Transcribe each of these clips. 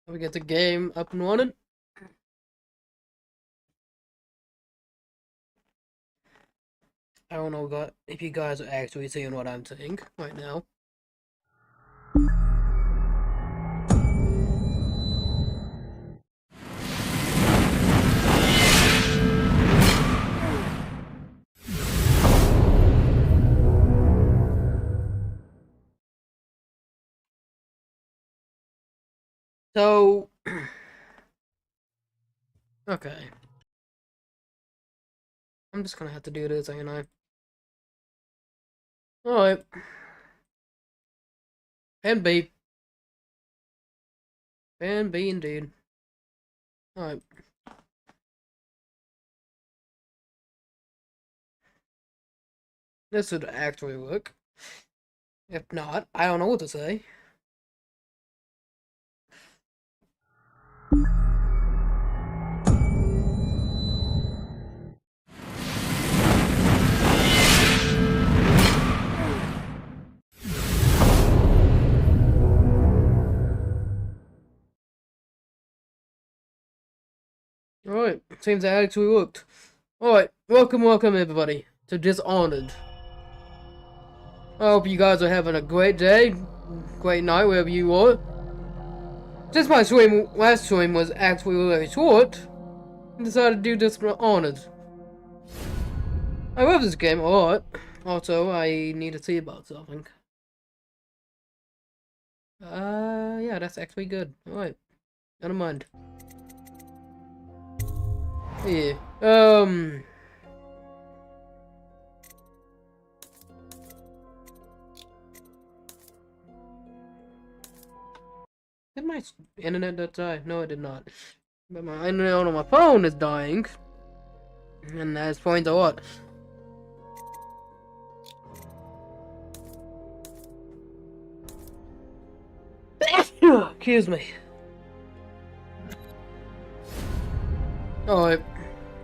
We get the game up and running. I don't know if you guys are actually seeing what I'm saying right now. So, okay. I'm just gonna have to do this, ain't I? Alright. And B. And B indeed. Alright. This should actually work. If not, I don't know what to say. Alright, seems that actually worked. Alright, welcome everybody to Dishonored. I hope you guys are having a great day, great night, wherever you are. Since my last stream was actually really short, I decided to do Dishonored. I love this game a lot. Also, I need to see about something. Yeah, that's actually good. Alright, never mind. Yeah, did my internet die? No, it did not. But my internet on my phone is dying. And that's point a lot. Excuse me. Alright,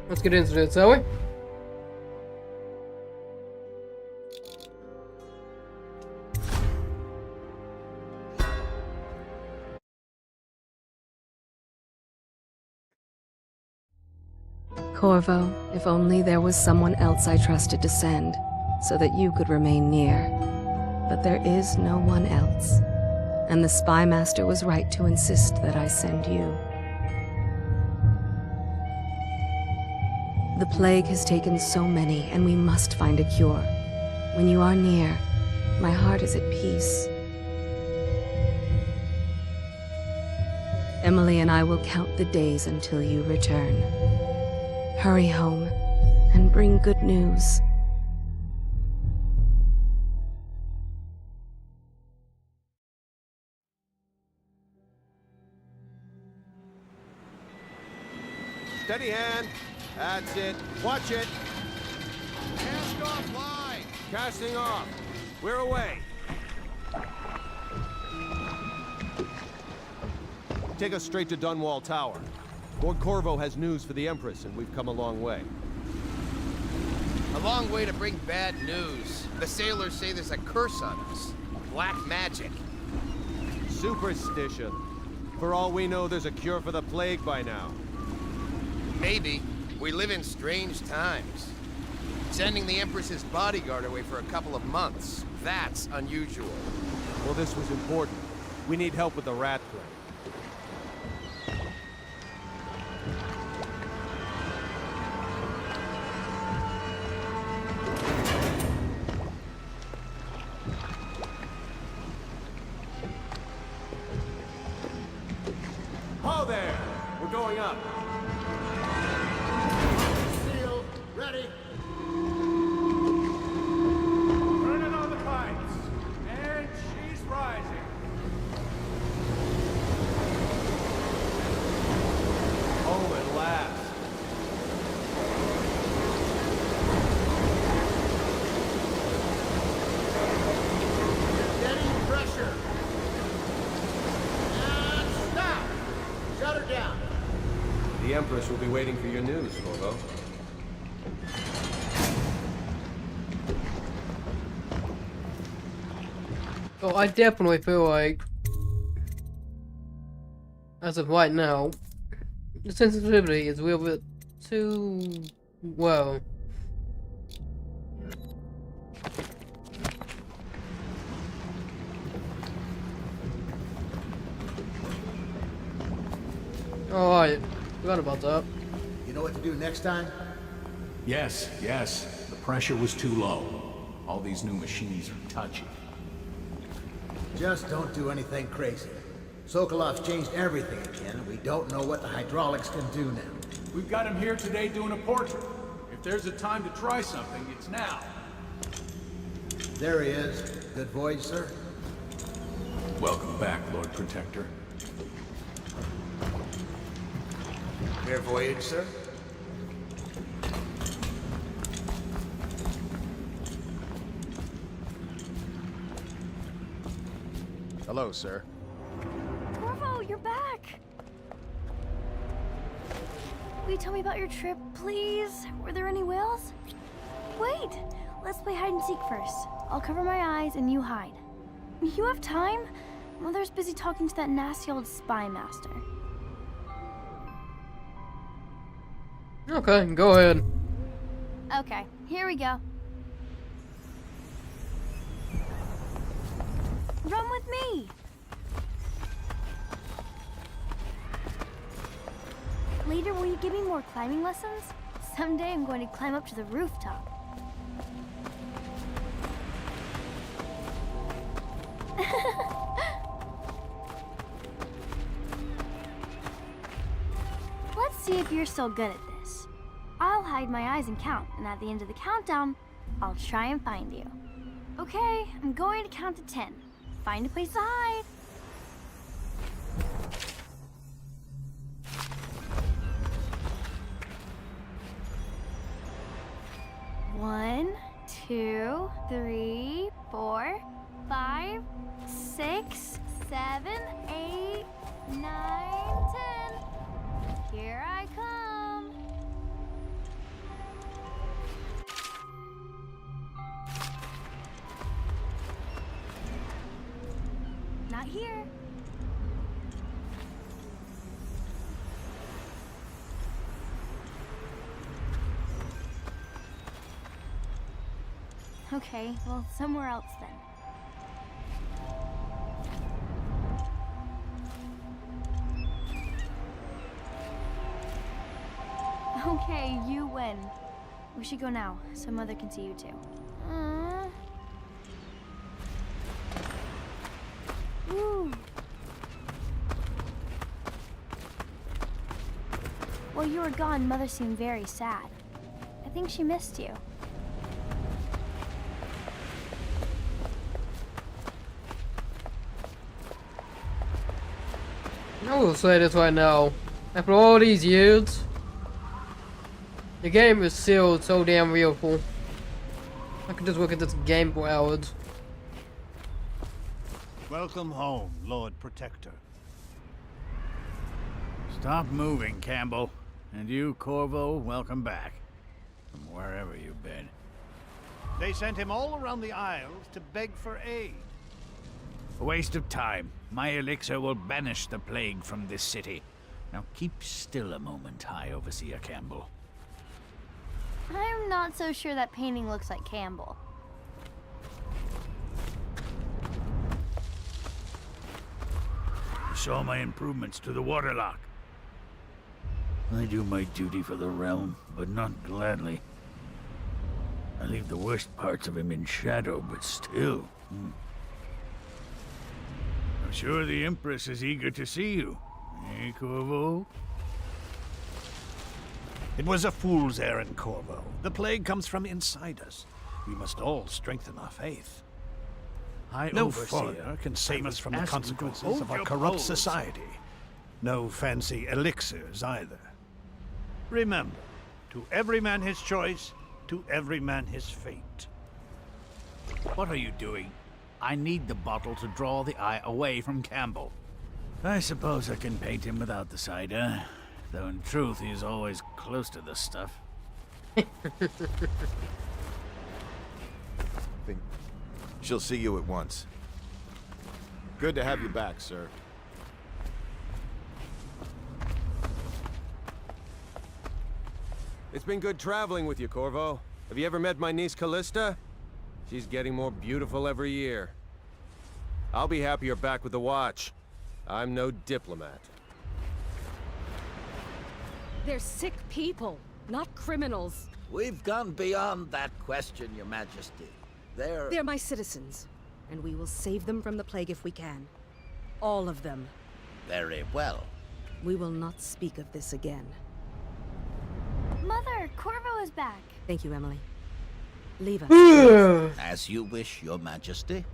let's get into it, shall we? Corvo, if only there was someone else I trusted to send, so that you could remain near. But there is no one else, and the Spy Master was right to insist that I send you. The plague has taken so many, and we must find a cure. When you are near, my heart is at peace. Emily and I will count the days until you return. Hurry home, and bring good news. Steady hand. That's it. Watch it. Cast off line. Casting off. We're away. Take us straight to Dunwall Tower. Lord Corvo has news for the Empress, and we've come a long way. A long way to bring bad news. The sailors say there's a curse on us. Black magic. Superstition. For all we know, there's a cure for the plague by now. Maybe. We live in strange times. Sending the Empress's bodyguard away for a couple of months. That's unusual. Well, this was important. We need help with the rat plague. Ho there! We're going up. Seal, ready. Turning on the pipes. And she's rising. Home at last. Steady pressure. And stop. Shut her down. The Empress will be waiting for your news, Corvo. Oh, I definitely feel like as of right now, the sensitivity is a little bit too, well. Alright, forgot about that. You know what to do next time? Yes, yes. The pressure was too low. All these new machines are touchy. Just don't do anything crazy. Sokolov's changed everything again, and we don't know what the hydraulics can do now. We've got him here today doing a portrait. If there's a time to try something, it's now. There he is. Good voyage, sir. Welcome back, Lord Protector. Fair voyage, sir. Hello, sir. Corvo, you're back! Will you tell me about your trip, please? Were there any whales? Wait! Let's play hide and seek first. I'll cover my eyes and you hide. You have time? Mother's busy talking to that nasty old spy master. Okay, go ahead. Okay, here we go. Run with me! Later, will you give me more climbing lessons? Someday I'm going to climb up to the rooftop. Let's see if you're still good at this. I'll hide my eyes and count, and at the end of the countdown, I'll try and find you. Okay, I'm going to count to 10. Find a place to hide. 1, 2, 3, 4, 5, 6, 7, 8, 9, 10. Here I come. Not here. Okay, well, somewhere else then. Okay, you win. We should go now, so Mother can see you too. Woo. While you were gone, Mother seemed very sad. I think she missed you. I will say this right now. After all these years, the game is still so damn beautiful. I could just look at this game for hours. Welcome home, Lord Protector. Stop moving, Campbell. And you, Corvo, welcome back. From wherever you've been. They sent him all around the Isles to beg for aid. A waste of time. My elixir will banish the plague from this city. Now keep still a moment, High Overseer Campbell. I'm not so sure that painting looks like Campbell. You saw my improvements to the waterlock. I do my duty for the realm, but not gladly. I leave the worst parts of him in shadow, but still. I'm sure the Empress is eager to see you. Eh, Corvo? It was a fool's errand, Corvo. The plague comes from inside us. We must all strengthen our faith. High No Overseer foreigner can save us from the ask you to consequences hold of our your corrupt blows. society. No fancy elixirs either. Remember, to every man his choice, to every man his fate. What are you doing? I need the bottle to draw the eye away from Campbell. I suppose I can paint him without the cider, though in truth he's always close to the stuff. Think she'll see you at once. Good to have you back, sir. It's been good traveling with you, Corvo. Have you ever met my niece Callista? She's getting more beautiful every year. I'll be happy you're back with the Watch. I'm no diplomat. They're sick people, not criminals. We've gone beyond that question, Your Majesty. They're my citizens, and we will save them from the plague if we can. All of them. Very well. We will not speak of this again. Mother, Corvo is back. Thank you, Emily. Leave us. As you wish, Your Majesty.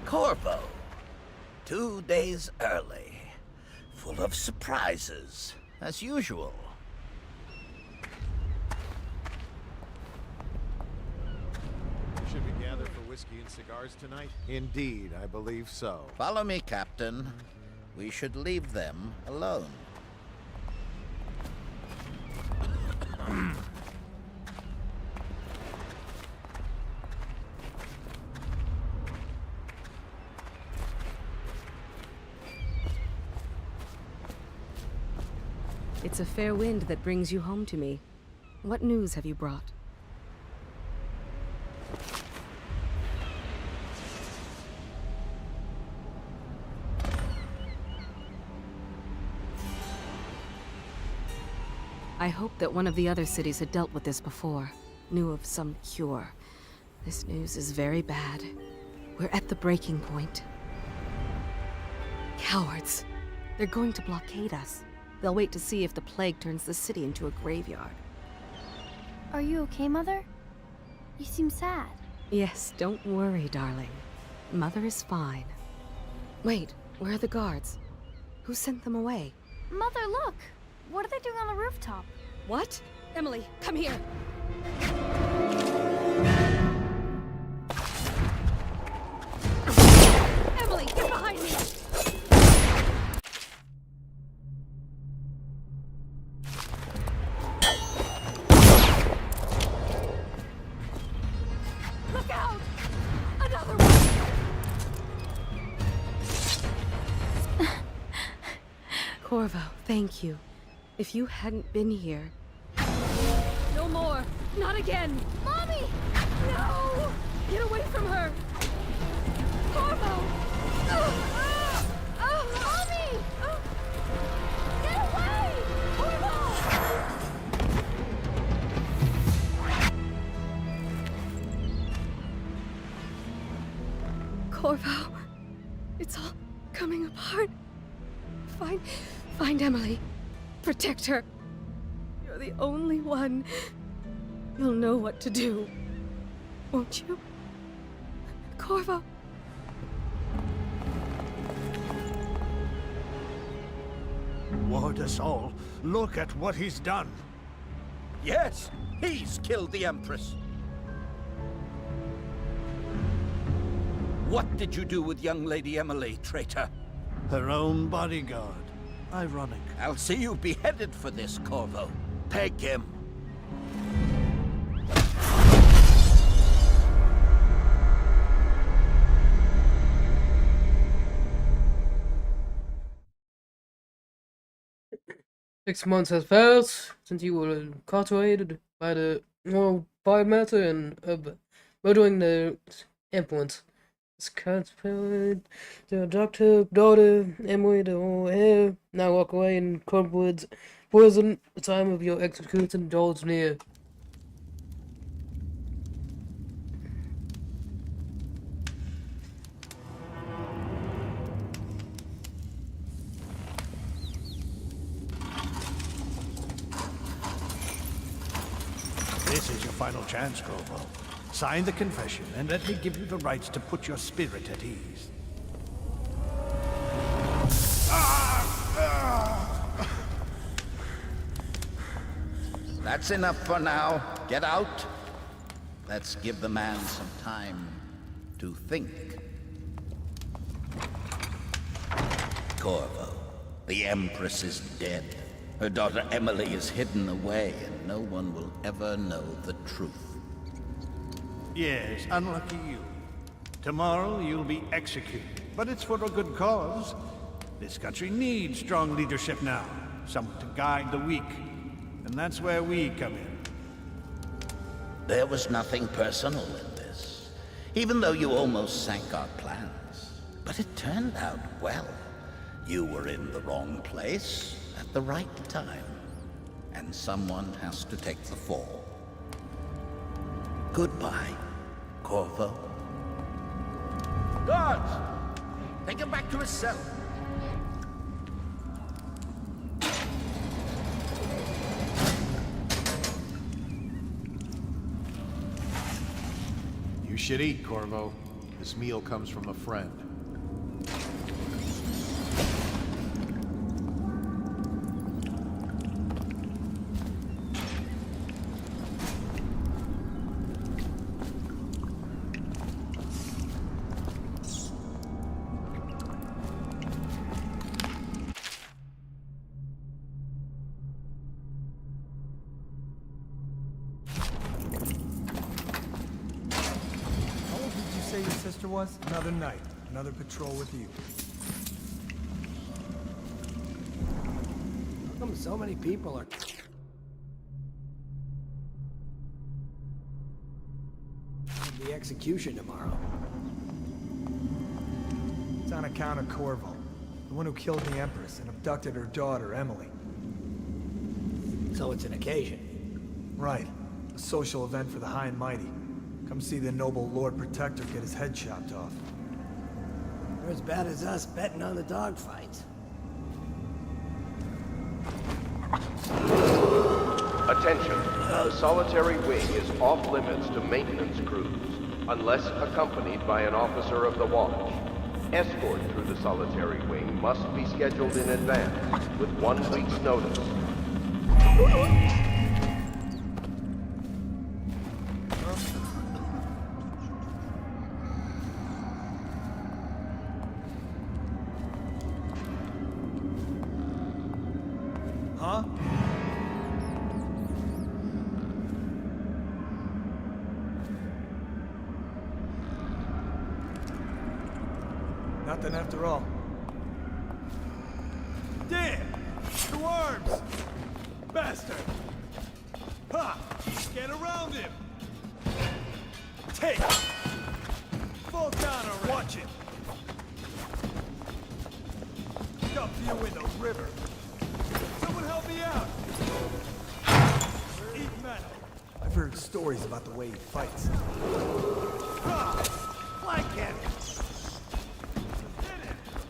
Corvo. 2 days early. Full of surprises, as usual. Should we gather for whiskey and cigars tonight? Indeed, I believe so. Follow me, Captain. We should leave them alone. It's a fair wind that brings you home to me. What news have you brought? I hoped that one of the other cities had dealt with this before, knew of some cure. This news is very bad. We're at the breaking point. Cowards. They're going to blockade us. They'll wait to see if the plague turns the city into a graveyard. Are you okay, Mother? You seem sad. Yes, don't worry, darling. Mother is fine. Wait, where are the guards? Who sent them away? Mother, look! What are they doing on the rooftop? What? Emily, come here! Emily, get behind me! Look out! Another one! Corvo, thank you. If you hadn't been here... No more! Not again! Mommy! No! Get away from her! Corvo! Mommy! Get away! Corvo, it's all coming apart. Find Emily. Protect her. You're the only one. You'll know what to do. Won't you? Corvo. Ward us all. Look at what he's done. Yes, he's killed the Empress. What did you do with young Lady Emily, traitor? Her own bodyguard. Ironic. I'll see you beheaded for this, Corvo. Peg him. Six months has passed since you were incarcerated by the Royal Fire Master and murdering the influence. It's transparent. The doctor, daughter, Emily, the old hair. Now walk away in Crumwood's prison. The time of your execution draws near. This is your final chance, Corvo. Sign the confession, and let me give you the rights to put your spirit at ease. That's enough for now. Get out. Let's give the man some time to think. Corvo, the Empress is dead. Her daughter Emily is hidden away, and no one will ever know the truth. Yes, unlucky you. Tomorrow you'll be executed, but it's for a good cause. This country needs strong leadership now. Someone to guide the weak. And that's where we come in. There was nothing personal in this, even though you almost sank our plans. But it turned out well. You were in the wrong place at the right time. And someone has to take the fall. Goodbye, Corvo. Guards! Take him back to his cell. You should eat, Corvo. This meal comes from a friend. Say your sister was? Another night, another patrol with you. How come so many people are... the execution tomorrow? It's on account of Corvo, the one who killed the Empress and abducted her daughter, Emily. So it's an occasion? Right. A social event for the high and mighty. Come see the noble Lord Protector get his head chopped off. They're as bad as us betting on the dogfights. Attention. The solitary wing is off limits to maintenance crews, unless accompanied by an officer of the watch. Escort through the solitary wing must be scheduled in advance, with 1 week's notice. Huh? Nothing after all. Damn! The worms! Bastard! Ha! Get around him! Take! Fall down already! Watch it! Dump you in the river! Someone help me out! Eat metal! I've heard stories about the way he fights. Ha! Flank him!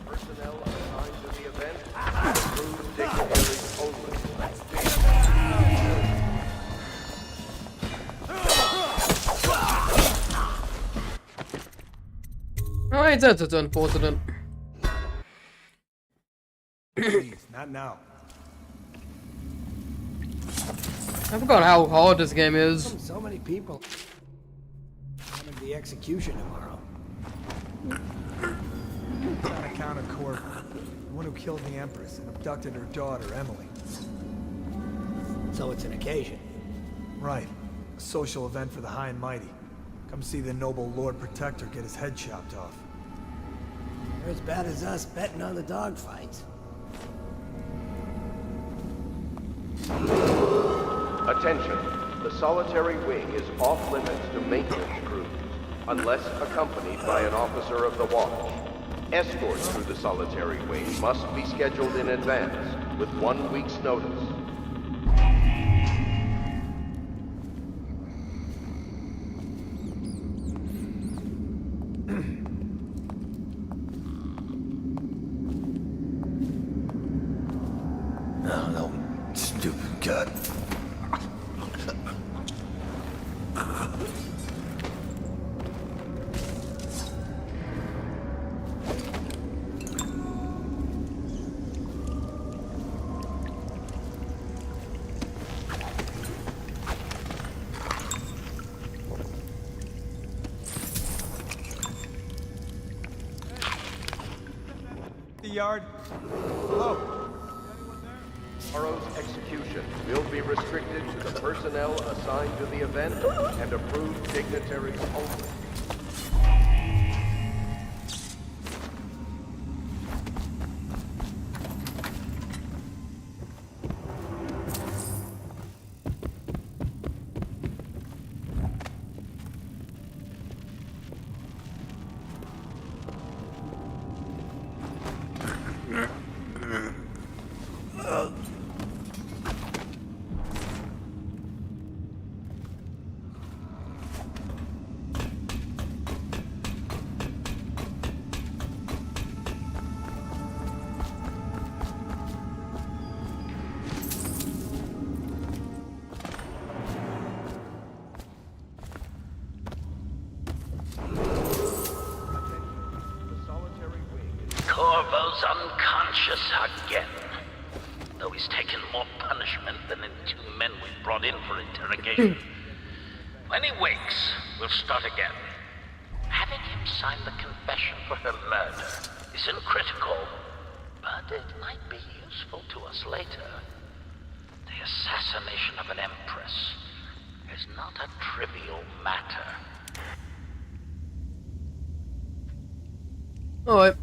Personnel assigned to the event, approved dignitaries only. Alright, that's unfortunate. Please, not now. I forgot how hard this game is. So many people having the execution tomorrow. It's on account of Corvo, the one who killed the Empress and abducted her daughter, Emily. So it's an occasion? Right. A social event for the high and mighty. Come see the noble Lord Protector get his head chopped off. They're as bad as us betting on the dogfights. Attention. The solitary wing is off limits to maintenance crews, unless accompanied by an officer of the watch. Escort through the solitary wing must be scheduled in advance, with 1 week's notice. Oh, no, stupid god. The yard. Hello. Tomorrow's execution will be restricted to the personnel assigned to the event and approved dignitaries only. Corvo's unconscious again. Though he's taken more punishment than the 2 men we brought in for interrogation. When he wakes, we'll start again. Having him sign the confession for her murder isn't critical, but it might be useful to us later. The assassination of an empress is not a trivial matter. Alright.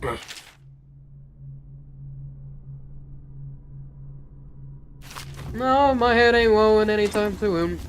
No, my head ain't rolling anytime soon.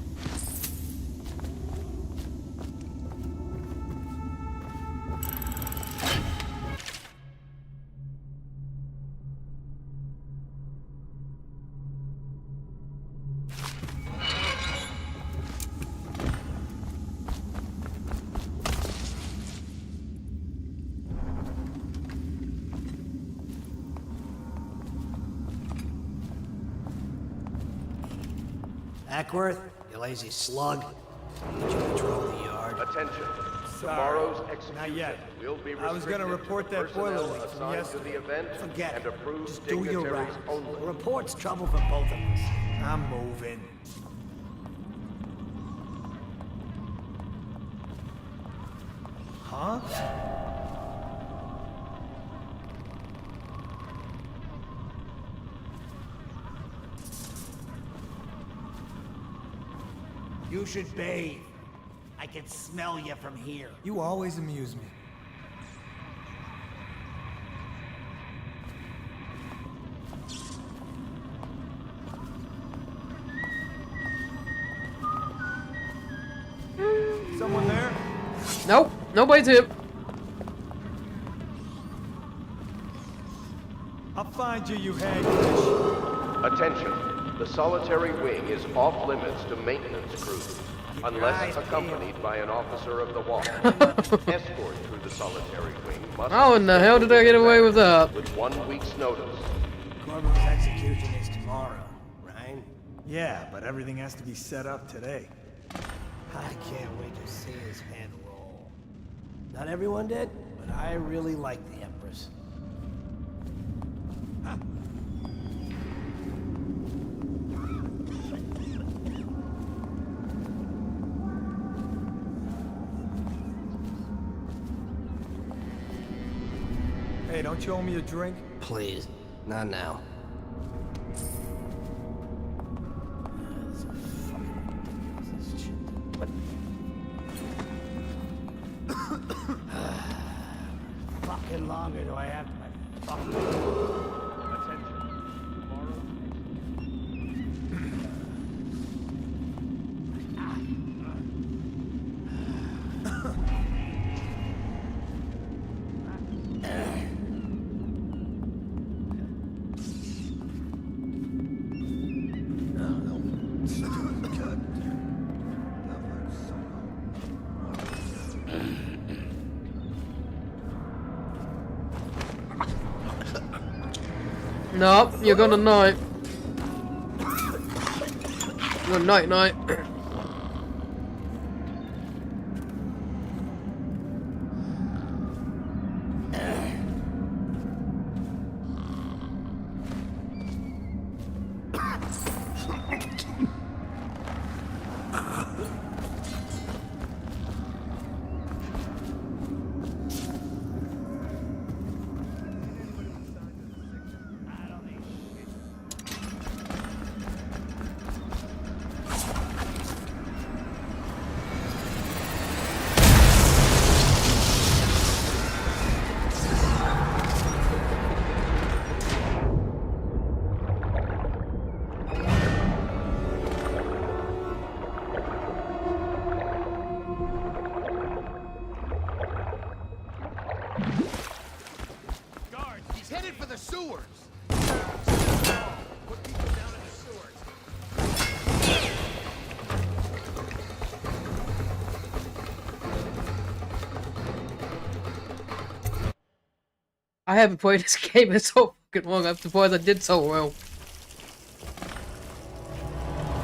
Ackworth, you lazy slug. Did you patrol the yard? Attention. Tomorrow's execution Not yet. will be I was gonna restricted report to that boiler personnel leak from assigned to the yesterday. event Forget and it. approved Just do your dignitaries rounds. only. The report's trouble for both of us. I'm moving. Huh? You should bathe. I can smell you from here. You always amuse me. Someone there? Nope, nobody's here. I'll find you, you hagfish. Attention. The solitary wing is off limits to maintenance crews, unless accompanied by an officer of the watch. Escort through the solitary wing must How in the hell did I get away with that? with 1 week's notice. Corvo's execution is tomorrow, right? Yeah, but everything has to be set up today. I can't wait to see his head roll. Not everyone did, but I really like the Empress. Hey, don't you owe me a drink? Please, not now. Fucking longer do I have to my fucking... Nope, you're gonna night. Good night, night. Guards, he's headed for the sewers. Put people down in the sewers. I haven't played this game in so fucking long. I'm surprised I did so well.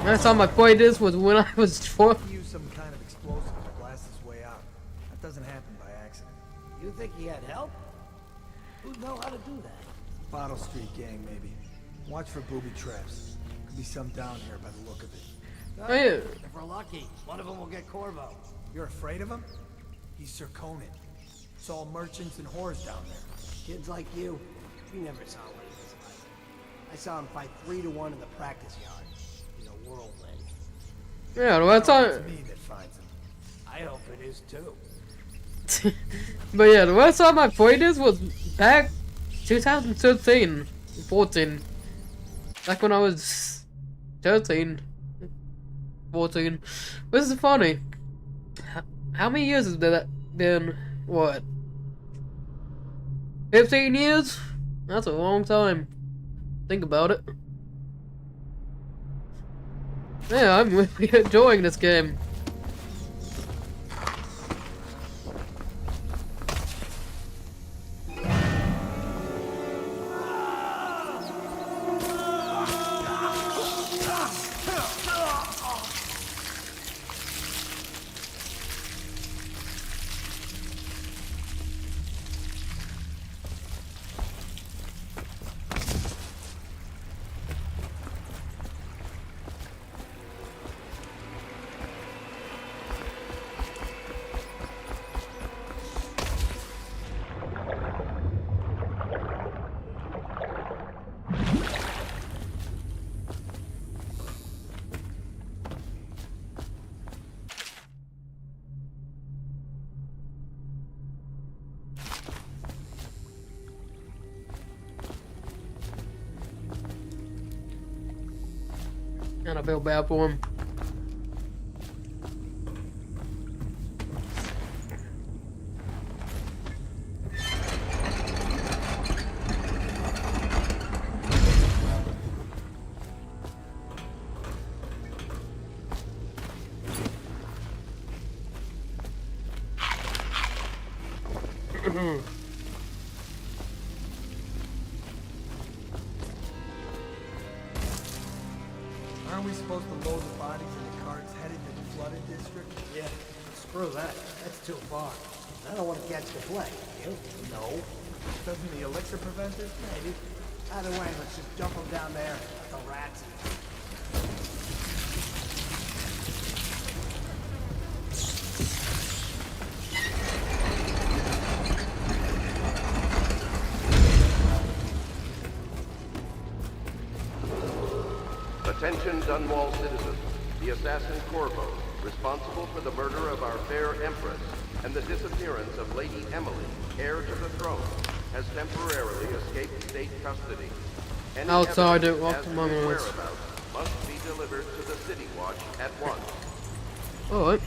Last time I played this was when I was 12. Use some kind of explosive to blast his way out. That doesn't happen by accident. You think he had help? Who'd know how to do that? Bottle Street gang, maybe. Watch for booby traps. Could be some down here by the look of it. Oh, yeah. If we're lucky, one of them will get Corvo. You're afraid of him? He's Sir Conan. It's all merchants and whores down there. Kids like you never saw what he was like. I saw him fight 3-to-1 in the practice yard. He's a whirlwind. Yeah, well, that's all. It's me that finds him. I hope it is too. But yeah, the last time I played this was back 2013, 14. Back when I was 13, 14. This is funny. How many years has that been? What? 15 years? That's a long time. Think about it. Yeah, I'm really enjoying this game. And I feel bad for him. Aren't we supposed to load the bodies in the carts headed to the flooded district? Yeah, screw that. That's too far. I don't want to catch the plague. You? No. Doesn't the elixir prevent it? Maybe. Either way, let's just dump them down there. Let the rats eat. Attention Dunwall citizens. The assassin Corvo, responsible for the murder of our fair Empress and the disappearance of Lady Emily, heir to the throne, has temporarily escaped state custody. Any Outside evidence it, walk as to to my his minutes. whereabouts must be delivered to the City Watch at once. Alright.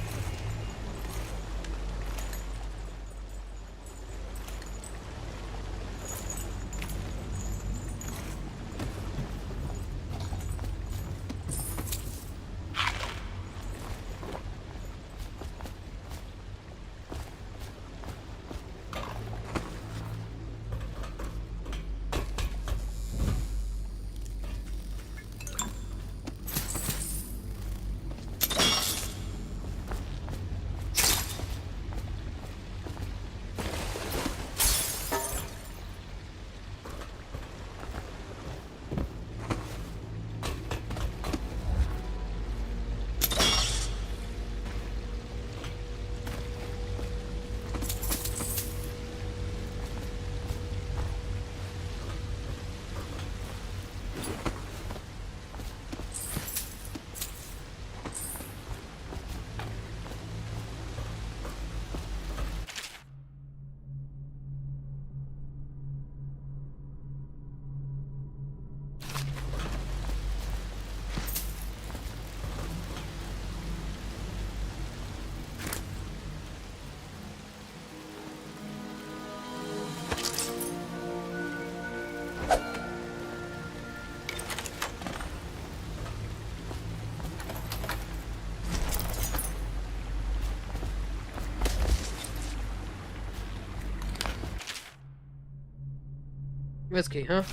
Whiskey, huh?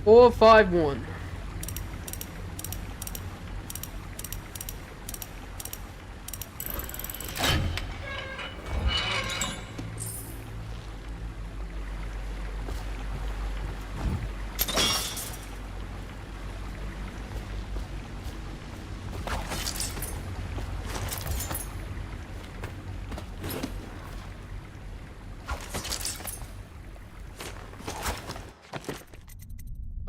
451.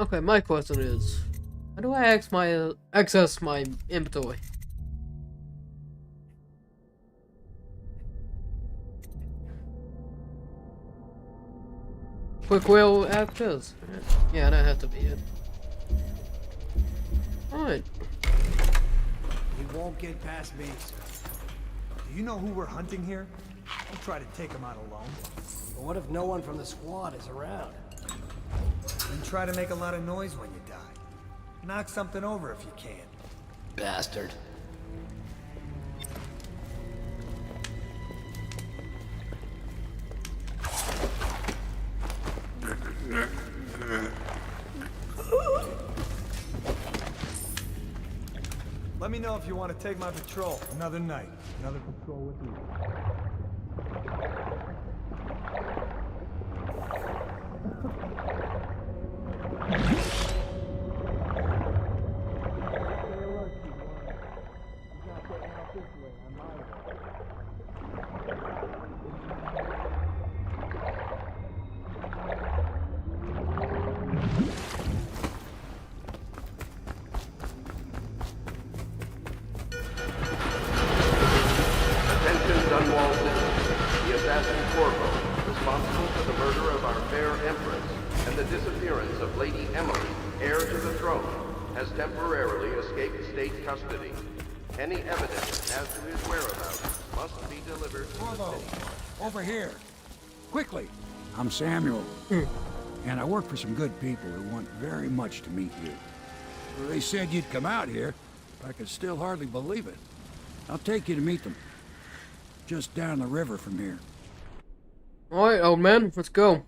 Okay, my question is, how do I access my inventory? Quick wheel access. Yeah, that has to be it. Alright. He won't get past me, sir. Do you know who we're hunting here? Don't try to take him out alone. But what if no one from the squad is around? Then try to make a lot of noise when you die. Knock something over if you can. Bastard. Let me know if you want to take my patrol. Another night, another patrol with you. Attention Dunwall citizens. The assassin Corvo, responsible for the murder of our fair Empress and the disappearance of Lady Emily, heir to the throne, has temporarily escaped state custody. Any evidence as to his whereabouts must be delivered to the city. Over here. Quickly. I'm Samuel. And I work for some good people who want very much to meet you. Well, they said you'd come out here. I could still hardly believe it. I'll take you to meet them. Just down the river from here. Alright, old man, let's go.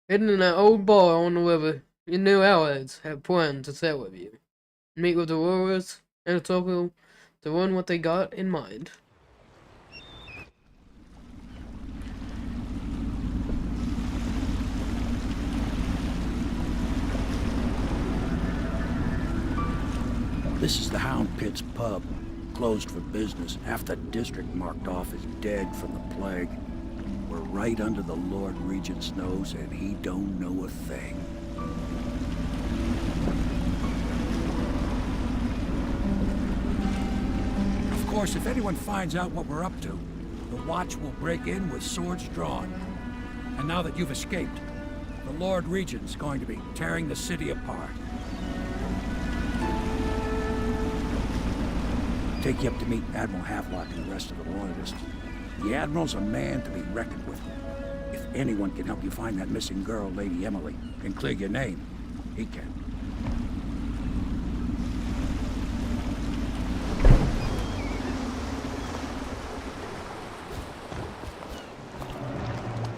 Hidden in that old bar on the river, your new allies have planned to set with you. Meet with the warriors and Toko to run what they got in mind. This is the Hound Pit's pub. Closed for business. Half the district marked off as dead from the plague. We're right under the Lord Regent's nose, and he don't know a thing. Of course, if anyone finds out what we're up to, the Watch will break in with swords drawn. And now that you've escaped, the Lord Regent's going to be tearing the city apart. Take you up to meet Admiral Havelock and the rest of the Loyalists. The Admiral's a man to be reckoned with. If anyone can help you find that missing girl, Lady Emily, and clear your name, he can.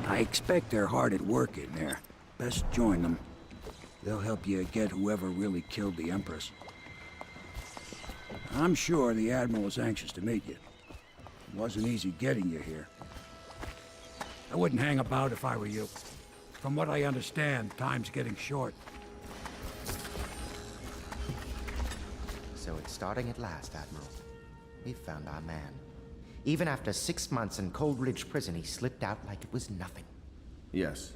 I expect they're hard at work in there. Best join them. They'll help you get whoever really killed the Empress. I'm sure the Admiral is anxious to meet you. It wasn't easy getting you here. I wouldn't hang about if I were you. From what I understand, time's getting short. So it's starting at last, Admiral. We've found our man. Even after 6 months in Cold Ridge Prison, he slipped out like it was nothing. Yes.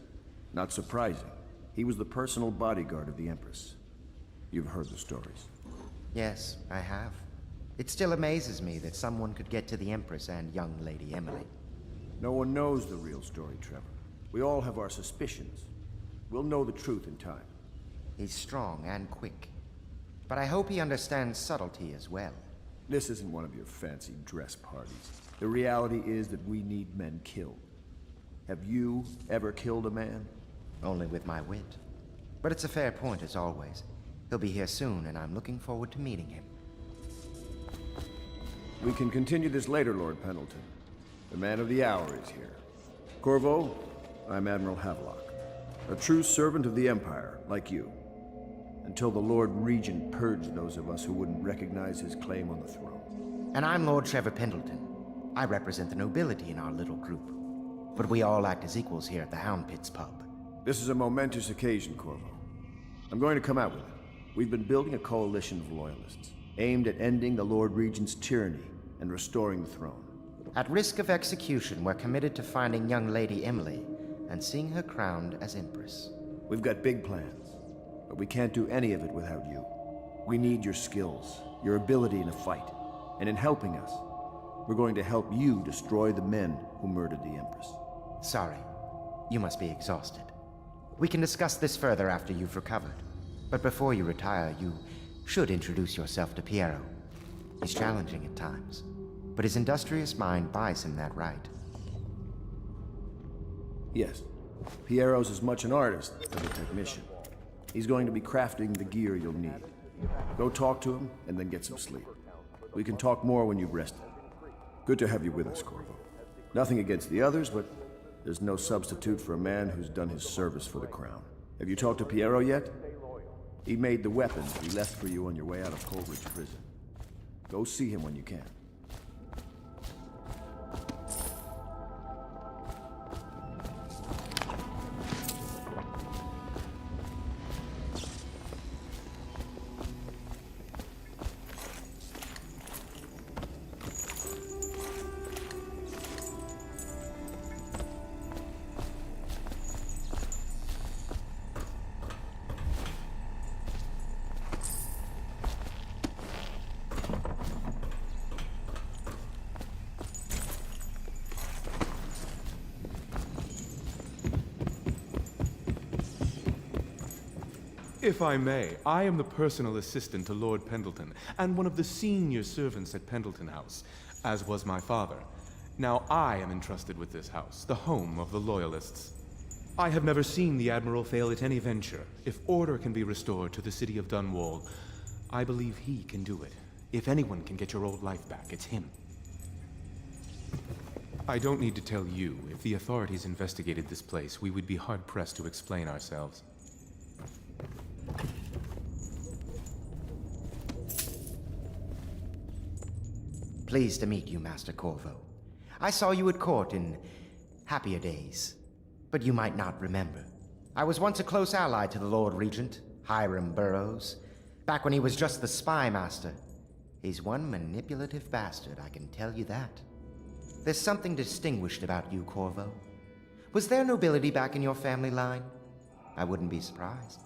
Not surprising. He was the personal bodyguard of the Empress. You've heard the stories. Yes, I have. It still amazes me that someone could get to the Empress and young Lady Emily. No one knows the real story, Trevor. We all have our suspicions. We'll know the truth in time. He's strong and quick. But I hope he understands subtlety as well. This isn't one of your fancy dress parties. The reality is that we need men killed. Have you ever killed a man? Only with my wit. But it's a fair point as always. He'll be here soon, and I'm looking forward to meeting him. We can continue this later, Lord Pendleton. The man of the hour is here. Corvo, I'm Admiral Havelock. A true servant of the Empire, like you. Until the Lord Regent purged those of us who wouldn't recognize his claim on the throne. And I'm Lord Trevor Pendleton. I represent the nobility in our little group. But we all act as equals here at the Hound Pit's pub. This is a momentous occasion, Corvo. I'm going to come out with it. We've been building a coalition of loyalists, aimed at ending the Lord Regent's tyranny and restoring the throne. At risk of execution, we're committed to finding young Lady Emily and seeing her crowned as Empress. We've got big plans, but we can't do any of it without you. We need your skills, your ability in a fight, and in helping us, we're going to help you destroy the men who murdered the Empress. Sorry, you must be exhausted. We can discuss this further after you've recovered. But before you retire, you should introduce yourself to Piero. He's challenging at times, but his industrious mind buys him that right. Yes, Piero's as much an artist as a technician. He's going to be crafting the gear you'll need. Go talk to him, and then get some sleep. We can talk more when you've rested. Good to have you with us, Corvo. Nothing against the others, but there's no substitute for a man who's done his service for the crown. Have you talked to Piero yet? He made the weapons he left for you on your way out of Coleridge Prison. Go see him when you can. If I may, I am the personal assistant to Lord Pendleton, and one of the senior servants at Pendleton House, as was my father. Now I am entrusted with this house, the home of the Loyalists. I have never seen the Admiral fail at any venture. If order can be restored to the city of Dunwall, I believe he can do it. If anyone can get your old life back, it's him. I don't need to tell you, if the authorities investigated this place, we would be hard-pressed to explain ourselves. Pleased to meet you, Master Corvo. I saw you at court in happier days, but you might not remember. I was once a close ally to the Lord Regent, Hiram Burroughs, back when he was just the spy master. He's one manipulative bastard, I can tell you that. There's something distinguished about you, Corvo. Was there nobility back in your family line? I wouldn't be surprised.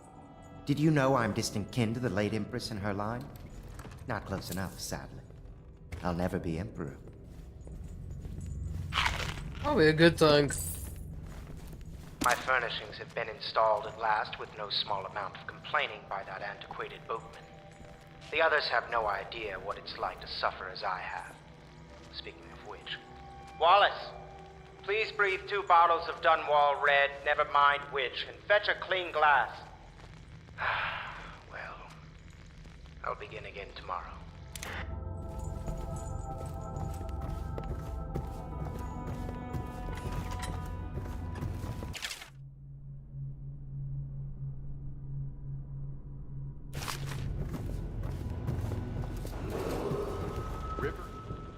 Did you know I'm distant kin to the late Empress and her line? Not close enough, sadly. I'll never be Emperor. Probably a good thing. My furnishings have been installed at last with no small amount of complaining by that antiquated boatman. The others have no idea what it's like to suffer as I have. Speaking of which... Wallace! Please breathe 2 bottles of Dunwall Red, never mind which, and fetch a clean glass. Well, I'll begin again tomorrow.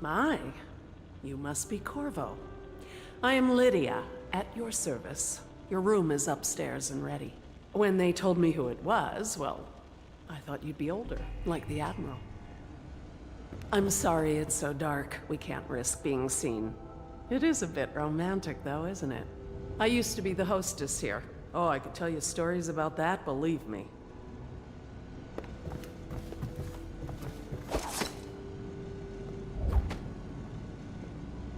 My, you must be Corvo. I am Lydia, at your service. Your room is upstairs and ready. When they told me who it was, well, I thought you'd be older, like the Admiral. I'm sorry it's so dark. We can't risk being seen. It is a bit romantic, though, isn't it? I used to be the hostess here. Oh, I could tell you stories about that, believe me.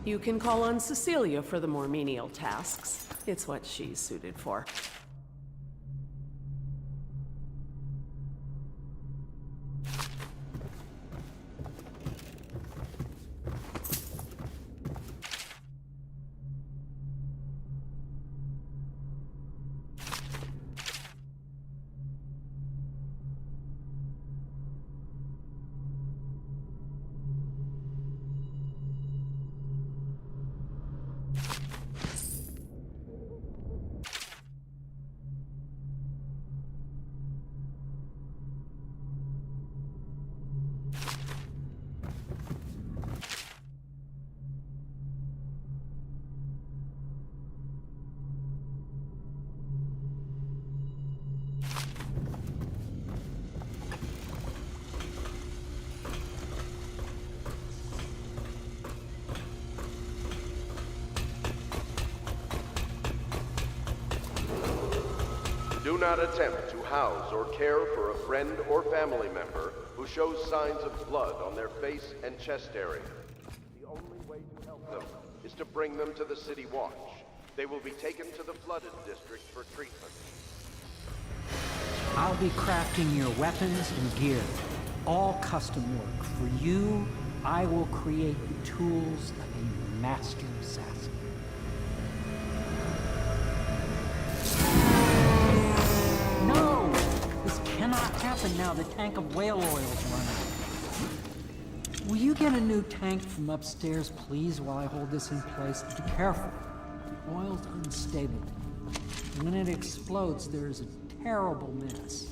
You can call on Cecilia for the more menial tasks. It's what she's suited for. Do not attempt to house or care for a friend or family member who shows signs of blood on their face and chest area. The only way to help them is to bring them to the City Watch. They will be taken to the flooded district for treatment. I'll be crafting your weapons and gear. All custom work. For you, I will create the tools of a master assassin. No! This cannot happen now. The tank of whale oil's running. Will you get a new tank from upstairs, please, while I hold this in place? Be careful. The oil's unstable. When it explodes, there is a terrible mess.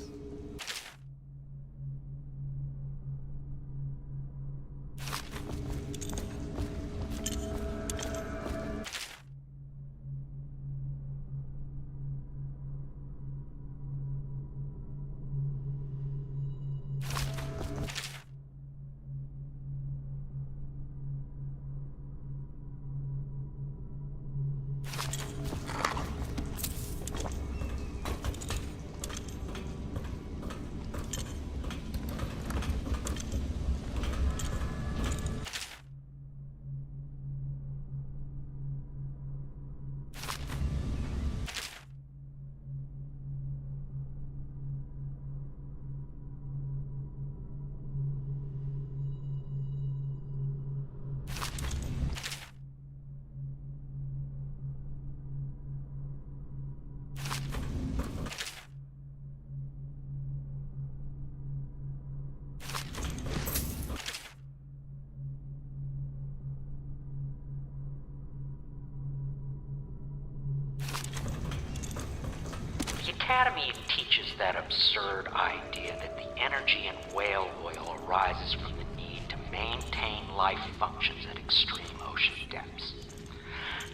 The Academy teaches that absurd idea that the energy in whale oil arises from the need to maintain life functions at extreme ocean depths.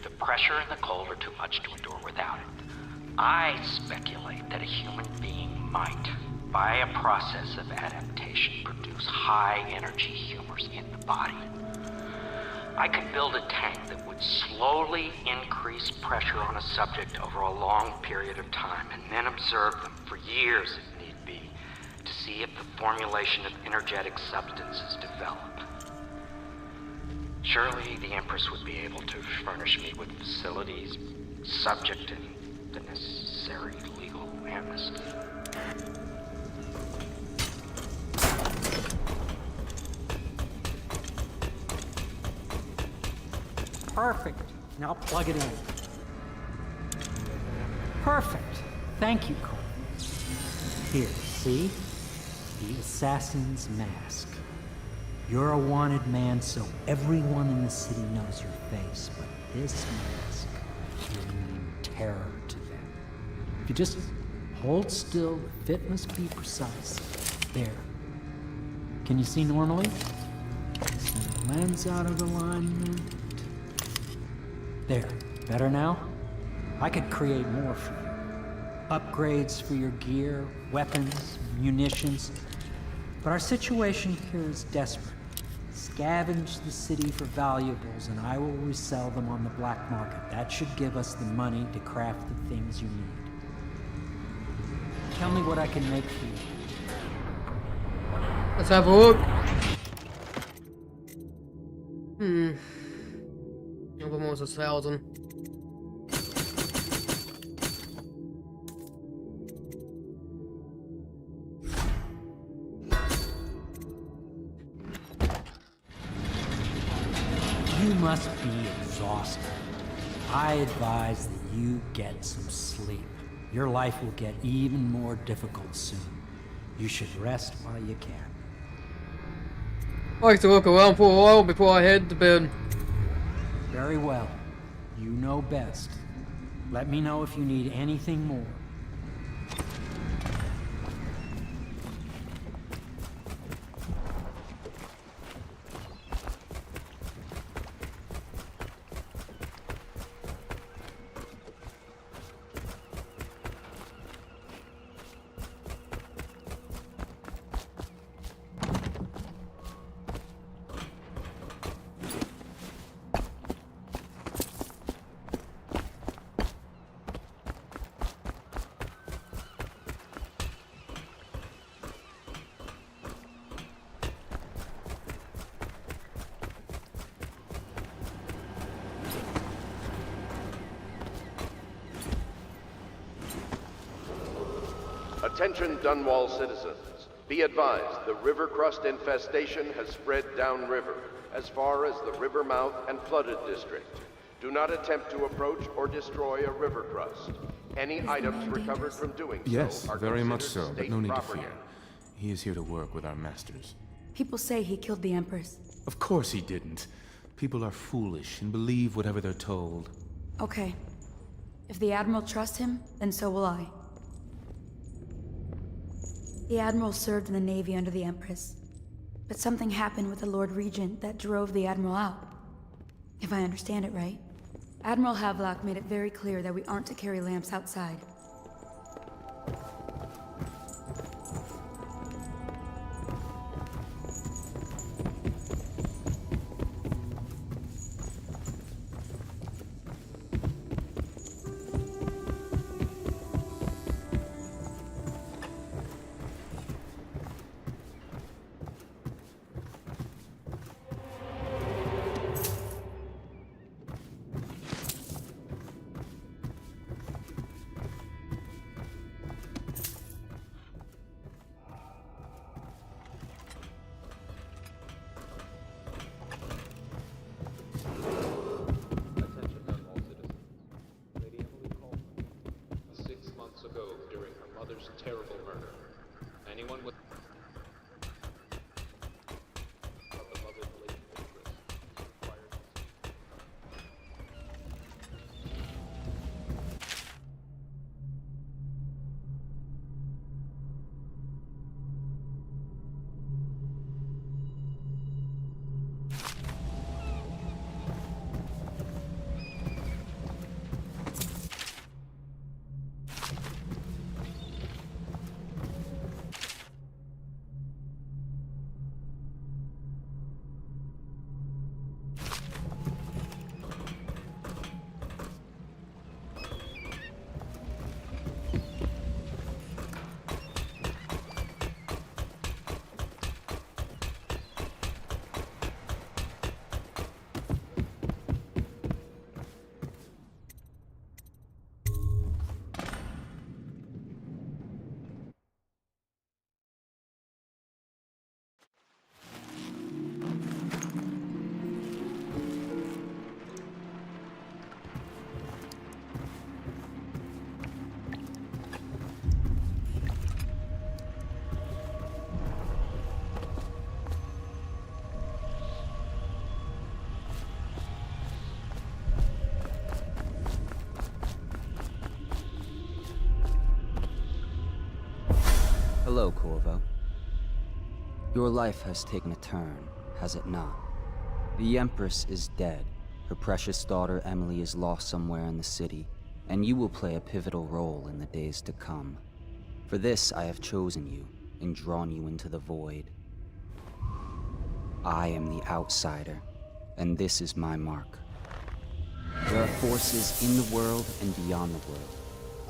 The pressure and the cold are too much to endure without it. I speculate that a human being might, by a process of adaptation, produce high-energy humors in the body. I could build a tank that would slowly increase pressure on a subject over a long period of time and then observe them for years if need be to see if the formulation of energetic substances develop. Surely the Empress would be able to furnish me with facilities subject to the necessary legal amnesty. Perfect. Now plug it in. Perfect. Thank you, Cole. Here, see? The assassin's mask. You're a wanted man, so everyone in the city knows your face, but this mask will mean terror to them. If you just hold still, the fit must be precise. There. Can you see normally? Send the lens out of alignment. There. Better now? I could create more for you. Upgrades for your gear, weapons, munitions. But our situation here is desperate. Scavenge the city for valuables and I will resell them on the black market. That should give us the money to craft the things you need. Tell me what I can make for you. Let's have a look. Almost 1,000. You must be exhausted. I advise that you get some sleep. Your life will get even more difficult soon. You should rest while you can. I like to look around for a while before I head to bed. Very well. You know best. Let me know if you need anything more. Attention Dunwall citizens. Be advised, the river crust infestation has spread downriver, as far as the river mouth and flooded district. Do not attempt to approach or destroy a river crust. Any items recovered from doing so Yes, are very much considered so, but state no need property. to fear. He is here to work with our masters. People say he killed the Empress. Of course he didn't. People are foolish and believe whatever they're told. Okay. If the Admiral trusts him, then so will I. The Admiral served in the Navy under the Empress. But something happened with the Lord Regent that drove the Admiral out. If I understand it right. Admiral Havelock made it very clear that we aren't to carry lamps outside. Terrible murder. Anyone with Hello, Corvo. Your life has taken a turn, has it not? The Empress is dead. Her precious daughter Emily is lost somewhere in the city, and you will play a pivotal role in the days to come. For this, I have chosen you and drawn you into the void. I am the outsider, and this is my mark. There are forces in the world and beyond the world,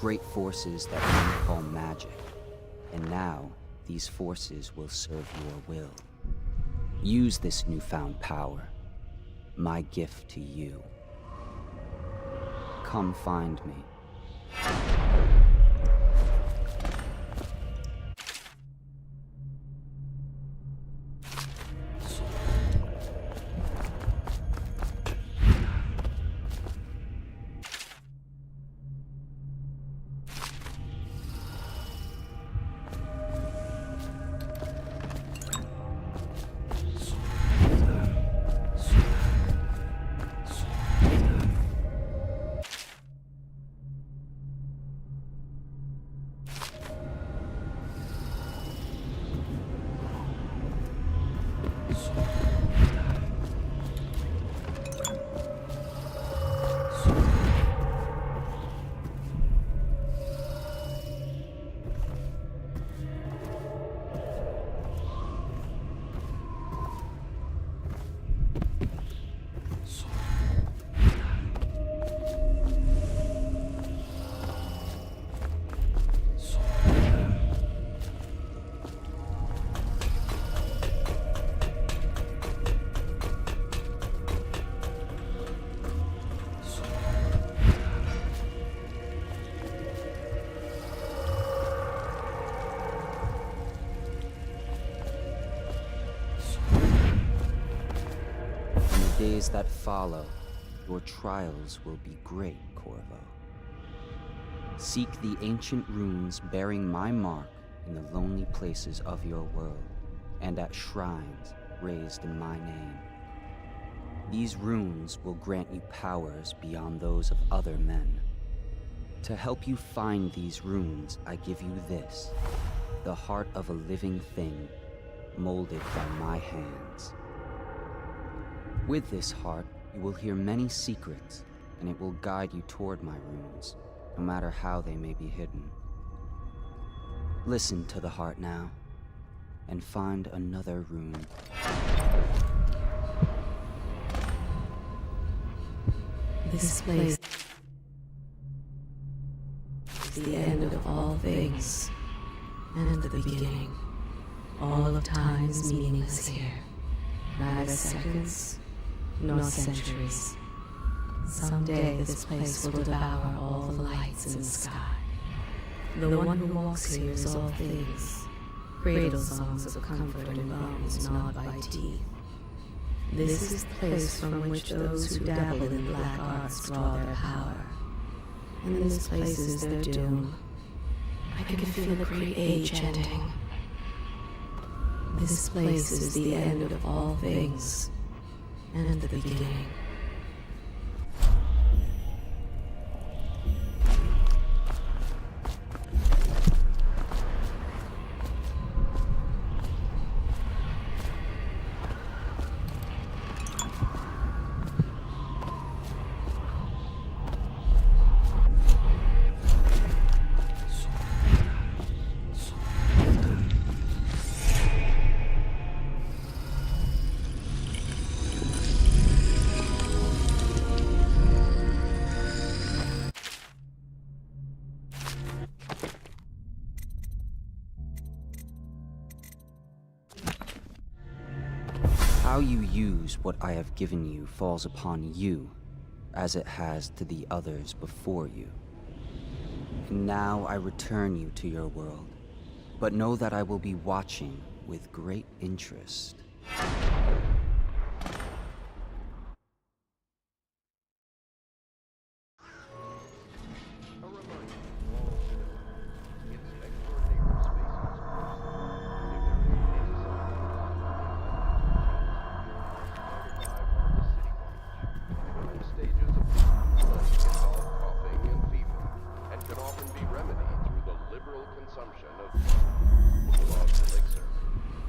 great forces that men call magic. And now, these forces will serve your will. Use this newfound power, my gift to you. Come find me. days that follow, your trials will be great, Corvo. Seek the ancient runes bearing my mark in the lonely places of your world, and at shrines raised in my name. These runes will grant you powers beyond those of other men. To help you find these runes, I give you this, the heart of a living thing, molded by my hands. With this heart, you will hear many secrets, and it will guide you toward my runes, no matter how they may be hidden. Listen to the heart now, and find another rune. This place is the end of all things, and the beginning. All of time is meaningless here. Neither seconds, nor centuries. Someday this place will devour all the lights in the sky. The one who walks here is all things. Cradle songs of comfort and bones gnawed by teeth. This is the place from which those who dabble in black arts draw their power. And this place is their doom. I can feel the great age ending. This place is the end of all things, and the beginning. How you use what I have given you falls upon you, as it has to the others before you. And now I return you to your world, but know that I will be watching with great interest.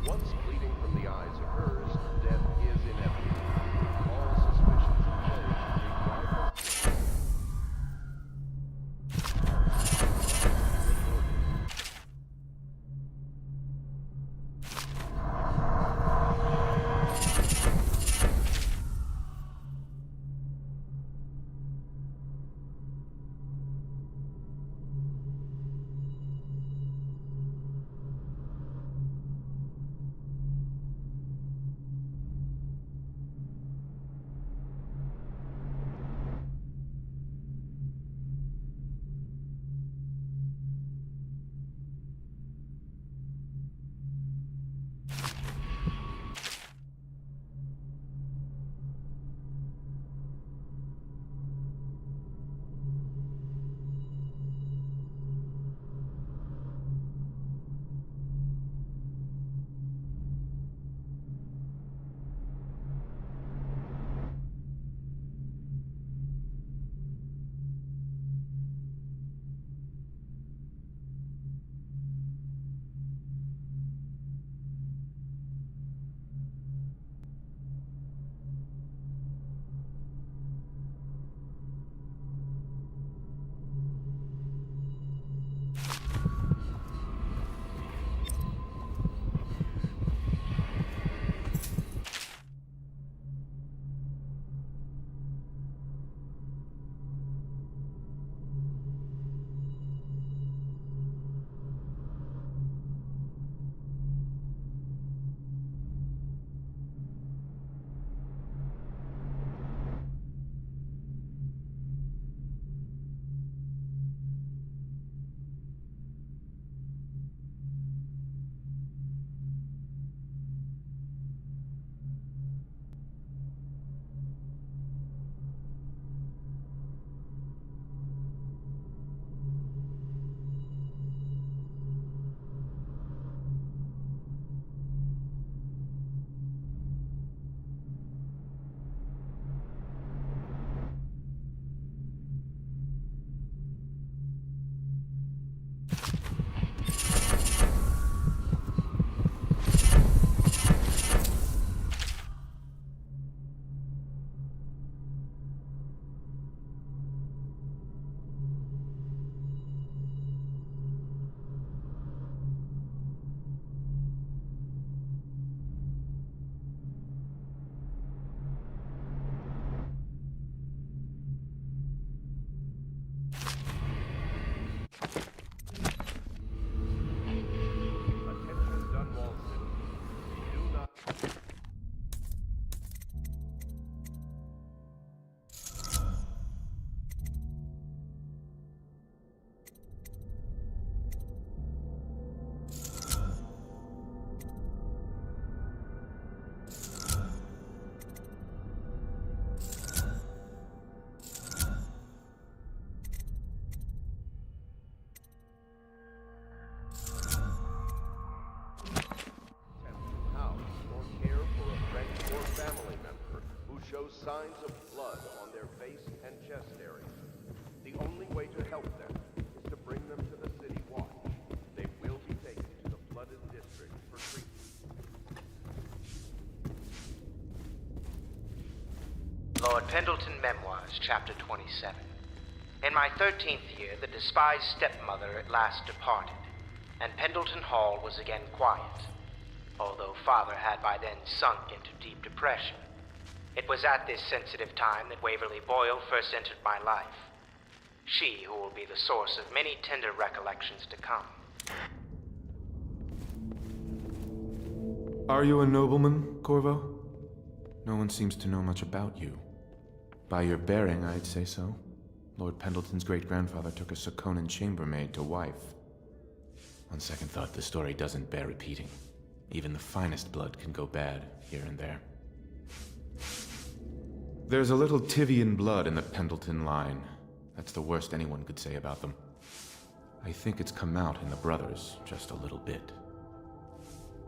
Once bleeding from the eyes occurs, to help them is to bring them to the City Watch. They will be taken to the flooded district for treatment. Lord Pendleton Memoirs, Chapter 27. In my 13th year, the despised stepmother at last departed, and Pendleton Hall was again quiet, although Father had by then sunk into deep depression. It was at this sensitive time that Waverly Boyle first entered my life. She who will be the source of many tender recollections to come. Are you a nobleman, Corvo? No one seems to know much about you. By your bearing, I'd say so. Lord Pendleton's great-grandfather took a Sokonan chambermaid to wife. On second thought, the story doesn't bear repeating. Even the finest blood can go bad, here and there. There's a little Tivian blood in the Pendleton line. That's the worst anyone could say about them. I think it's come out in the brothers, just a little bit.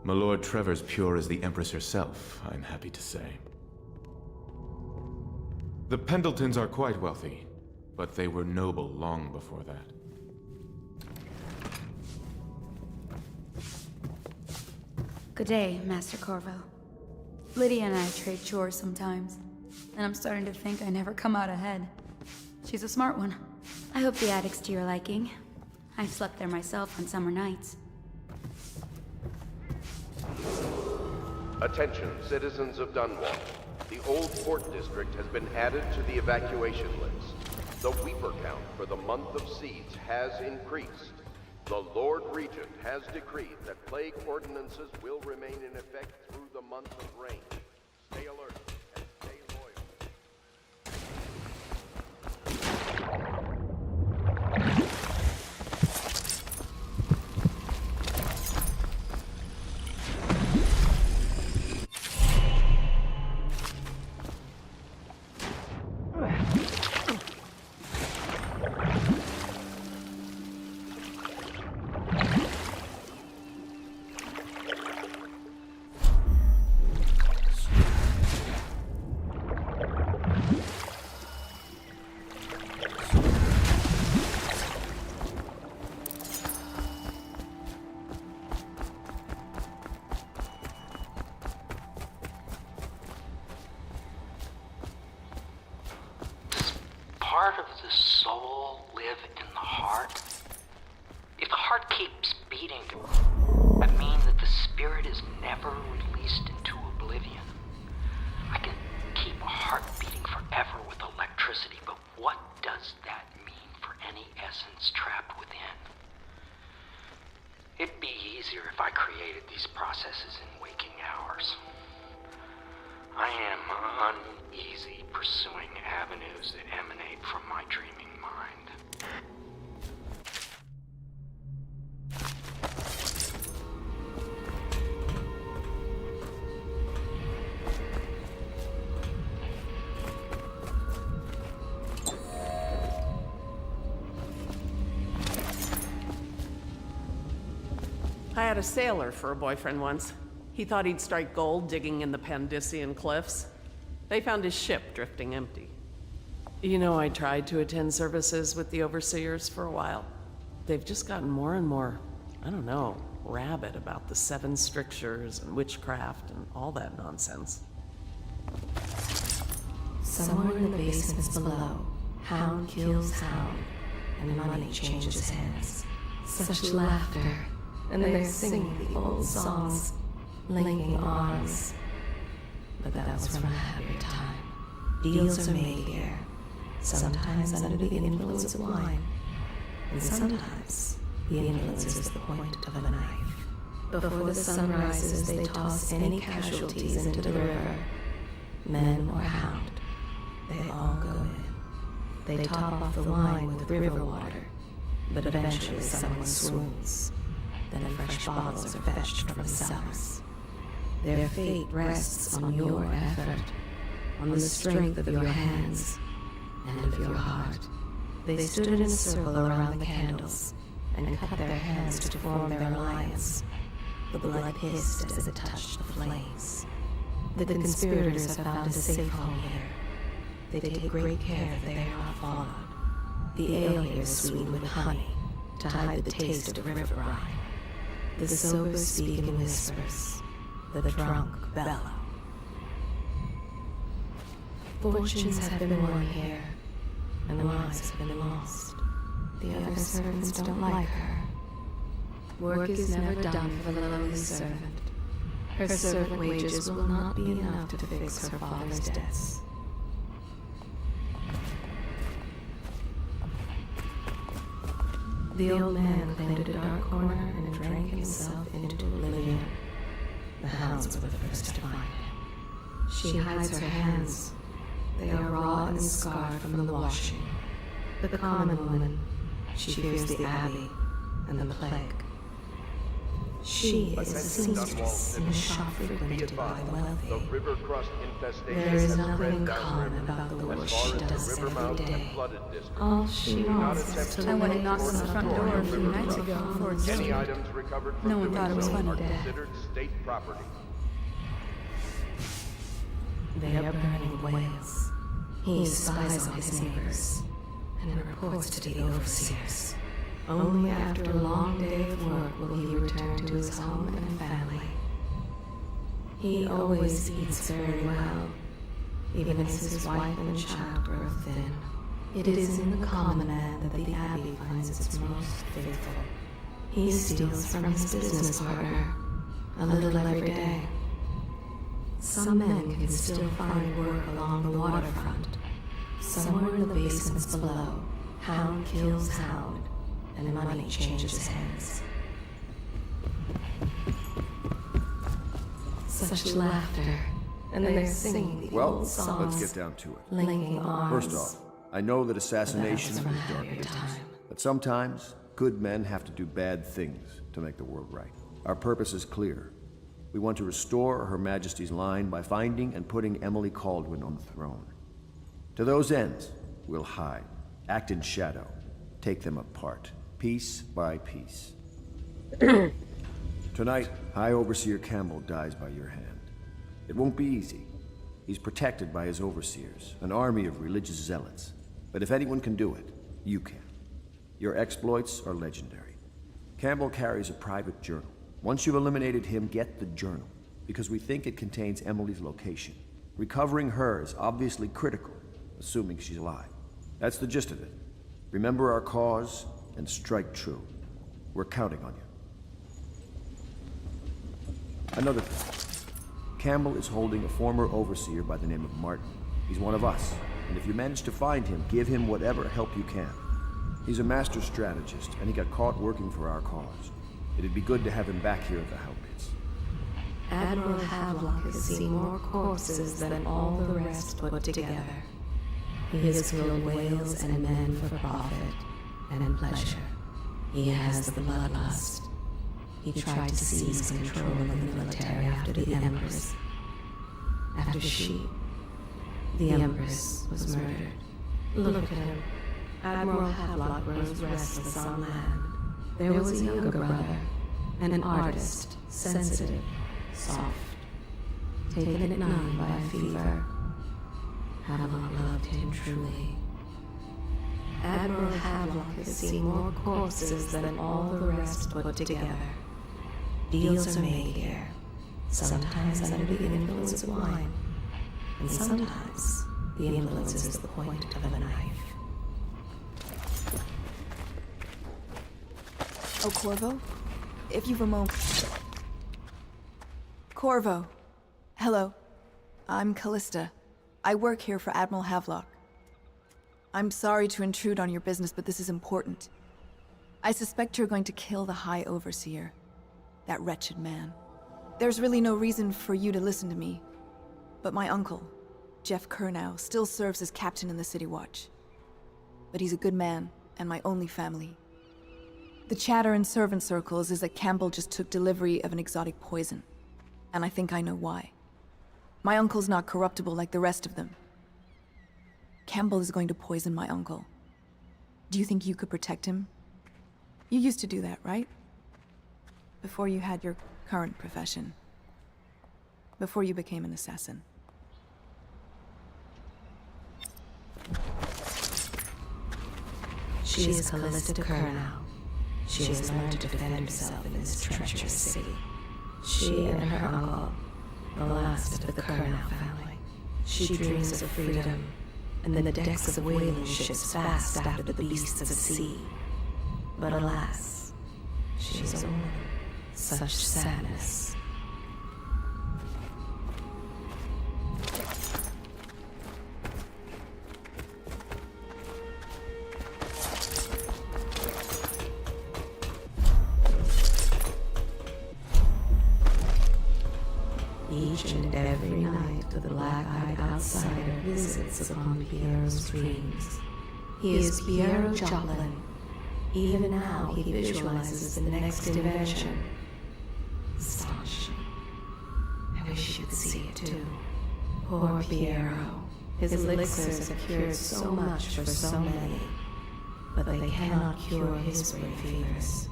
My Lord Trevor's pure as the Empress herself, I'm happy to say. The Pendletons are quite wealthy, but they were noble long before that. Good day, Master Corvo. Lydia and I trade chores sometimes, and I'm starting to think I never come out ahead. She's a smart one. I hope the attic's to your liking. I've slept there myself on summer nights. Attention, citizens of Dunwall. The old port district has been added to the evacuation list. The Weeper count for the month of siege has increased. The Lord Regent has decreed that plague ordinances will remain in effect through the month of rain. Stay alert and stay loyal. Part of the soul live in the heart? If the heart keeps beating, that means that the spirit is never released into oblivion. I can keep a heart beating forever with electricity, but what does that mean for any essence trapped within? It'd be easier if I created these processes in waking hours. I am uneasy pursuing avenues that emanate from my dreaming mind. I had a sailor for a boyfriend once. He thought he'd strike gold digging in the Pandician cliffs. They found his ship drifting empty. You know, I tried to attend services with the overseers for a while. They've just gotten more and more, I don't know, rabid about the 7 strictures and witchcraft and all that nonsense. Somewhere in the basements below, hound kills hound, and money changes hands. Such laughter, and they're singing the old songs, linking arms. But that was from a happier time. Deals are made here, sometimes under the influence of wine, and sometimes the influence is the point of a knife. Before the sun rises, they toss any casualties into the river. Men or hound, they all go in. They top off the wine with river water, but eventually someone swoons. Then fresh bottles are fetched from the cellars. Their fate rests on your effort, on the strength of your hands and of your heart. They stood in a circle around the candles and cut their hands to form their alliance. The blood hissed as it touched the flames. The conspirators have found a safe home here. They take great care that they are not followed. The ale here is sweetened with honey to hide the taste of river brine. The sober speak in whispers, the drunk bellow. Fortunes have been won here, and lives have been lost. The other servants don't like her. Work is never done for the lowly servant. Her servant wages will not be enough to fix her father's debts. The old man claimed a dark corner and drank himself into oblivion. The hounds were the first to find him. She hides her hands. They are raw and scarred from the washing. The common woman, she fears the abbey and the plague. She is a seamstress in a shop frequented by the wealthy. There is nothing common about the work she does every day. All she wants is to I went lay and knocked on the front door a few nights ago before it Any started. items recovered from No one thought it was doing so funny. are considered state property. They are burning whales. He spies on his neighbors and reports to the overseers. Only after a long day of work will he return to his home and family. He always eats very well, even as his wife and child grow thin. It is in the common man that the abbey finds its most faithful. He steals from his business partner a little every day. Some men can still find work along the waterfront. Somewhere in the basements below, hound kills hound, and money changes hands. Such laughter, and they're singing the Well, old songs. let's get down to it. Linking arms. First off, I know that assassination is That's from a dark happier business, time. but sometimes good men have to do bad things to make the world right. Our purpose is clear. We want to restore Her Majesty's line by finding and putting Emily Caldwin on the throne. To those ends, we'll hide, act in shadow, take them apart, piece by piece. Tonight, High Overseer Campbell dies by your hand. It won't be easy. He's protected by his overseers, an army of religious zealots. But if anyone can do it, you can. Your exploits are legendary. Campbell carries a private journal. Once you've eliminated him, get the journal, because we think it contains Emily's location. Recovering her is obviously critical, assuming she's alive. That's the gist of it. Remember our cause and strike true. We're counting on you. Another thing. Campbell is holding a former overseer by the name of Martin. He's one of us, and if you manage to find him, give him whatever help you can. He's a master strategist, and he got caught working for our cause. It'd be good to have him back here at the Hell Pits. Admiral Havelock has seen more corpses than all the rest put together. He has killed whales and men for profit and pleasure. He has the bloodlust. He tried to seize control of the military after the Empress. After she, the Empress, was murdered. Look at him. Admiral Havelock grows restless on land. There was a younger brother, an artist, sensitive, soft, taken at none by a fever. Havelock loved him truly. Admiral Havelock has seen more corpses than all the rest put together. Deals are made here, sometimes under the influence of wine, and sometimes the influence is the point of a knife. Oh, Corvo? If you've a moment... Corvo. Hello. I'm Callista. I work here for Admiral Havelock. I'm sorry to intrude on your business, but this is important. I suspect you're going to kill the High Overseer. That wretched man. There's really no reason for you to listen to me. But my uncle, Jeff Kernow, still serves as captain in the City Watch. But he's a good man, and my only family. The chatter in servant circles is that Campbell just took delivery of an exotic poison. And I think I know why. My uncle's not corruptible like the rest of them. Campbell is going to poison my uncle. Do you think you could protect him? You used to do that, right? Before you had your current profession. Before you became an assassin. She is Callista Kurnow. She has learned to defend herself in this treacherous city. She and her uncle, the last of the Kurnow family. She dreams of freedom, and the decks of whaling ships fast after the beasts of the sea. But alas, she is a woman. Such sadness. Each and every night, the black-eyed outsider visits upon Piero's dreams. He is Piero Joplin. Even now, he visualizes the next invention. Astonishing. I wish you could see it too. Poor Piero. His elixirs have cured so much for so many, but they cannot cure his brain fevers.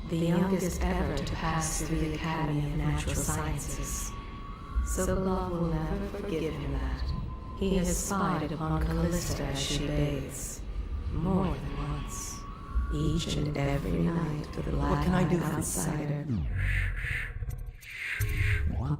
The youngest ever to pass through the Academy of Natural Sciences. Sokolov will never forgive him that. He has spied upon Callista as she bathes, more than once. Each and every night, the black-eyed outsider. What?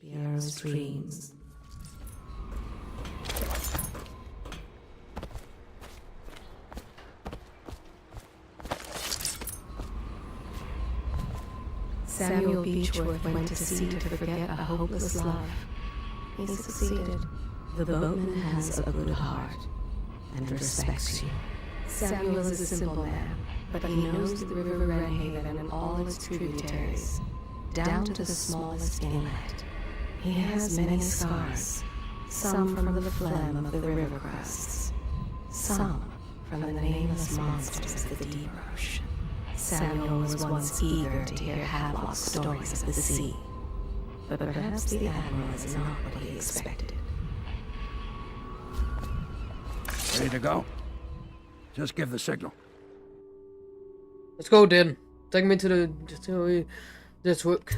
Piero's dreams. Samuel Beechworth went to sea to forget a hopeless love. He succeeded. The boatman has a good heart and respects you. Samuel is a simple man, but he knows the River Redhaven and all its tributaries, down to the smallest inlet. He has many scars, some from the phlegm of the river crusts, some from the nameless monsters of the deep ocean. Samuel was once eager to hear Havelock's stories of the sea, but perhaps the Admiral is not what he expected. Ready to go? Just give the signal. Let's go, Dan. Take me to this work.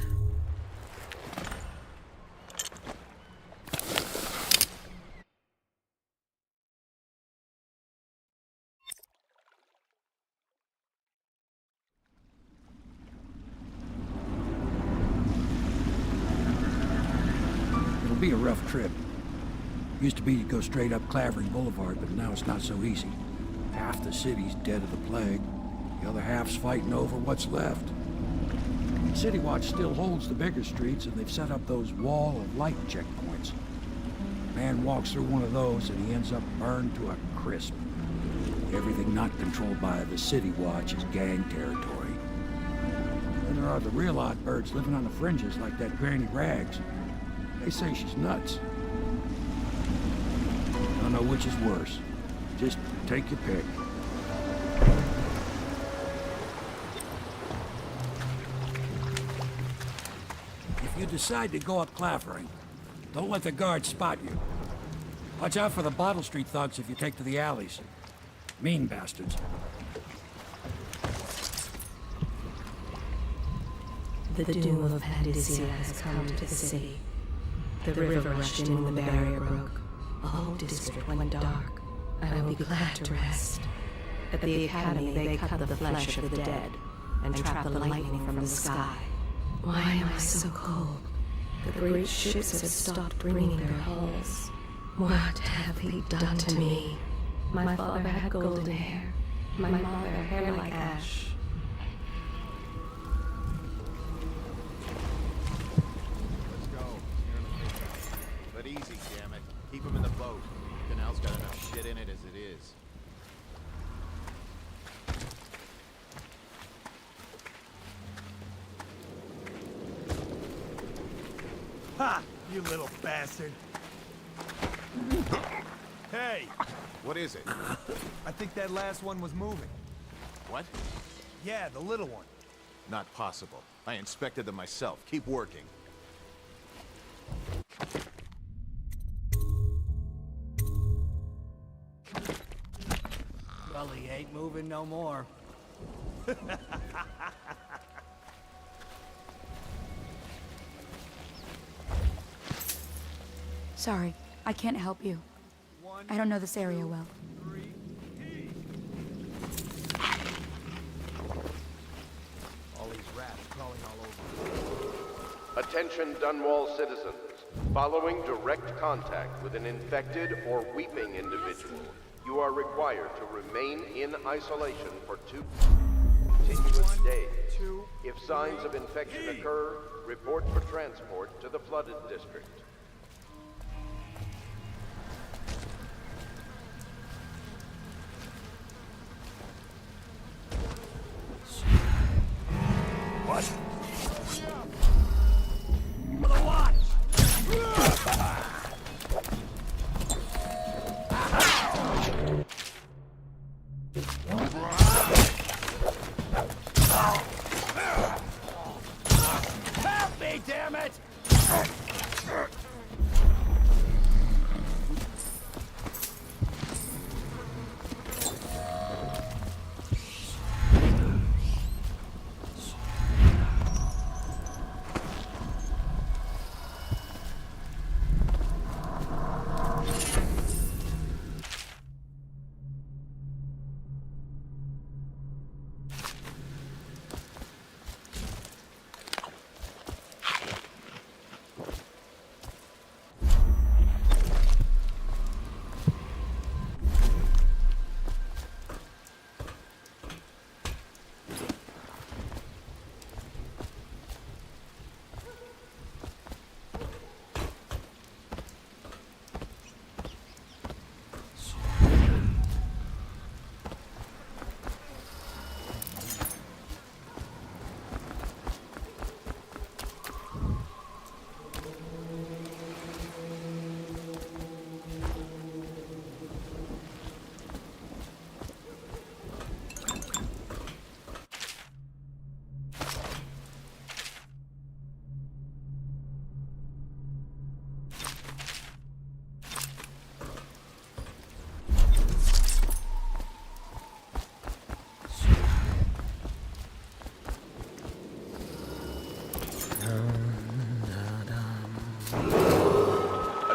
It'll be a rough trip. Used to be to go straight up Clavering Boulevard, but now it's not so easy. Half the city's dead of the plague. The other half's fighting over what's left. City Watch still holds the bigger streets, and they've set up those wall of light checkpoints. Man walks through one of those, and he ends up burned to a crisp. Everything not controlled by the City Watch is gang territory. Then there are the real odd birds living on the fringes, like that Granny Rags. They say she's nuts. Don't know which is worse. Just take your pick. If you decide to go up Clavering, don't let the guards spot you. Watch out for the Bottle Street thugs if you take to the alleys. Mean bastards. The doom of Pandysia has come to the city. The river rushed in when the barrier broke. The whole district went dark. I will be glad to rest. At the Academy, they cut the flesh of the dead and trap the lightning from the sky. Why am I so cold? The great ships have stopped bringing their hulls. What have they done to me? My father had golden hair. My mother, hair like ash. Let's go. But easy, damn it. Keep him in the boat. The canal's got enough shit in it as it is. Ha! You little bastard. Hey! What is it? I think that last one was moving. What? Yeah, the little one. Not possible. I inspected them myself. Keep working. Well, he ain't moving no more. Sorry, I can't help you. I don't know this area well. All these rats crawling all over. Attention Dunwall citizens. Following direct contact with an infected or weeping individual, you are required to remain in isolation for 2 continuous days. If signs of infection occur, report for transport to the flooded district. What? For the watch! Help me, damn it!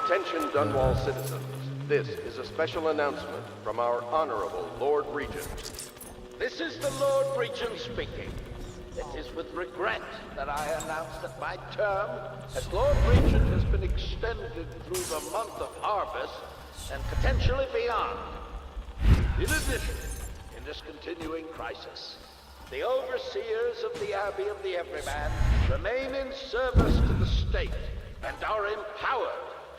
Attention Dunwall citizens. This is a special announcement from our Honorable Lord Regent. This is the Lord Regent speaking. It is with regret that I announce that my term as Lord Regent has been extended through the month of harvest and potentially beyond. In addition, in this continuing crisis, the overseers of the Abbey of the Everyman remain in service to the state and are empowered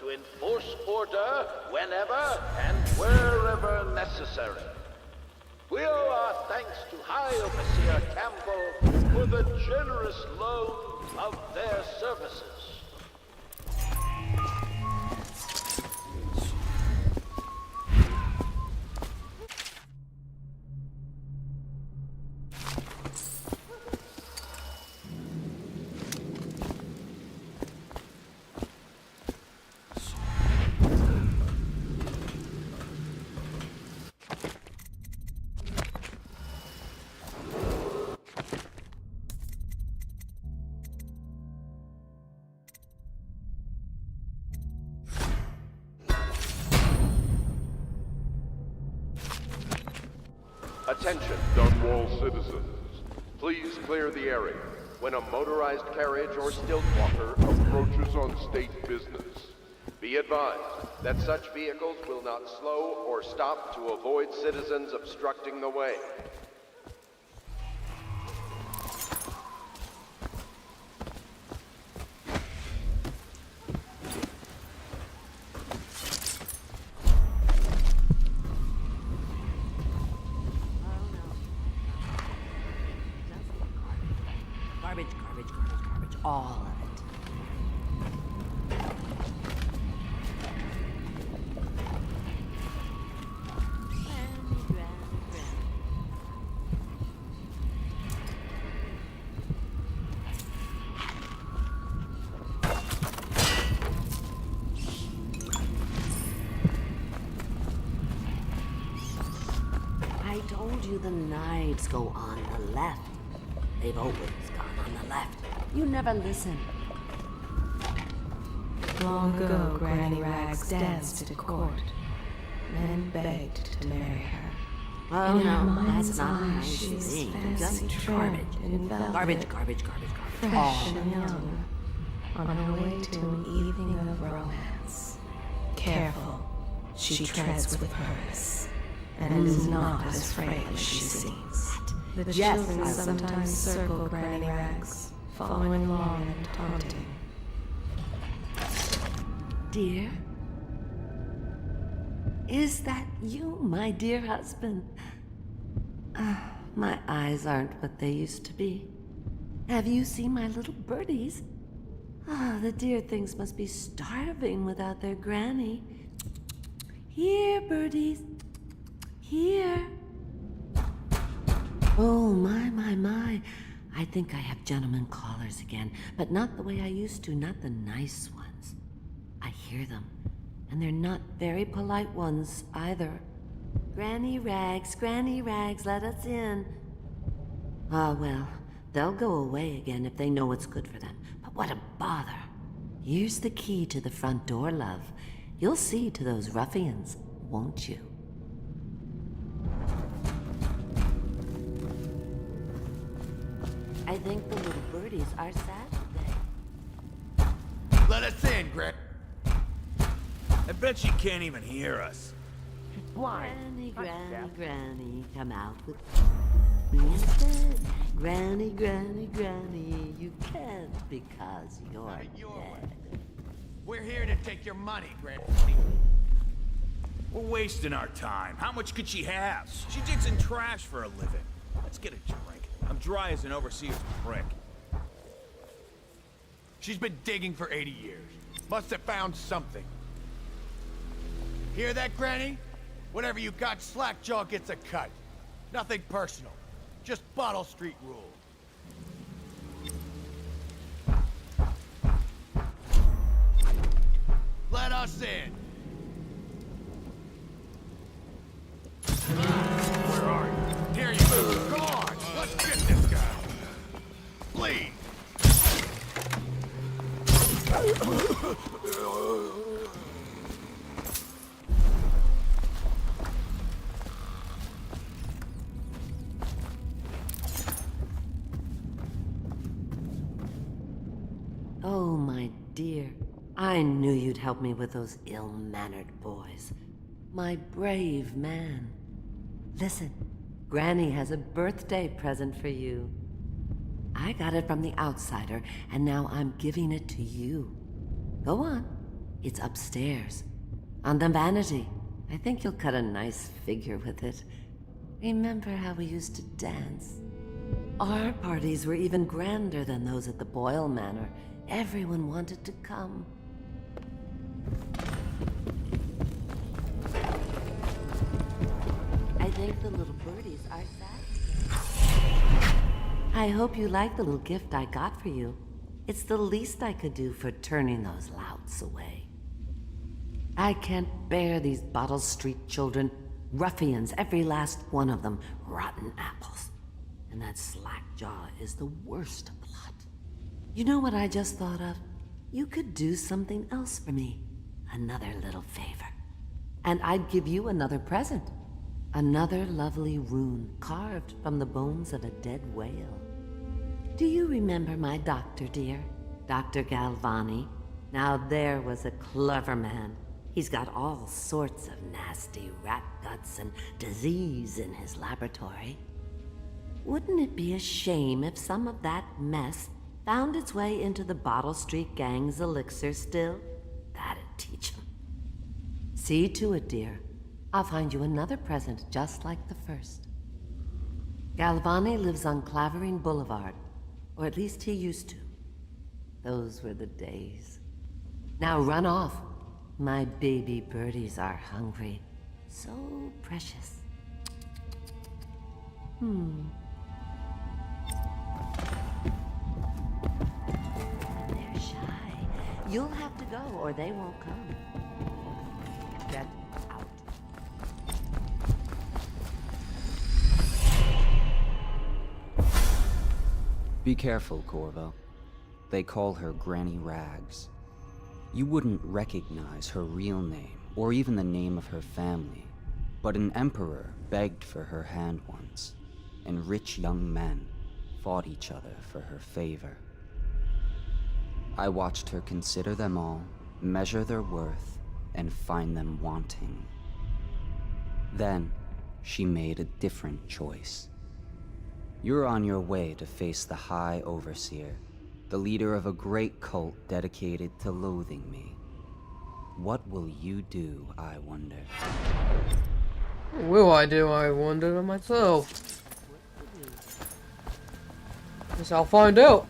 to enforce order whenever and wherever necessary. We owe our thanks to High Overseer Campbell for the generous loan of their services. Attention, Dunwall citizens. Please clear the area when a motorized carriage or stilt walker approaches on state business. Be advised that such vehicles will not slow or stop to avoid citizens obstructing the way. Garbage, garbage, garbage, garbage. All of it. I told you the knives go on the left. They've always gone on the left. You never listen. Long ago, Granny Rags danced at court. Men begged to marry her. Oh In her no, mind's that's not eye, how she she was sings. fancy Just trimmed in velvet, garbage. fresh All and young, on her way to an evening of romance. Careful, she treads with purpose, and is not as frail as she seems. The Yes, children I- sometimes circle Granny Rags, following along and taunting. Dear? Is that you, my dear husband? My eyes aren't what they used to be. Have you seen my little birdies? The dear things must be starving without their granny. Here, birdies. Here. Oh, my. I think I have gentlemen callers again, but not the way I used to, not the nice ones. I hear them, and they're not very polite ones either. Granny Rags, let us in. Ah, well, they'll go away again if they know what's good for them. But what a bother. Here's the key to the front door, love. You'll see to those ruffians, won't you? I think the little birdies are sad today. Let us in, Greg. I bet she can't even hear us. Granny, come out with me instead. Granny, you can't because you're dead. We're here to take your money, Greg. We're wasting our time. How much could she have? She digs in trash for a living. Let's get a drink. I'm dry as an overseer's prick. She's been digging for 80 years. Must have found something. Hear that, Granny? Whatever you got, Slackjaw gets a cut. Nothing personal. Just Bottle Street rule. Let us in. Where are you? Here you go. Come on. Let's get this guy. Please. Oh, my dear. I knew you'd help me with those ill-mannered boys. My brave man. Listen, Granny has a birthday present for you. I got it from the outsider, and now I'm giving it to you. Go on. It's upstairs. On the vanity. I think you'll cut a nice figure with it. Remember how we used to dance? Our parties were even grander than those at the Boyle Manor. Everyone wanted to come. I think the little birdies are sad. I hope you like the little gift I got for you. It's the least I could do for turning those louts away. I can't bear these Bottle Street children. Ruffians, every last one of them. Rotten apples. And that Slackjaw is the worst of the lot. You know what I just thought of? You could do something else for me. Another little favor. And I'd give you another present. Another lovely rune carved from the bones of a dead whale. Do you remember my doctor, dear? Dr. Galvani? Now there was a clever man. He's got all sorts of nasty rat guts and disease in his laboratory. Wouldn't it be a shame if some of that mess found its way into the Bottle Street Gang's elixir still? That'd teach him. See to it, dear. I'll find you another present just like the first. Galvani lives on Clavering Boulevard, or at least he used to. Those were the days. Now run off. My baby birdies are hungry. So precious. They're shy. You'll have to go, or they won't come. Get out. Be careful, Corvo. They call her Granny Rags. You wouldn't recognize her real name, or even the name of her family, but an emperor begged for her hand once, and rich young men fought each other for her favor. I watched her consider them all, measure their worth, and find them wanting. Then, she made a different choice. You're on your way to face the High Overseer, the leader of a great cult dedicated to loathing me. What will you do, I wonder? What will I do, I wonder to myself. Guess I'll find out.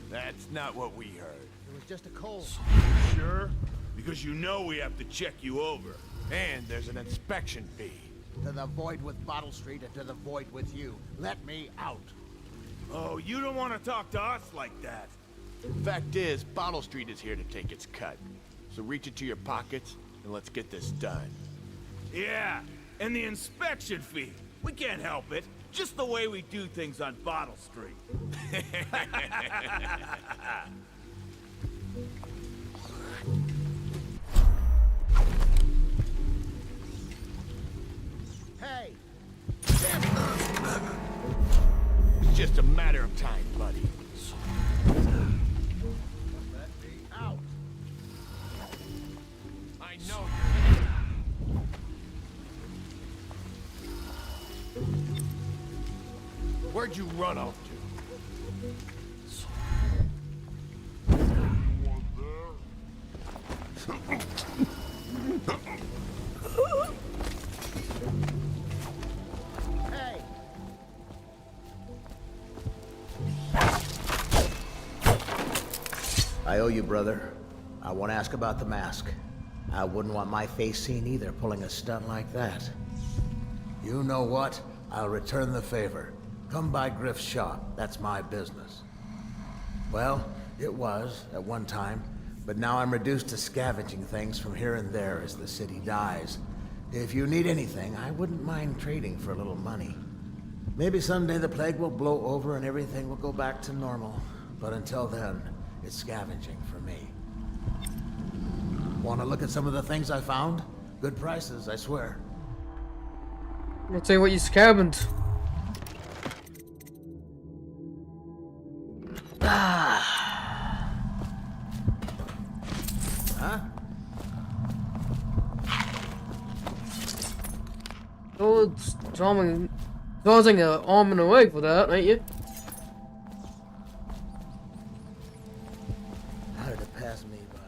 That's not what we heard. It was just a cold. Sure? Because you know we have to check you over. And there's an inspection fee. To the void with Bottle Street and to the void with you. Let me out. Oh, you don't want to talk to us like that. Fact is, Bottle Street is here to take its cut. So reach into your pockets and let's get this done. Yeah, and the inspection fee. We can't help it. Just the way we do things on Bottle Street. Hey! It's just a matter of time, buddy. Let me out. I know Where'd you run off to? Hey! I owe you, brother. I want to ask about the mask. I wouldn't want my face seen either, pulling a stunt like that. You know what? I'll return the favor. Come by Griff's shop. That's my business. Well, it was, at one time, but now I'm reduced to scavenging things from here and there as the city dies. If you need anything, I wouldn't mind trading for a little money. Maybe someday the plague will blow over and everything will go back to normal. But until then, it's scavenging for me. Want to look at some of the things I found? Good prices, I swear. Let's see what you scavenged. Huh? Oh, it's causing an arm and a leg for that, ain't you? How did it pass me by?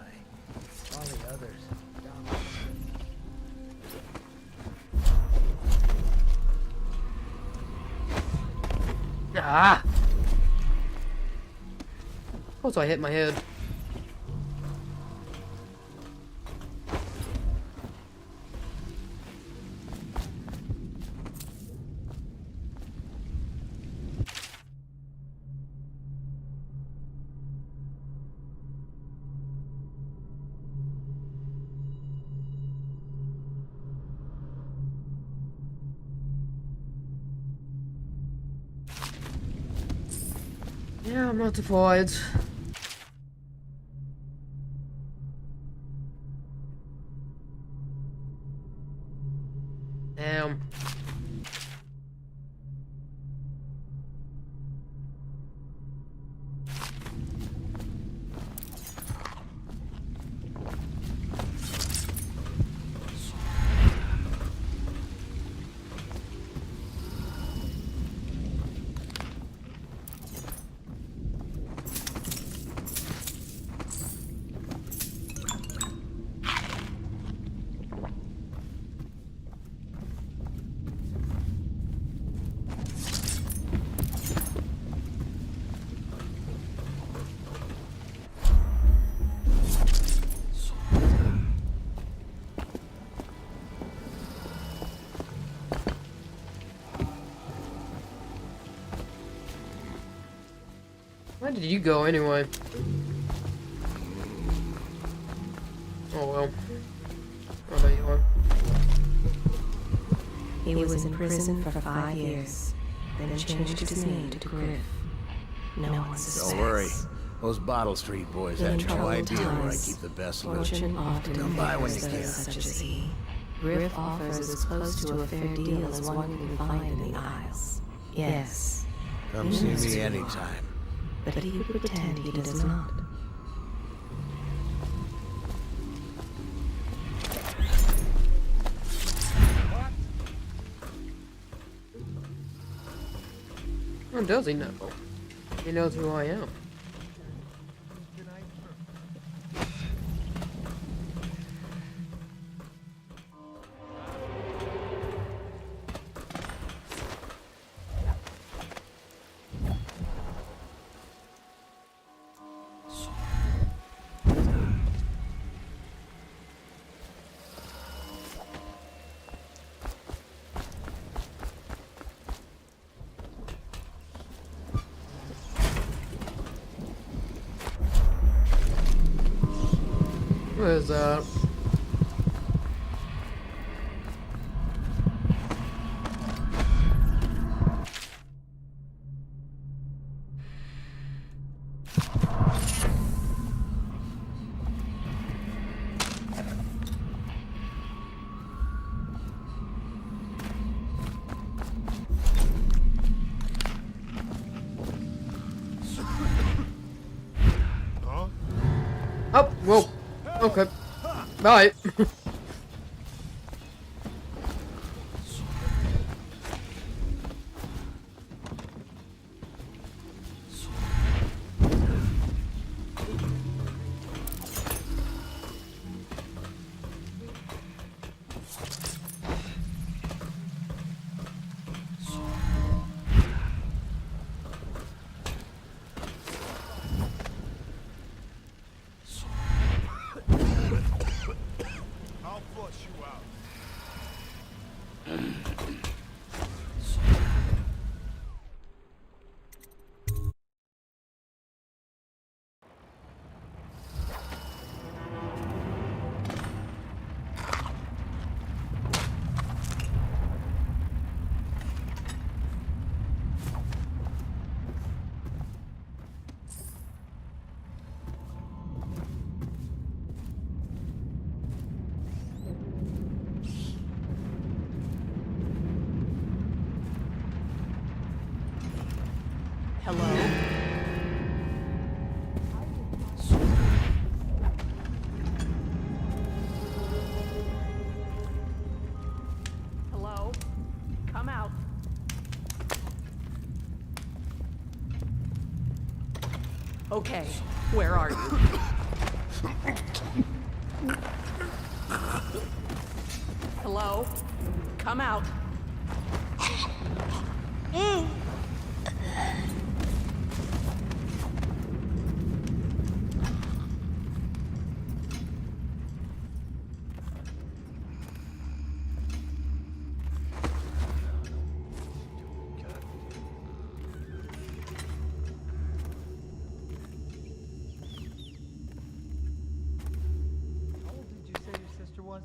All the others. Ah! Of course I hit my head. Yeah, I'm not surprised. Damn. Where did you go anyway? Oh well. Oh, there you are. He was in prison for 5 years, then changed his name to Griff. No one suspects. Don't worry. Those Bottle Street boys have no troubled idea where I times, keep the best loot. Fortune often Come by when you favors can. those such as he. Griff offers as close to a fair deal as one can find in the Isles. Yes. Come he see knows me you anytime. are, but he would pretend he does not. How does he know? He knows who I am. What is that? Oh, whoa. Okay. Bye. Hello? Hello? Come out. Okay, where are you? Hello? Come out. How old did you say your sister was?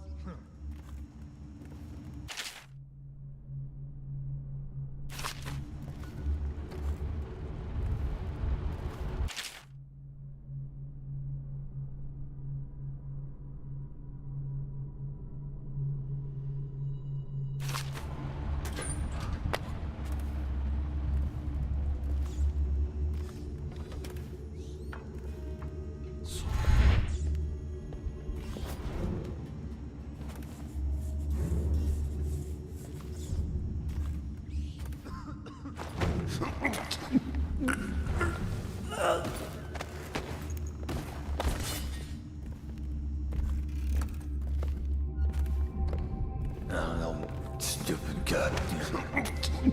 Stupid goddamn.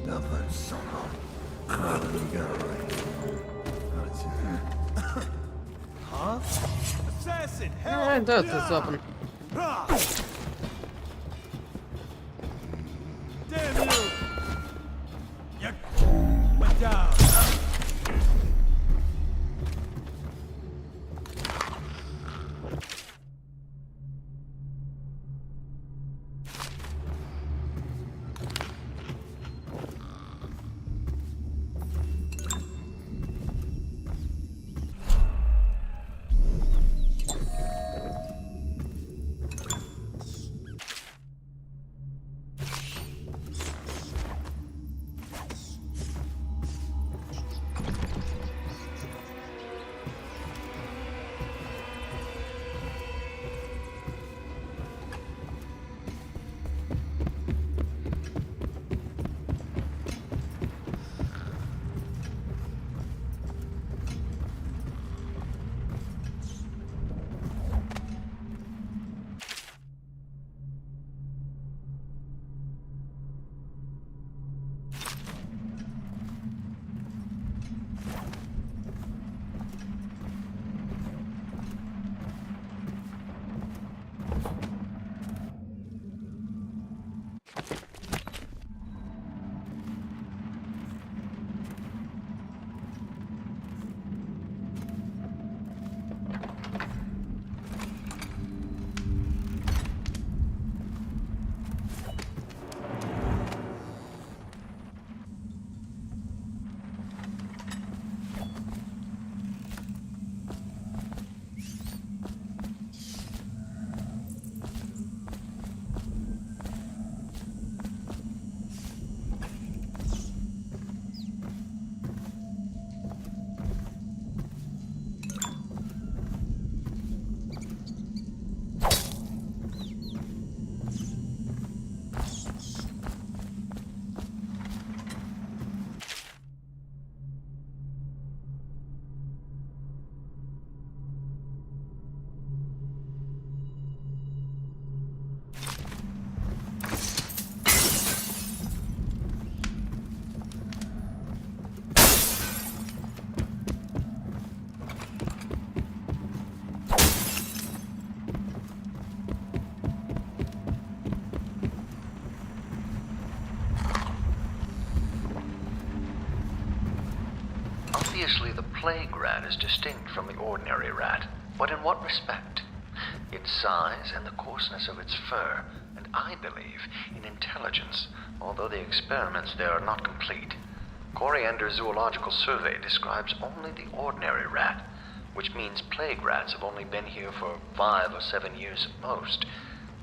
Nothing, son of. You got it right. Huh? Assassin! Yeah, it does do something. Damn you! You went down. Obviously, the plague rat is distinct from the ordinary rat, but in what respect? Its size and the coarseness of its fur, and I believe in intelligence, although the experiments there are not complete. Coriander's zoological survey describes only the ordinary rat, which means plague rats have only been here for 5 or 7 years at most.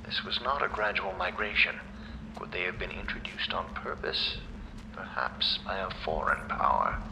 This was not a gradual migration. Could they have been introduced on purpose? Perhaps by a foreign power.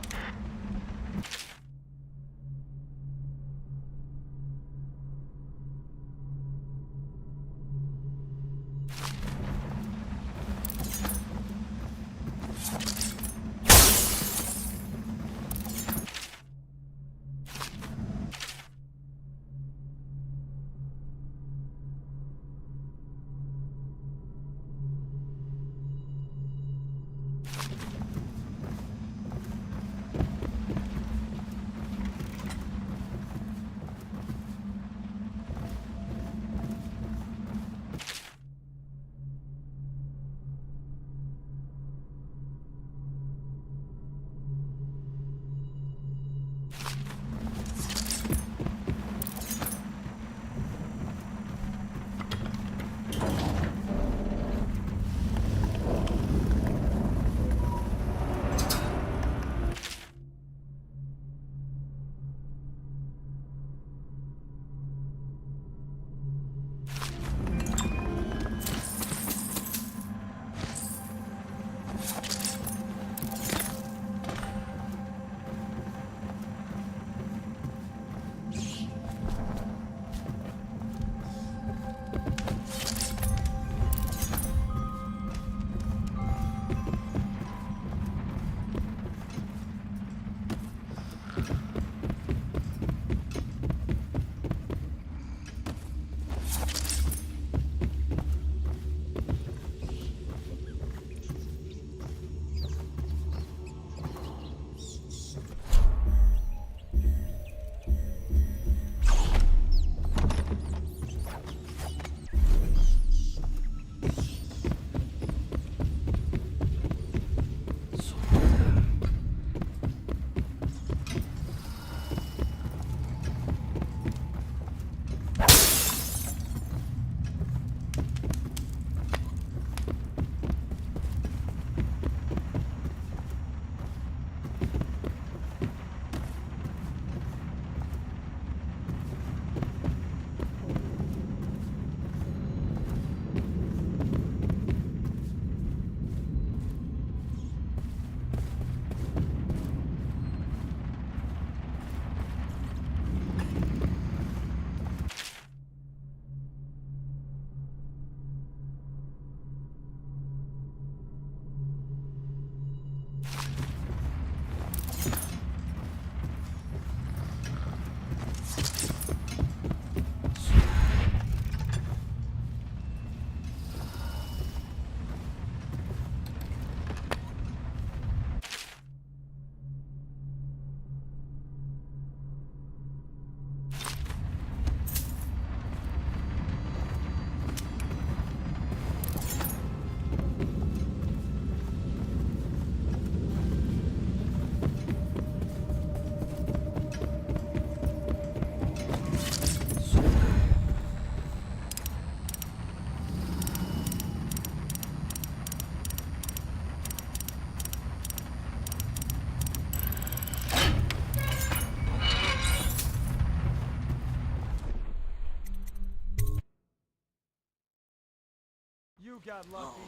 You got lucky.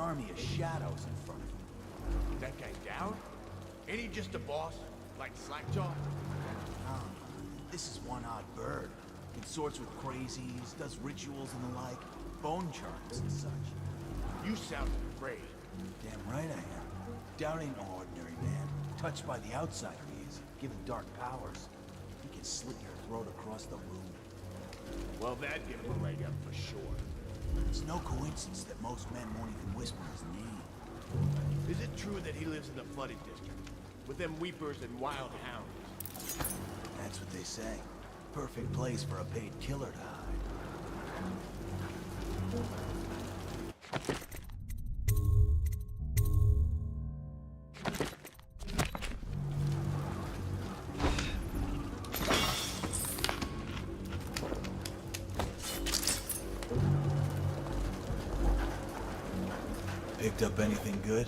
army of shadows in front of him. That guy down? Ain't he just a boss? Like Slackjaw? This is one odd bird. Consorts with crazies, does rituals and the like, bone charms and such. You sound afraid. Damn right I am. Down ain't no ordinary man. Touched by the outsider he is, given dark powers. He can slit your throat across the room. Well, that'd give him a leg up for sure. It's no coincidence that most men won't even whisper his name. Is it true that he lives in the flooded district? With them weepers and wild hounds? That's what they say. Perfect place for a paid killer to hide. Picked up anything good?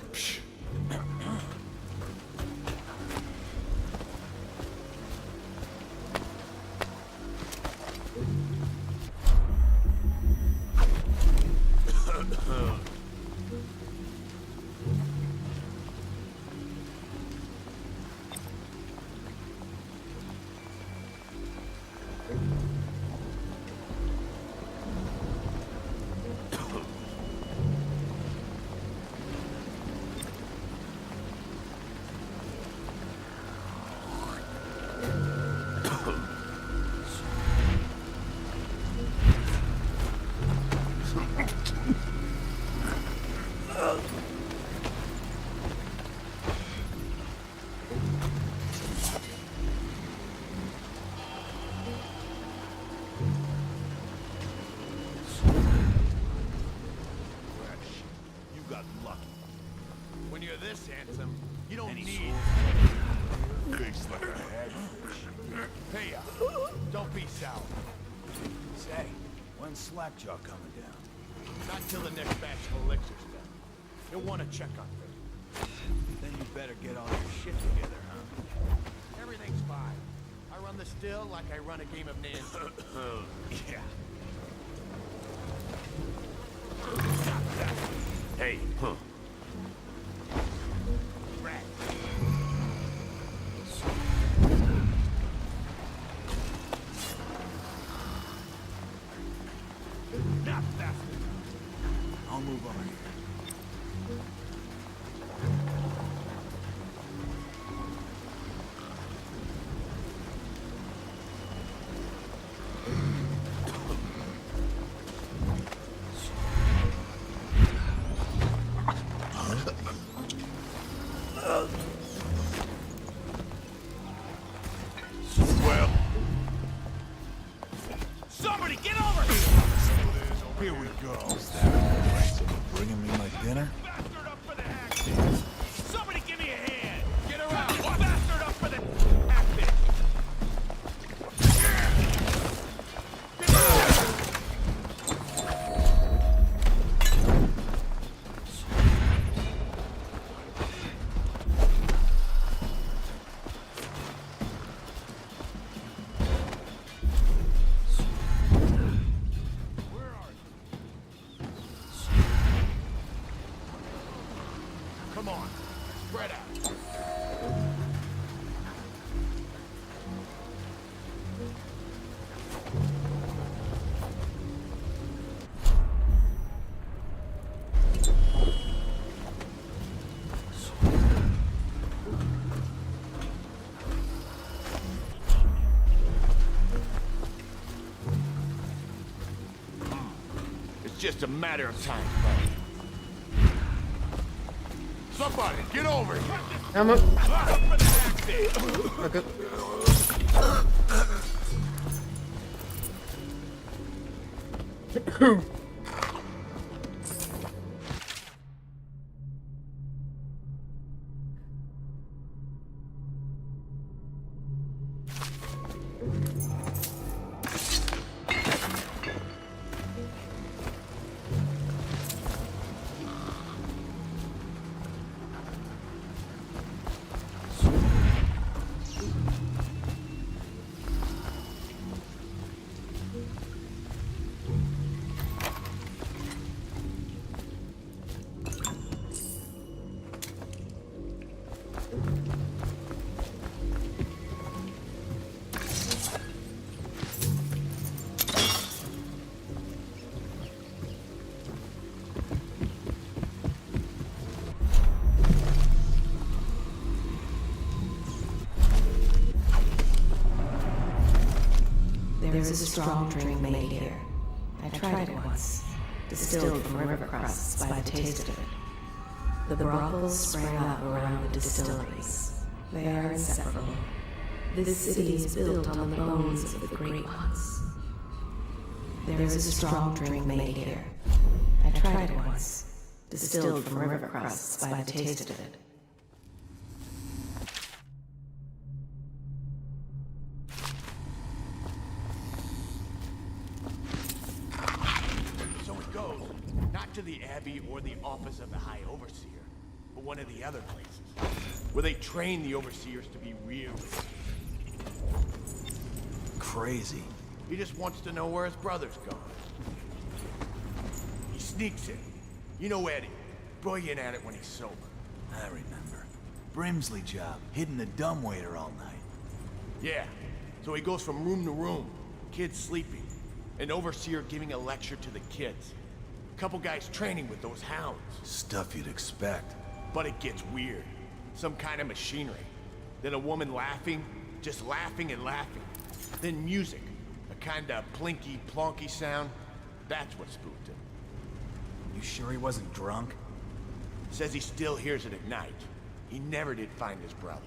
When you're this handsome, you don't need... Face like a hagfish. Hey, don't be sour. Say, when's Slackjaw coming down? Not till the next batch of elixirs done. You'll want to check on her. Then you better get all your shit together, huh? Everything's fine. I run the still like I run a game of Nancy. Yeah. Hey, huh. Not fast enough. I'll move over here. Well, Somebody get over here! Here we go. Bringing me my dinner? bastard up for the axe! Somebody give me a hand! Get around! Bastard up for the axe! Come on, spread out. It's just a matter of time, buddy. Somebody, get over here! I'm up. Okay. There is a strong drink made here. I tried it once, distilled from river crusts by the taste of it. The brothels sprang up around the distilleries. They are inseparable. This city is built on the bones of the great ones. There is a strong drink made here. I tried it once, distilled from river crusts by the taste of it. So it goes, not to the Abbey or the office of the High Overseer, but one of the other places, where they train the Overseers to be real. Crazy. He just wants to know where his brother's gone. He sneaks in. You know Eddie. Brilliant at it when he's sober. I remember. Brimsley job, hidden the dumbwaiter all night. Yeah. So he goes from room to room. Kids sleeping. An overseer giving a lecture to the kids. A couple guys training with those hounds. Stuff you'd expect. But it gets weird. Some kind of machinery. Then a woman laughing, just laughing and laughing. Then music. A kind of plinky, plonky sound. That's what spooked him. You sure he wasn't drunk? Says he still hears it at night. He never did find his brother.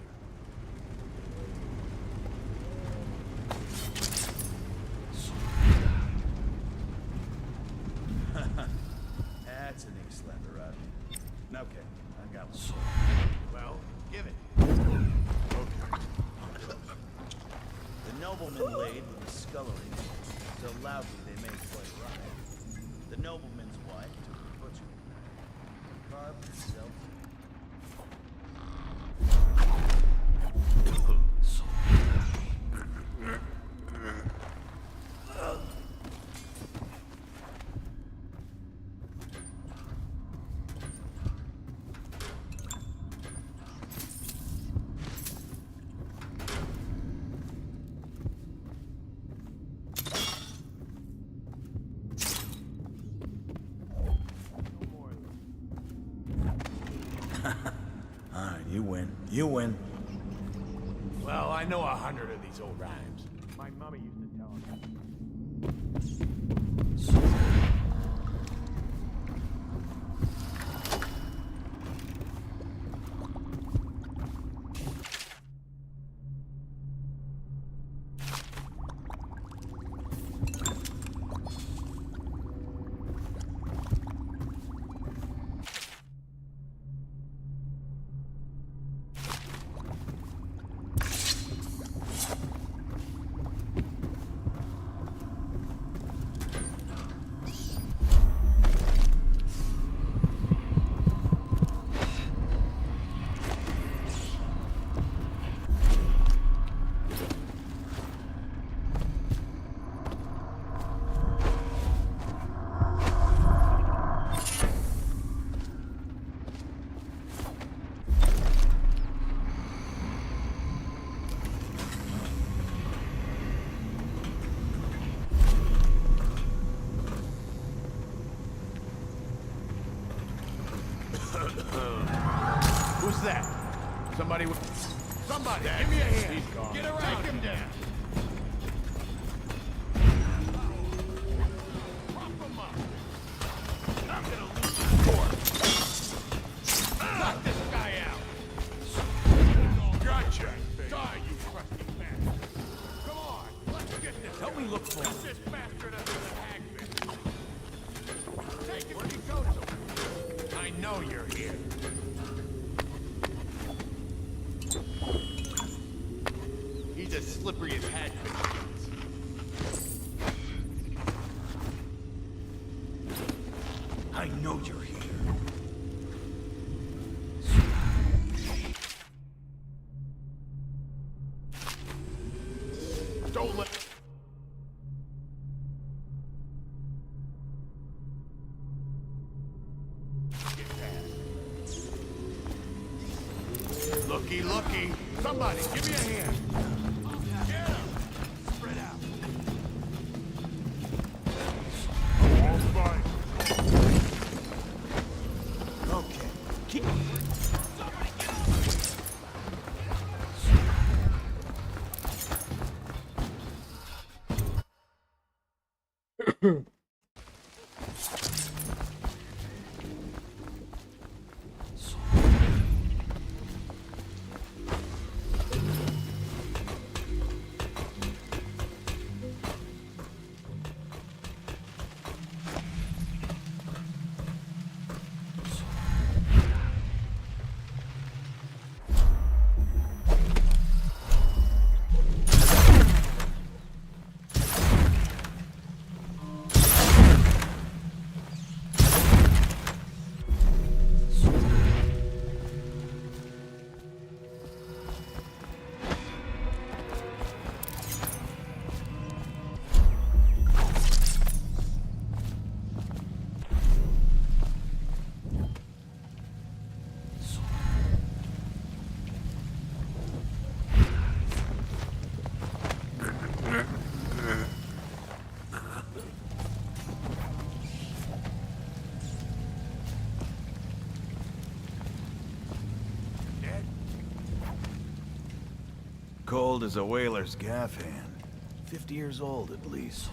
That's an ink slapper, Rod. Okay, I got one. Well, give it. The nobleman laid with the scullery, so loudly they made quite a riot. The nobleman's wife took the butcher knife, carved herself. You win. You win. Well, I know 100 of these old rhymes. My mama used to tell them. Who's that? Somebody with... Somebody, give me a hand. Get around. Take him down. Prop him up. I'm gonna lose this corpse. Knock this guy out. Gotcha. Die, you crusty bastard. Come on, let's get this. Help me look for him. Get this bastard under the hagman. Take him where he goes. I know you're here. He's as slippery as hagfish. I know you're here. Don't let... Get past. Looky, looky. Somebody, give me a hand. Get him. Spread out. All right. Okay. Keep... Cold as a whaler's gaff hand. 50 years old at least.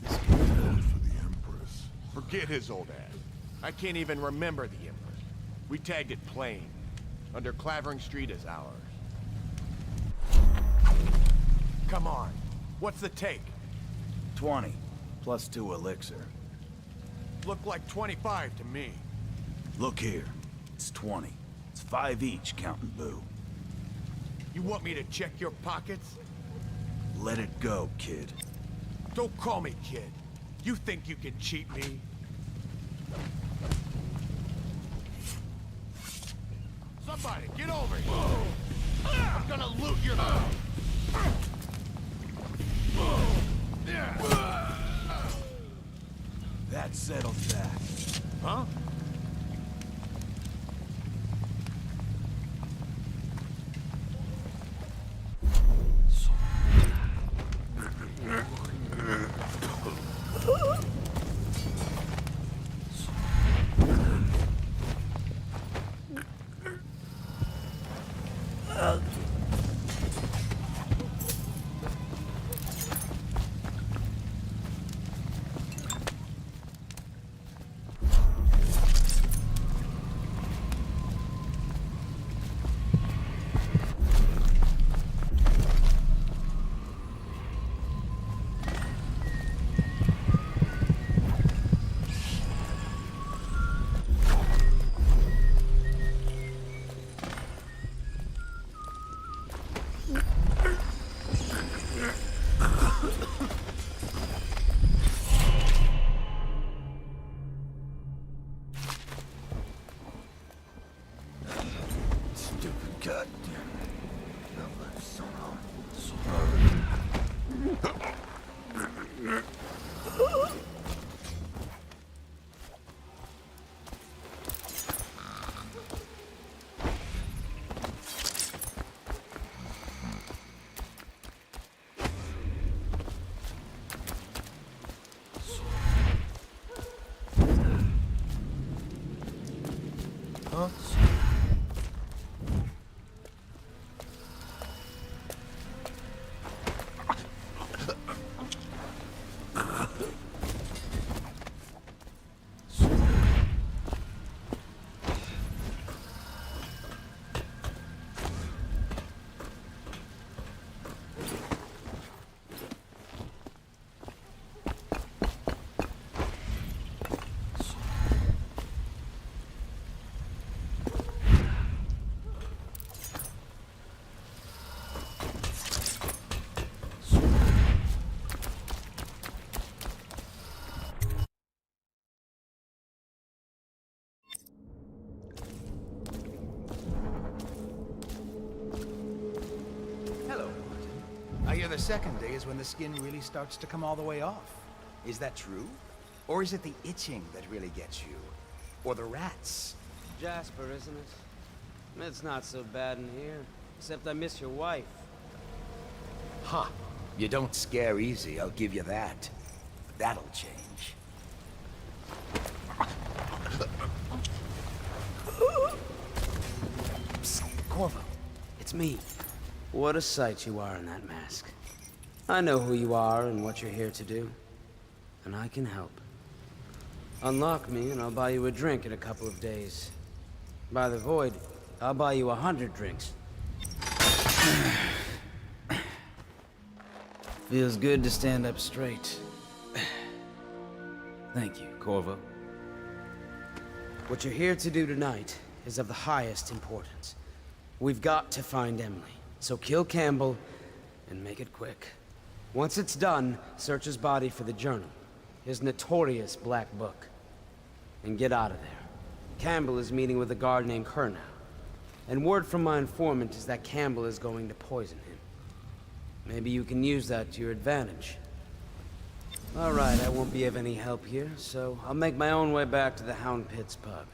This kid's going for the Empress. Forget his old ass. I can't even remember the Empress. We tagged it plain. Under Clavering Street is ours. Come on. What's the take? 20, plus 2 elixir. Looked like 25 to me. Look here. It's 20. It's 5 each, counting Boo. You want me to check your pockets? Let it go, kid. Don't call me kid. You think you can cheat me? Somebody, get over here! I'm gonna loot your... That settles that. Huh? I hear the second day is when the skin really starts to come all the way off. Is that true? Or is it the itching that really gets you? Or the rats? Jasper, isn't it? It's not so bad in here. Except I miss your wife. Huh. You don't scare easy, I'll give you that. But that'll change. Psst, Corvo. It's me. What a sight you are in that mask. I know who you are and what you're here to do. and I can help. Unlock me, and I'll buy you a drink in a couple of days. By the void, I'll buy you 100 drinks. Feels good to stand up straight. Thank you, Corvo. What you're here to do tonight is of the highest importance. We've got to find Emily, so kill Campbell and make it quick. Once it's done, search his body for the journal, his notorious black book, and get out of there. Campbell is meeting with a guard named Kernow, and word from my informant is that Campbell is going to poison him. Maybe you can use that to your advantage. All right, I won't be of any help here, so I'll make my own way back to the Hound Pits pub.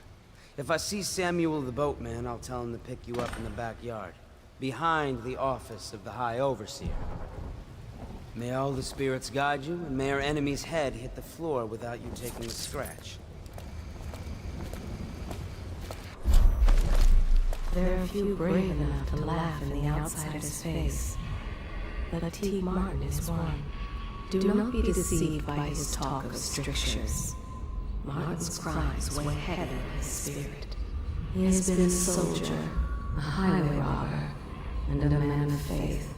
If I see Samuel the boatman, I'll tell him to pick you up in the backyard, behind the office of the High Overseer. May all the spirits guide you, and may our enemy's head hit the floor without you taking a scratch. There are few brave enough to laugh in the outsider's face, but T. Martin is one. Do not be deceived by his talk of strictures. Martin's crimes weigh heavy on his spirit. He has been a soldier, a highway robber, and a man of faith.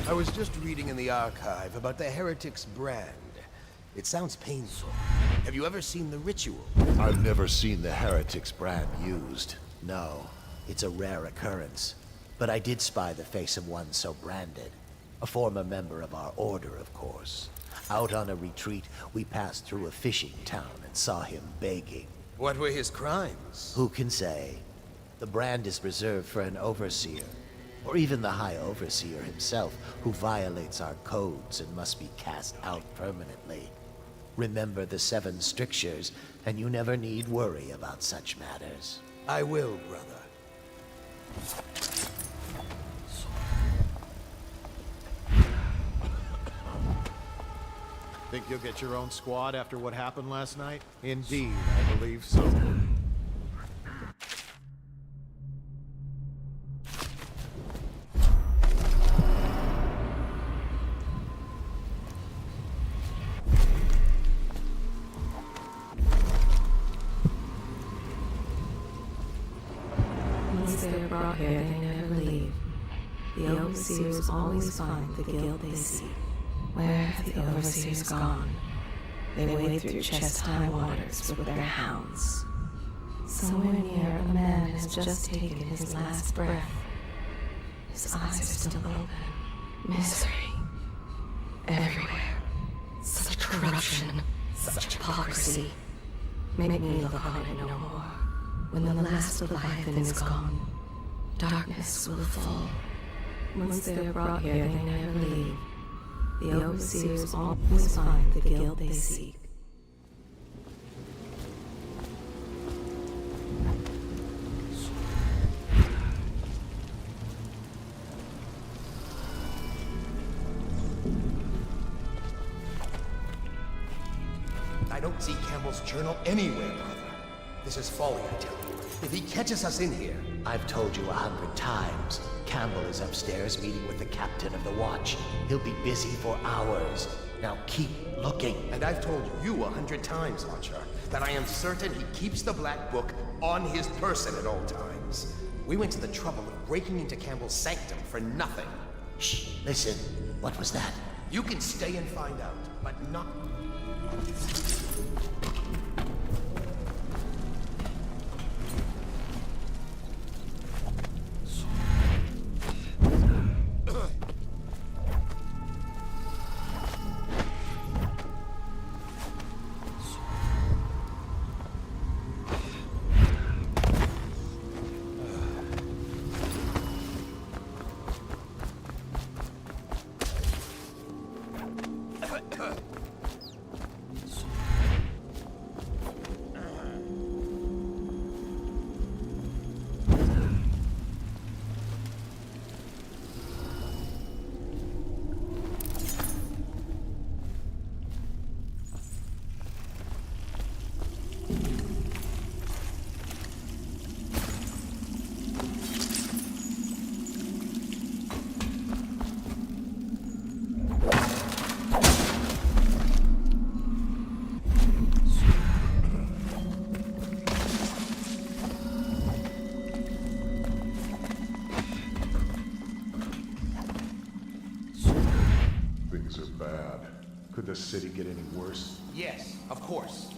I was just reading in the archive about the Heretic's brand. It sounds painful. Have you ever seen the ritual? I've never seen the Heretic's brand used. No, it's a rare occurrence. But I did spy the face of one so branded. A former member of our order, of course. Out on a retreat, we passed through a fishing town and saw him begging. What were his crimes? Who can say? The brand is reserved for an overseer. Or even the High Overseer himself, who violates our codes and must be cast out permanently. Remember the 7 strictures, and you never need worry about such matters. I will, brother. Think you'll get your own squad after what happened last night? Indeed, I believe so. Once they're brought here, they never leave. The overseers always find the guild they seek. Where have the overseers gone? They wade through chest-high waters with their hounds. Somewhere near, a man has just taken his last breath. His eyes are still open. Misery. Everywhere. Such corruption. Such hypocrisy. Make me look on it no more. When the last Leviathan is gone, darkness will fall. Once they are brought here, they never leave. The overseers always find the guild they seek. I don't see Campbell's journal anywhere, brother. This is folly, I tell you. If he catches us in here... I've told you 100 times. Campbell is upstairs meeting with the captain of the watch. He'll be busy for hours. Now keep looking. And I've told you 100 times, Archer, that I am certain he keeps the Black Book on his person at all times. We went to the trouble of breaking into Campbell's sanctum for nothing. Shh, listen. What was that? You can stay and find out, but not... Could the city get any worse? Yes, of course.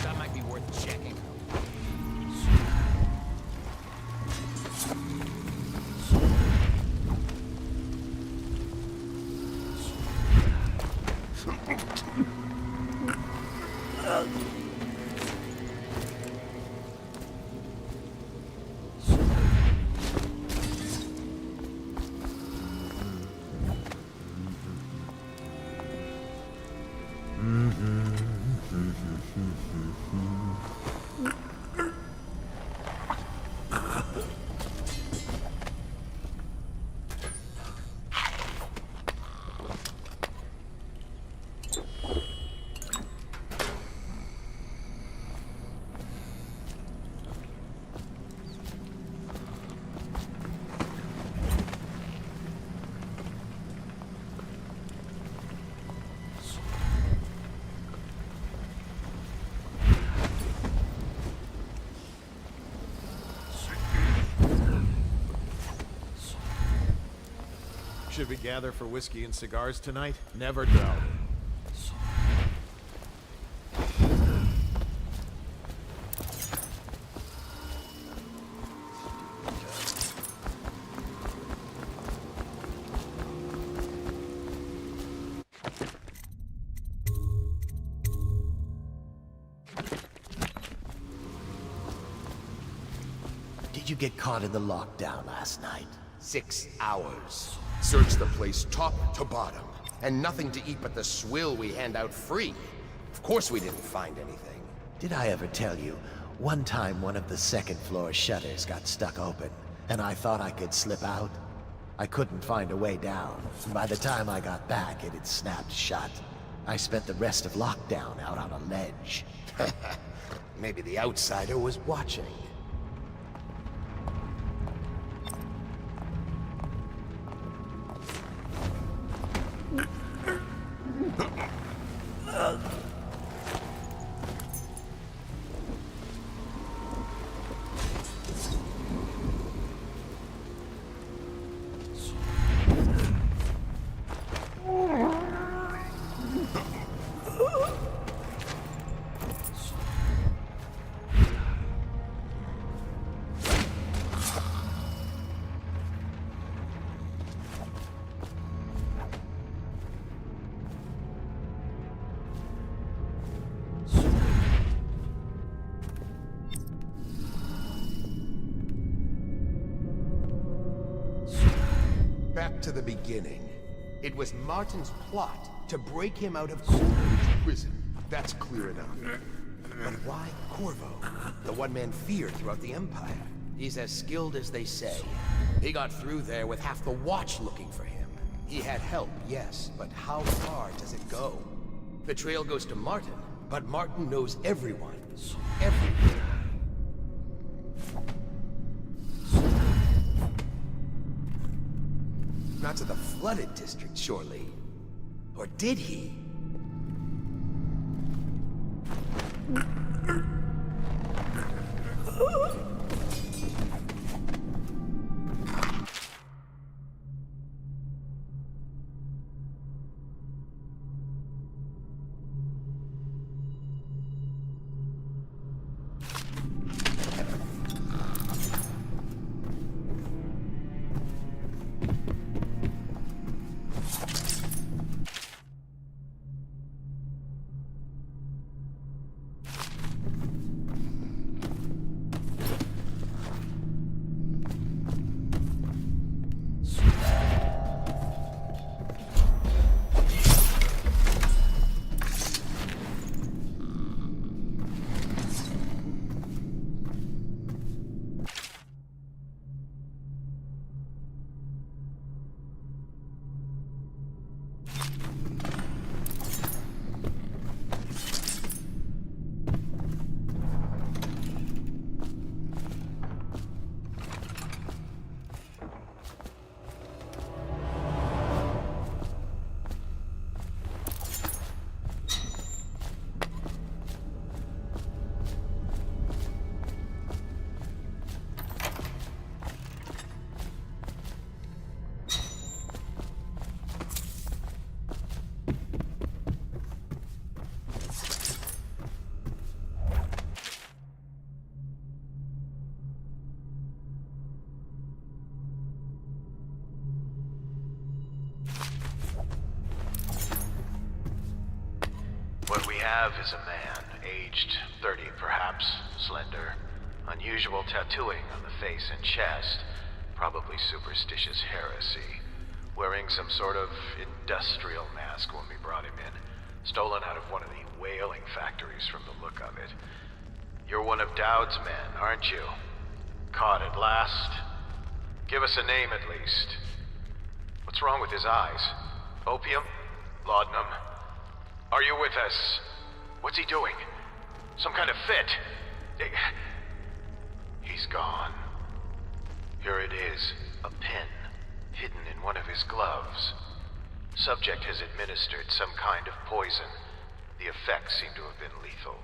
That might be worth checking. Should we gather for whiskey and cigars tonight? Never doubt it. Did you get caught in the lockdown last night? 6 hours. Searched the place top to bottom, and nothing to eat but the swill we hand out free. Of course we didn't find anything. Did I ever tell you, one time one of the second floor shutters got stuck open, and I thought I could slip out? I couldn't find a way down, and by the time I got back, it had snapped shut. I spent the rest of lockdown out on a ledge. Maybe the outsider was watching. Back to the beginning. It was Martin's plot to break him out of Coldridge prison. That's clear enough. But why Corvo? The one man feared throughout the Empire. He's as skilled as they say. He got through there with half the Watch looking for him. He had help, yes, but how far does it go? The trail goes to Martin, but Martin knows everyone. Everyone. Not to the flooded district, surely. Or did he? have is a man, aged 30 perhaps, slender, unusual tattooing on the face and chest, probably superstitious heresy, wearing some sort of industrial mask when we brought him in, stolen out of one of the whaling factories from the look of it. You're one of Dowd's men, aren't you? Caught at last? Give us a name at least. What's wrong with his eyes? Opium? Laudanum? Are you with us? What's he doing? Some kind of fit? He's gone. Here it is, a pin, hidden in one of his gloves. Subject has administered some kind of poison. The effects seem to have been lethal.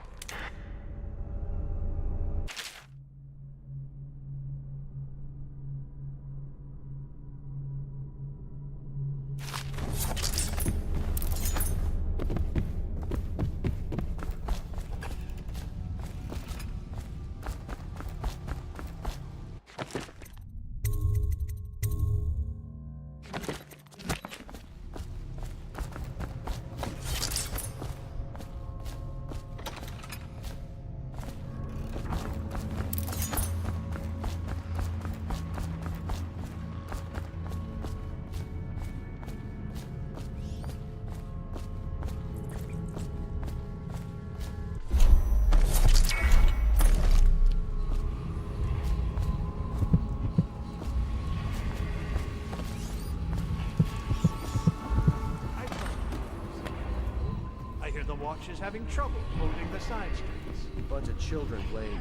Is having trouble holding the side streets. Bunch of children playing.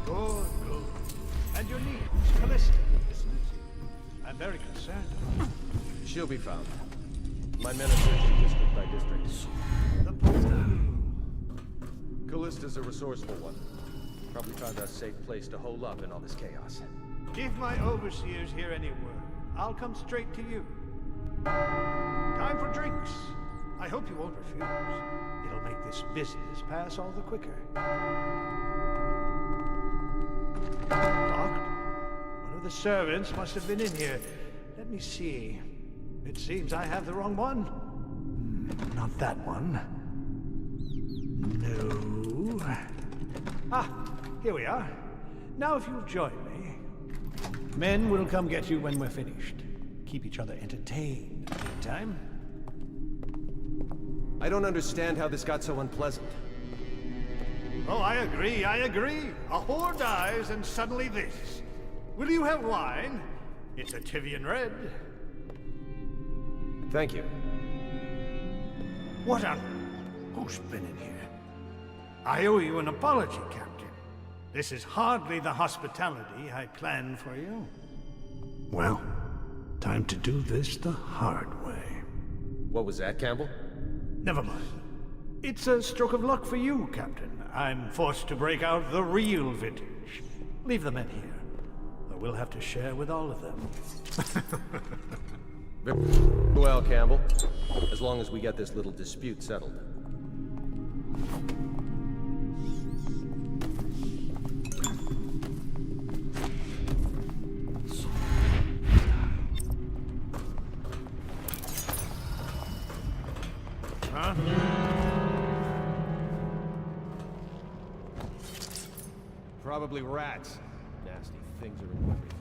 Good, good. And your niece, Callista, isn't it? I'm very concerned about her. She'll be found. My men are searching district by district. The poor. Callista's a resourceful one. Probably found a safe place to hole up in all this chaos. If my overseers hear any word, I'll come straight to you. Time for drinks. I hope you won't refuse. It'll make this business pass all the quicker. Locked? One of the servants must have been in here. Let me see. It seems I have the wrong one. Not that one. No. Ah, here we are. Now if you'll join me. Men will come get you when we're finished. Keep each other entertained in the meantime. I don't understand how this got so unpleasant. Oh, I agree. A whore dies and suddenly this. Will you have wine? It's a Tivian red. Thank you. What on... Who's been in here? I owe you an apology, Captain. This is hardly the hospitality I planned for you. Well, time to do this the hard way. What was that, Campbell? Never mind. It's a stroke of luck for you, Captain. I'm forced to break out the real vintage. Leave the men here, or we'll have to share with all of them. Well, Campbell, as long as we get this little dispute settled. Huh? Probably rats. Nasty things are in everything.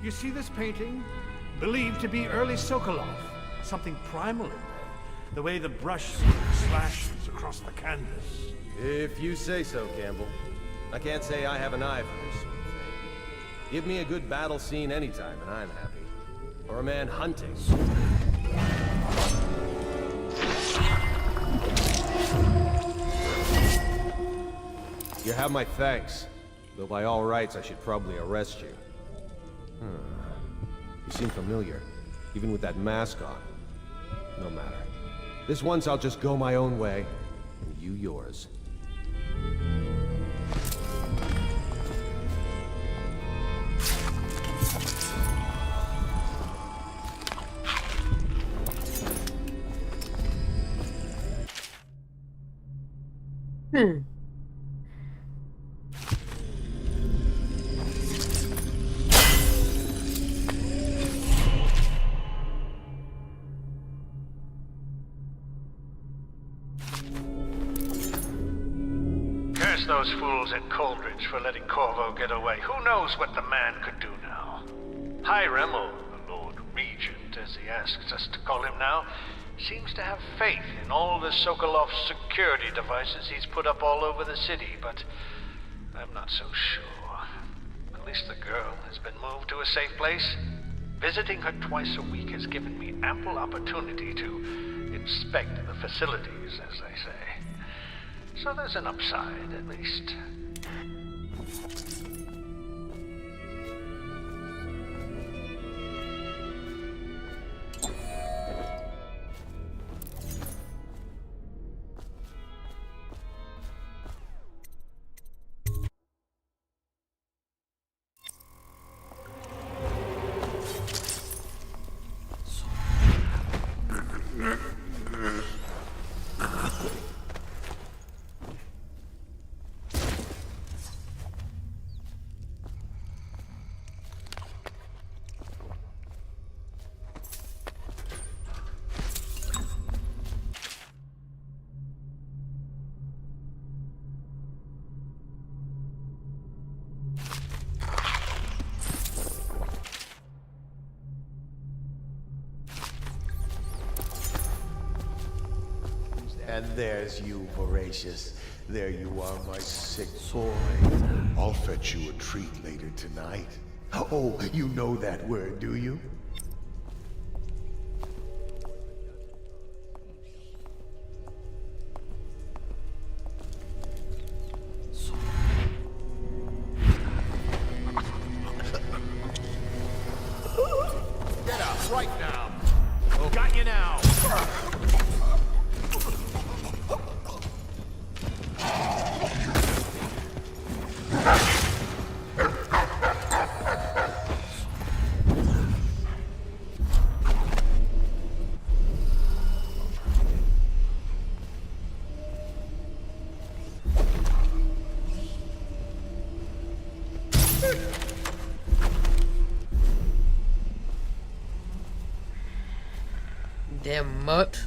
You see this painting? Believed to be early Sokolov. Something primal in there. The way the brush slashes across the canvas. If you say so, Campbell. I can't say I have an eye for this sort of thing. Give me a good battle scene anytime and I'm happy. Or a man hunting. You have my thanks. Though by all rights, I should probably arrest you. You seem familiar, even with that mask on. No matter. This once I'll just go my own way, and you yours. Curse those fools at Coldridge for letting Corvo get away. Who knows what the man could do now? Hiram, or the Lord Regent, as he asks us to call him now, seems to have faith in all the Sokolov security devices he's put up all over the city, but I'm not so sure. At least the girl has been moved to a safe place. Visiting her twice a week has given me ample opportunity to inspect the facilities, as they say. So there's an upside, at least. And there's you, Voracious. There you are, my sick boy. I'll fetch you a treat later tonight. Oh, you know that word, do you? Get up, right now! Got you now! Damn mutt.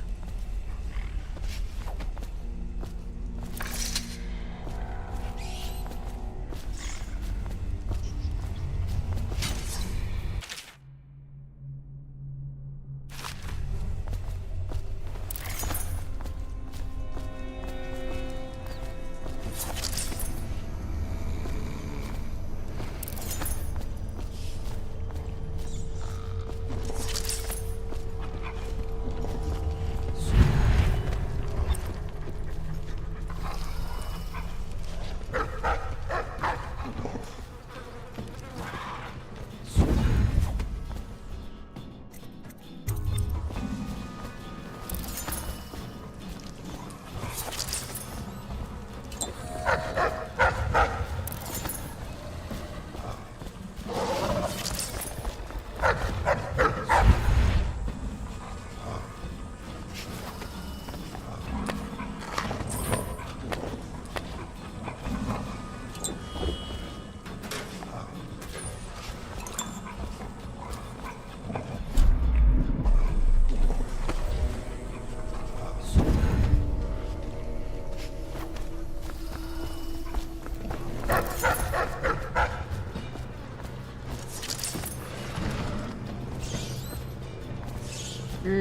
What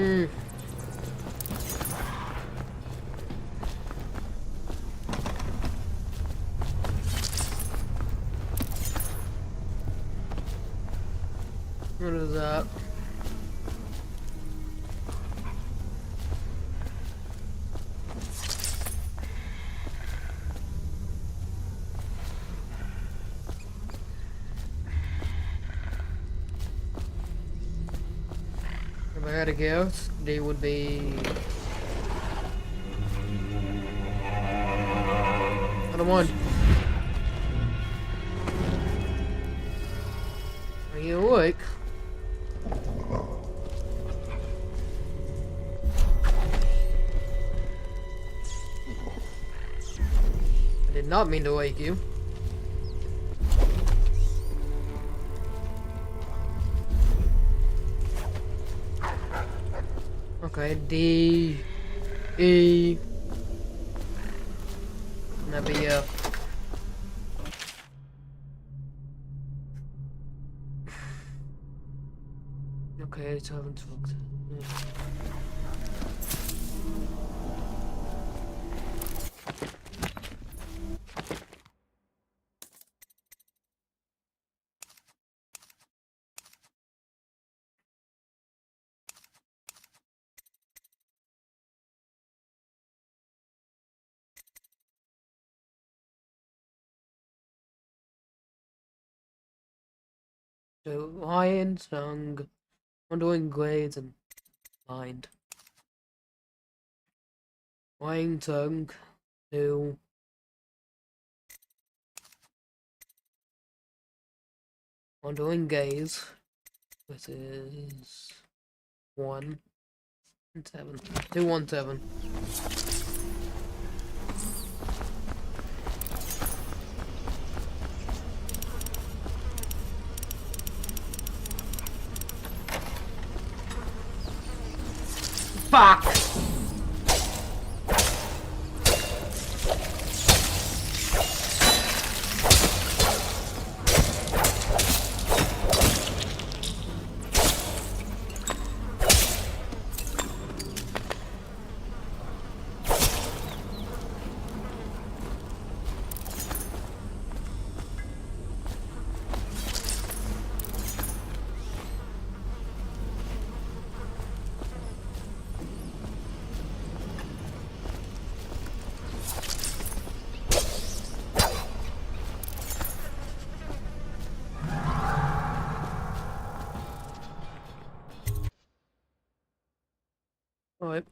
is that? If I had a guess, they would be... Another one. Are you awake? I did not mean to wake you. Okay, D, E, that'd be F. Okay, 7 folks. So, lion, sung, undoing grades, and mind. Lion, sung, 2. Undoing gaze. This is 1 and 7. 2, 1, 7. Fuck! Alright.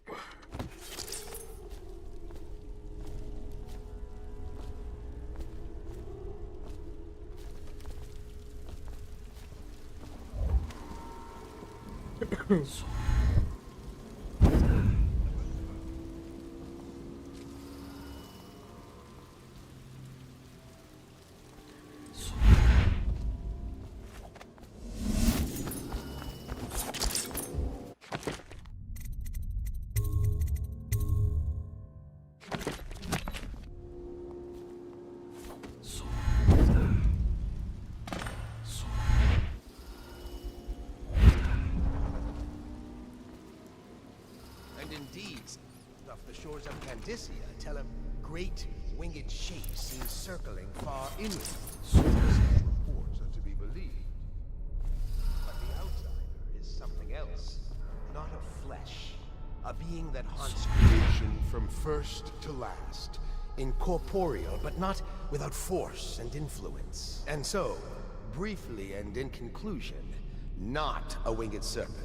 Indeed, off the shores of Candicia tell of great winged shapes seen circling far inland. Reports are to be believed. But the outsider is something else, not of flesh. A being that haunts creation from first to last. Incorporeal, but not without force and influence. And so, briefly and in conclusion, not a winged serpent.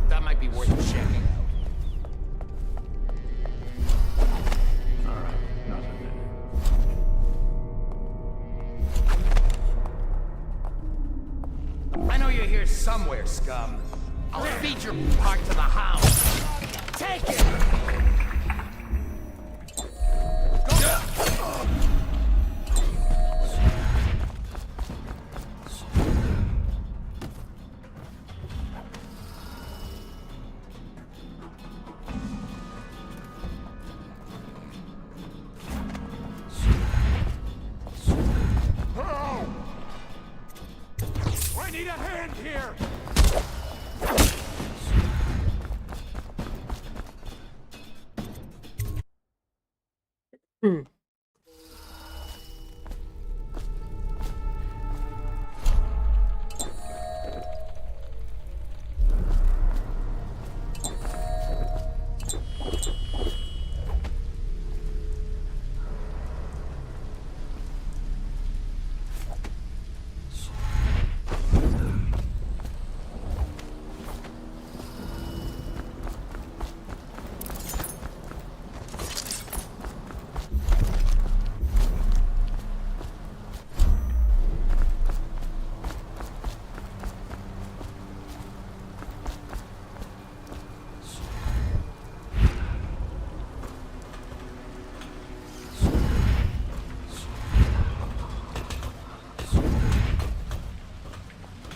That might be worth checking out. Alright, not a minute. I know you're here somewhere, scum. I'll feed your part to the hound. Take it! Hmm.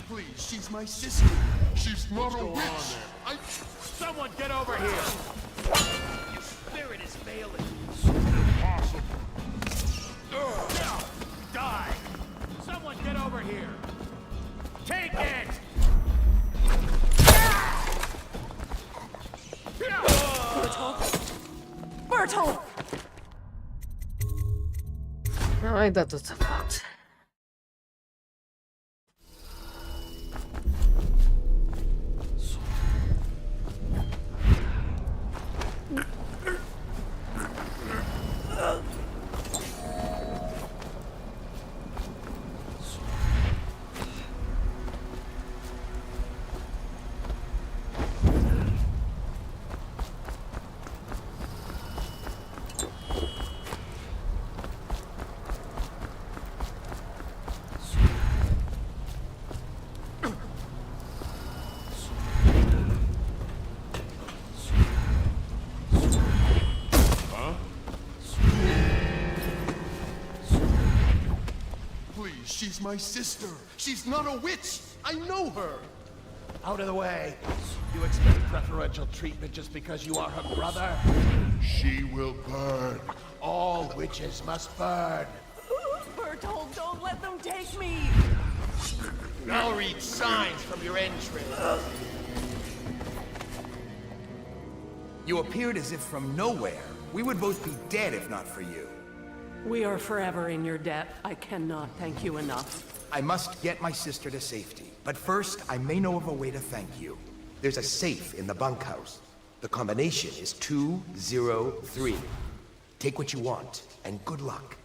Please, she's my sister. She's not a witch. Someone get over here! Your spirit is failing. Impossible. Die! Someone get over here! Take it! Bertolt! Alright, that was fucked. She's my sister. She's not a witch. I know her. Out of the way. You expect preferential treatment just because you are her brother? She will burn. All witches must burn. Bertolt, don't let them take me! I'll read signs from your entrails. You appeared as if from nowhere. We would both be dead if not for you. We are forever in your debt. I cannot thank you enough. I must get my sister to safety. But first, I may know of a way to thank you. There's a safe in the bunkhouse. The combination is 203. Take what you want, and good luck.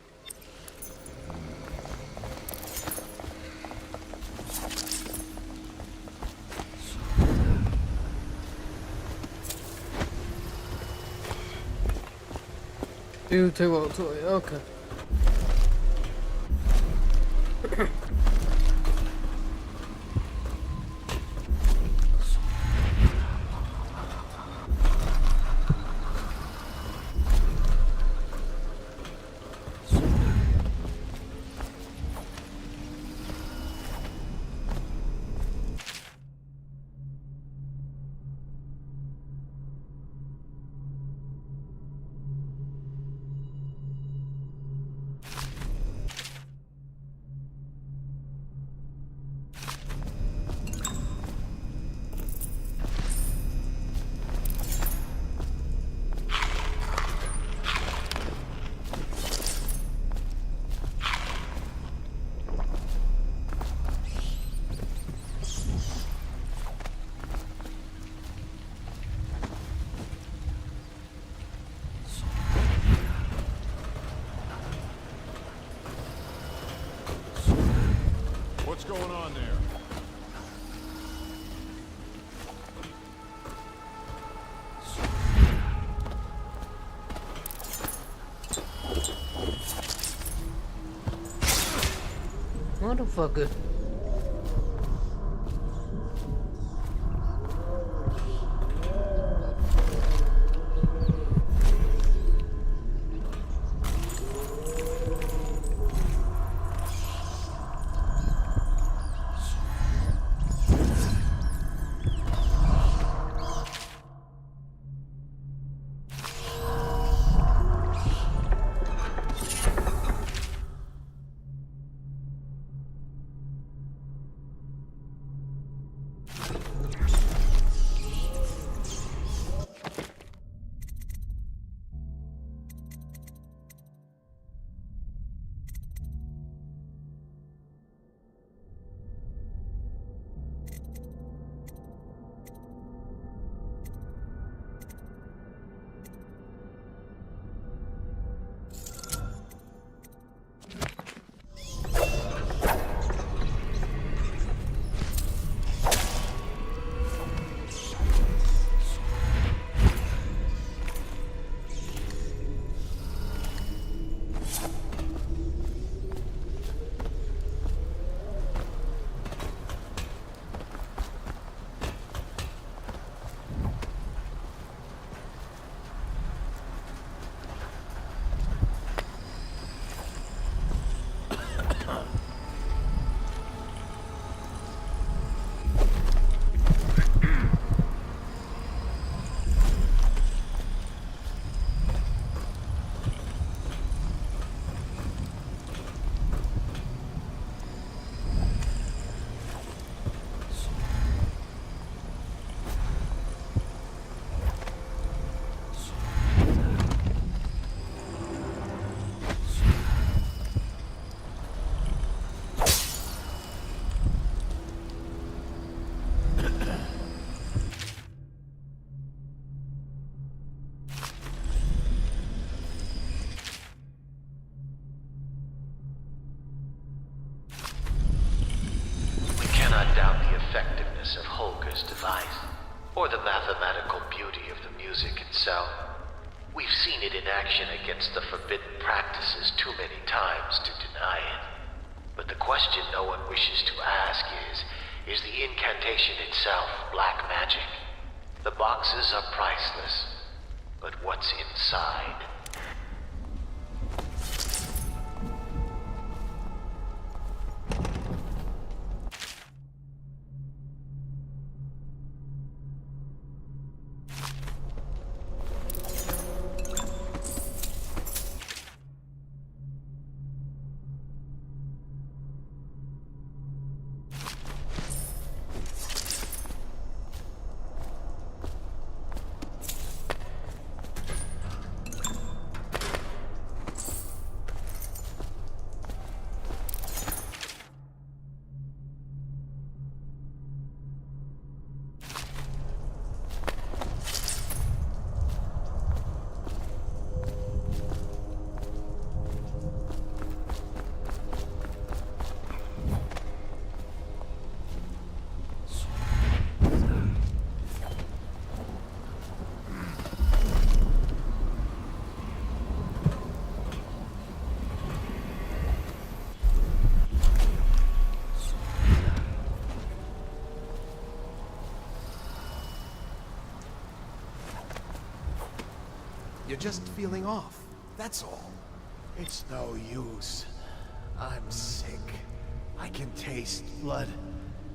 Okay. What's going on there? Motherfucker. doubt the effectiveness of Holger's device, or the mathematical beauty of the music itself. We've seen it in action against the forbidden practices too many times to deny it. But the question no one wishes to ask is the incantation itself black magic? The boxes are priceless, but what's inside? You're just feeling off, that's all. It's no use. I'm sick. I can taste blood.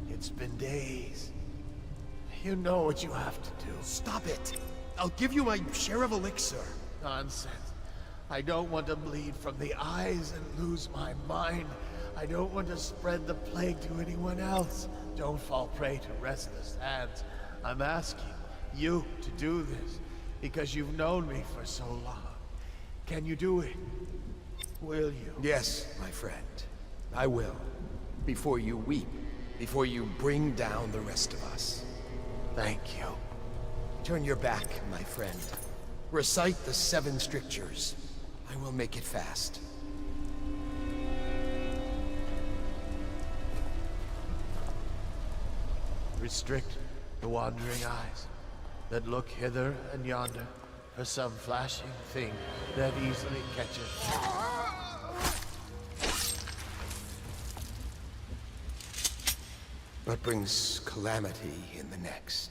It's been days. You know what you have to do. Stop it! I'll give you my share of elixir. Nonsense. I don't want to bleed from the eyes and lose my mind. I don't want to spread the plague to anyone else. Don't fall prey to restless hands. I'm asking you to do this because you've known me for so long. Can you do it? Will you? Yes, my friend. I will. Before you weep. Before you bring down the rest of us. Thank you. Turn your back, my friend. Recite the 7 strictures. I will make it fast. Restrict the wandering eyes that look hither and yonder for some flashing thing that easily catches. But brings calamity in the next.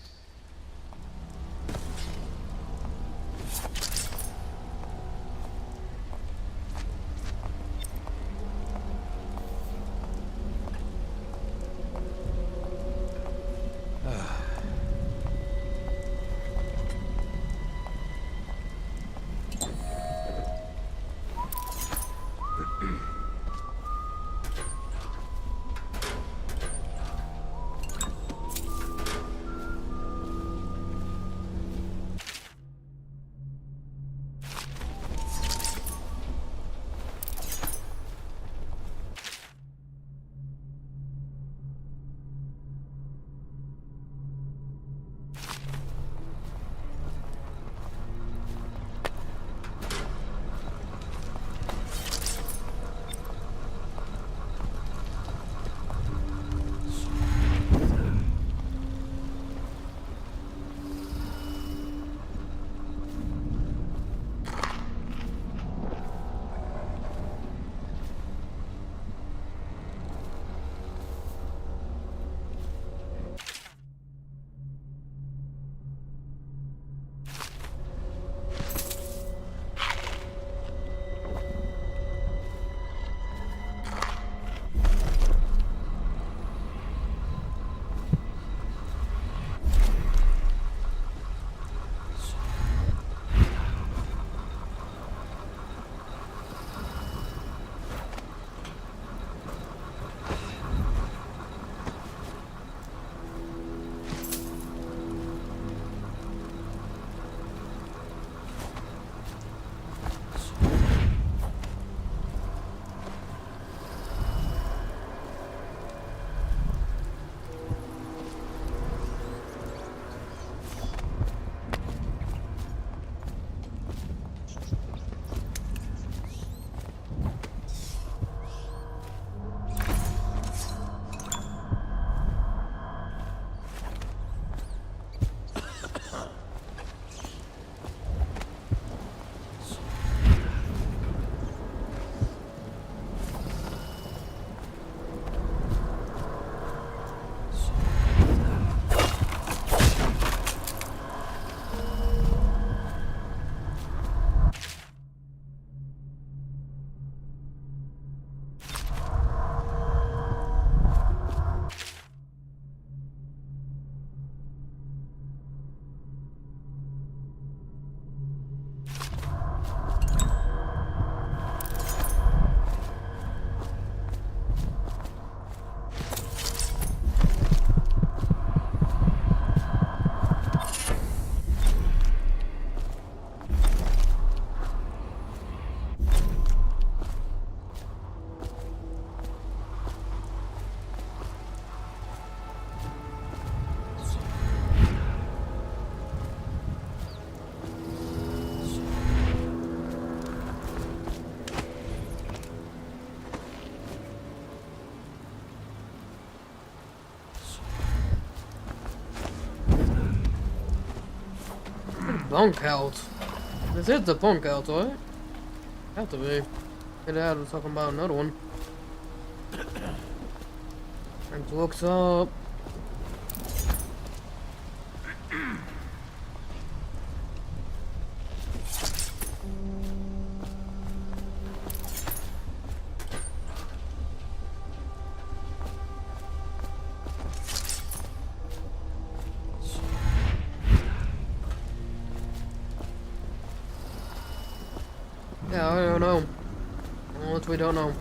bunkhouse. This is the bunkhouse, right? Have to be. Get out of talking about another one. And looks up. Yeah, I don't know. Unless we don't know.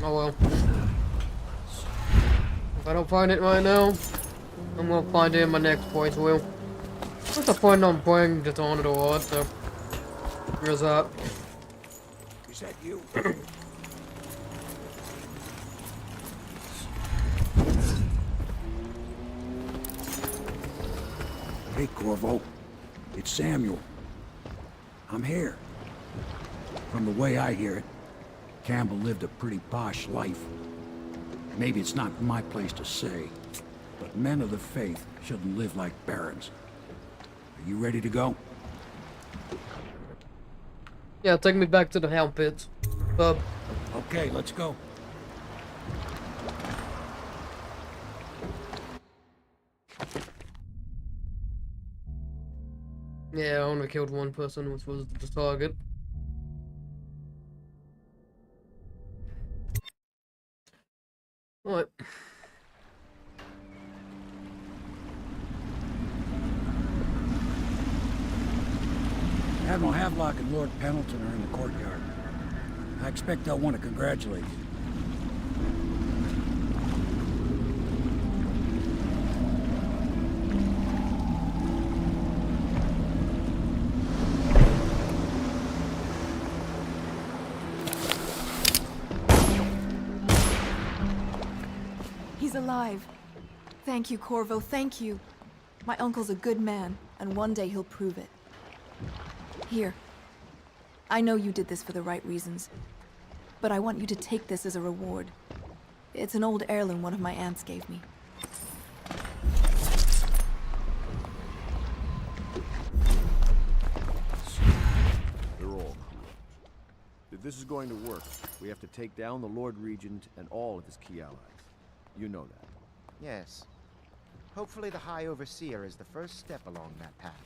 Oh well. If I don't find it right now, I'm gonna find it in my next playthrough. What's the point on playing Dishonored or what, so... Here's that. Is that you? Hey, Corvo. It's Samuel. I'm here. From the way I hear it, Campbell lived a pretty posh life. Maybe it's not my place to say, but men of the faith shouldn't live like barons. Are you ready to go? Yeah, take me back to the Hell Pits, bub. Okay, let's go. Yeah, I only killed one person, which was the target. Alright. Admiral Havelock and Lord Pendleton are in the courtyard. I expect they'll want to congratulate you. He's alive. Thank you, Corvo, thank you. My uncle's a good man, and one day he'll prove it. Here. I know you did this for the right reasons, but I want you to take this as a reward. It's an old heirloom one of my aunts gave me. They're all corrupt. If this is going to work, we have to take down the Lord Regent and all of his key allies. You know that. Yes. Hopefully the High Overseer is the first step along that path.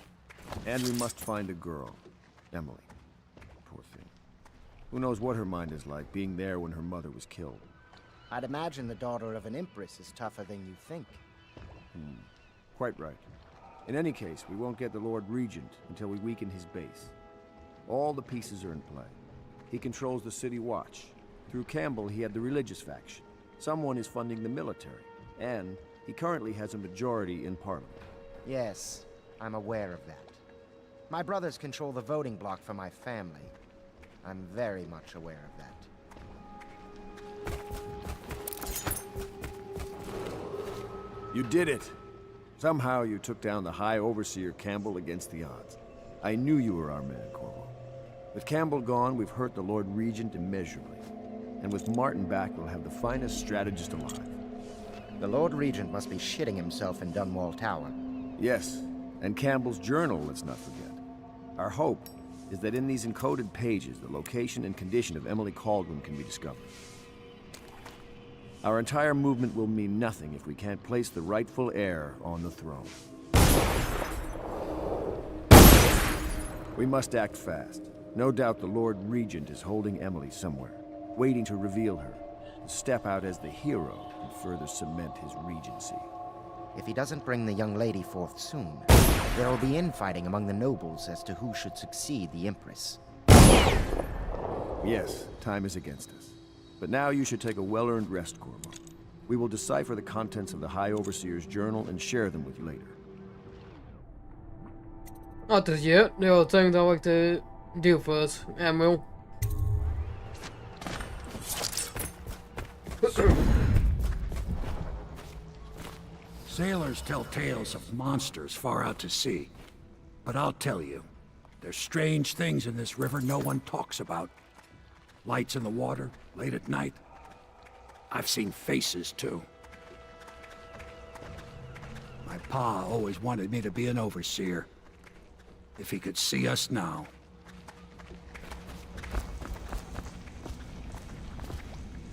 And we must find a girl. Emily. Poor thing. Who knows what her mind is like, being there when her mother was killed. I'd imagine the daughter of an empress is tougher than you think. Quite right. In any case, we won't get the Lord Regent until we weaken his base. All the pieces are in play. He controls the City Watch. Through Campbell, he had the religious faction. Someone is funding the military. And he currently has a majority in Parliament. Yes, I'm aware of that. My brothers control the voting bloc for my family. I'm very much aware of that. You did it! Somehow you took down the High Overseer Campbell against the odds. I knew you were our man, Corvo. With Campbell gone, we've hurt the Lord Regent immeasurably. And with Martin back, we'll have the finest strategist alive. The Lord Regent must be shitting himself in Dunwall Tower. Yes, and Campbell's journal, let's not forget. Our hope is that in these encoded pages, the location and condition of Emily Kaldwin can be discovered. Our entire movement will mean nothing if we can't place the rightful heir on the throne. We must act fast. No doubt the Lord Regent is holding Emily somewhere, waiting to reveal her, to step out as the hero and further cement his regency. If he doesn't bring the young lady forth soon, there will be infighting among the nobles as to who should succeed the Empress. Yes, time is against us. But now you should take a well-earned rest, Corvo. We will decipher the contents of the High Overseer's journal and share them with you later. Not just yet. There are things I like to do first, Admiral. Sailors tell tales of monsters far out to sea. But I'll tell you, there's strange things in this river no one talks about. Lights in the water, late at night. I've seen faces, too. My pa always wanted me to be an overseer. If he could see us now.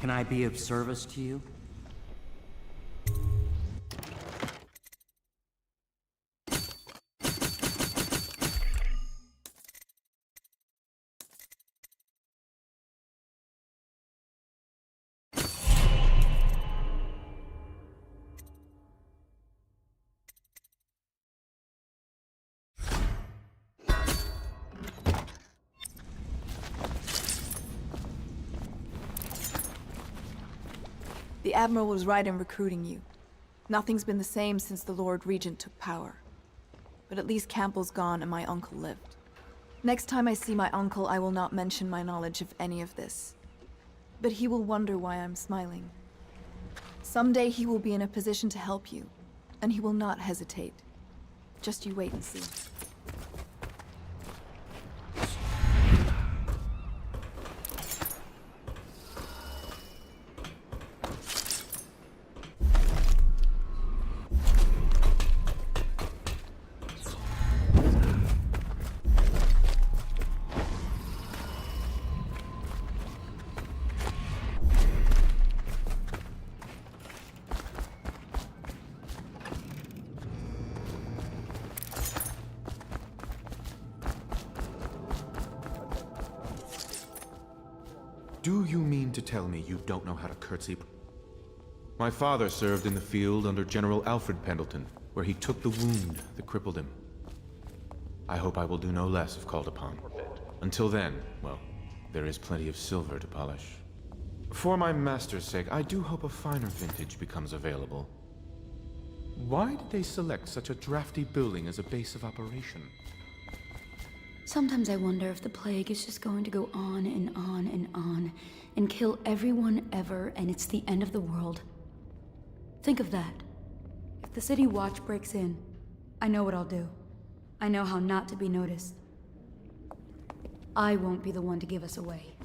Can I be of service to you? The Admiral was right in recruiting you. Nothing's been the same since the Lord Regent took power. But at least Campbell's gone and my uncle lived. Next time I see my uncle, I will not mention my knowledge of any of this. But he will wonder why I'm smiling. Someday he will be in a position to help you, and he will not hesitate. Just you wait and see. Do you mean to tell me you don't know how to curtsy? My father served in the field under General Alfred Pendleton, where he took the wound that crippled him. I hope I will do no less if called upon. Until then, well, there is plenty of silver to polish. For my master's sake, I do hope a finer vintage becomes available. Why did they select such a drafty building as a base of operation? Sometimes I wonder if the plague is just going to go on and on and on, and kill everyone ever, and it's the end of the world. Think of that. If the city watch breaks in, I know what I'll do. I know how not to be noticed. I won't be the one to give us away.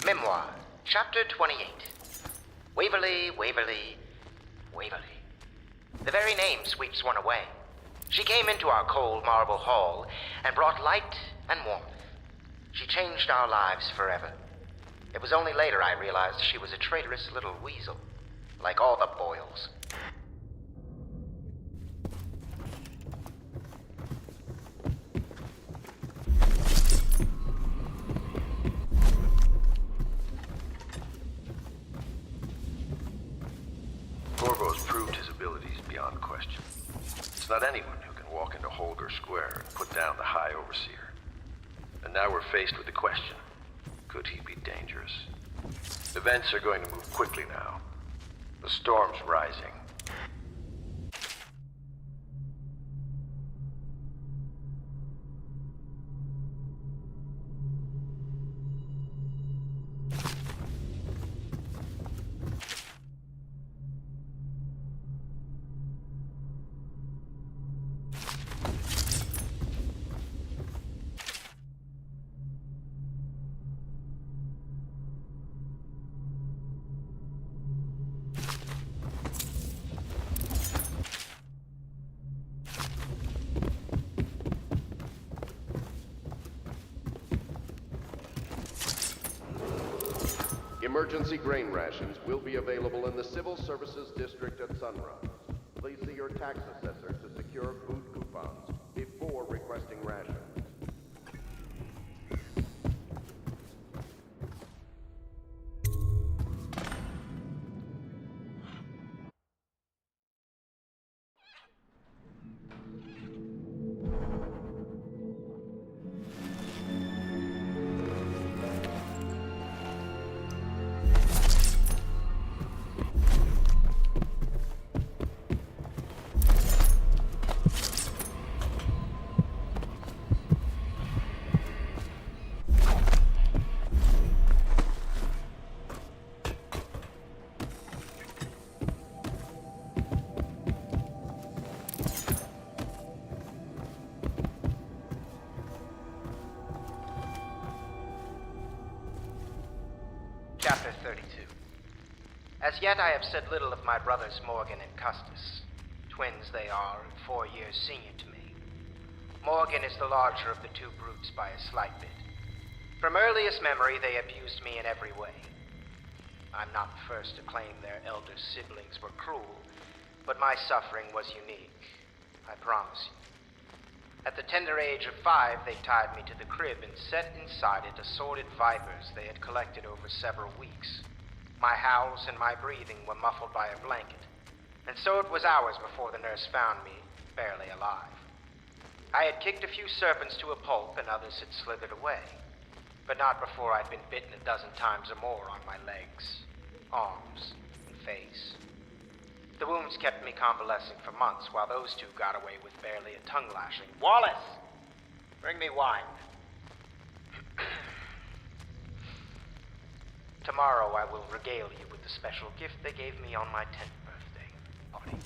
Memoir, Chapter 28. Waverly, Waverly, Waverly. The very name sweeps one away. She came into our cold marble hall and brought light and warmth. She changed our lives forever. It was only later I realized she was a traitorous little weasel, like all the Boyles. Corvo's proved his abilities beyond question. It's not anyone who can walk into Holger Square and put down the High Overseer. And now we're faced with the question, could he be dangerous? Events are going to move quickly now. The storm's rising. Emergency grain rations will be available in the Civil Services District at sunrise. Please see your tax assessor to secure food coupons before requesting rations. 32. As yet I have said little of my brothers Morgan and Custis. Twins they are, and 4 years senior to me. Morgan is the larger of the two brutes by a slight bit. From earliest memory, they abused me in every way. I'm not the first to claim their elder siblings were cruel, but my suffering was unique, I promise you. At the tender age of 5, they tied me to the crib and set inside it assorted vipers they had collected over several weeks. My howls and my breathing were muffled by a blanket, and so it was hours before the nurse found me, barely alive. I had kicked a few serpents to a pulp and others had slithered away, but not before I'd been bitten a dozen times or more on my legs, arms, and face. The wounds kept me convalescing for months while those two got away with barely a tongue lashing. Wallace! Bring me wine. Tomorrow I will regale you with the special gift they gave me on my 10th birthday party.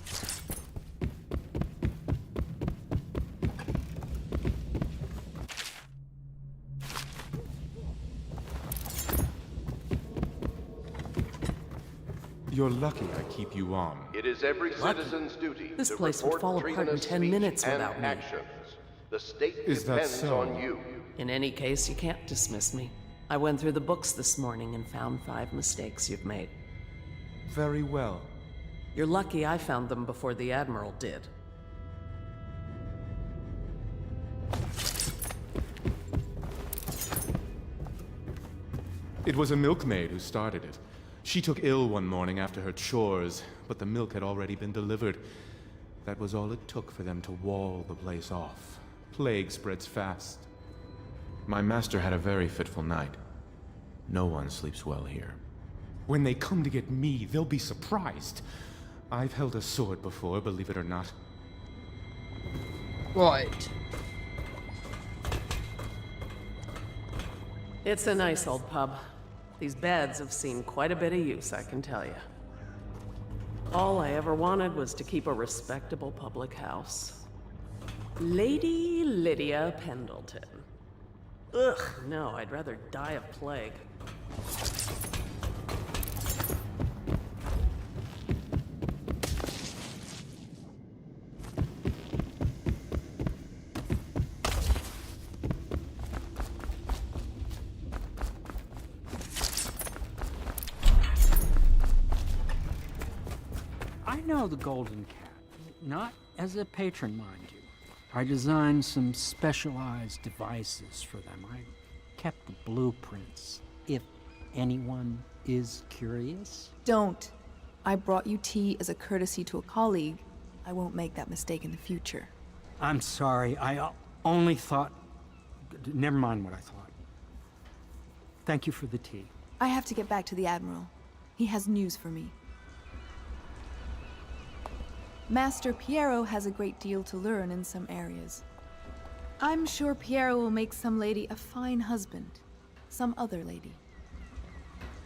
You're lucky I keep you on. It is every citizen's duty This to place would report fall apart in treasonous 10 speech minutes and without me. actions. The state Is that depends so? on you. In any case, you can't dismiss me. I went through the books this morning and found 5 mistakes you've made. Very well. You're lucky I found them before the Admiral did. It was a milkmaid who started it. She took ill one morning after her chores, but the milk had already been delivered. That was all it took for them to wall the place off. Plague spreads fast. My master had a very fitful night. No one sleeps well here. When they come to get me, they'll be surprised. I've held a sword before, believe it or not. Right. It's a nice old pub. These beds have seen quite a bit of use, I can tell you. All I ever wanted was to keep a respectable public house. Lady Lydia Pendleton. Ugh, no, I'd rather die of plague. I know the Golden Cat, not as a patron, mind you. I designed some specialized devices for them. I kept the blueprints, if anyone is curious. Don't. I brought you tea as a courtesy to a colleague. I won't make that mistake in the future. I'm sorry, I only thought... Never mind what I thought. Thank you for the tea. I have to get back to the Admiral. He has news for me. Master Piero has a great deal to learn in some areas. I'm sure Piero will make some lady a fine husband. Some other lady.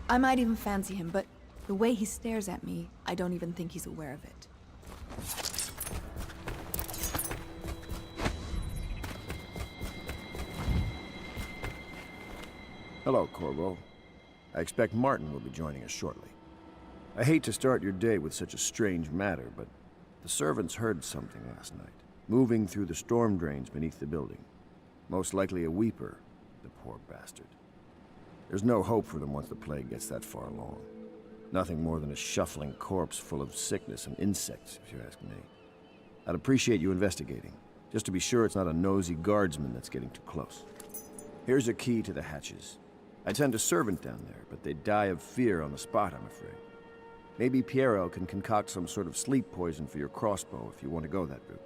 I might even fancy him, but the way he stares at me, I don't even think he's aware of it. Hello, Corvo. I expect Martin will be joining us shortly. I hate to start your day with such a strange matter, but the servants heard something last night, moving through the storm drains beneath the building. Most likely a weeper, the poor bastard. There's no hope for them once the plague gets that far along. Nothing more than a shuffling corpse full of sickness and insects, if you ask me. I'd appreciate you investigating, just to be sure it's not a nosy guardsman that's getting too close. Here's a key to the hatches. I'd send a servant down there, but they'd die of fear on the spot, I'm afraid. Maybe Piero can concoct some sort of sleep poison for your crossbow if you want to go that route.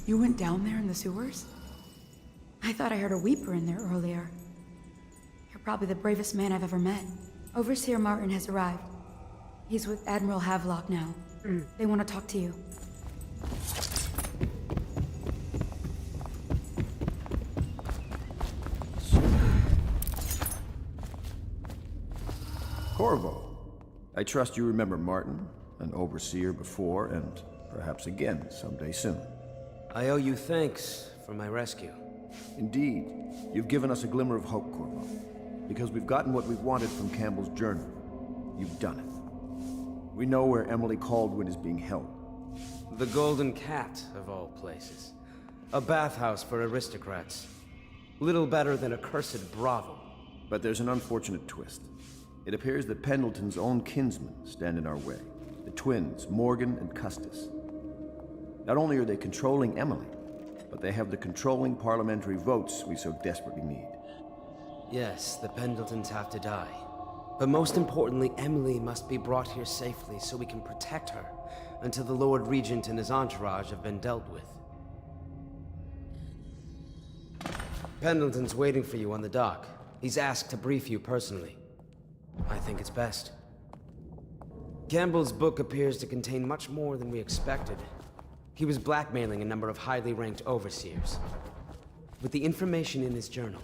You went down there in the sewers? I thought I heard a weeper in there earlier. You're probably the bravest man I've ever met. Overseer Martin has arrived. He's with Admiral Havelock now. They want to talk to you. Corvo, I trust you remember Martin, an overseer before, and perhaps again someday soon. I owe you thanks for my rescue. Indeed. You've given us a glimmer of hope, Corvo. Because we've gotten what we've wanted from Campbell's journal. You've done it. We know where Emily Kaldwin is being held. The Golden Cat, of all places. A bathhouse for aristocrats. Little better than a cursed brothel. But there's an unfortunate twist. It appears that Pendleton's own kinsmen stand in our way. The twins, Morgan and Custis. Not only are they controlling Emily, but they have the controlling parliamentary votes we so desperately need. Yes, the Pendletons have to die. But most importantly, Emily must be brought here safely so we can protect her until the Lord Regent and his entourage have been dealt with. Pendleton's waiting for you on the dock. He's asked to brief you personally. I think it's best. Campbell's book appears to contain much more than we expected. He was blackmailing a number of highly ranked overseers. With the information in his journal,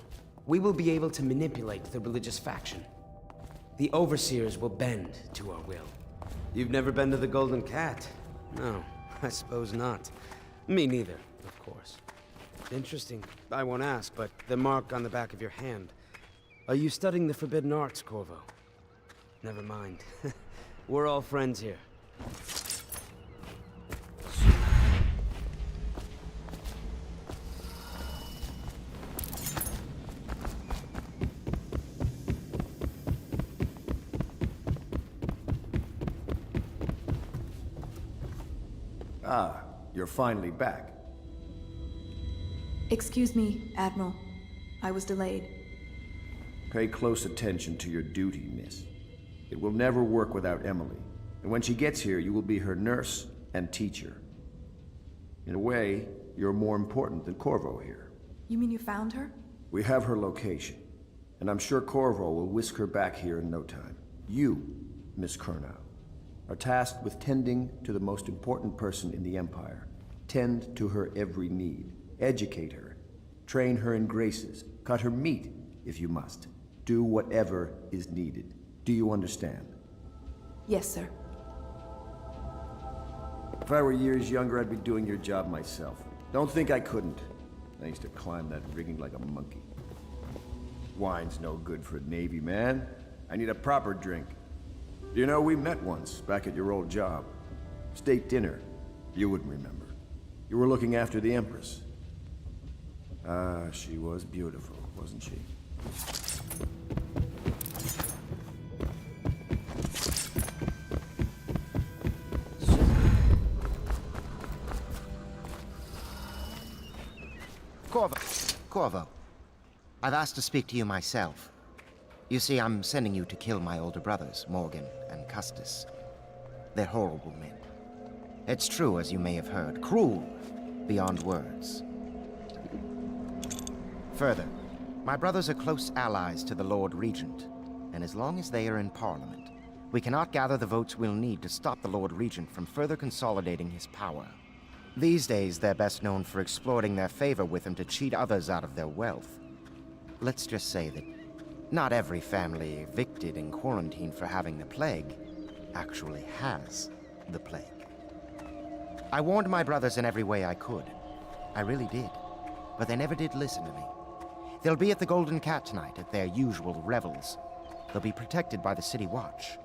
we will be able to manipulate the religious faction. The overseers will bend to our will. You've never been to the Golden Cat? No, I suppose not. Me neither, of course. Interesting. I won't ask, but the mark on the back of your hand. Are you studying the forbidden arts, Corvo? Never mind. We're all friends here. Ah, you're finally back. Excuse me, Admiral. I was delayed. Pay close attention to your duty, miss. It will never work without Emily. And when she gets here, you will be her nurse and teacher. In a way, you're more important than Corvo here. You mean you found her? We have her location. And I'm sure Corvo will whisk her back here in no time. You, Miss Kurnow, are tasked with tending to the most important person in the Empire. Tend to her every need. Educate her. Train her in graces. Cut her meat, if you must. Do whatever is needed. Do you understand? Yes, sir. If I were years younger, I'd be doing your job myself. Don't think I couldn't. I used to climb that rigging like a monkey. Wine's no good for a Navy man. I need a proper drink. You know, we met once, back at your old job. State dinner. You wouldn't remember. You were looking after the Empress. Ah, she was beautiful, wasn't she? Corvo. I've asked to speak to you myself. You see, I'm sending you to kill my older brothers, Morgan and Custis. They're horrible men. It's true, as you may have heard, cruel beyond words. Further, my brothers are close allies to the Lord Regent, and as long as they are in Parliament, we cannot gather the votes we'll need to stop the Lord Regent from further consolidating his power. These days, they're best known for exploiting their favor with him to cheat others out of their wealth. Let's just say that not every family evicted and quarantined for having the plague actually has the plague. I warned my brothers in every way I could. I really did. But they never did listen to me. They'll be at the Golden Cat tonight at their usual revels. They'll be protected by the City Watch,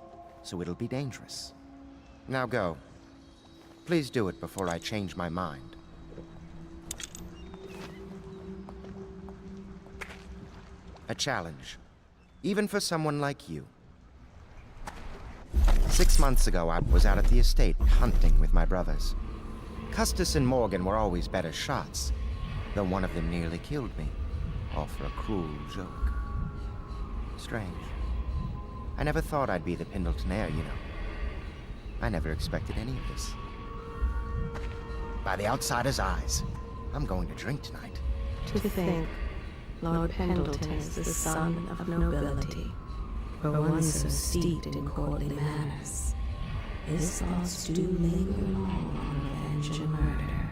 so it'll be dangerous. Now go. Please do it before I change my mind. A challenge. Even for someone like you. 6 months ago, I was out at the estate hunting with my brothers. Custis and Morgan were always better shots, though one of them nearly killed me, all for a cruel joke. Strange. I never thought I'd be the Pendleton heir, you know. I never expected any of this. By the outsider's eyes, I'm going to drink tonight. To think, Lord Pendleton is the son of nobility, for one so steeped in courtly manners. His thoughts do linger long on revenge and murder.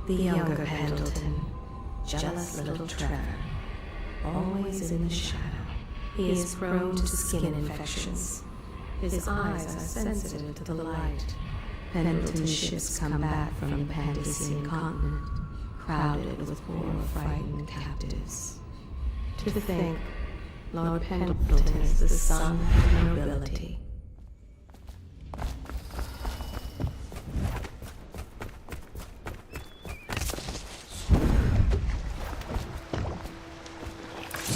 The younger Pendleton, jealous little Trevor, always in the shadow. He is prone to skin infections. His eyes are sensitive to the light. Pendleton's ships come back from the Pandician continent, crowded with poor, frightened captives. To think, Lord Pendleton is the son of nobility.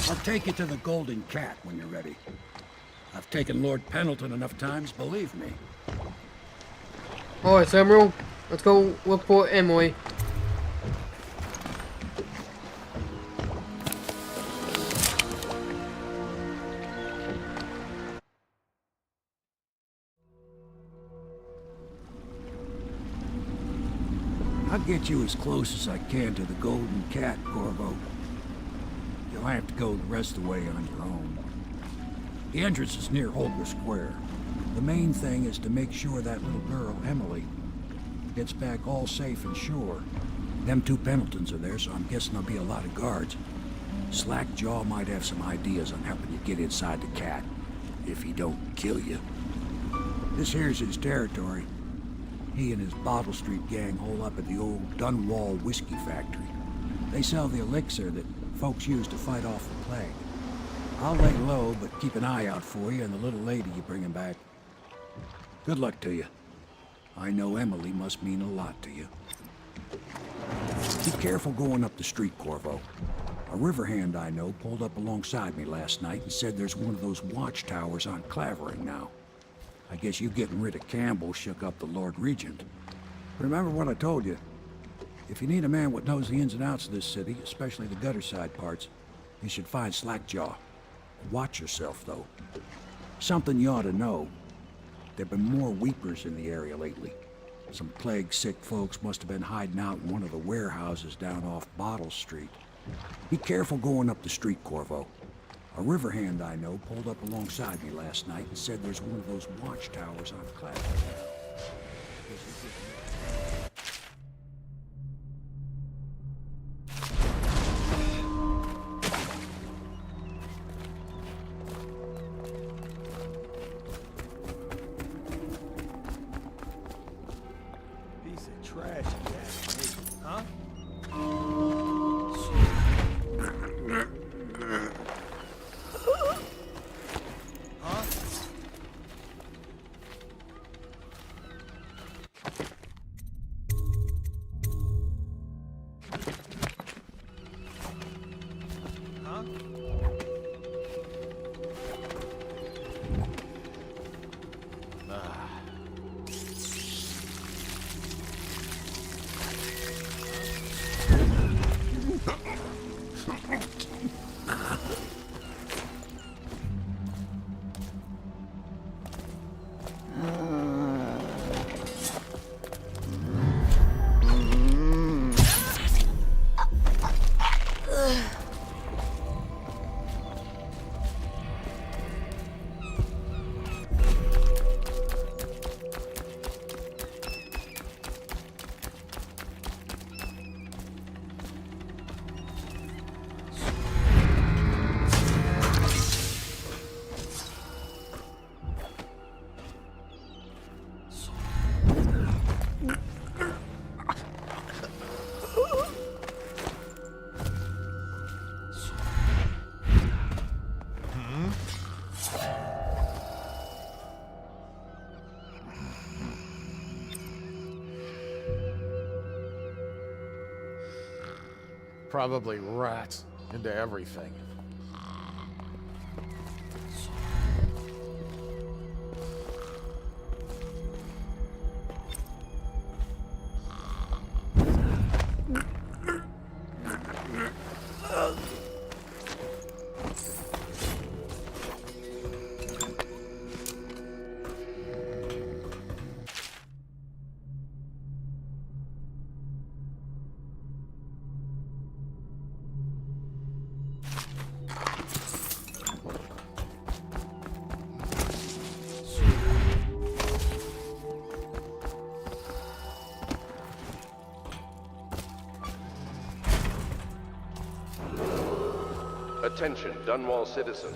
I'll take you to the Golden Cat when you're ready. I've taken Lord Pendleton enough times, believe me. Alright, Samuel. Let's go look for Emily. I'll get you as close as I can to the Golden Cat, Corvo. You'll have to go the rest of the way on your own. The entrance is near Holger Square. The main thing is to make sure that little girl, Emily, gets back all safe and sure. Them two Pendletons are there, so I'm guessing there'll be a lot of guards. Slackjaw might have some ideas on helping you get inside the cat, if he don't kill you. This here's his territory. He and his Bottle Street gang hole up at the old Dunwall whiskey factory. They sell the elixir that folks use to fight off the plague. I'll lay low, but keep an eye out for you and the little lady you bring him back. Good luck to you. I know Emily must mean a lot to you. Be careful going up the street, Corvo. A river hand I know pulled up alongside me last night and said there's one of those watchtowers on Clavering now. I guess you getting rid of Campbell shook up the Lord Regent. Remember what I told you. If you need a man what knows the ins and outs of this city, especially the gutter side parts, you should find Slackjaw. Watch yourself, though. Something you ought to know. There've been more weepers in the area lately. Some plague-sick folks must have been hiding out in one of the warehouses down off Bottle Street. Be careful going up the street, Corvo. A river hand I know pulled up alongside me last night and said there's one of those watchtowers on Clavering. Piece of trash, huh? Probably rats into everything. Attention, Dunwall citizens.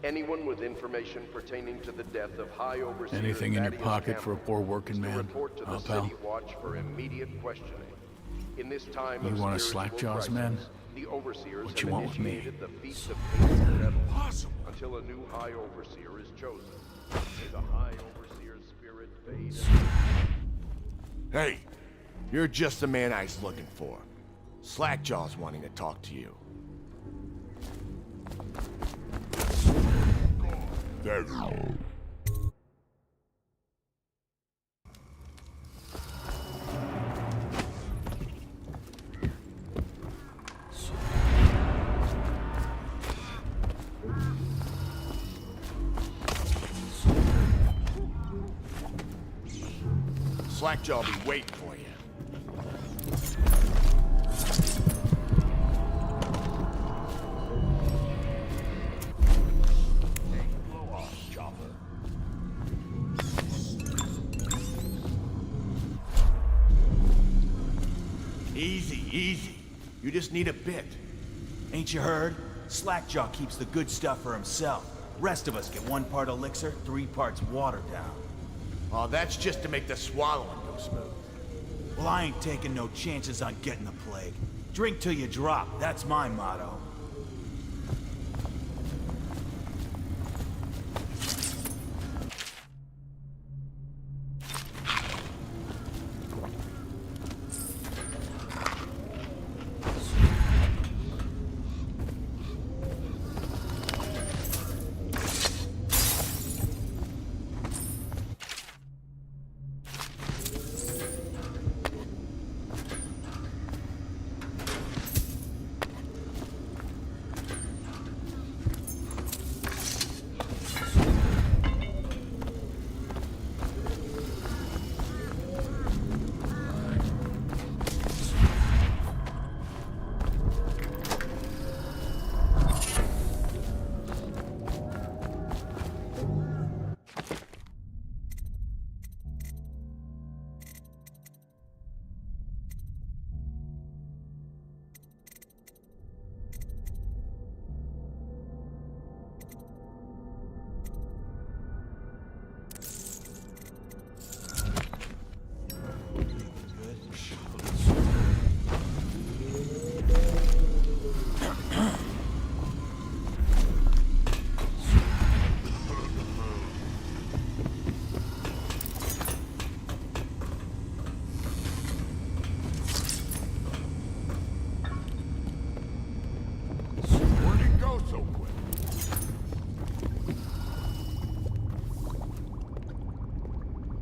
Anyone with information pertaining to the death of High Overseer Anything in your Thaddeus pocket Campbell for a poor working is to man, report to the pal? City Watch for immediate questioning. In this time You of want a spiritual slack-jaws, crisis, man? the Overseers What have you want with me? initiated the Feast of Painted Petals until a new High Overseer is chosen. May the High Overseer's spirit fade. Hey, you're just the man I was looking for. Slackjaw's wanting to talk to you. Slackjaw'll be waiting for you. Blow off, Chopper. Easy, easy. You just need a bit. Ain't you heard? Slackjaw keeps the good stuff for himself. Rest of us get 1 part elixir, 3 parts watered down. Oh, that's just to make the swallowing go smooth. Well, I ain't taking no chances on getting the plague. Drink till you drop, that's my motto.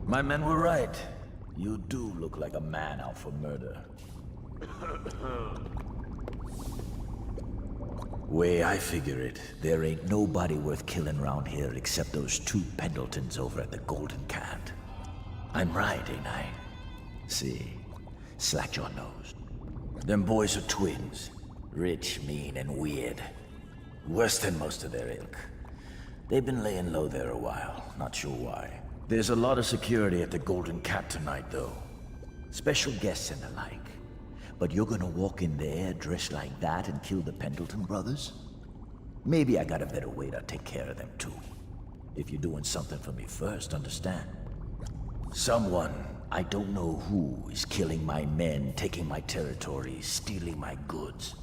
My men were right. You do look like a man out for murder. Way I figure it, there ain't nobody worth killing around here except those 2 Pendletons over at the Golden Cat. I'm right, ain't I? See, Slackjaw knows. Them boys are twins. Rich, mean, and weird. Worse than most of their ilk. They've been laying low there a while, not sure why. There's a lot of security at the Golden Cat tonight, though. Special guests and the like. But you're gonna walk in there dressed like that and kill the Pendleton brothers? Maybe I got a better way to take care of them, too. If you're doing something for me first, understand? Someone, I don't know who, is killing my men, taking my territory, stealing my goods.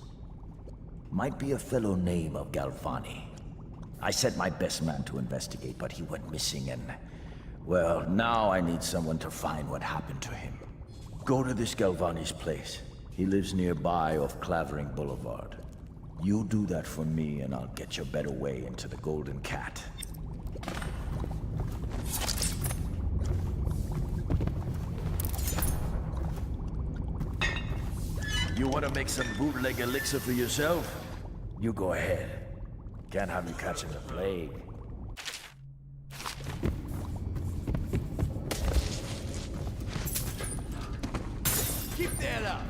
Might be a fellow named of Galvani. I sent my best man to investigate, but he went missing and... well, now I need someone to find what happened to him. Go to this Galvani's place. He lives nearby off Clavering Boulevard. You do that for me and I'll get your better way into the Golden Cat. You want to make some bootleg elixir for yourself? You go ahead. Can't have me catching the plague. Keep that up!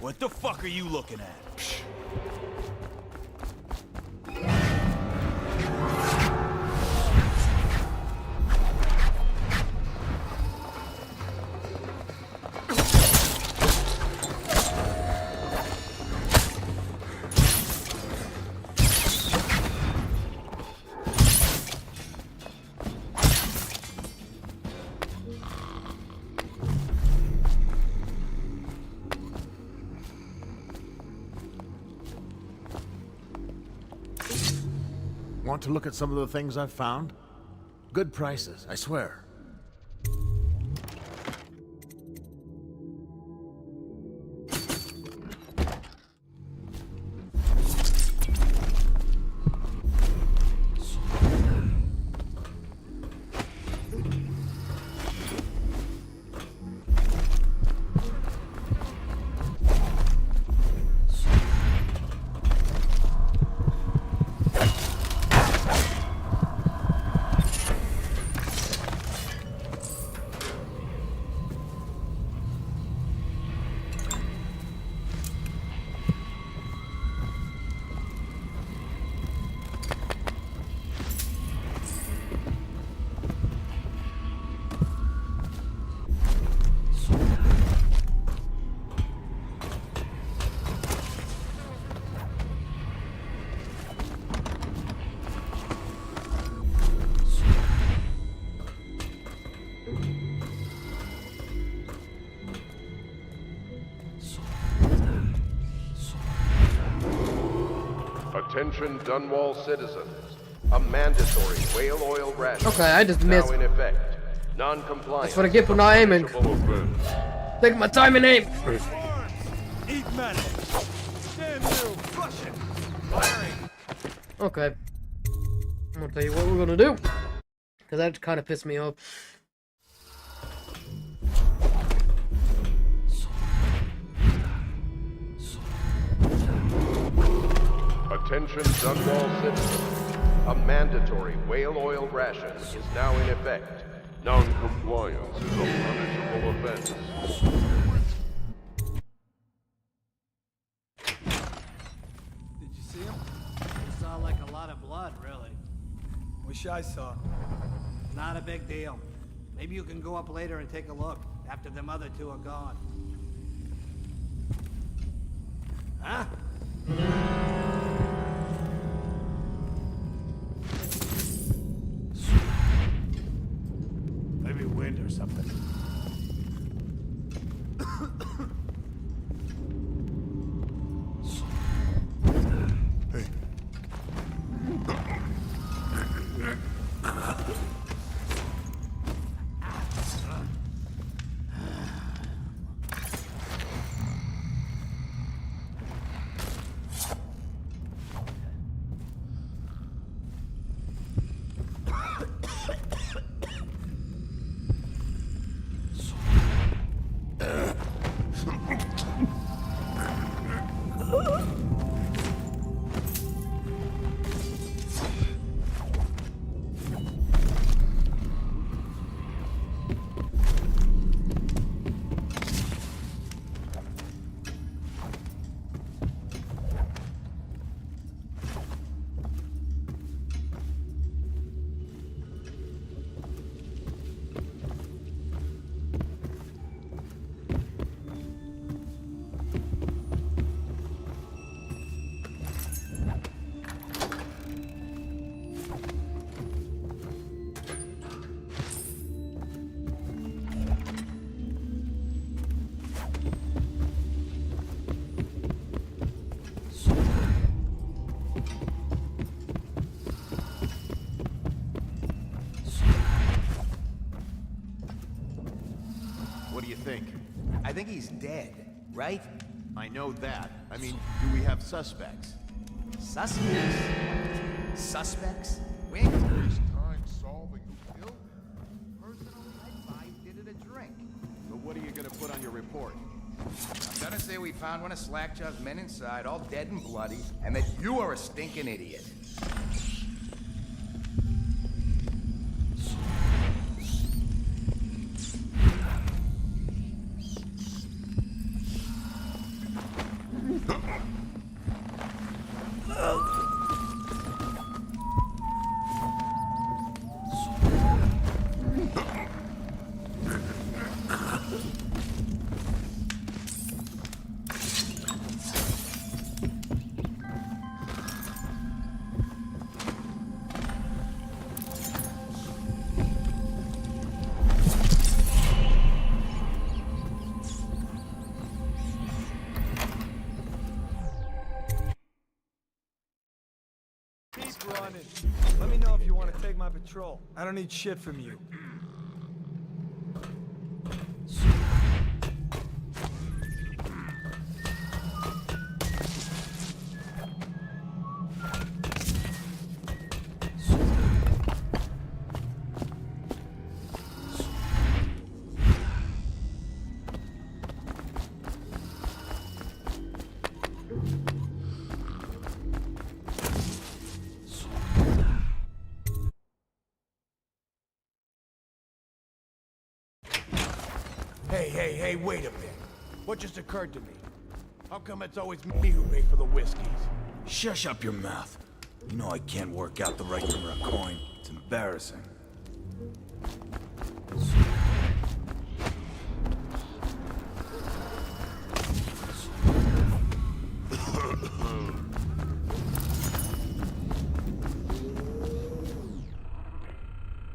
What the fuck are you looking at? Psh. Want to look at some of the things I've found? Good prices, I swear. Attention Dunwall citizens. A mandatory whale oil ration Okay, I just is missed. now in effect. Non-compliance. That's what I get for not aiming. Take my time and aim. Eat medic. Stand new. Flush it. Firing. Okay. I'm gonna tell you what we're gonna do. Because that kind of pissed me off. Attention Dunwall citizens. A mandatory whale oil ration is now in effect. Non-compliance is a punishable offense. Did you see him? It saw like a lot of blood, really. Wish I saw. Not a big deal. Maybe you can go up later and take a look, after them other two are gone. Huh? Maybe wind or something. Hey. What do you think? I think he's dead, right? I know that. I mean, do we have suspects? Suspects? Suspects? We ain't gonna waste time solving the kill. Personally, I'd buy did it a drink. But what are you gonna put on your report? I'm gonna say we found one of Slackjaw's men inside, all dead and bloody, and that you are a stinking idiot. Keep running. Let me know if you want to take my patrol. I don't need shit from you. Hey, wait a minute. What just occurred to me? How come it's always me who pay for the whiskeys? Shush up your mouth. You know I can't work out the right number of coin. It's embarrassing.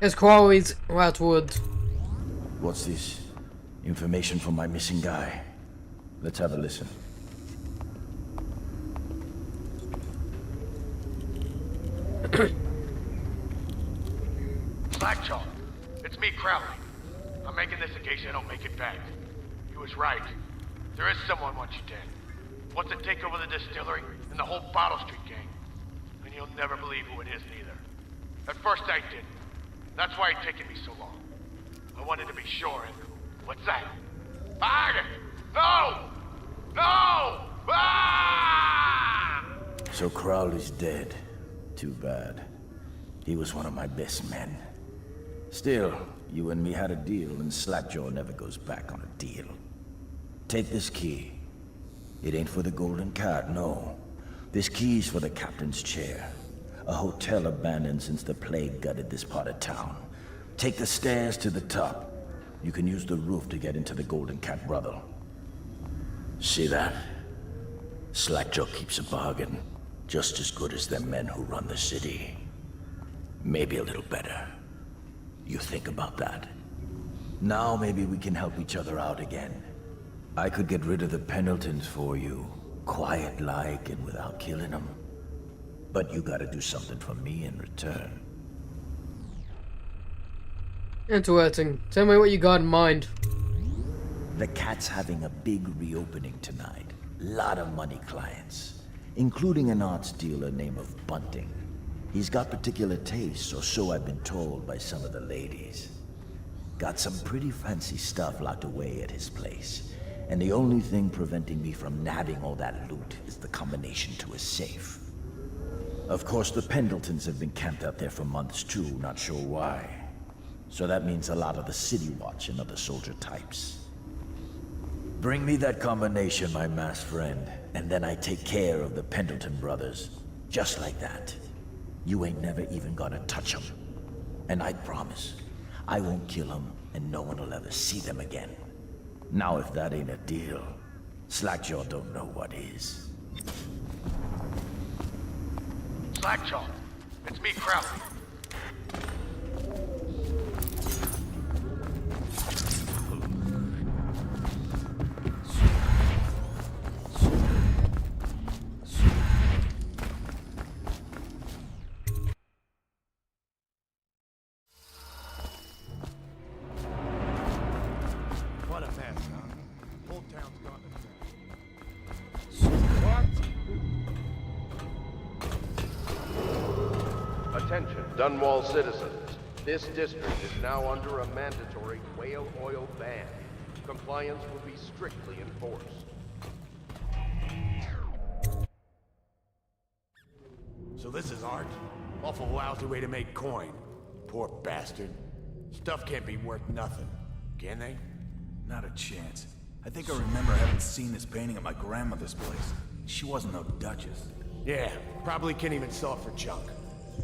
It's Crowley's Ratwood. What's this? Information from my missing guy. Let's have a listen. Slackjaw, it's me, Crowley. I'm making this in case I don't make it back. He was right. There is someone wants you dead. Wants to take over the distillery and the whole Bottle Street gang. And you'll never believe who it is neither. At first I didn't. That's why it's taken me so long. I wanted to be sure and... What's that? Fire! No! No! Ah! So Crowley's dead. Too bad. He was one of my best men. Still, you and me had a deal, and Slackjaw never goes back on a deal. Take this key. It ain't for the Golden Cat, no. This key's for the captain's chair. A hotel abandoned since the plague gutted this part of town. Take the stairs to the top. You can use the roof to get into the Golden Cat brothel. See that? Slackjaw keeps a bargain. Just as good as the men who run the city. Maybe a little better. You think about that. Now maybe we can help each other out again. I could get rid of the Pendletons for you. Quiet-like and without killing them. But you gotta do something for me in return. Interesting. Tell me what you got in mind. The Cat's having a big reopening tonight. Lot of money clients. Including an arts dealer named of Bunting. He's got particular tastes, or so I've been told by some of the ladies. Got some pretty fancy stuff locked away at his place. And the only thing preventing me from nabbing all that loot is the combination to a safe. Of course, the Pendletons have been camped out there for months too, not sure why. So that means a lot of the City Watch and other soldier types. Bring me that combination, my masked friend, and then I take care of the Pendleton brothers. Just like that. You ain't never even gonna touch them. And I promise, I won't kill them, and no one will ever see them again. Now if that ain't a deal, Slackjaw don't know what is. Slackjaw, it's me, Crowley. What a mess, huh? Whole town's gone to... What? Attention, Dunwall citizens. This district is now under a mandatory whale oil ban. Compliance will be strictly enforced. So this is art? Awful lousy way to make coin. Poor bastard. Stuff can't be worth nothing, can they? Not a chance. I think I remember having seen this painting at my grandmother's place. She wasn't no duchess. Yeah, probably can't even sell it for junk.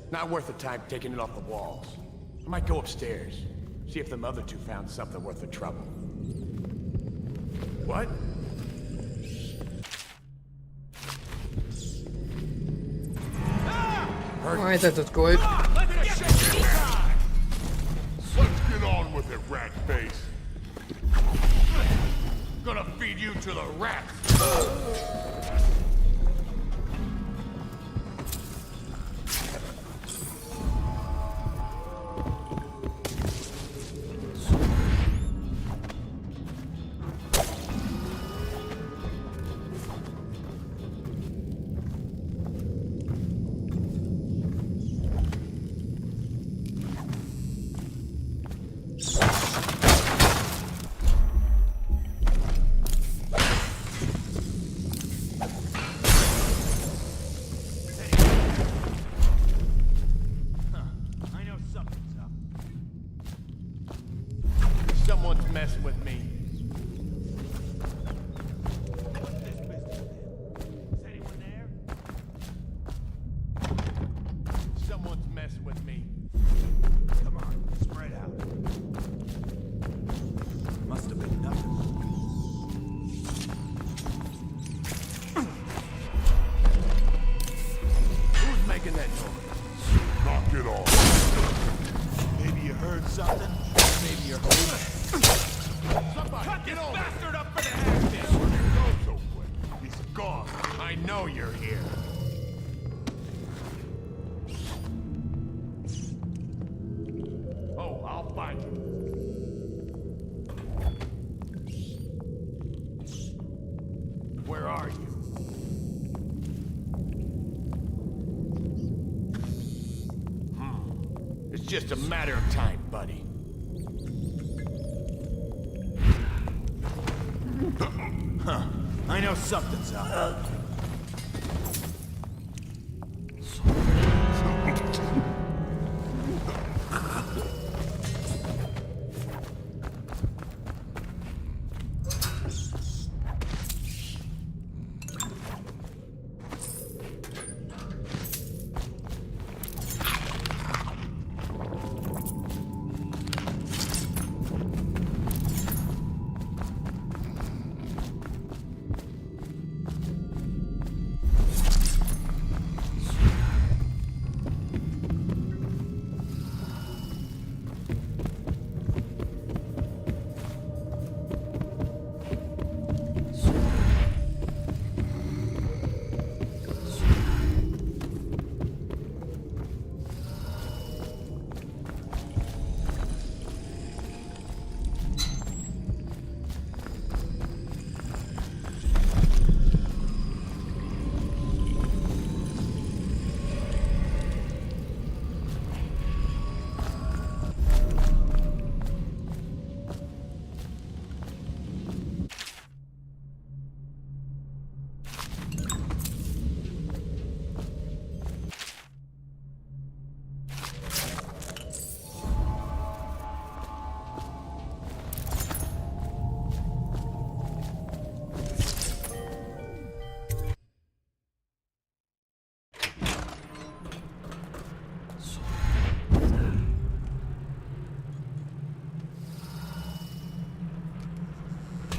Not worth the time taking it off the walls. I might go upstairs, see if them other two found something worth the trouble. What? Alright, that's good. Let's get on with it, rat face. Gonna feed you to the rats. know you're here. Oh, I'll find you. Where are you? It's just a matter of time, buddy. Huh. I know something's up.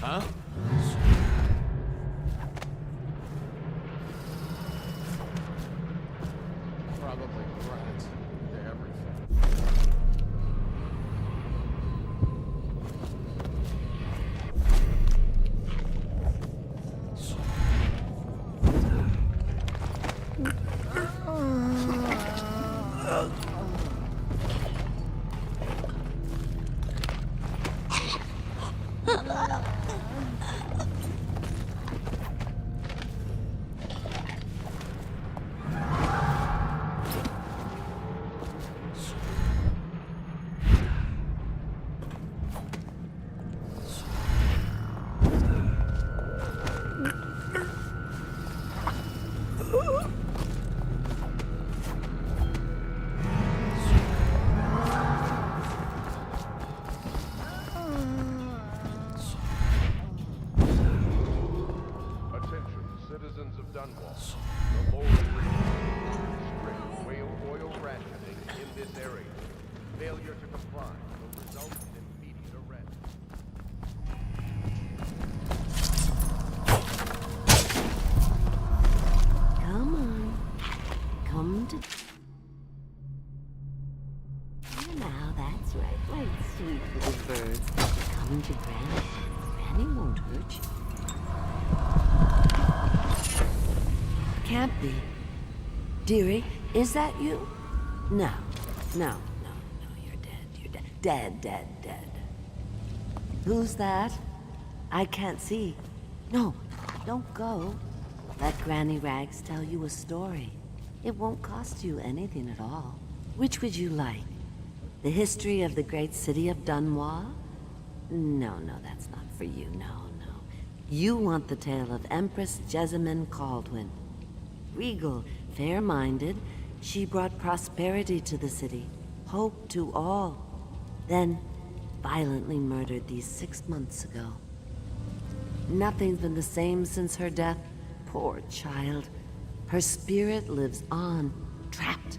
Huh? Probably rats. They're everything. Citizens of Dunwall, the Lord strict whale oil rationing in this area. Failure to comply will result in immediate arrest. Come on. Come to... Now, that's right, right, sweet little birds. Come to Granny. Granny won't hurt you. Can't be. Dearie, is that you? No, you're dead, you're dead. Dead. Who's that? I can't see. No, don't go. Let Granny Rags tell you a story. It won't cost you anything at all. Which would you like? The history of the great city of Dunwall? No, that's not for you, no. You want the tale of Empress Jessamine Caldwin. Regal, fair-minded, she brought prosperity to the city, hope to all. Then, violently murdered these 6 months ago. Nothing's been the same since her death. Poor child. Her spirit lives on, trapped,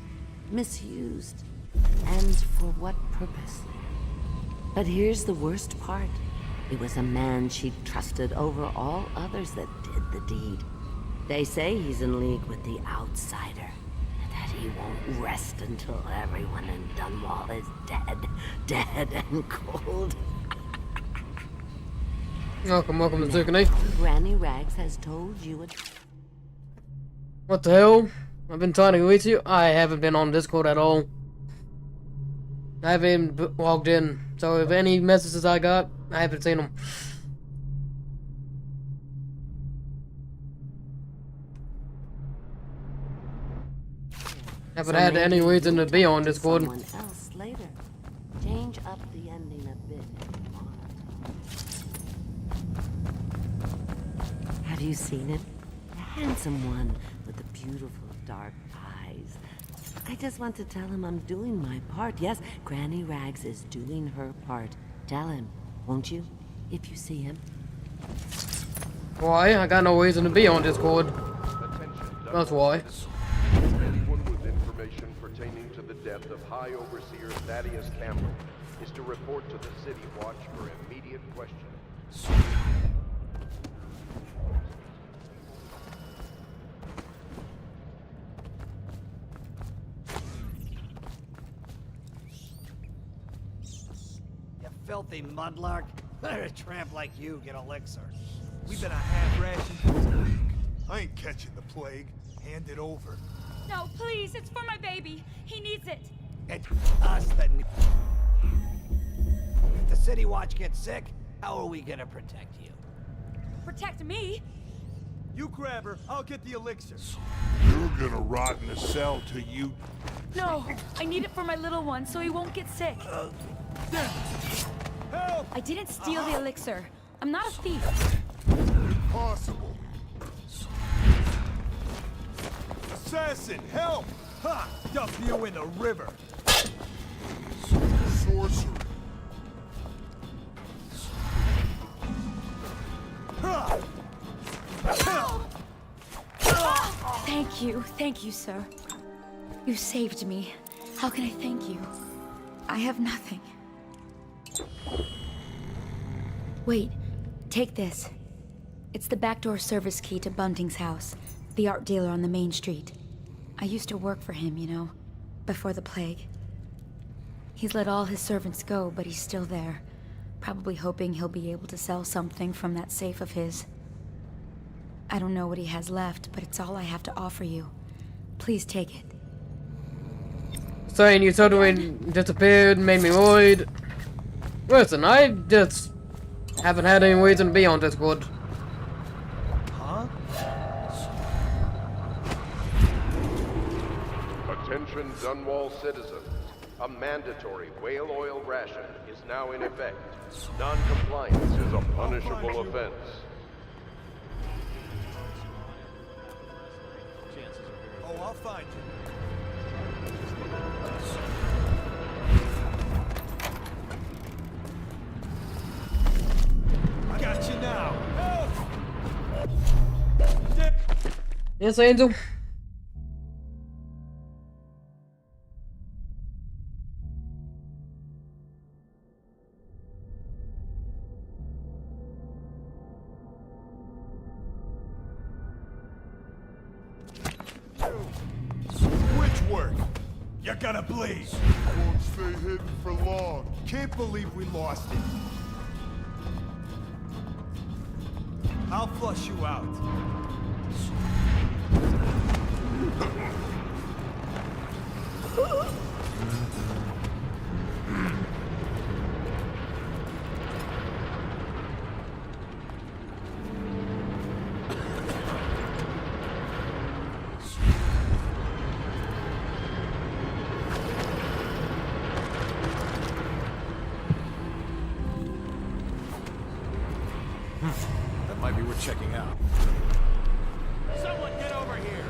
misused. And for what purpose? But here's the worst part. It was a man she trusted over all others that did the deed. They say he's in league with the outsider, and that he won't rest until everyone in Dunwall is dead and cold. Welcome to Zircony. Granny Rags has told you What the hell? I've been trying to reach you. I haven't been on Discord at all. I haven't even logged in. So if any messages I got, I haven't seen them. Haven't had any reason to be on Discord. Someone else later. Change up the ending a bit. Have you seen it? The handsome one with the beautiful dark eyes. I just want to tell him I'm doing my part. Yes, Granny Rags is doing her part. Tell him, won't you? If you see him. Why? I got no reason to be on Discord. That's why. Anyone with information pertaining to the death of High Overseer Thaddeus Campbell is to report to the City Watch for immediate questioning. You filthy mudlark. Let a tramp like you get elixir. We've been a half ration for a week. I ain't catching the plague. Hand it over. No, please, it's for my baby. He needs it. It's us that need... If the City Watch gets sick, how are we gonna protect you? Protect me? You grab her, I'll get the elixir. You're gonna rot in a cell till you... No, I need it for my little one so he won't get sick. Help! I didn't steal the elixir. I'm not a thief. Impossible. Assassin, help! Ha! Dump you in the river. Sorcery. Thank you, sir. You saved me. How can I thank you? I have nothing. Wait, take this. It's the backdoor service key to Bunting's house, the art dealer on the main street. I used to work for him, you know, before the plague. He's let all his servants go, but he's still there, probably hoping he'll be able to sell something from that safe of his. I don't know what he has left, but it's all I have to offer you. Please take it. Saying you suddenly disappeared, made me worried. Listen, I just haven't had any reason to be on Discord. Huh? Attention Dunwall citizens. A mandatory whale oil ration is now in effect. Non-compliance is a punishable offense. Oh, I'll find you. I got you now. Help! Yes, Angel. You're gonna bleed. Won't stay hidden for long. Can't believe we lost it. I'll flush you out. That might be worth checking out. Someone get over here.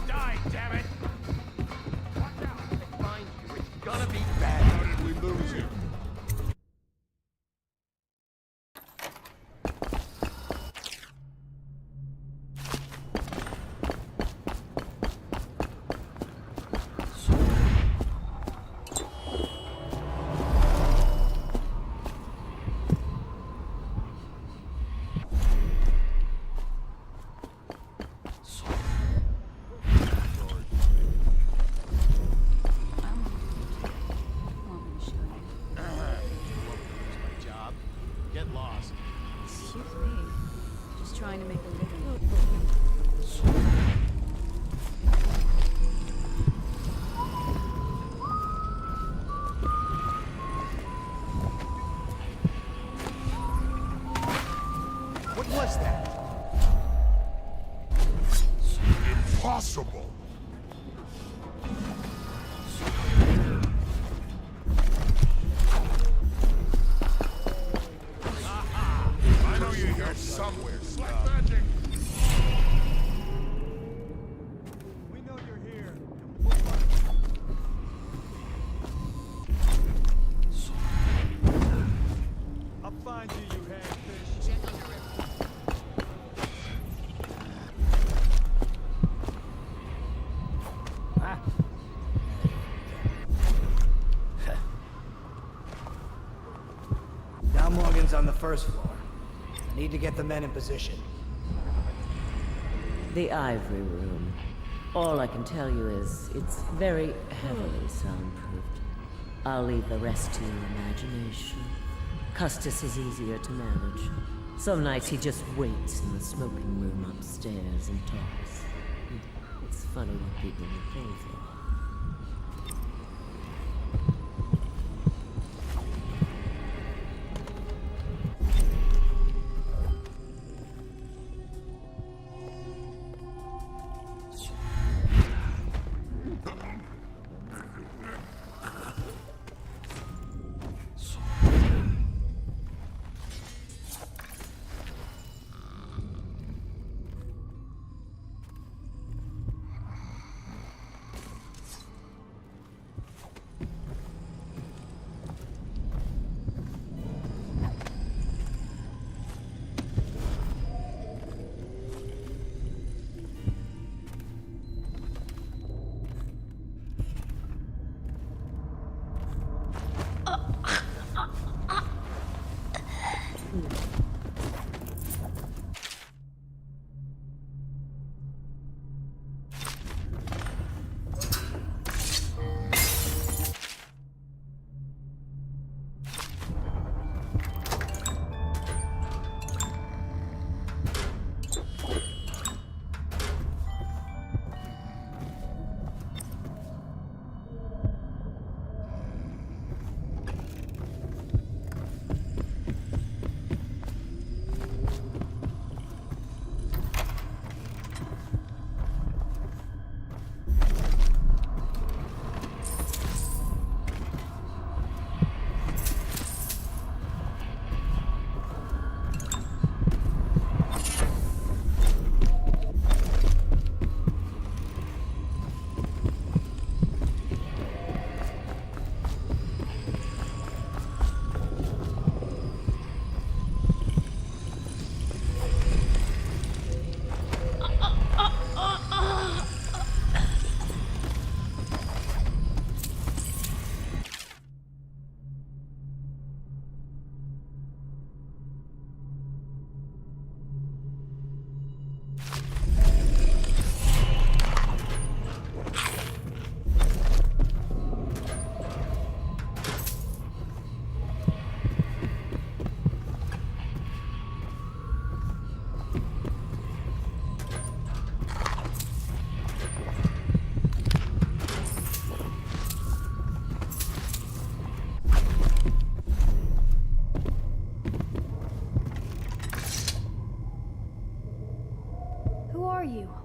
Die, damn it! Watch out! They find you. It's gonna be bad. How did we lose you? Get lost. Excuse me. Just trying to make a living. What was that? Impossible! I know you're here somewhere. Slack magic! We know you're here. I'll find you, you hagfish. Check under it. Now Morgan's on the first floor. I need to get the men in position. The Ivory Room. All I can tell you is it's very heavily soundproofed. I'll leave the rest to your imagination. Custis is easier to manage. Some nights he just waits in the smoking room upstairs and talks. It's funny what people will pay for.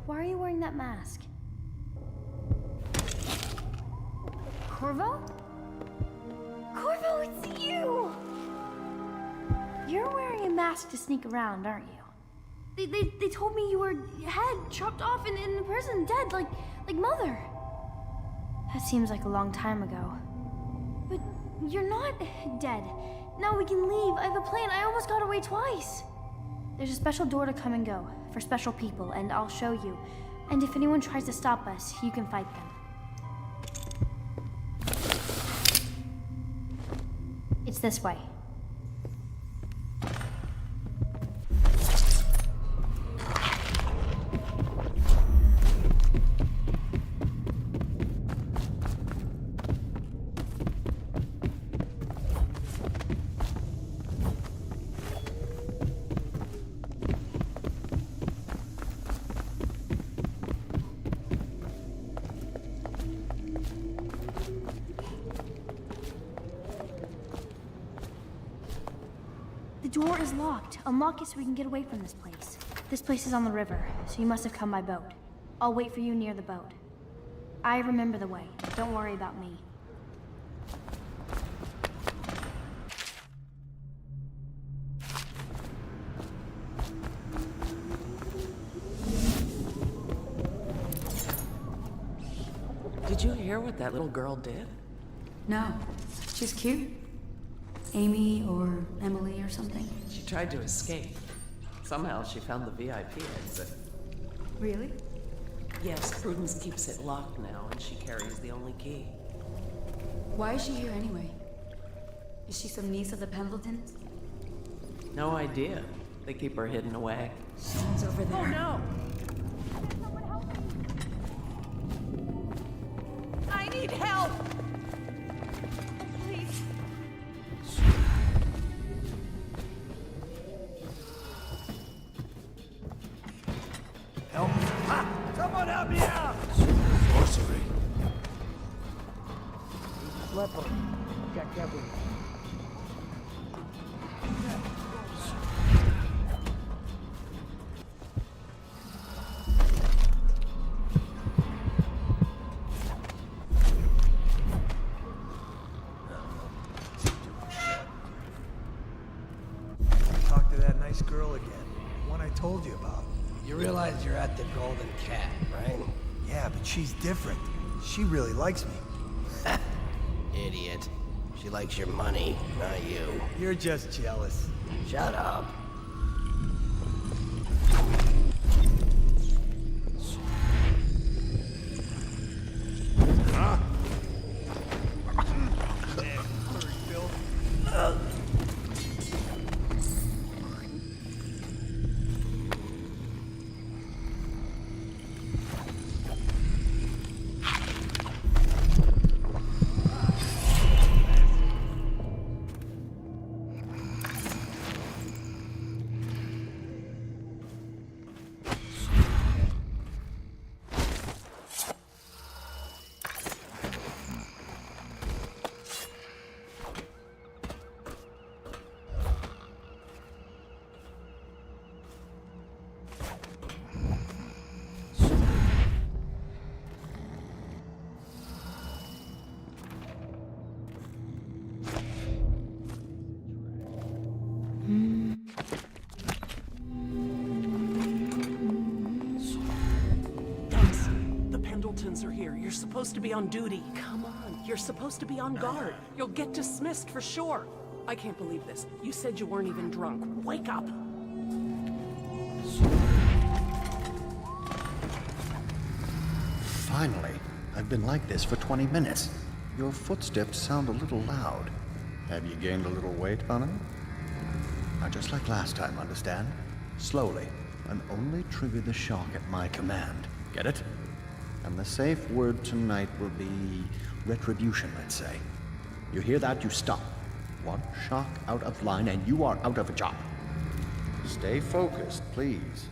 Why are you wearing that mask? Corvo? Corvo, it's you! You're wearing a mask to sneak around, aren't you? They told me you were head chopped off and in prison, dead, like Mother. That seems like a long time ago. But you're not dead. Now we can leave. I have a plan. I almost got away twice. There's a special door to come and go for special people, and I'll show you. And if anyone tries to stop us, you can fight them. It's this way. door is locked. Unlock it so we can get away from this place. This place is on the river, so you must have come by boat. I'll wait for you near the boat. I remember the way. Don't worry about me. Did you hear what that little girl did? No. She's cute. Amy or Emily or something. She tried to escape. Somehow she found the VIP exit. Really? Yes, Prudence keeps it locked now, and she carries the only key. Why is she here anyway? Is she some niece of the Pendletons? No idea. They keep her hidden away. Someone's over there. Oh no! I need help! Please. Help me. Ha! Someone help me out! Sorcery. Leper. Check everything. Talk to that nice girl again. The one I told you about. You realize you're at the Golden Cat, right? Yeah, but she's different. She really likes me. Idiot. She likes your money, not you. You're just jealous. Shut up. Pendletons are here. You're supposed to be on duty. Come on. You're supposed to be on guard. You'll get dismissed for sure. I can't believe this. You said you weren't even drunk. Wake up. Finally. I've been like this for 20 minutes. Your footsteps sound a little loud. Have you gained a little weight, honey? Now, just like last time, understand? Slowly, and only trigger the shock at my command. Get it? And the safe word tonight will be retribution, let's say. You hear that? You stop. One shock out of line and you are out of a job. Stay focused, please.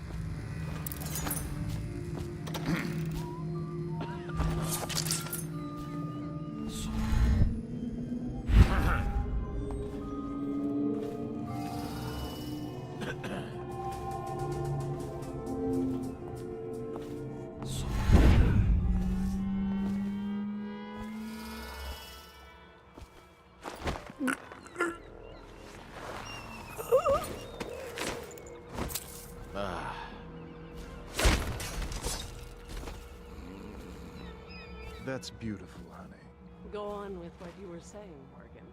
That's beautiful, honey. Go on with what you were saying, Morgan.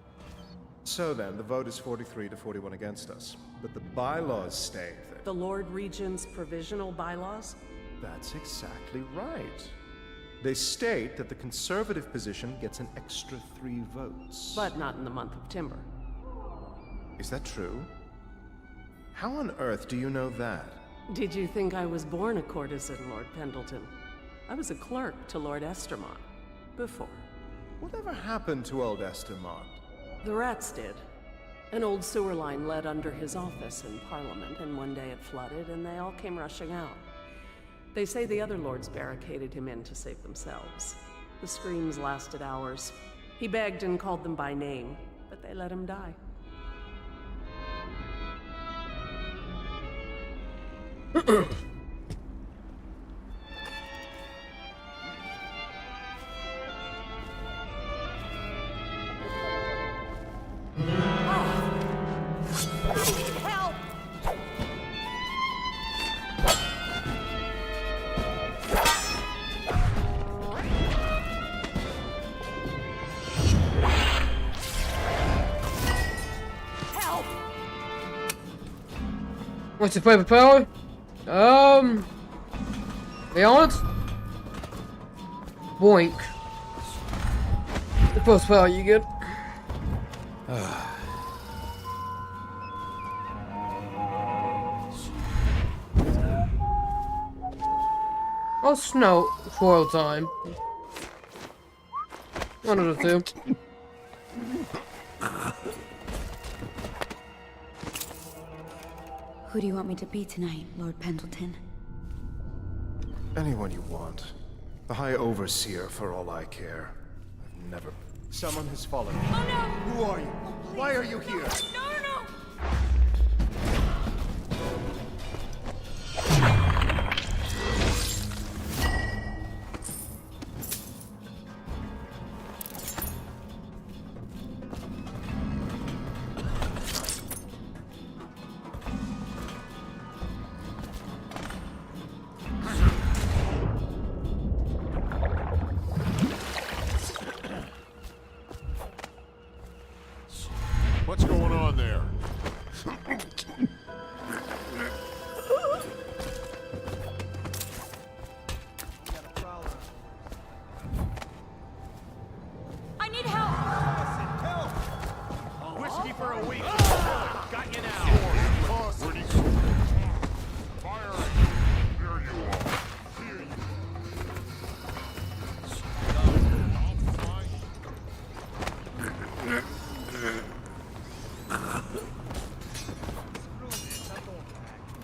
So then, the vote is 43 to 41 against us. But the bylaws state that... The Lord Regent's provisional bylaws? That's exactly right. They state that the conservative position gets an extra 3 votes. But not in the month of timber. Is that true? How on earth do you know that? Did you think I was born a courtesan, Lord Pendleton? I was a clerk to Lord Estermont. Before. Whatever happened to old Estermont? The rats did. An old sewer line led under his office in Parliament, and one day it flooded, and they all came rushing out. They say the other lords barricaded him in to save themselves. The screams lasted hours. He begged and called them by name, but they let him die. Help! Help! What's your favorite power? Be honest? Boink. The first power you get. Oh, snow twirl time. One of the two. Who do you want me to be tonight, Lord Pendleton? Anyone you want. The High Overseer, for all I care. I've never... Someone has followed me. Oh no! Who are you? Why are you here? No, no, no! What's going on there? I need help! Whiskey for a week. Got you now. Where'd he go? Firing. There you are. Here you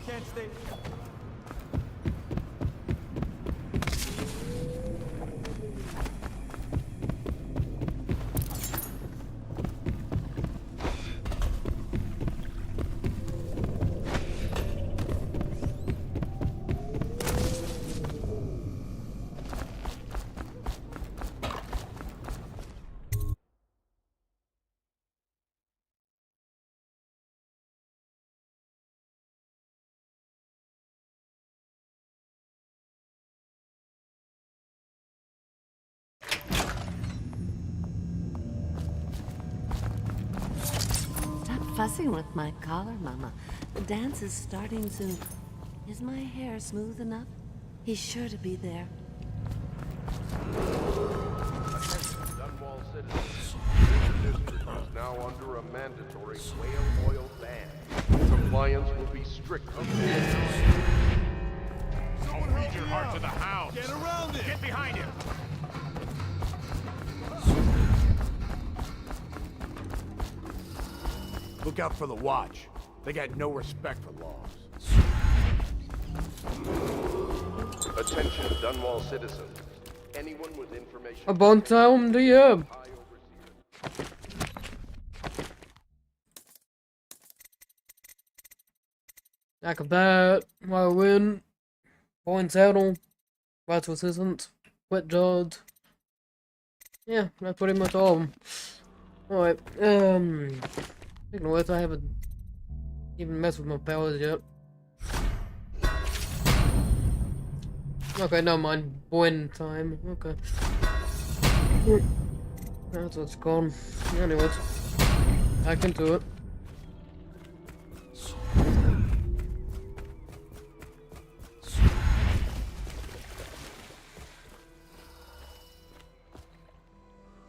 Can't stay. Stop fussing with my collar, Mama. The dance is starting soon. Is my hair smooth enough? He's sure to be there. Dunwall citizens, this district is now under a mandatory whale oil ban. Compliance will be strictly enforced. Don't lead your heart to the hounds. Get around it! Get behind him. Look out for the watch. They got no respect for laws. Attention, Dunwall citizens. Anyone with information... A bon time to you. Like that, I win. Points out on vital assistant, wet judge. Yeah, that's pretty much all of them. Alright, speaking of which, I haven't even messed with my powers yet. Okay, never mind. Boin time. Okay. That's what's gone. Anyways, back into it.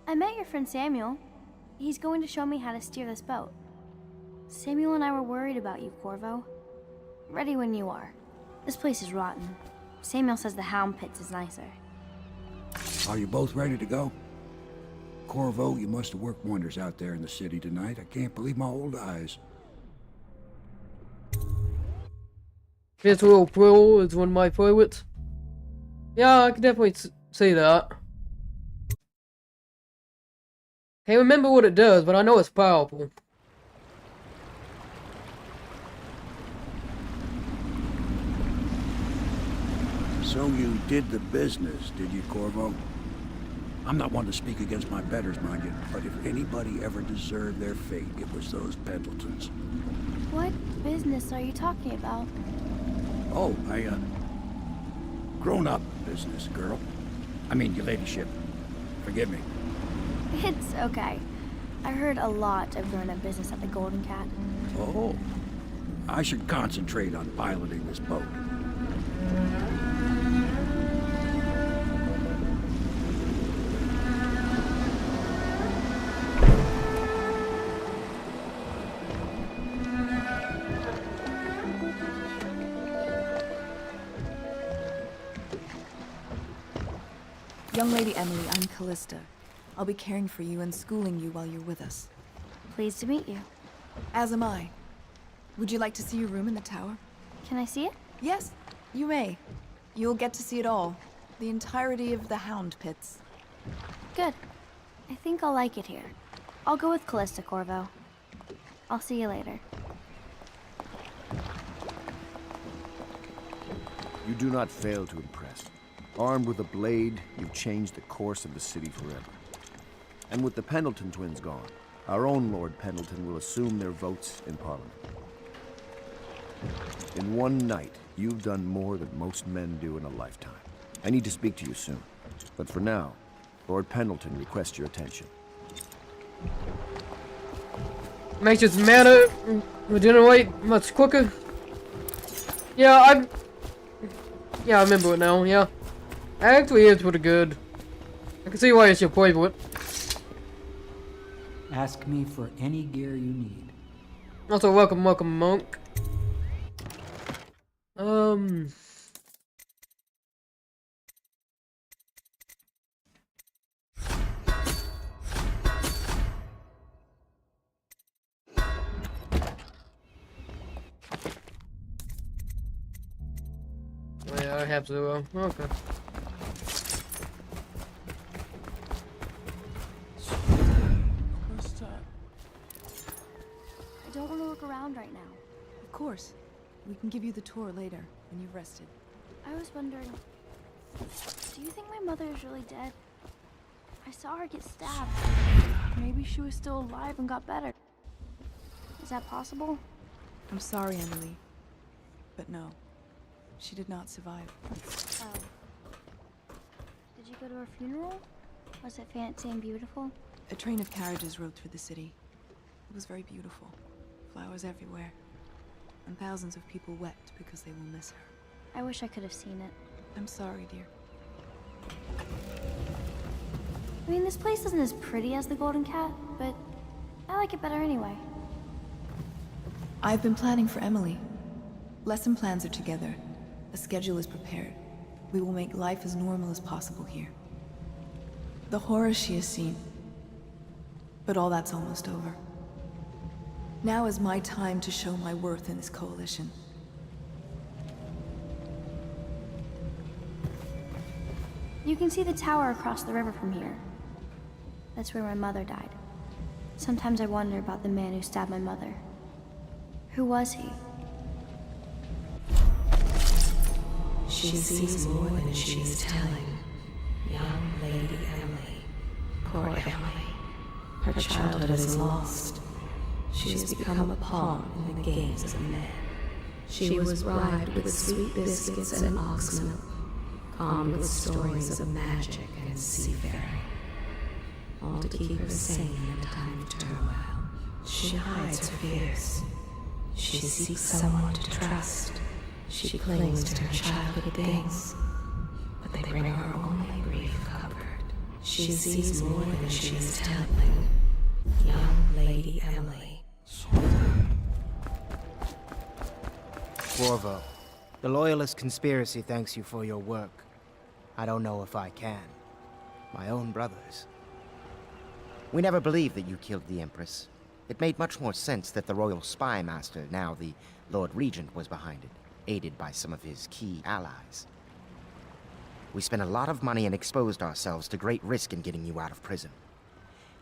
I met your friend Samuel. He's going to show me how to steer this boat. Samuel and I were worried about you, Corvo. Ready when you are. This place is rotten. Samuel says the Hound Pits is nicer. Are you both ready to go? Corvo, you must have worked wonders out there in the city tonight. I can't believe my old eyes. This Will Pro is one of my favorites. Yeah, I can definitely see that. Can't remember what it does, but I know it's powerful. So you did the business, did you, Corvo? I'm not one to speak against my betters, mind you, but if anybody ever deserved their fate, it was those Pendletons. What business are you talking about? Oh, grown-up business, girl. I mean, your ladyship. Forgive me. It's okay. I heard a lot of grown-up business at the Golden Cat. Oh, I should concentrate on piloting this boat. Young Lady Emily, I'm Callista. I'll be caring for you and schooling you while you're with us. Pleased to meet you. As am I. Would you like to see your room in the tower? Can I see it? Yes, you may. You'll get to see it all. The entirety of the Hound Pits. Good. I think I'll like it here. I'll go with Callista, Corvo. I'll see you later. You do not fail to impress. Armed with a blade, you've changed the course of the city forever. And with the Pendleton twins gone, our own Lord Pendleton will assume their votes in Parliament. In one night, you've done more than most men do in a lifetime. I need to speak to you soon. But for now, Lord Pendleton requests your attention. Makes its mana regenerate much quicker. Yeah, I remember it now, yeah. Actually, it's pretty good. I can see why it's your favorite. Ask me for any gear you need. Also, welcome, monk. Oh, yeah, I have 0. Okay. I don't want to look around right now. Of course. We can give you the tour later, when you've rested. I was wondering, do you think my mother is really dead? I saw her get stabbed. Maybe she was still alive and got better. Is that possible? I'm sorry, Emily. But no. She did not survive. Oh. Did you go to her funeral? Was it fancy and beautiful? A train of carriages rode through the city. It was very beautiful. Flowers everywhere. And thousands of people wept because they will miss her. I wish I could have seen it. I'm sorry, dear. I mean, this place isn't as pretty as the Golden Cat, but I like it better anyway. I've been planning for Emily. Lesson plans are together. A schedule is prepared. We will make life as normal as possible here. The horrors she has seen. But all that's almost over. Now is my time to show my worth in this coalition. You can see the tower across the river from here. That's where my mother died. Sometimes I wonder about the man who stabbed my mother. Who was he? She sees more than she is telling. Young Lady Emily. Poor Emily. Her childhood is lost. She has become a pawn in the games of men. She was bribed with sweet biscuits and ox milk, calmed with stories of magic and seafaring. All to keep her sane in a time of turmoil. She hides her fears. She seeks someone to trust. She clings to her childhood things, but they bring her only grief comfort. She sees more than she is telling. Young Lady Emily. Corvo, the Loyalist conspiracy thanks you for your work. I don't know if I can. My own brothers. We never believed that you killed the Empress. It made much more sense that the Royal Spy Master, now the Lord Regent, was behind it, aided by some of his key allies. We spent a lot of money and exposed ourselves to great risk in getting you out of prison.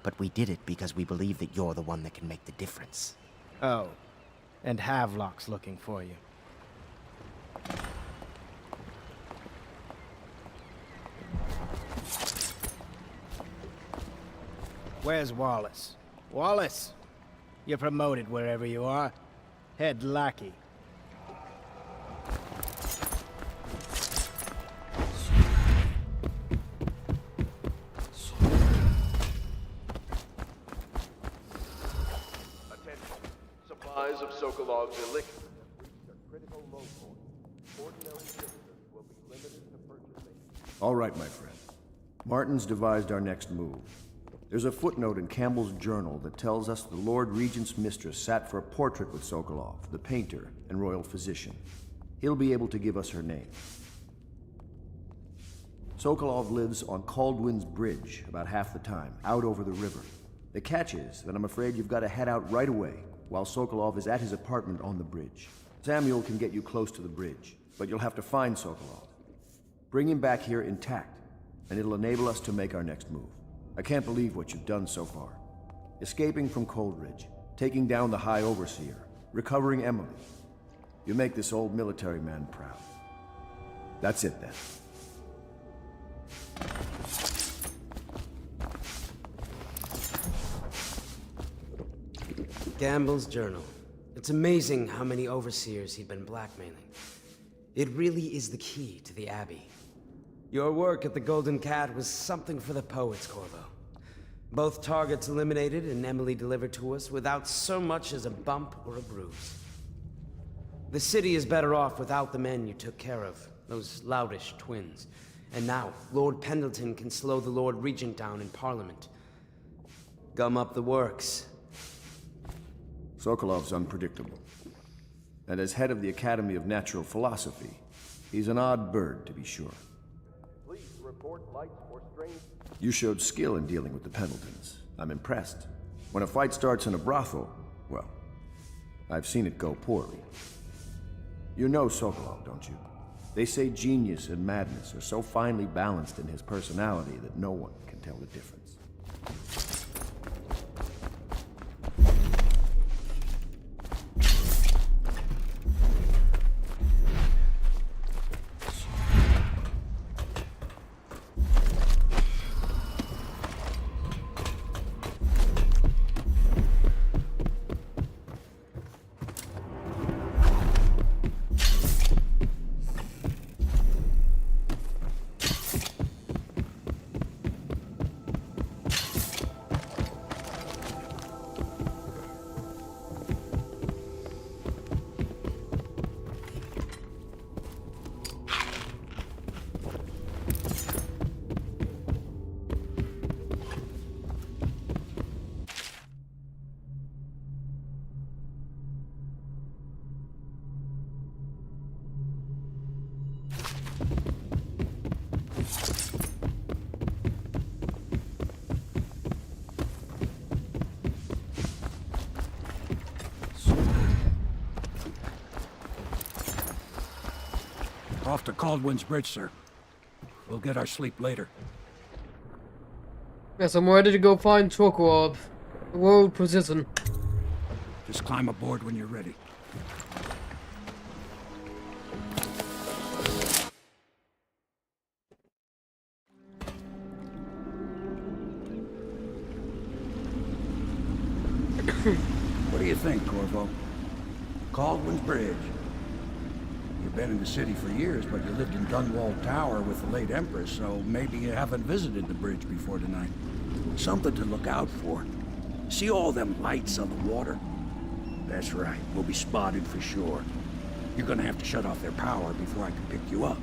But we did it because we believe that you're the one that can make the difference. Oh, and Havelock's looking for you. Where's Wallace? Wallace! You're promoted wherever you are. Head lackey. Attention. Supplies of Sokolov's elixir have reached a critical low point. Ordinary citizens will be limited to purchasing. All right, my friend. Martin's devised our next move. There's a footnote in Campbell's journal that tells us the Lord Regent's mistress sat for a portrait with Sokolov, the painter and royal physician. He'll be able to give us her name. Sokolov lives on Caldwin's Bridge about half the time, out over the river. The catch is that I'm afraid you've got to head out right away, while Sokolov is at his apartment on the bridge. Samuel can get you close to the bridge, but you'll have to find Sokolov. Bring him back here intact, and it'll enable us to make our next move. I can't believe what you've done so far. Escaping from Coldridge, taking down the High Overseer, recovering Emily. You make this old military man proud. That's it, then. Gamble's journal. It's amazing how many overseers he'd been blackmailing. It really is the key to the Abbey. Your work at the Golden Cat was something for the poets, Corvo. Both targets eliminated and Emily delivered to us without so much as a bump or a bruise. The city is better off without the men you took care of, those loutish twins. And now, Lord Pendleton can slow the Lord Regent down in Parliament. Gum up the works. Sokolov's unpredictable. And as head of the Academy of Natural Philosophy, he's an odd bird, to be sure. Please report lights or strange... You showed skill in dealing with the Pendletons. I'm impressed. When a fight starts in a brothel, well, I've seen it go poorly. You know Sokolov, don't you? They say genius and madness are so finely balanced in his personality that no one can tell the difference. Off to Caldwin's Bridge, sir. We'll get our sleep later. Yes, I'm ready to go find Sokolov. The world precision. Just climb aboard when you're ready. What do you think, Corvo? Caldwin's Bridge. You've been in the city for years, but you lived in Dunwall Tower with the late Empress, so maybe you haven't visited the bridge before tonight. Something to look out for. See all them lights on the water? That's right, we'll be spotted for sure. You're gonna have to shut off their power before I can pick you up.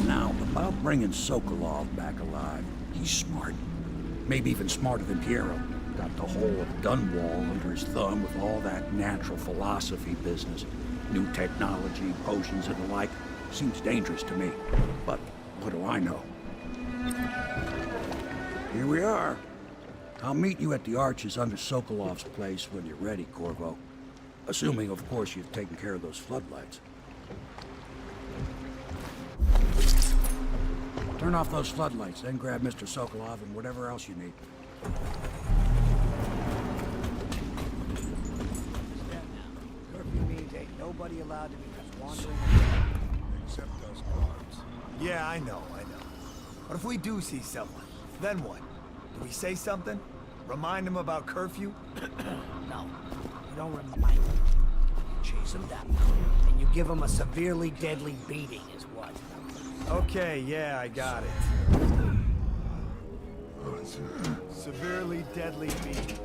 Now, about bringing Sokolov back alive. He's smart. Maybe even smarter than Piero. Got the whole of Dunwall under his thumb with all that natural philosophy business. New technology, potions and the like. Seems dangerous to me. But what do I know? Here we are. I'll meet you at the arches under Sokolov's place when you're ready, Corvo. Assuming, of course, you've taken care of those floodlights. Turn off those floodlights, then grab Mr. Sokolov and whatever else you need. Curfew means ain't nobody allowed to be just wandering Except those guards. Yeah, I know. But if we do see someone, then what? Do we say something? Remind him about curfew? No. You don't remind him. You chase him down, and you give him a severely deadly beating is what? Okay, yeah, I got it. Severely deadly beating.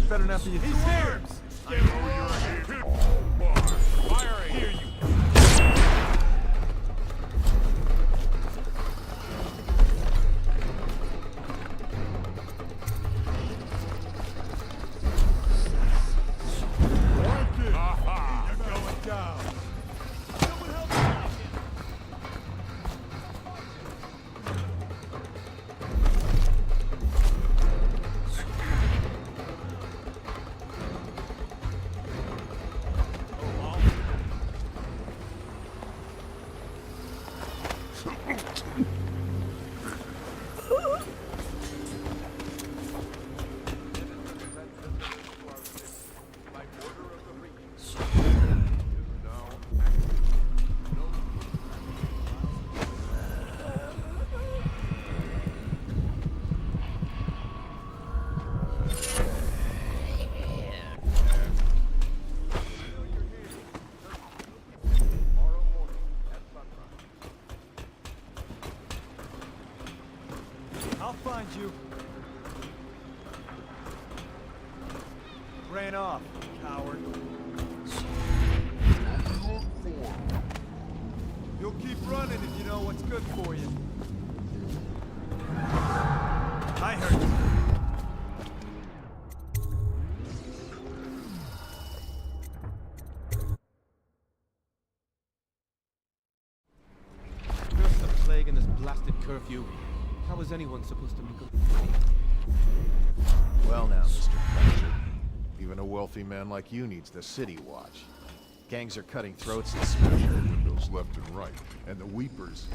Better not be. He's here! I know you're here. Fire here, you. Aha! You're going down. Someone help me out. I'll find you. Ran off, coward. You'll keep running if you know what's good for you. I heard you. Curse the plague and this blasted curfew. How was anyone supposed to make a... Well now, Mr. Thatcher. Even a wealthy man like you needs the city watch. Gangs are cutting throats and smashing windows left and right. And the Weepers...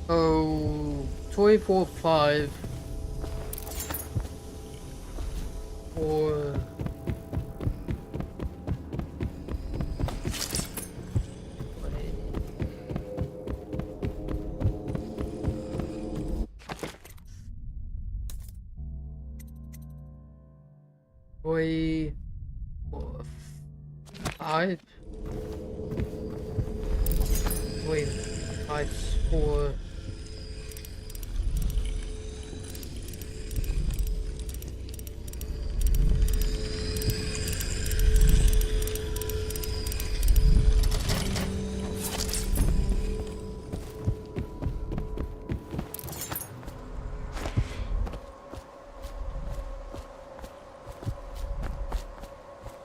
Oh, 24-5. Or... Three, 4, 5. Wait, 5, 4.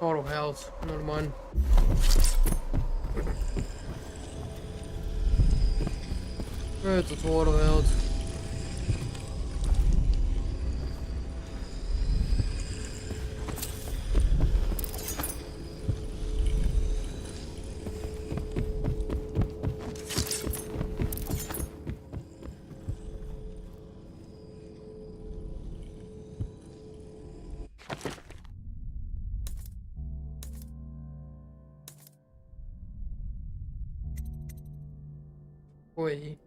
Auto health, never mind. It's a auto health. Wait.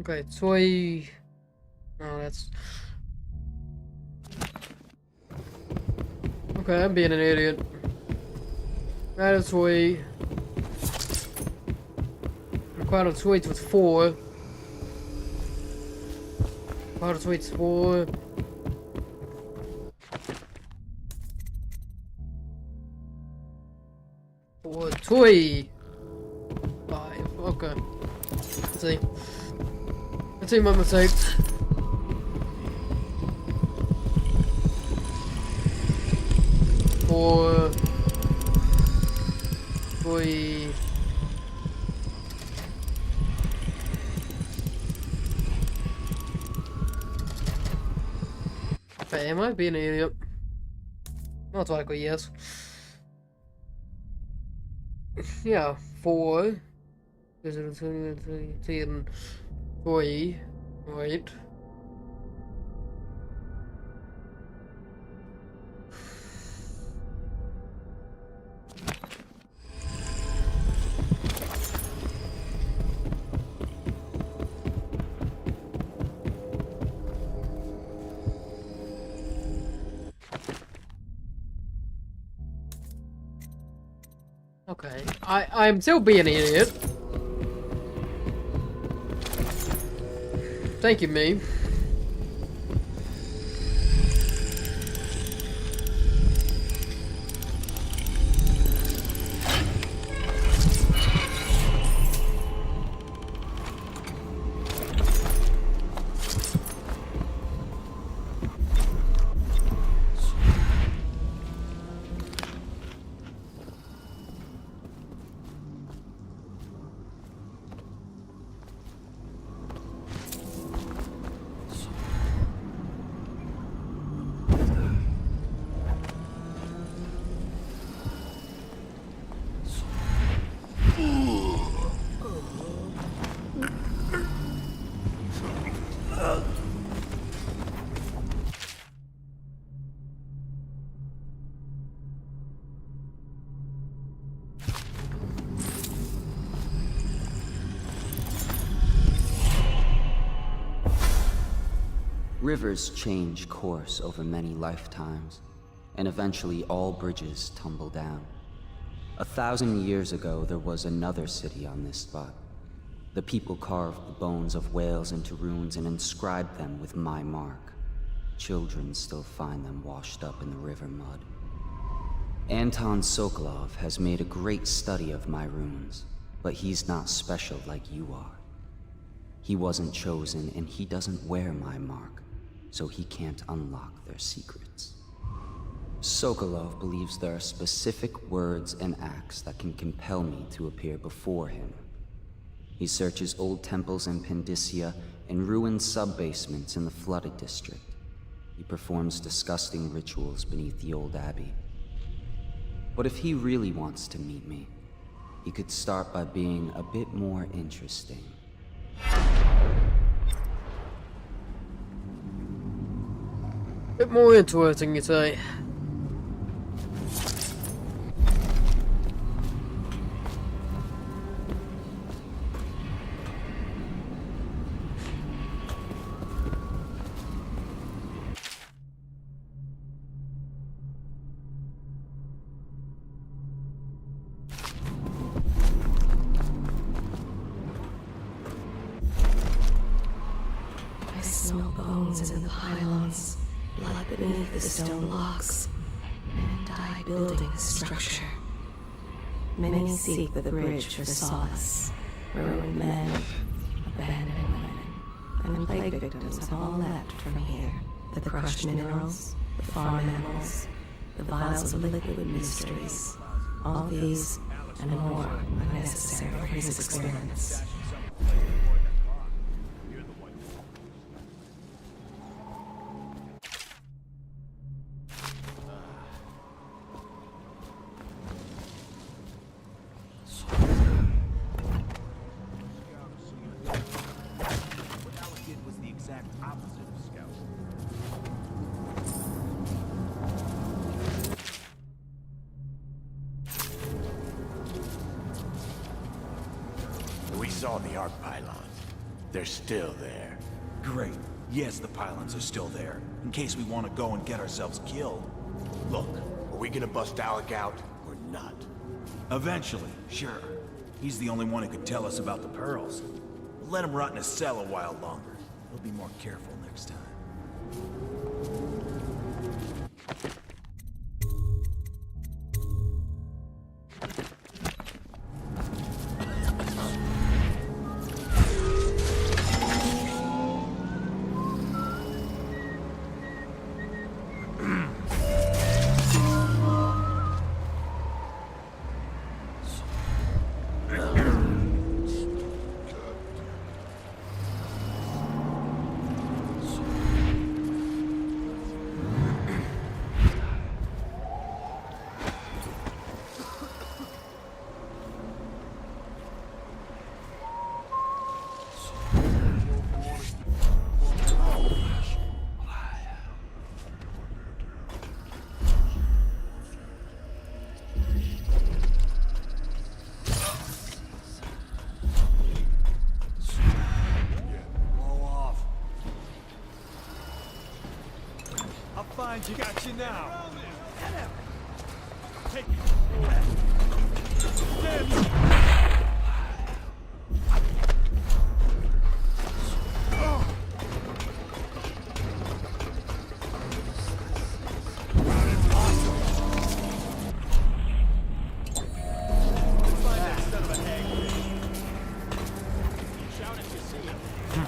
Okay, toy. Oh, that's. Okay, I'm being an idiot. Add a toy. Quite a tweets with 4. Quite a tweets 4. For toy 5. Okay. Let's see. Let's see my mistakes. For toy. Am I being an idiot? Most likely, yes. Yeah, 4. Is it 10, 3? Right. Okay, I'm still being an idiot. Thank you, me. Rivers change course over many lifetimes, and eventually all bridges tumble down. 1,000 years ago, there was another city on this spot. The people carved the bones of whales into runes and inscribed them with my mark. Children still find them washed up in the river mud. Anton Sokolov has made a great study of my runes, but he's not special like you are. He wasn't chosen, and he doesn't wear my mark, so he can't unlock their secrets. Sokolov believes there are specific words and acts that can compel me to appear before him. He searches old temples in Pandysia and ruined sub-basements in the flooded district. He performs disgusting rituals beneath the old abbey. But if he really wants to meet me, he could start by being a bit more interesting. Bit more interesting, you say? I smell bones in the pylons, blood beneath the stone blocks, and I building the structure. Many seek the bridge for solace. Ruined men, abandoned women, and plague victims have all left from here. The crushed minerals, the farm animals, the vials of liquid mysteries. All these and more are necessary for his experiments. We saw the arc pylons. They're still there. Great. Yes, the pylons are still there, in case we want to go and get ourselves killed. Look, are we gonna bust Alec out or not? Eventually, sure. He's the only one who could tell us about the pearls. We'll let him rot in a cell a while longer. He'll be more careful next time. You got you now. Take Damn you.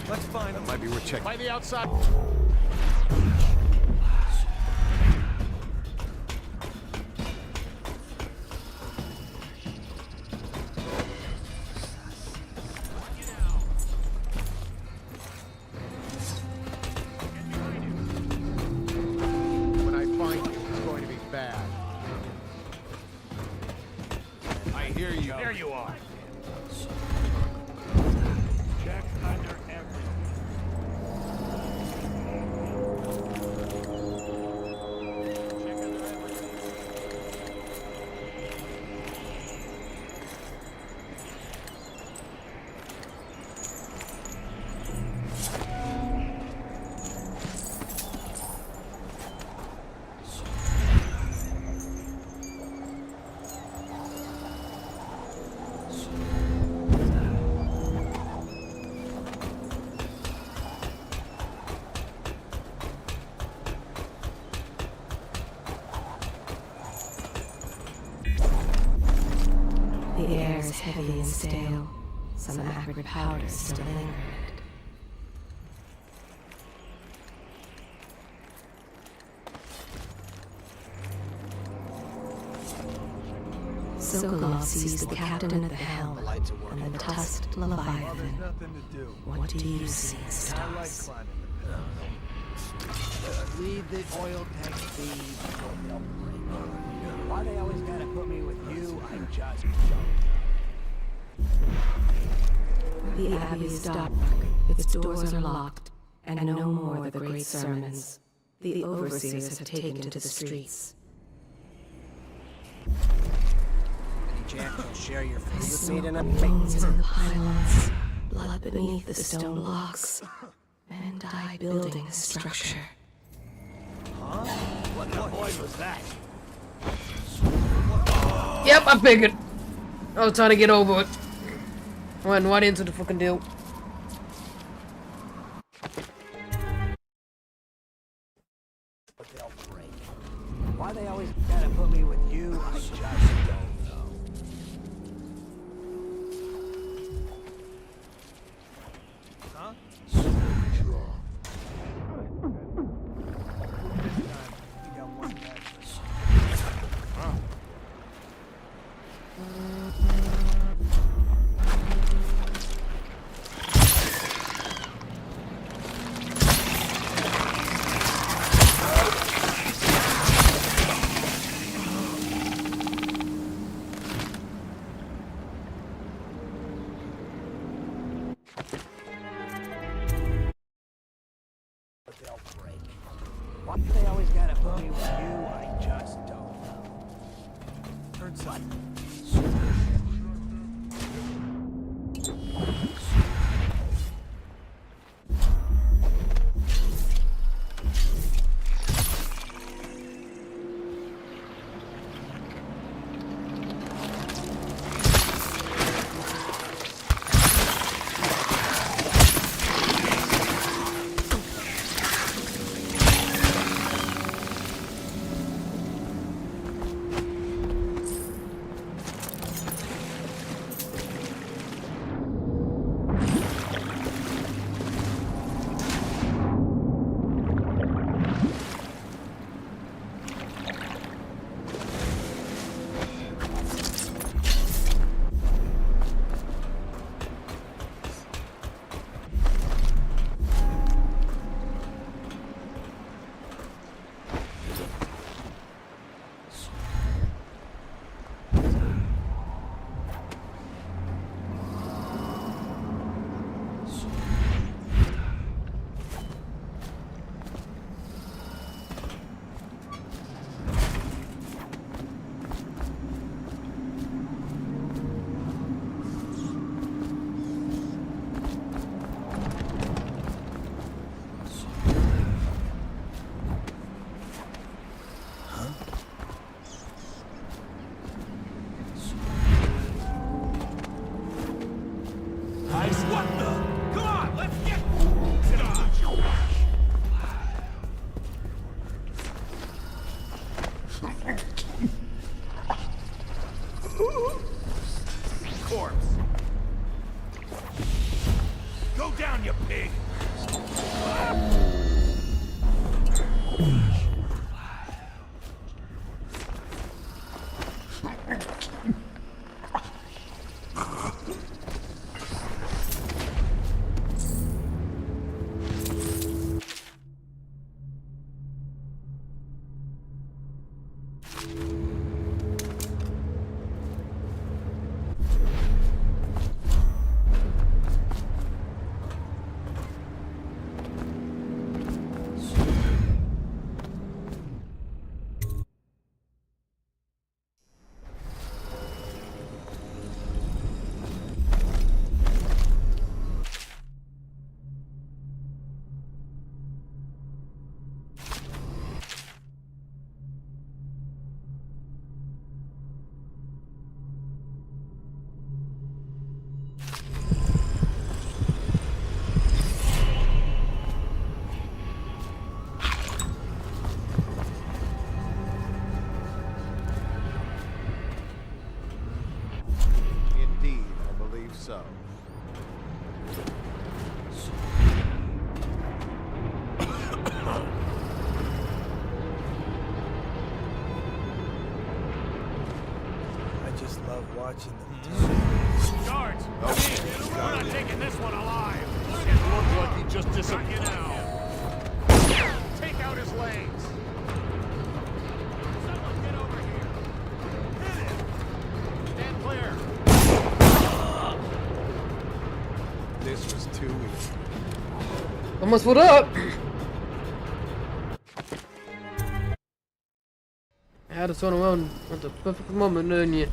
Let's find them. Might be worth checking. By the outside. There you are. Check under everything. Check under everything. The air is heavy and stale. Some acrid powders still linger in it. Sokolov sees the captain at the helm and the tusked Leviathan. What do you see in stars? Leave the oil tank be. Why they always gotta put me with you, I just don't. The Abbey is dark, its doors are locked, and no more the great sermons. The overseers have taken to the streets. Any chance you'll share your food with me tonight? Bones in the pylons, blood beneath the stone blocks, and I building a structure. Huh? What the noise was that? Yep, I figured. I was trying to get over it. Went right into the fucking deal. Why they always gotta put me with you, I just don't know. Huh? Why they always gotta put me with you, I just don't know. Heard something. Corpse. Go down, you pig. So. I just love watching them. Guards! We're not taking this one alive! It looked like he just disappeared now. Take out his legs! Someone get over here! Hit him! Stand clear! This was too easy. Almost what up? I had to turn around at the perfect moment, didn't you?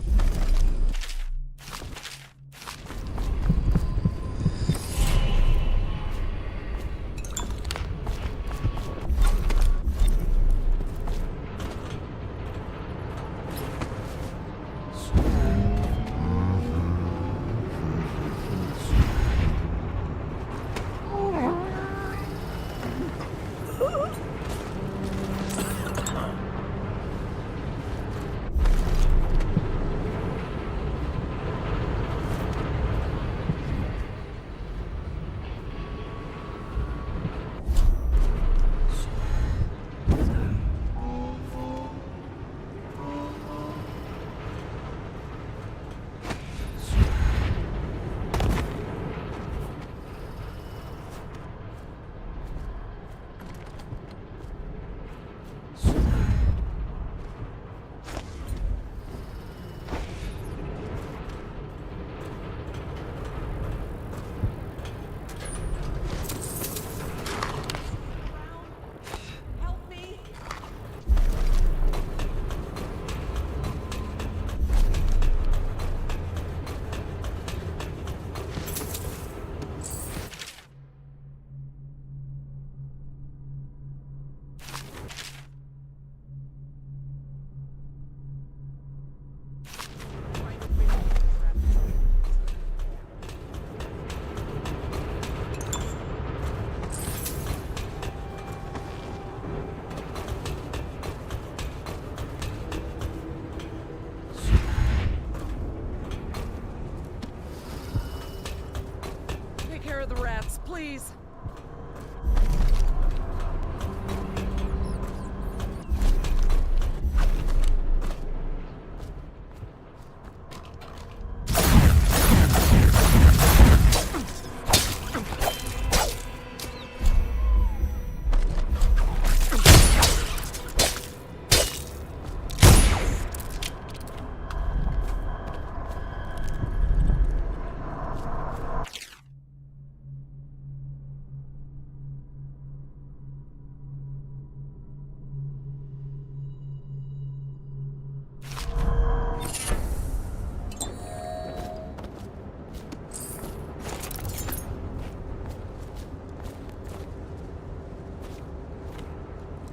The rats, please.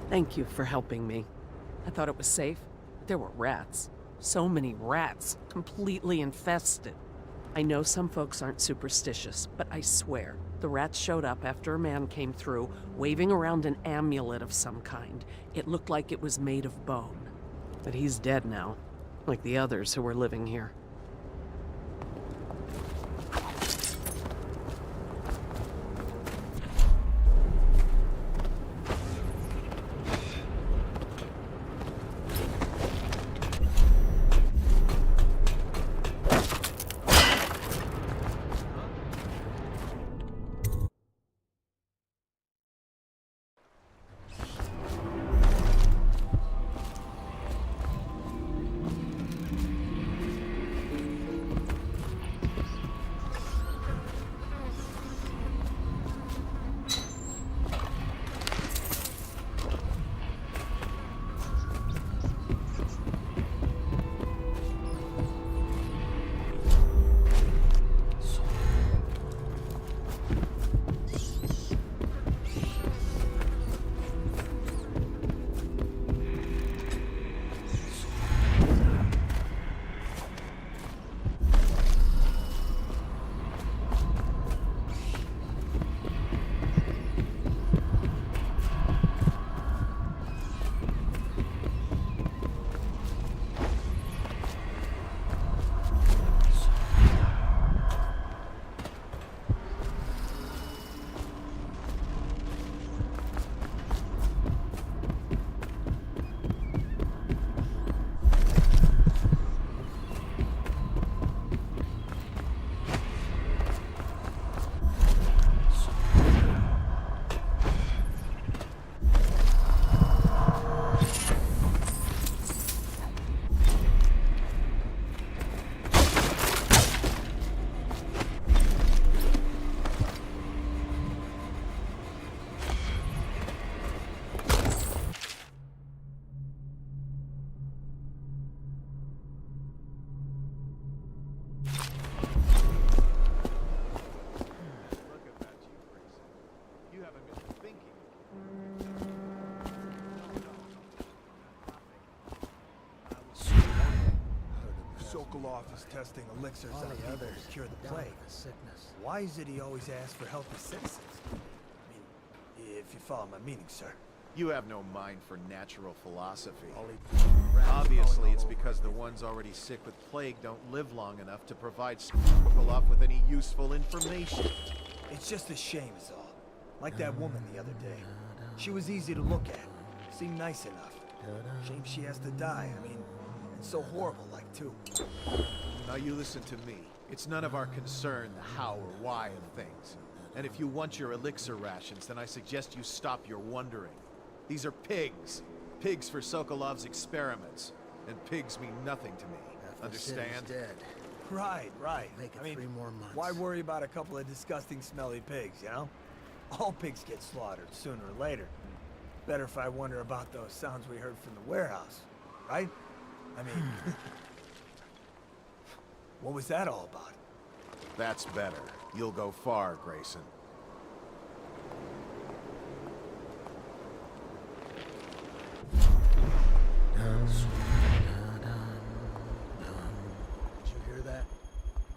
Thank you for helping me. I thought it was safe. There were rats. So many rats, completely infested. I know some folks aren't superstitious, but I swear, the rats showed up after a man came through, waving around an amulet of some kind. It looked like it was made of bone. But he's dead now, like the others who were living here. office testing elixirs on people to cure the plague. Why is it he always asks for healthy citizens? I mean, if you follow my meaning, sir. You have no mind for natural philosophy. Obviously, it's because the ones already sick with plague don't live long enough to provide Sokolov with any useful information. It's just a shame is all. Like that woman the other day. She was easy to look at. Seemed nice enough. Shame she has to die. I mean, it's so horrible, like, too. Now you listen to me. It's none of our concern the how or why of things. And if you want your elixir rations, then I suggest you stop your wondering. These are pigs. Pigs for Sokolov's experiments. And pigs mean nothing to me. Understand? Dead. Right. Make it I mean, 3 more months. why worry about a couple of disgusting, smelly pigs, you know? All pigs get slaughtered sooner or later. Better if I wonder about those sounds we heard from the warehouse, right? I mean, what was that all about? That's better. You'll go far, Grayson. Did you hear that?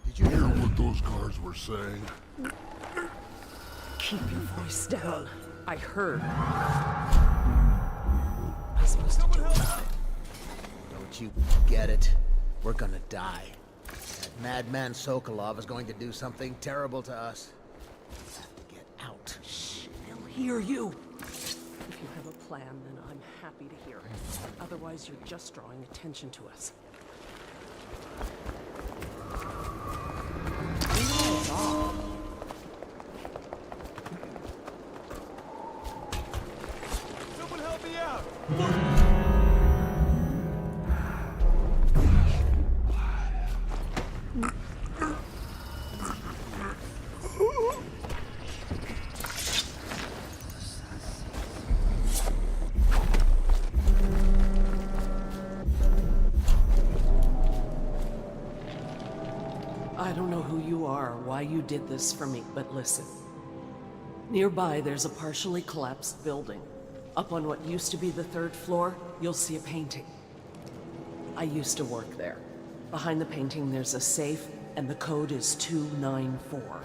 Did you hear what those guards were saying? Keep your voice down. I heard. I'm supposed to do it. Don't you get it? We're gonna die. That madman Sokolov is going to do something terrible to us. We have to get out. Shh, they'll hear you. If you have a plan, then I'm happy to hear it. Otherwise, you're just drawing attention to us. Someone help me out! I don't know who you are or why you did this for me, but listen. Nearby, there's a partially collapsed building. Up on what used to be the 3rd floor, you'll see a painting. I used to work there. Behind the painting, there's a safe, and the code is 294.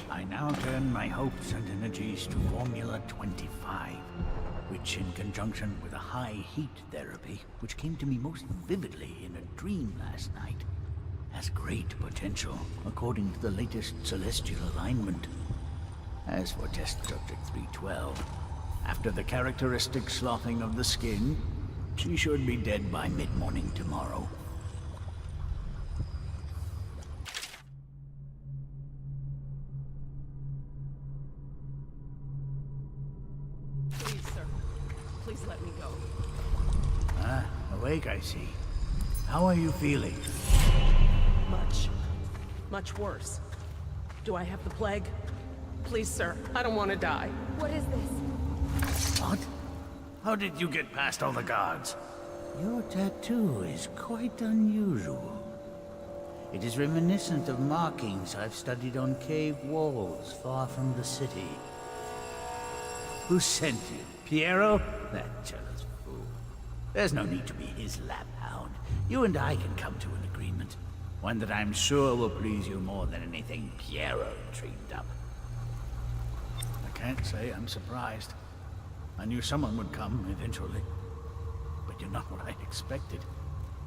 I now turn my hopes and energies to Formula 25, which in conjunction with a high heat therapy, which came to me most vividly in a dream last night, has great potential according to the latest celestial alignment. As for test subject 312, after the characteristic sloughing of the skin, she should be dead by mid-morning tomorrow. Please, sir. Please let me go. Ah, awake, I see. How are you feeling? Much worse. Do I have the plague? Please, sir. I don't want to die. What is this? What? How did you get past all the guards? Your tattoo is quite unusual. It is reminiscent of markings I've studied on cave walls far from the city. Who sent you? Piero? That jealous fool. There's no need to be his laphound. You and I can come to an agreement. One that I'm sure will please you more than anything Piero dreamed up. I can't say I'm surprised. I knew someone would come eventually. But you're not what I'd expected.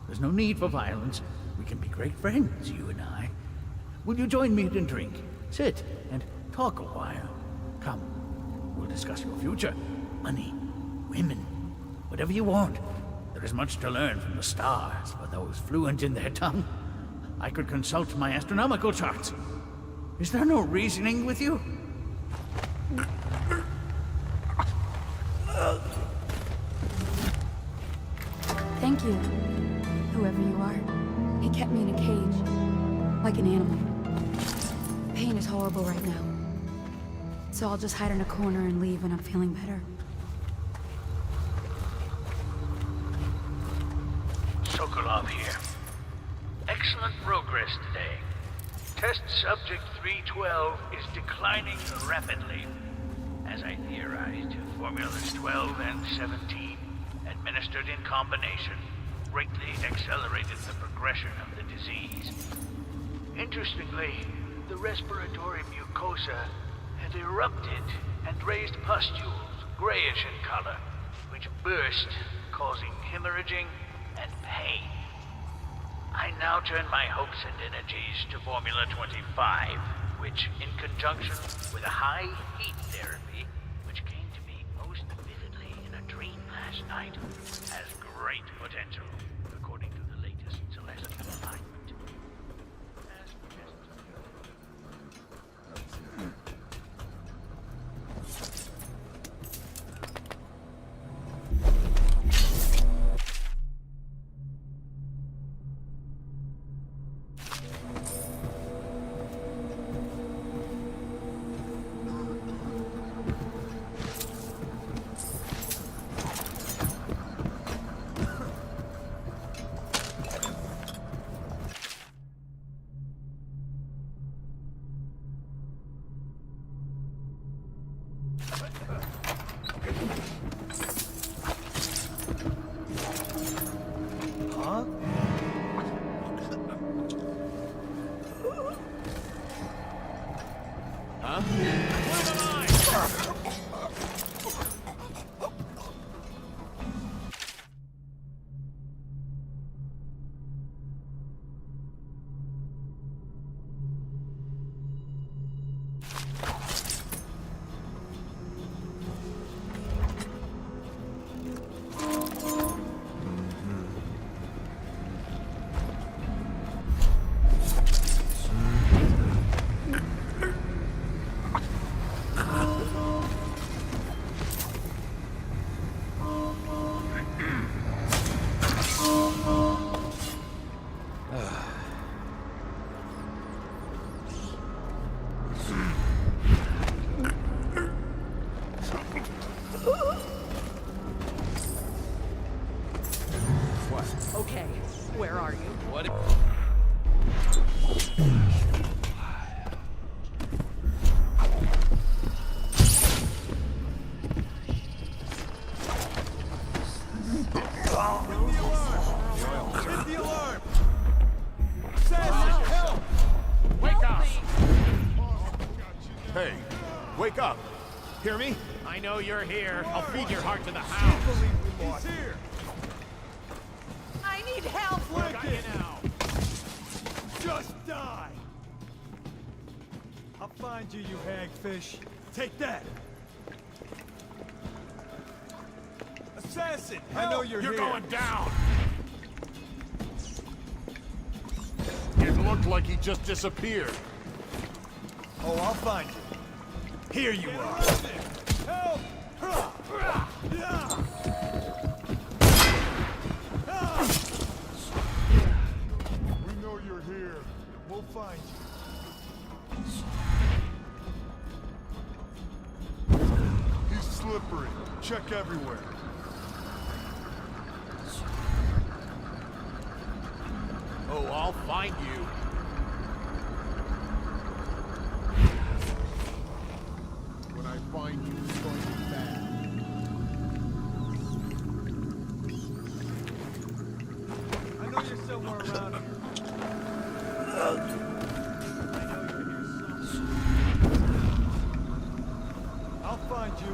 There's no need for violence. We can be great friends, you and I. Will you join me and drink? Sit and talk a while. Come, we'll discuss your future. money, women, whatever you want. There is much to learn from the stars for those fluent in their tongue. I could consult my astronomical charts. Is there no reasoning with you? Thank you, whoever you are. He kept me in a cage, like an animal. Pain is horrible right now. So I'll just hide in a corner and leave when I'm feeling better. Sokolov here. Excellent progress today. Test subject 312 is declining rapidly. As I theorized, formulas 12 and 17, administered in combination, greatly accelerated the progression of the disease. Interestingly, the respiratory mucosa had erupted and raised pustules, grayish in color, which burst, causing hemorrhaging and pain. I now turn my hopes and energies to Formula 25, which, in conjunction with a high heat therapy, which came to me most vividly in a dream last night, has great potential, according to the latest celestial alignment. Okay, where are you? What? Hit the alarm! Assassin, help! Wake up! Hey, wake up! Hear me? I know you're here. I'll feed your heart to the hounds. He's here! I need help! Got you now. Just die! I'll find you, you hagfish. Take that! Assassin, help! I know you're here. You're going down! It looked like he just disappeared. Oh, I'll find you. Here you are. Help! We know you're here. We'll find you. He's slippery. Check everywhere. Oh, I'll find you. When I find you, it's going to be bad. I know you're somewhere around here. I know you're here somewhere. I'll find you.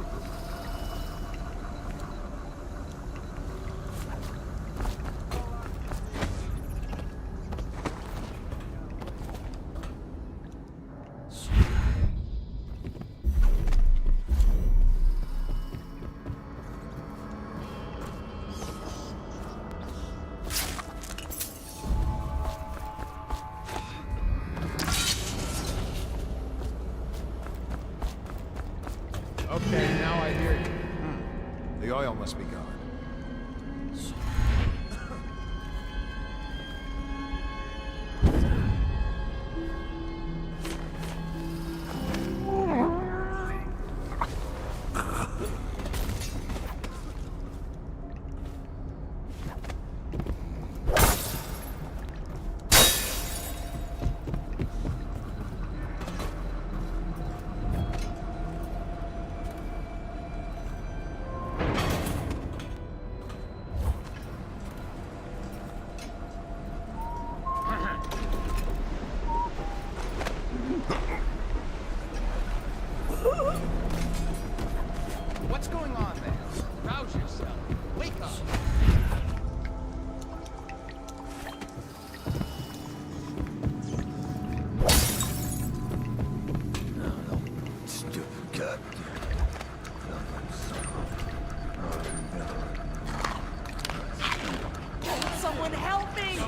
Someone help me!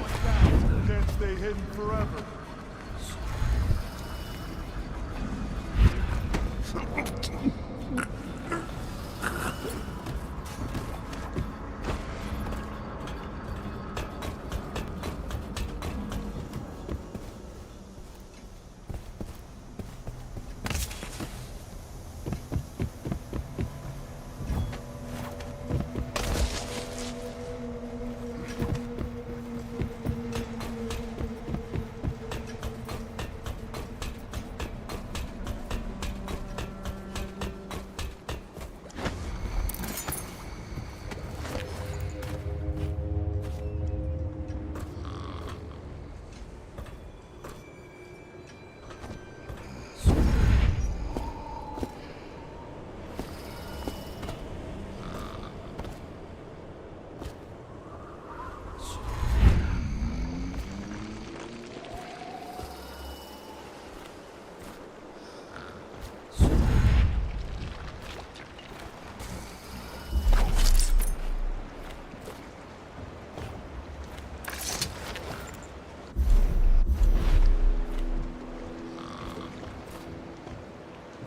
Can't stay hidden forever.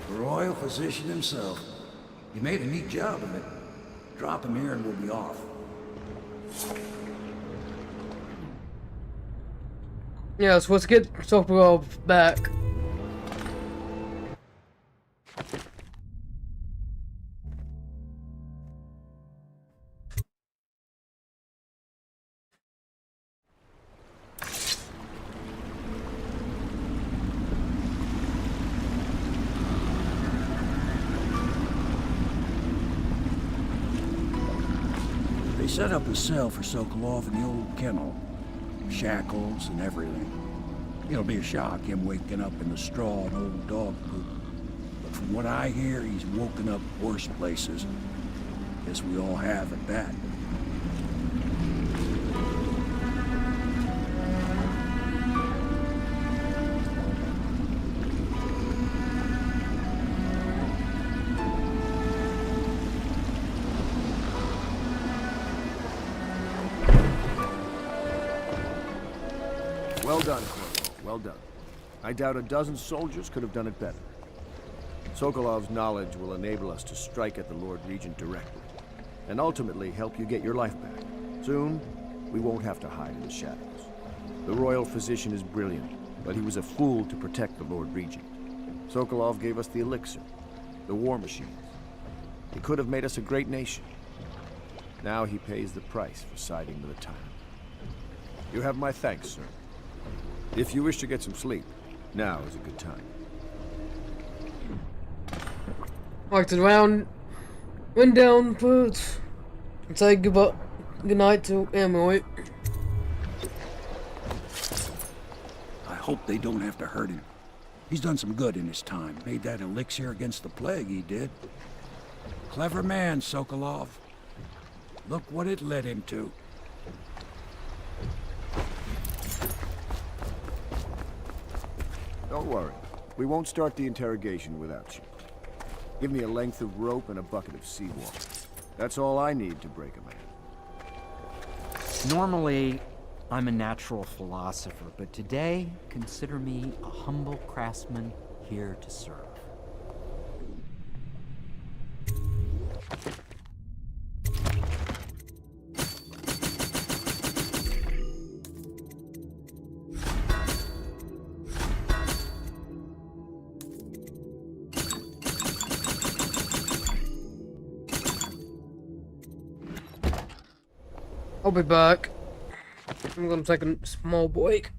The royal physician himself. You made a neat job of it. Drop him here and we'll be off. Yes, let's get Sokolov back. They set up a cell for Sokolov in the old kennel. Shackles and everything. It'll be a shock, him waking up in the straw and old dog poop. But from what I hear, he's woken up worse places. Guess we all have at that. Well done, Corvo. Well done. I doubt a dozen soldiers could have done it better. Sokolov's knowledge will enable us to strike at the Lord Regent directly, and ultimately help you get your life back. Soon, we won't have to hide in the shadows. The royal physician is brilliant, but he was a fool to protect the Lord Regent. Sokolov gave us the elixir, the war machines. He could have made us a great nation. Now he pays the price for siding with a tyrant. You have my thanks, sir. If you wish to get some sleep, now is a good time. Like to round, run down, put, and say goodbye, good night to Emily. I hope they don't have to hurt him. He's done some good in his time. Made that elixir against the plague, he did. Clever man, Sokolov. Look what it led him to. Don't worry. We won't start the interrogation without you. Give me a length of rope and a bucket of seawater. That's all I need to break a man. Normally, I'm a natural philosopher, but today, consider me a humble craftsman here to serve. I'll be back. I'm gonna take a small break.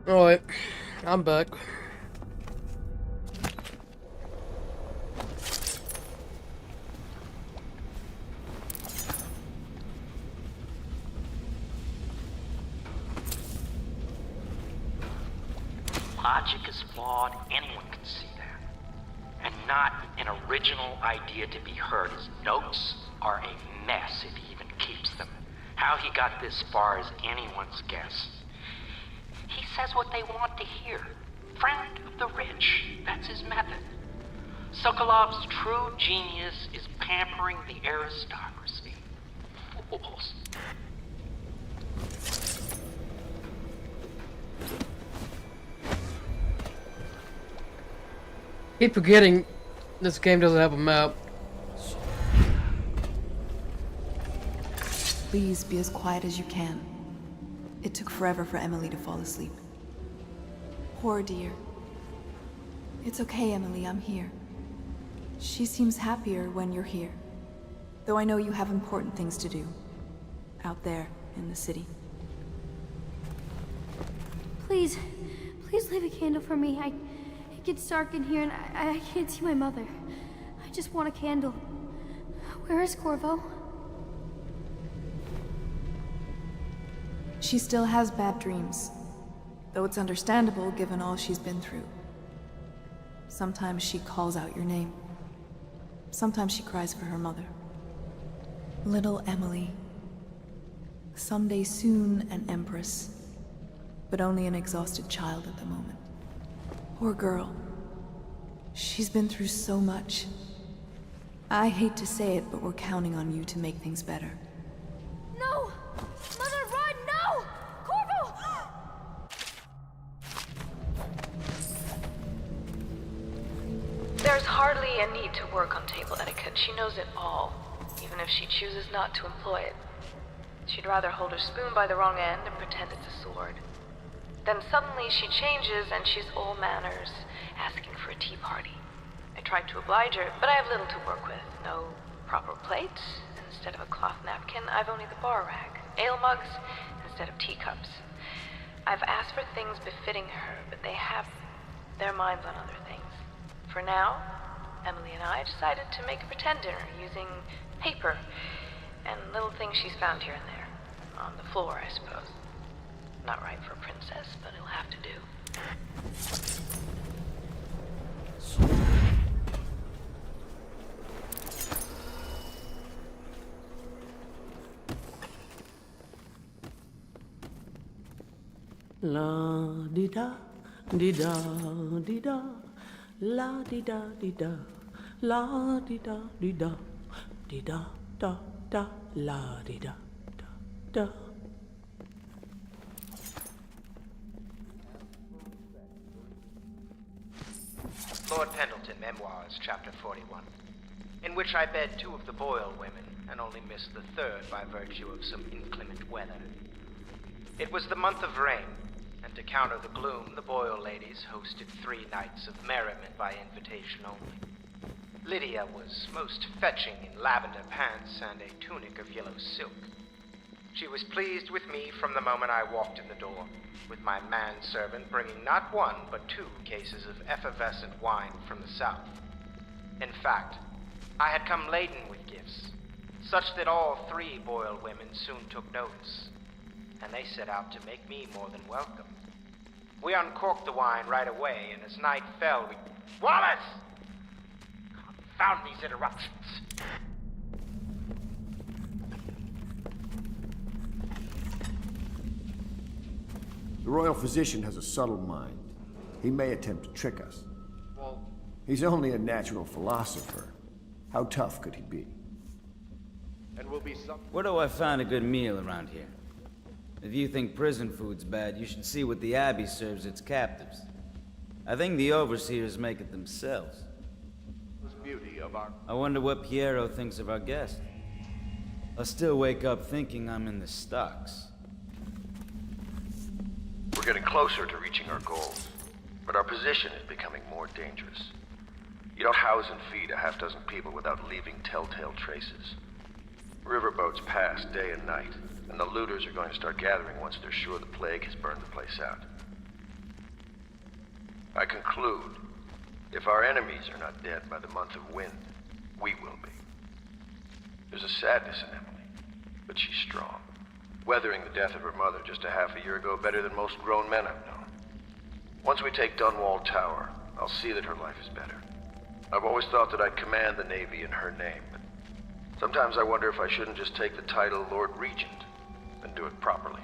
Alright, I'm back. Logic is flawed, anyone can see that. And not an original idea to be heard. His notes are a mess if he even keeps them. How he got this far is anyone's guess. He says what they want to hear. Friend of the rich, that's his method. Sokolov's true genius is pampering the aristocracy. Fools. Keep forgetting this game doesn't have a map. Please be as quiet as you can. It took forever for Emily to fall asleep. Poor dear. It's okay, Emily, I'm here. She seems happier when you're here. Though I know you have important things to do. Out there, in the city. Please, please leave a candle for me. It gets dark in here and I can't see my mother. I just want a candle. Where is Corvo? She still has bad dreams, though it's understandable given all she's been through. Sometimes she calls out your name. Sometimes she cries for her mother. Little Emily. Someday soon an empress, but only an exhausted child at the moment. Poor girl. She's been through so much. I hate to say it, but we're counting on you to make things better. No! Mother, run! No! Corvo! There's hardly a need to work on table etiquette. She knows it all, even if she chooses not to employ it. She'd rather hold her spoon by the wrong end and pretend it's a sword. Then suddenly she changes and she's all manners, asking for a tea party. I tried to oblige her, but I have little to work with. No proper plate. Instead of a cloth napkin, I've only the bar rack. Ale mugs instead of teacups. I've asked for things befitting her, but they have their minds on other things. For now, Emily and I decided to make a pretend dinner using paper and little things she's found here and there. On the floor, I suppose. Not right for a princess, but it'll have to do. La di da di da di da, la di da di da, la di da di da, di da da da, la di da da da. Lord Pendleton, Memoirs, Chapter 41, in which I bed 2 of the Boyle women, and only missed the 3rd by virtue of some inclement weather. It was the month of rain, and to counter the gloom, the Boyle ladies hosted 3 nights of merriment by invitation only. Lydia was most fetching in lavender pants and a tunic of yellow silk. She was pleased with me from the moment I walked in the door, with my manservant bringing not 1 but 2 cases of effervescent wine from the south. In fact, I had come laden with gifts, such that all 3 Boyle women soon took notice, and they set out to make me more than welcome. We uncorked the wine right away, and as night fell, we... Wallace! Confound these interruptions! The royal physician has a subtle mind. He may attempt to trick us. Well... He's only a natural philosopher. How tough could he be? And will be some... Where do I find a good meal around here? If you think prison food's bad, you should see what the Abbey serves its captives. I think the overseers make it themselves. Beauty of our... I wonder what Piero thinks of our guest. I'll still wake up thinking I'm in the stocks. We're getting closer to reaching our goals, but our position is becoming more dangerous. You don't house and feed a half-dozen people without leaving telltale traces. Riverboats pass day and night, and the looters are going to start gathering once they're sure the plague has burned the place out. I conclude, if our enemies are not dead by the month of wind, we will be. There's a sadness in Emily, but she's strong. Weathering the death of her mother just a half a year ago better than most grown men I've known. Once we take Dunwall Tower, I'll see that her life is better. I've always thought that I'd command the Navy in her name, but sometimes I wonder if I shouldn't just take the title Lord Regent and do it properly.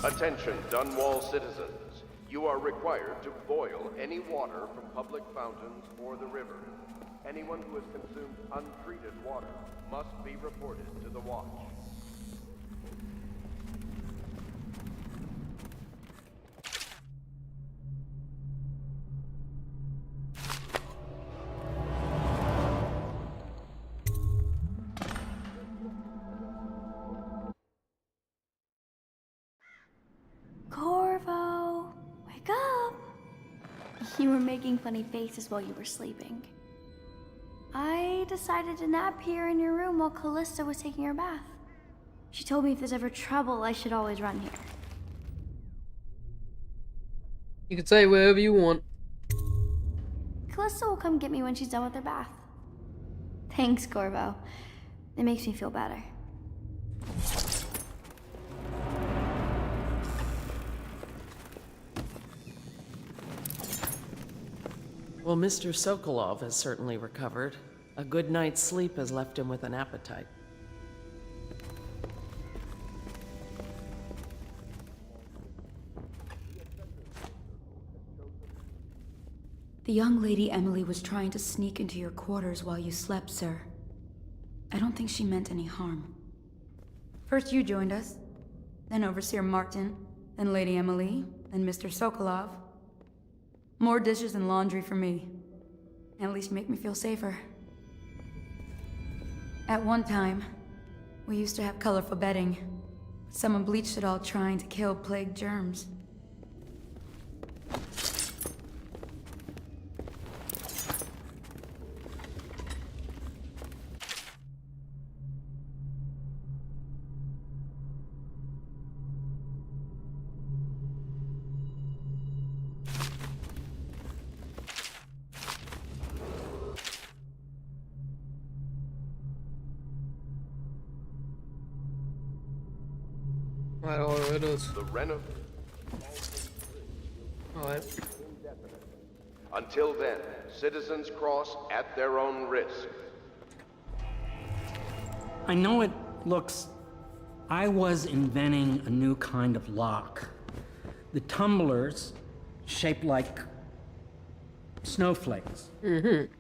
Attention, Dunwall citizens. You are required to boil any water from public fountains or the river. Anyone who has consumed untreated water must be reported to the watch. Corvo, wake up! You were making funny faces while you were sleeping. I decided to nap here in your room while Callista was taking her bath. She told me if there's ever trouble, I should always run here. You can say whatever you want. Callista will come get me when she's done with her bath. Thanks, Corvo. It makes me feel better. Well, Mr. Sokolov has certainly recovered. A good night's sleep has left him with an appetite. The young lady Emily was trying to sneak into your quarters while you slept, sir. I don't think she meant any harm. First you joined us, then Overseer Martin, then Lady Emily, then Mr. Sokolov. More dishes and laundry for me. At least make me feel safer. At one time, we used to have colorful bedding. Someone bleached it all trying to kill plague germs. Right, all it is. The Reno. Alright. Until then, citizens cross at their own risk. I know it looks... I was inventing a new kind of lock. The tumblers, shaped like snowflakes. Mm-hmm.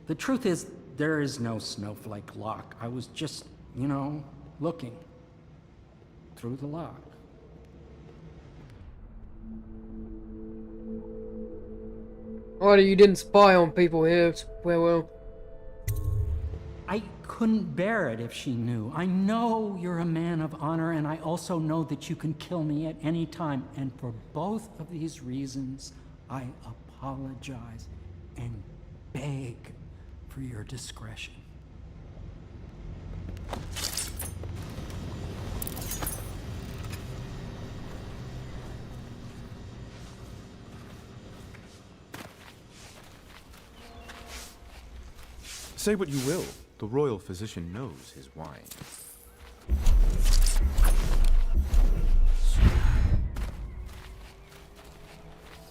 The truth is, there is no snowflake lock. I was just, you know, looking through the lock. Alright, you didn't spy on people here, well. I couldn't bear it if she knew. I know you're a man of honor, and I also know that you can kill me at any time. And for both of these reasons, I apologize and beg for your discretion. Say what you will, the royal physician knows his wine.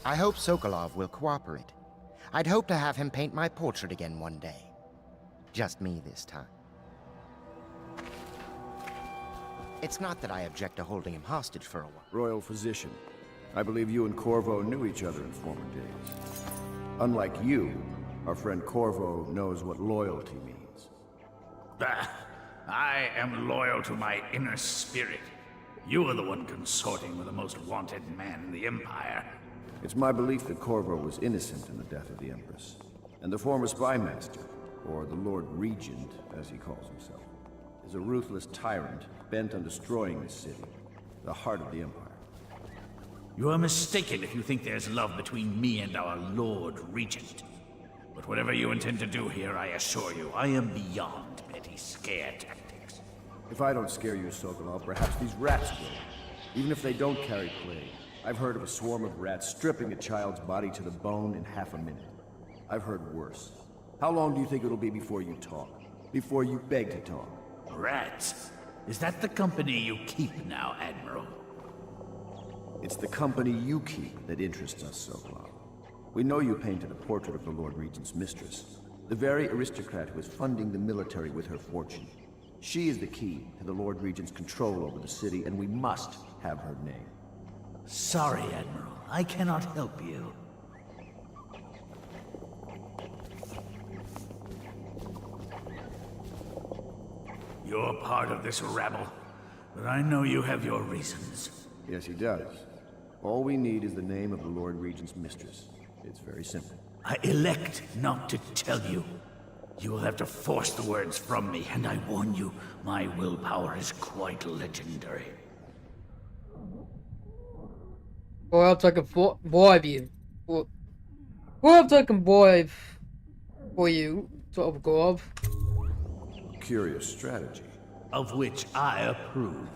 I hope Sokolov will cooperate. I'd hope to have him paint my portrait again one day. Just me this time. It's not that I object to holding him hostage for a while. Royal Physician, I believe you and Corvo knew each other in former days. Unlike you, our friend Corvo knows what loyalty means. I am loyal to my inner spirit. You are the one consorting with the most wanted man in the Empire. It's my belief that Corvo was innocent in the death of the Empress, and the former spy master, or the Lord Regent, as he calls himself, is is a ruthless tyrant bent on destroying this city, the heart of the Empire. You are mistaken if you think there's love between me and our Lord Regent. But whatever you intend to do here, I assure you, I am beyond petty scare tactics. If I don't scare you, Sokolov, perhaps these rats will. Even if they don't carry plague. I've heard of a swarm of rats stripping a child's body to the bone in half a minute. I've heard worse. How long do you think it'll be before you talk? Before you beg to talk? Rats? Is that the company you keep now, Admiral? It's the company you keep that interests us, Sokolov. We know you painted a portrait of the Lord Regent's mistress, the very aristocrat who is funding the military with her fortune. She is the key to the Lord Regent's control over the city, and we must have her name. Sorry, Admiral. I cannot help you. You're part of this rabble, but I know you have your reasons. Yes, he does. All we need is the name of the Lord Regent's mistress. It's very simple. I elect not to tell you. You will have to force the words from me, and I warn you, my willpower is quite legendary. Perhaps I can bribe you. Perhaps I can bribe for you, sort of Gorb. Curious strategy. Of which I approve.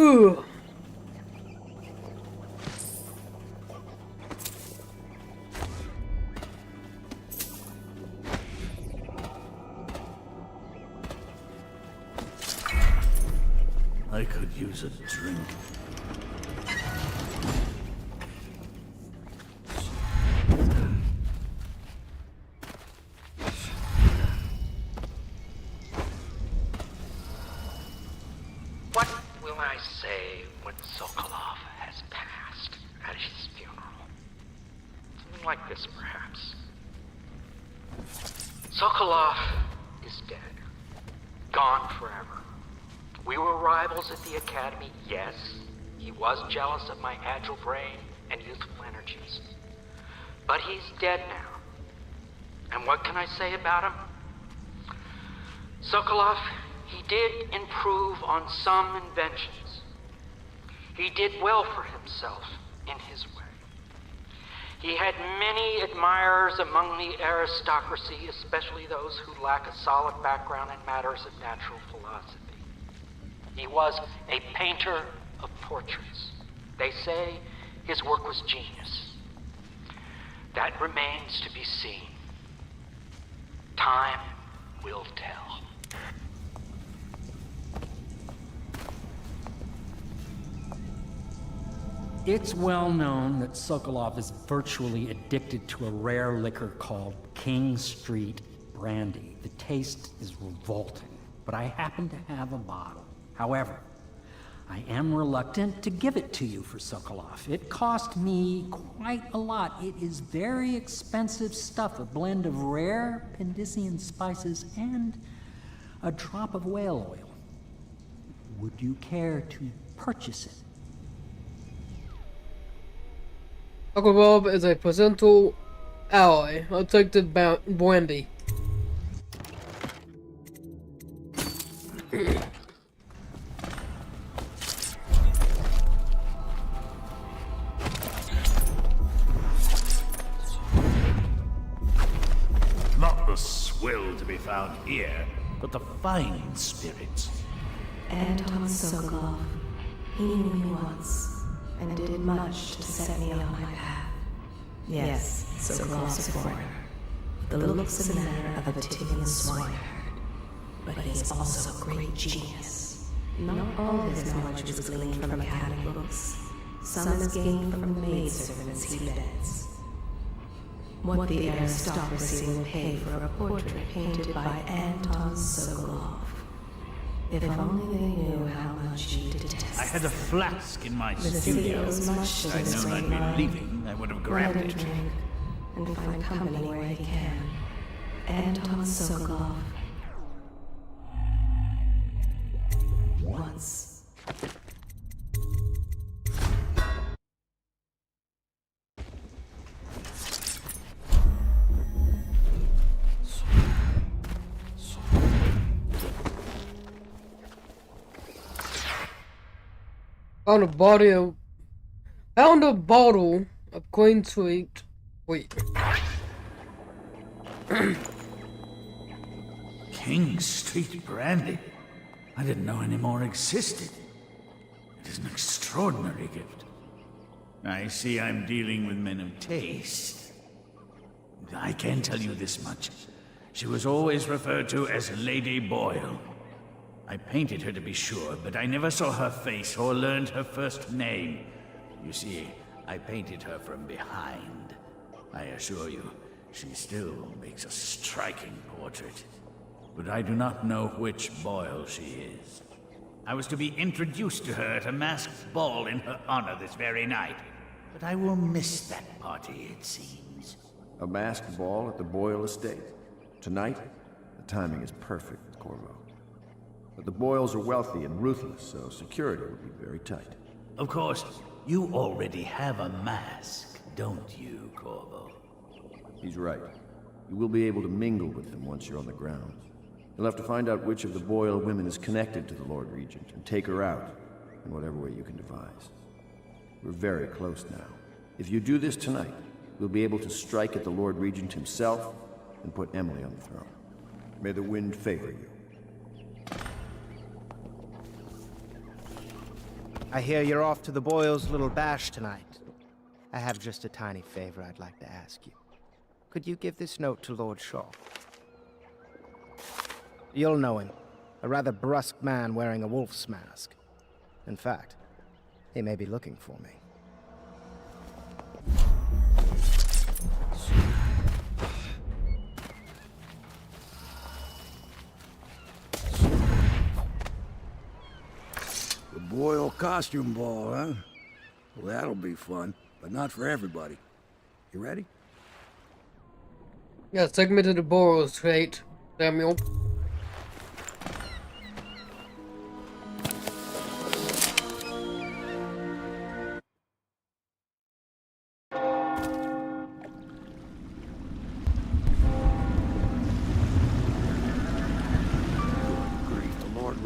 Ooh. I could use a drink. What will I say when Sokolov has passed at his funeral? Something like this, perhaps. Sokolov is dead. Gone forever. We were rivals at the Academy, yes. He was jealous of my agile brain and youthful energies. But he's dead now. And what can I say about him? Sokolov, he did improve on some inventions. He did well for himself in his way. He had many admirers among the aristocracy, especially those who lack a solid background in matters of natural philosophy. He was a painter of portraits. They say his work was genius. That remains to be seen. Time will tell. It's well known that Sokolov is virtually addicted to a rare liquor called King Street Brandy. The taste is revolting, but I happen to have a bottle. However, I am reluctant to give it to you for Sokolov. It cost me quite a lot. It is very expensive stuff, a blend of rare Pendician spices and a drop of whale oil. Would you care to purchase it? Uncle Rob is a potential ally. I'll take the brandy. Not the swill to be found here, but the fine spirits. Anton Sokolov. He knew me once, and did much to set me on my path. Yes, Sokolov's a foreigner, with the looks and manner of a Tivian swineherd. But he is also a great genius. Not all his knowledge was gleaned from academic books. Some is gained from the maidservants he beds. What the aristocracy will pay for a portrait painted by Anton Sokolov, If only they knew how much you detest. I had a flask in my The studio. studios much If I'd known I'd be leaving, I would have grabbed Let him it. drink and find company where he can. Anton Sokolov. Once. Found a bottle of Queen Sweet. Wait. King Street brandy? I didn't know any more existed. It is an extraordinary gift. I see I'm dealing with men of taste. I can tell you this much. She was always referred to as Lady Boyle. I painted her to be sure, but I never saw her face or learned her first name. You see, I painted her from behind. I assure you, she still makes a striking portrait. But I do not know which Boyle she is. I was to be introduced to her at a masked ball in her honor this very night. But I will miss that party, it seems. A masked ball at the Boyle estate. Tonight? The timing is perfect, Corvo. But the Boyles are wealthy and ruthless, so security will be very tight. Of course, you already have a mask, don't you, Corvo? He's right. You will be able to mingle with them once you're on the grounds. You'll have to find out which of the Boyle women is connected to the Lord Regent and take her out in whatever way you can devise. We're very close now. If you do this tonight, we'll be able to strike at the Lord Regent himself and put Emily on the throne. May the wind favor you. I hear you're off to the Boyles' little bash tonight. I have just a tiny favor I'd like to ask you. Could you give this note to Lord Shaw? You'll know him. A rather brusque man wearing a wolf's mask. In fact, he may be looking for me. The Boyle costume ball, huh? Well, that'll be fun, but not for everybody. You ready? Yeah, take me to the Boyle estate, Samuel.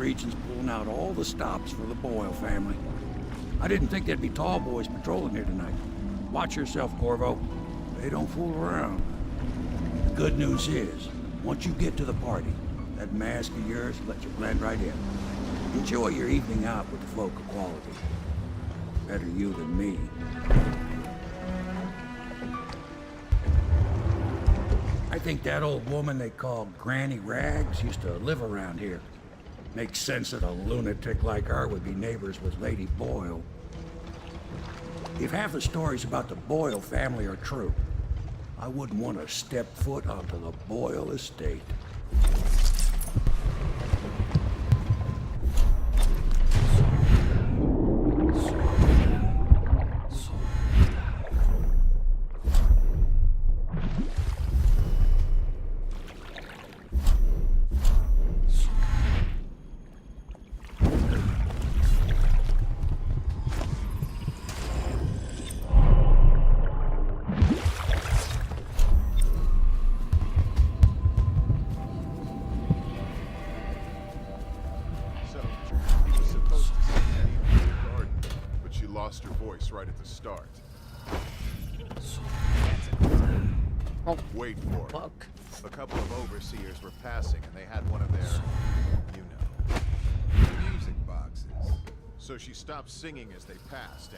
Regent's pulling out all the stops for the Boyle family. I didn't think there'd be tall boys patrolling here tonight. Watch yourself, Corvo. They don't fool around. The good news is, once you get to the party, that mask of yours lets you blend right in. Enjoy your evening out with the folk of quality. Better you than me. I think that old woman they call Granny Rags used to live around here. Makes sense that a lunatic like her would be neighbors with Lady Boyle. If half the stories about the Boyle family are true, I wouldn't want to step foot onto the Boyle estate. Lost her voice right at the start. Oh, wait for it. Fuck. A couple of overseers were passing and they had one of their, you know, music boxes. So she stopped singing as they passed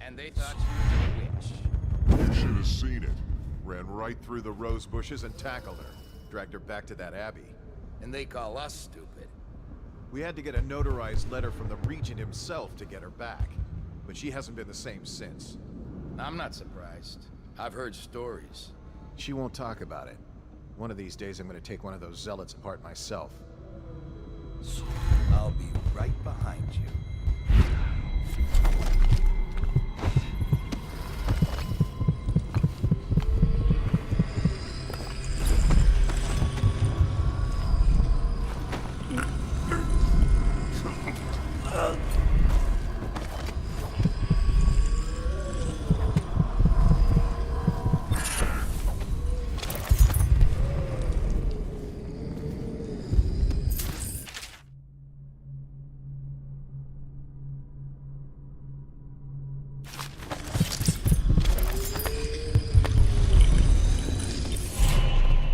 And they thought she was a witch. You should have seen it. Ran right through the rose bushes and tackled her. Dragged her back to that abbey. And they call us stupid. We had to get a notarized letter from the Regent himself to get her back. But she hasn't been the same since. I'm not surprised. I've heard stories. She won't talk about it. One of these days I'm gonna take one of those zealots apart myself. I'll be right behind you.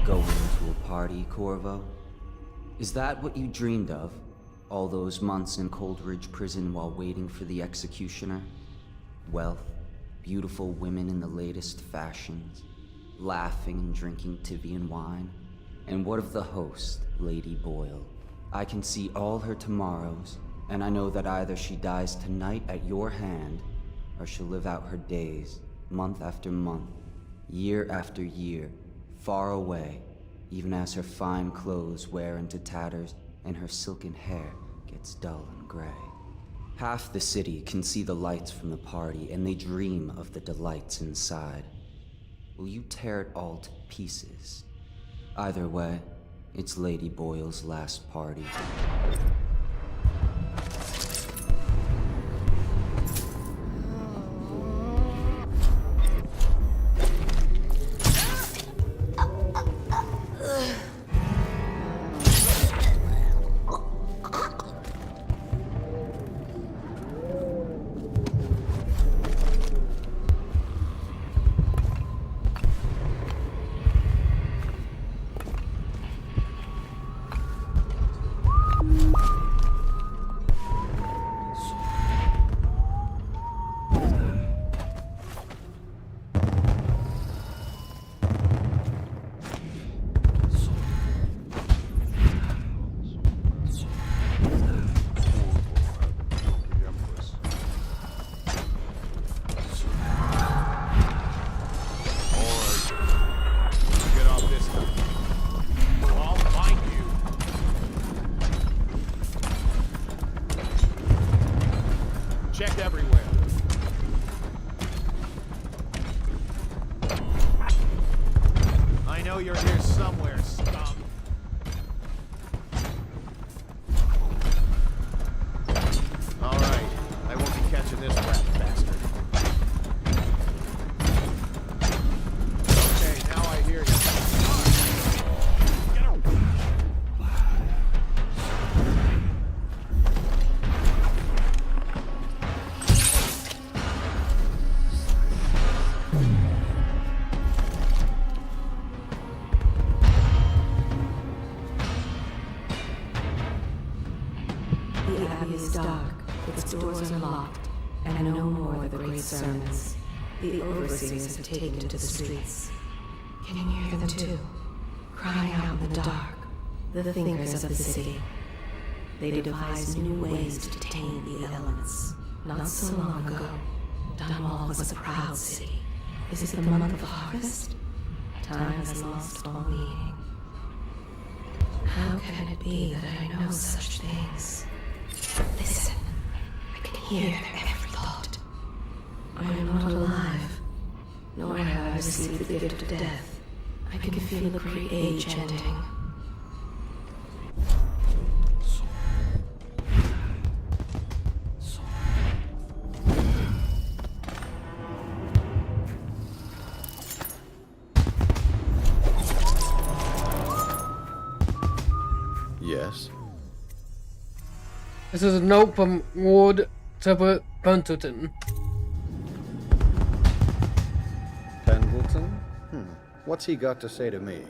Going to a party, Corvo? Is that what you dreamed of? All those months in Coldridge Prison while waiting for the executioner? Wealth, beautiful women in the latest fashions, laughing and drinking Tivian wine? And what of the host, Lady Boyle? I can see all her tomorrows, and I know that either she dies tonight at your hand, or she'll live out her days, month after month, year after year, far away, even as her fine clothes wear into tatters and her silken hair gets dull and gray. Half the city can see the lights from the party, and they dream of the delights inside. Will you tear it all to pieces? Either way, it's Lady Boyle's last party. Check everywhere. I know you're here somewhere, scum. All right, I won't be catching this rat bastard. Okay, now I hear you. The Abbey is dark, its doors are locked, and no more the great sermons. The overseers have taken to the streets. Can you hear them too? Crying out in the dark, the thinkers of the city. They devised new ways to tame the elements. Not so long ago, Dunwall was a proud city. Is it the month of harvest? Time has lost all meaning. How can it be that I know such things? Listen, I can hear their every thought. I am not alive, nor have I received the gift of death. I can feel the great age ending. Yes? This is a note from Lord Trevor Pendleton. Pendleton? What's he got to say to me?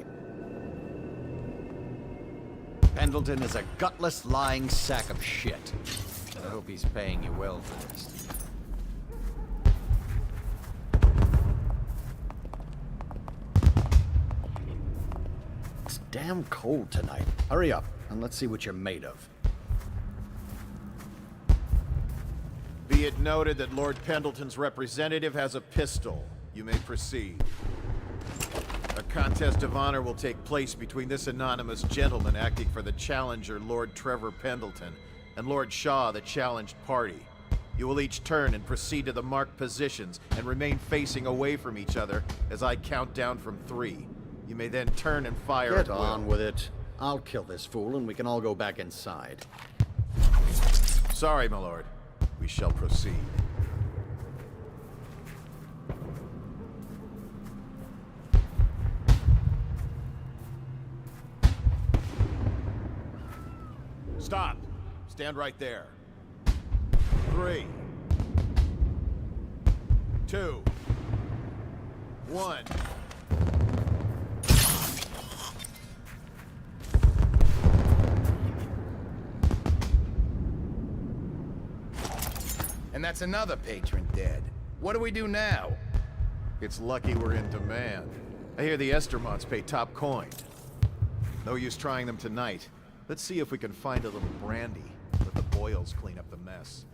Pendleton is a gutless, lying sack of shit. I hope he's paying you well for this. It's damn cold tonight. Hurry up, and let's see what you're made of. Be it noted that Lord Pendleton's representative has a pistol. You may proceed. A contest of honor will take place between this anonymous gentleman acting for the challenger, Lord Trevor Pendleton, and Lord Shaw the challenged party. You will each turn and proceed to the marked positions and remain facing away from each other as I count down from 3. You may then turn and fire Get at will. on with it. I'll kill this fool and we can all go back inside. Sorry, my lord. We shall proceed. Stop! Stand right there. 3, 2, 1. And that's another patron dead. What do we do now? It's lucky we're in demand. I hear the Estermonts pay top coin. No use trying them tonight. Let's see if we can find a little brandy. Let the Boyles clean up the mess.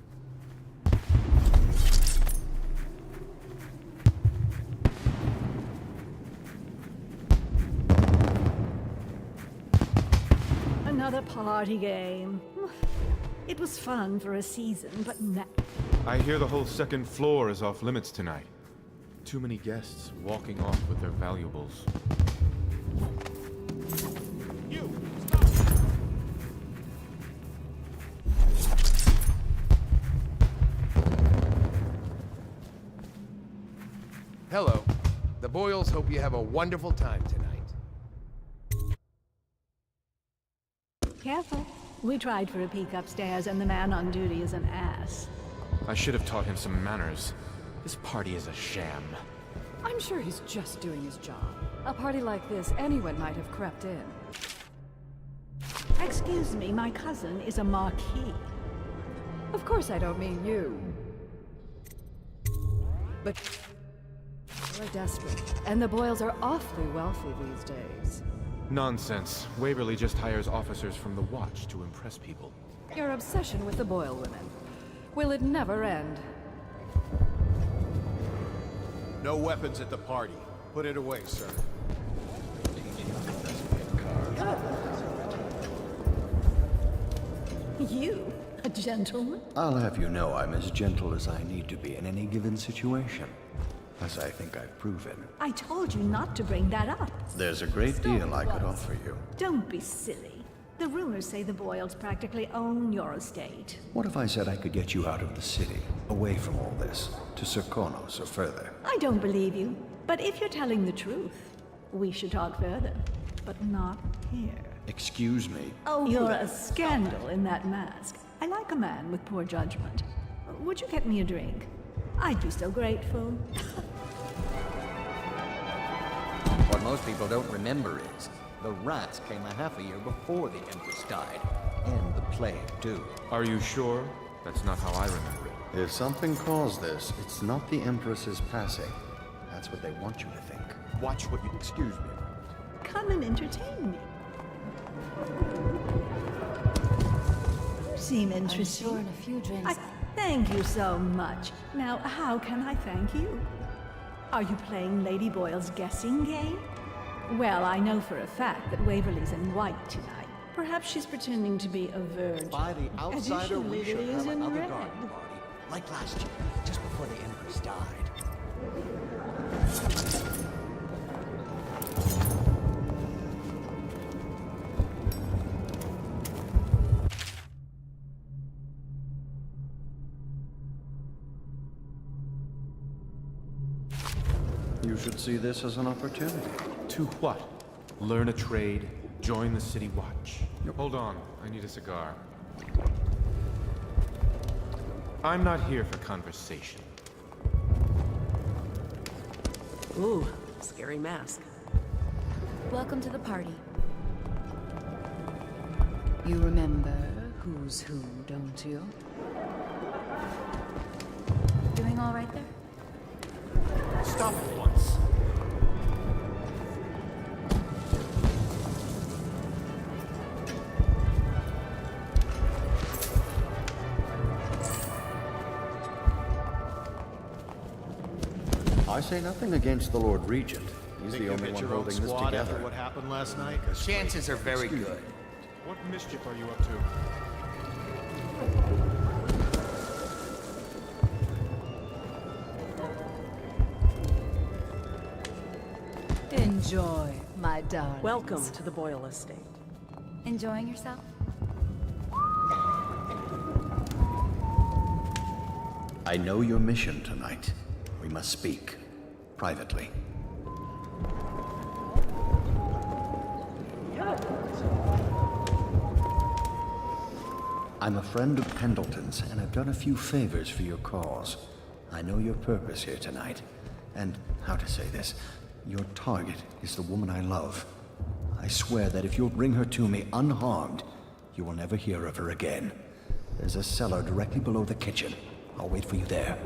Another party game. It was fun for a season, but now... I hear the whole second floor is off limits tonight. Too many guests walking off with their valuables. Hello. The Boyles hope you have a wonderful time tonight. Careful. We tried for a peek upstairs, and the man on duty is an ass. I should have taught him some manners. This party is a sham. I'm sure he's just doing his job. A party like this, anyone might have crept in. Excuse me, my cousin is a marquis. Of course I don't mean you. But you're desperate, and the Boyles are awfully wealthy these days. Nonsense. Waverly just hires officers from the Watch to impress people. Your obsession with the Boyle women. Will it never end? No weapons at the party. Put it away, sir. You? A gentleman? I'll have you know I'm as gentle as I need to be in any given situation. As I think I've proven. I told you not to bring that up. There's a great deal I could offer you. Don't be silly. The rumors say the Boyles practically own your estate. What if I said I could get you out of the city, away from all this, to Serkonos or further? I don't believe you. But if you're telling the truth, we should talk further. But not here. Excuse me. Oh, you're a scandal in that mask. I like a man with poor judgment. Would you get me a drink? I'd be so grateful. What most people don't remember is, the rats came a half a year before the Empress died. And the plague, too. Are you sure? That's not how I remember it. If something caused this, it's not the Empress's passing. That's what they want you to think. Watch what you... Excuse me. Come and entertain me. You seem interesting. I'm sure in a few drinks... Thank you so much. Now, how can I thank you? Are you playing Lady Boyle's guessing game? Well, I know for a fact that Waverly's in white tonight. Perhaps she's pretending to be a virgin. By the outsider, we should Additionally, have Lily's in another red. garden party, like last year, just before the Empress died. You should see this as an opportunity. To what? Learn a trade? Join the City Watch? Hold on, I need a cigar. I'm not here for conversation. Ooh, scary mask. Welcome to the party. You remember who's who, don't you? Doing all right there? Stop it once. I say nothing against the Lord Regent. He's Think the you'll only get one your own holding this squad together. after what happened last night? Chances are very good. What mischief are you up to? Enjoy, my darling. Welcome to the Boyle Estate. Enjoying yourself? I know your mission tonight. We must speak. Privately. I'm a friend of Pendleton's, and I've done a few favors for your cause. I know your purpose here tonight, and how to say this, your target is the woman I love. I swear that if you'll bring her to me unharmed, you will never hear of her again. There's a cellar directly below the kitchen. I'll wait for you there.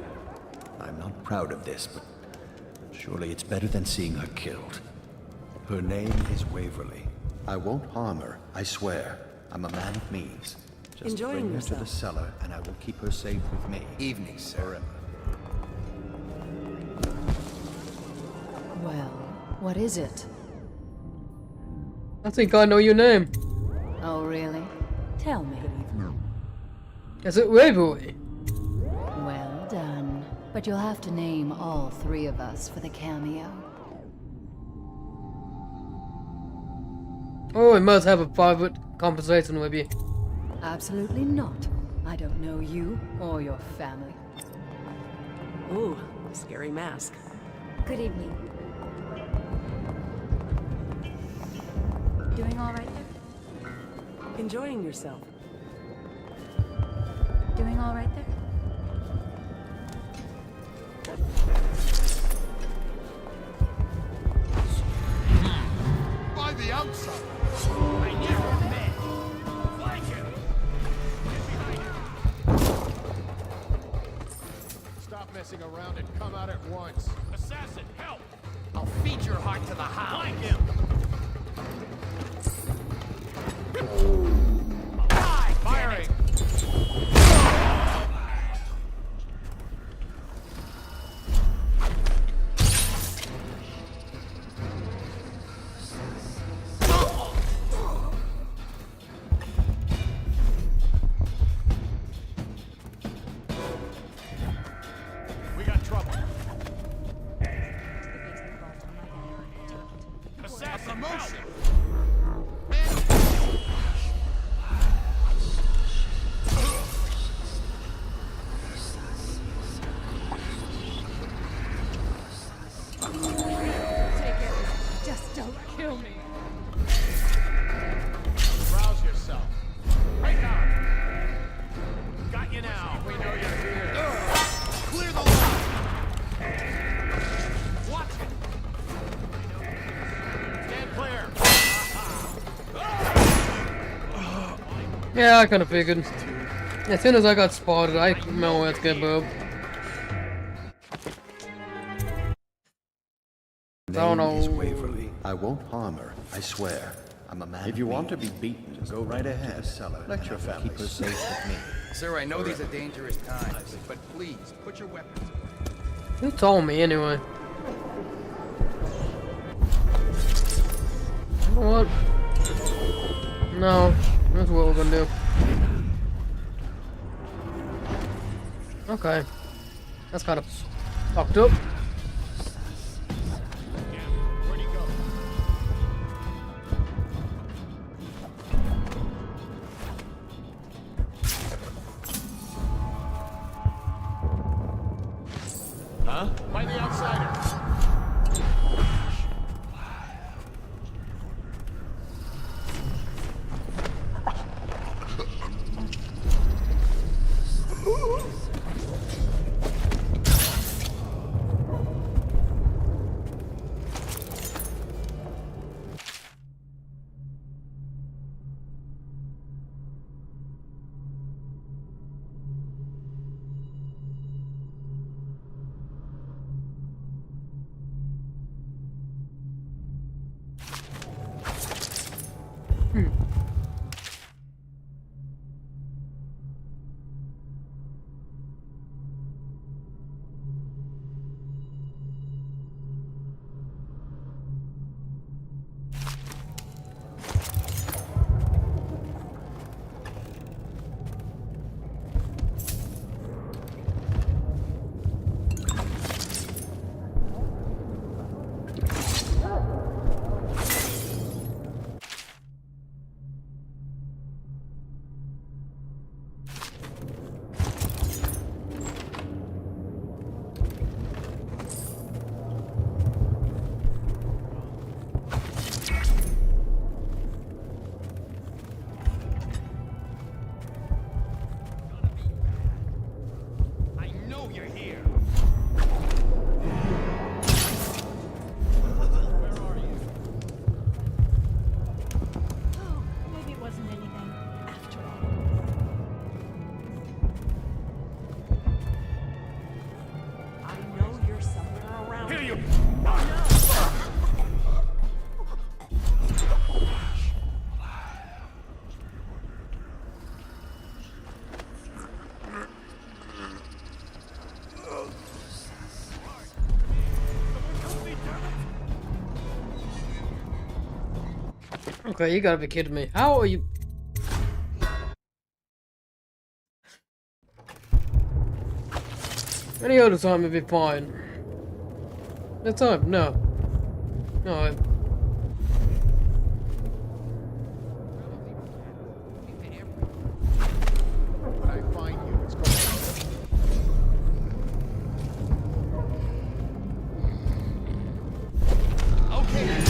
I'm not proud of this, but surely it's better than seeing her killed. Her name is Waverly. I won't harm her, I swear. I'm a man of means. Just Enjoying bring her to yourself. the cellar, and I will keep her safe with me. Evening, sir. Well, what is it? I think I know your name. Oh, really? Tell me. Is it Waverly? Well done. But you'll have to name all three of us for the cameo. Oh, we must have a private conversation with you. Absolutely not. I don't know you or your family. Ooh, scary mask. Good evening. Doing all right there? Enjoying yourself. Doing all right there? By the outside! I never met! Flank him! Get behind him! Stop messing around and come out at once. Assassin, help! I'll feed your heart to the hound. Flank him! Die, Firing! We got trouble. Assassin, motion! Just don't kill me. Rouse yourself. Right now. Got you now. We know you're here. Clear the line. Watch it. Stand clear. Yeah, I kind of figured. As soon as I got spotted, I know where it's good, bro. I don't Name is know. Waverly. I won't harm her, I swear. I'm a man. If you want to be beaten, go right ahead. Let your family keep her safe with me. Sir, I know these are dangerous times, but please, put your weapons away. Who told me anyway? You know what? No, that's what we're gonna do. Okay. That's kind of fucked up. Where'd he go? Huh? By the outsider. you're here. Oh, maybe it wasn't anything after all. I know you're somewhere around Here you. Okay, you gotta be kidding me. How are you? Any other time would be fine. This time, no. No. When I find you, it's going Okay.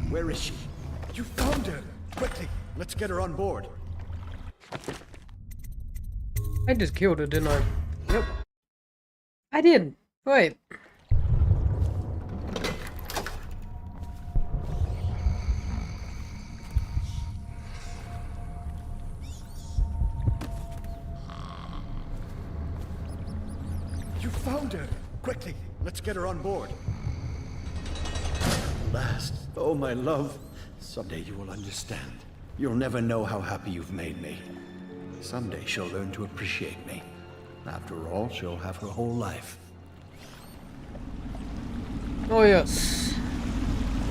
Where is she? You found her! Quickly, let's get her on board. I just killed her, didn't I? Yep. I did. Wait. You found her! Quickly, let's get her on board. At last. Oh, my love. Someday you will understand. You'll never know how happy you've made me. Someday she'll learn to appreciate me. After all, she'll have her whole life. Oh yes.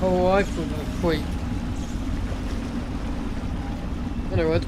Oh, I forgot. Wait. Anyway.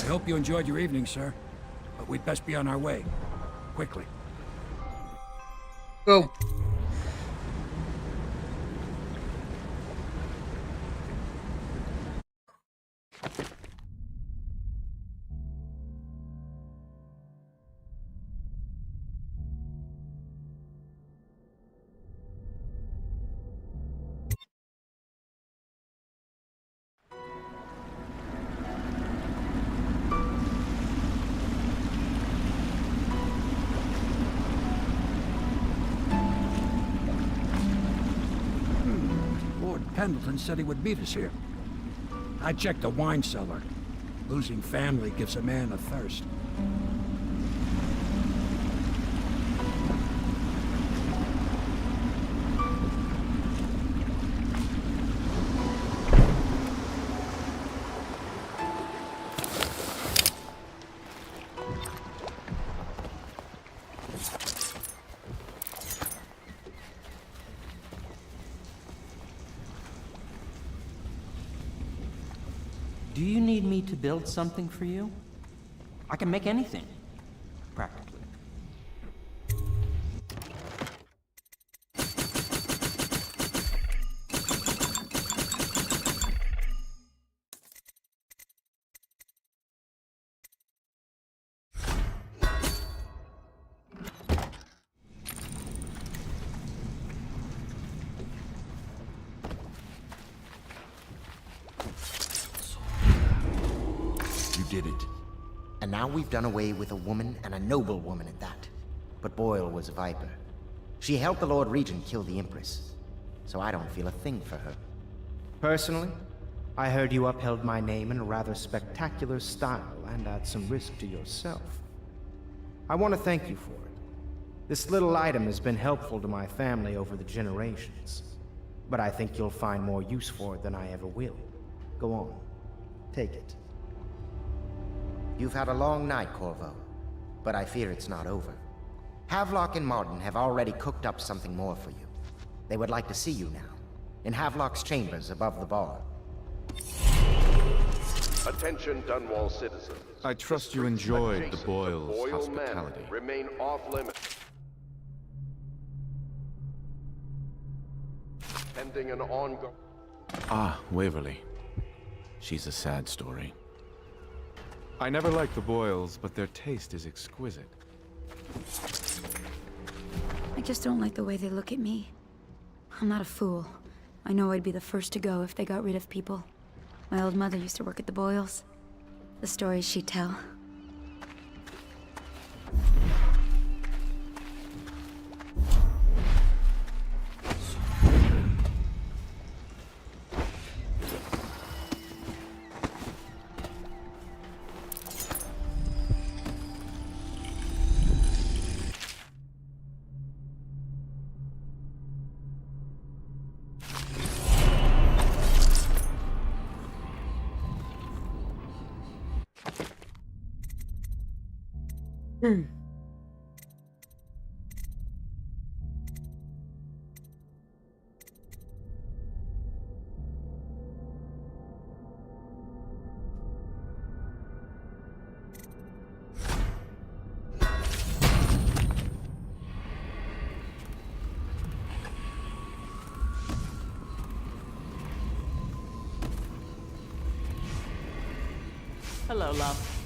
I hope you enjoyed your evening, sir. But we'd best be on our way. Quickly. Go. Pendleton said he would meet us here. I checked the wine cellar. Losing family gives a man a thirst. Do you need me to build something for you? I can make anything, practically. Did it. And now we've done away with a woman, and a noble woman at that. But Boyle was a viper. She helped the Lord Regent kill the Empress, so I don't feel a thing for her. Personally, I heard you upheld my name in a rather spectacular style and at some risk to yourself. I want to thank you for it. This little item has been helpful to my family over the generations, but I think you'll find more use for it than I ever will. Go on. Take it. You've had a long night, Corvo, but I fear it's not over. Havelock and Martin have already cooked up something more for you. They would like to see you now, in Havelock's chambers above the bar. Attention, Dunwall citizens. I trust you enjoyed the Boyle's Boyle hospitality. Manor remain off limits. Pending an ongoing... Ah, Waverly. She's a sad story. I never liked the Boyles, but their taste is exquisite. I just don't like the way they look at me. I'm not a fool. I know I'd be the first to go if they got rid of people. My old mother used to work at the Boyles. The stories she'd tell. Hello, love.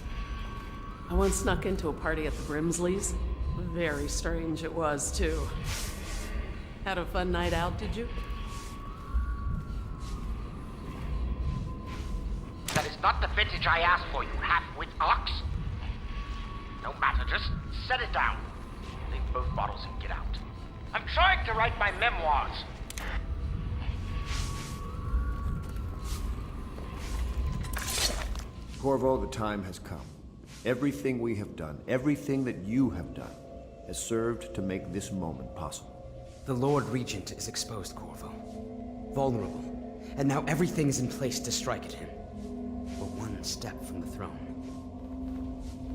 I once snuck into a party at the Brimsleys. Very strange it was, too. Had a fun night out, did you? That is not the vintage I asked for, you half-wit ox. No matter, just set it down. Leave both bottles and get out. I'm trying to write my memoirs. Corvo, the time has come. Everything we have done, everything that you have done, has served to make this moment possible. The Lord Regent is exposed, Corvo. Vulnerable. And now everything is in place to strike at him. We're one step from the throne.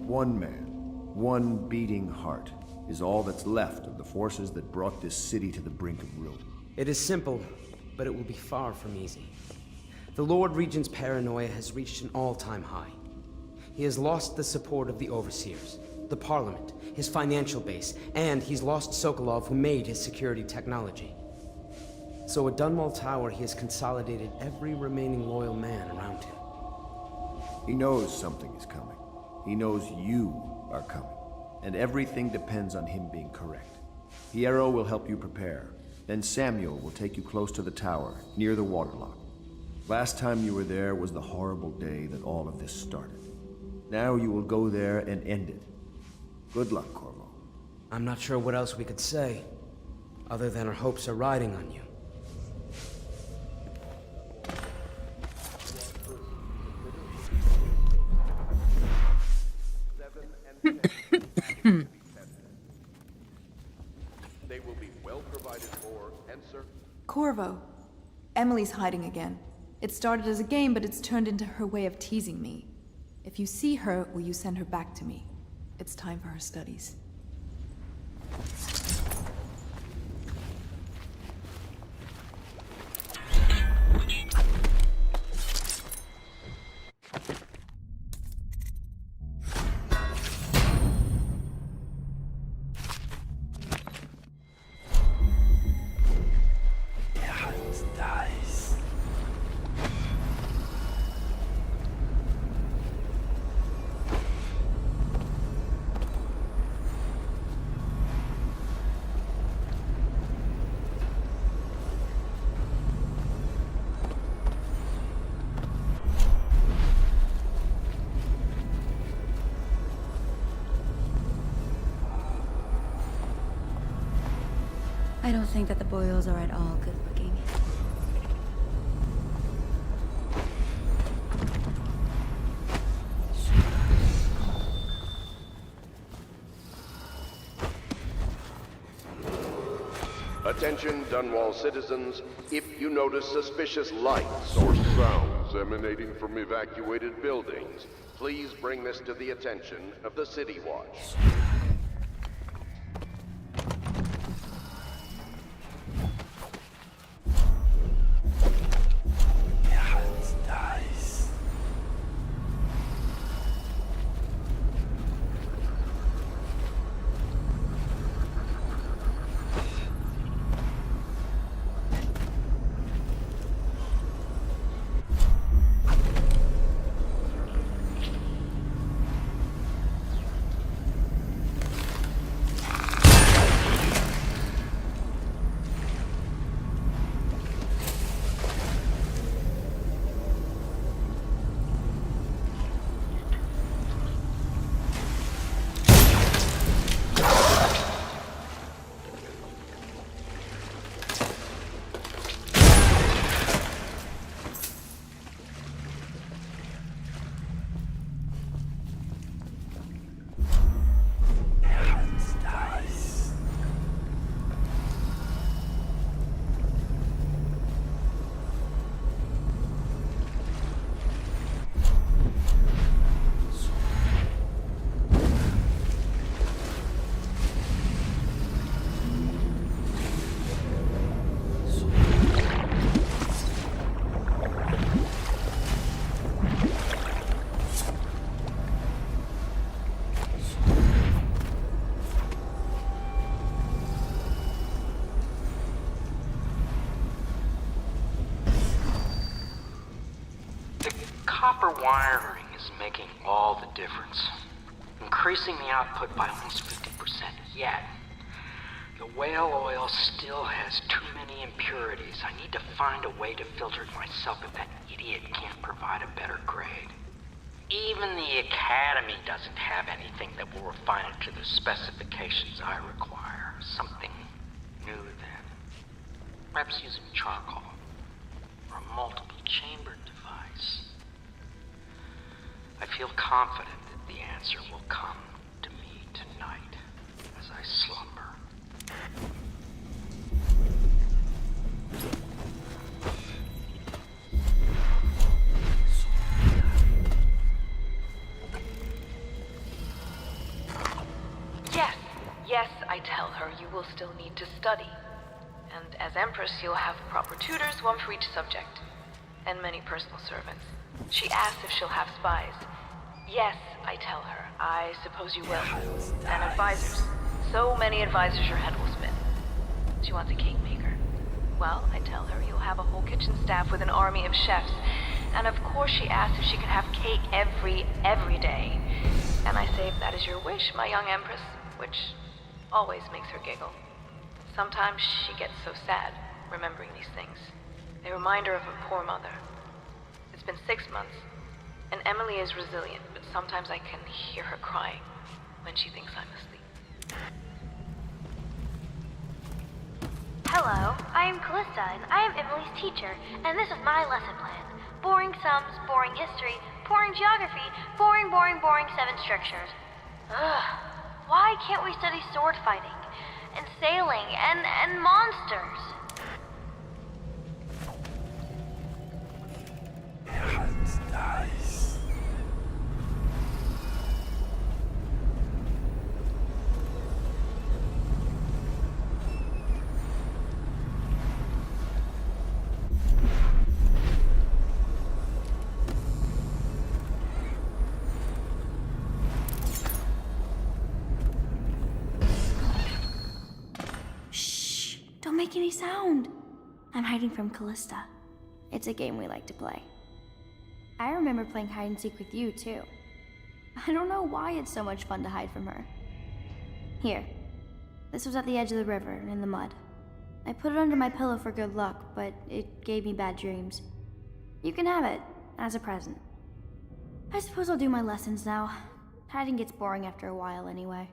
One man, one beating heart, is all that's left of the forces that brought this city to the brink of ruin. It is simple, but it will be far from easy. The Lord Regent's paranoia has reached an all-time high. He has lost the support of the Overseers, the Parliament, his financial base, and he's lost Sokolov, who made his security technology. So at Dunwall Tower, he has consolidated every remaining loyal man around him. He knows something is coming. He knows you are coming. And everything depends on him being correct. Piero will help you prepare. Then Samuel will take you close to the tower, near the waterlock. Last time you were there was the horrible day that all of this started. Now you will go there and end it. Good luck, Corvo. I'm not sure what else we could say, other than our hopes are riding on you. They will be well provided for and served. Corvo. Emily's hiding again. It started as a game, but it's turned into her way of teasing me. If you see her, will you send her back to me? It's time for her studies. I don't think that the Boyles are at all good looking. Attention, Dunwall citizens. If you notice suspicious lights or sounds emanating from evacuated buildings, please bring this to the attention of the City Watch. Copper wiring is making all the difference, increasing the output by almost 50%. Yet, the whale oil still has too many impurities. I need to find a way to filter it myself if that idiot can't provide a better grade. Even the Academy doesn't have anything that will refine it to the specifications I require. Something new then. Perhaps using charcoal, or a multiple chambered device. I feel confident that the answer will come to me tonight as I slumber. Yes, I tell her you will still need to study. And as Empress, you'll have proper tutors, one for each subject. And many personal servants. She asks if she'll have spies. Yes, I tell her. I suppose you will. And advisors. So many advisors your head will spin. She wants a cake maker. Well, I tell her you'll have a whole kitchen staff with an army of chefs. And of course she asks if she can have cake every day. And I say if that is your wish, my young Empress, which always makes her giggle. Sometimes she gets so sad, remembering these things. They remind her of her poor mother. It's been 6 months, and Emily is resilient, but sometimes I can hear her crying when she thinks I'm asleep. Hello, I am Callista, and I am Emily's teacher, and this is my lesson plan. Boring sums, boring history, boring geography, boring 7 strictures. Ugh. Why can't we study sword fighting, and sailing, and monsters? Don't make any sound. I'm hiding from Callista. It's a game we like to play. I remember playing hide and seek with you, too. I don't know why it's so much fun to hide from her. Here. This was at the edge of the river, in the mud. I put it under my pillow for good luck, but it gave me bad dreams. You can have it, as a present. I suppose I'll do my lessons now. Hiding gets boring after a while, anyway.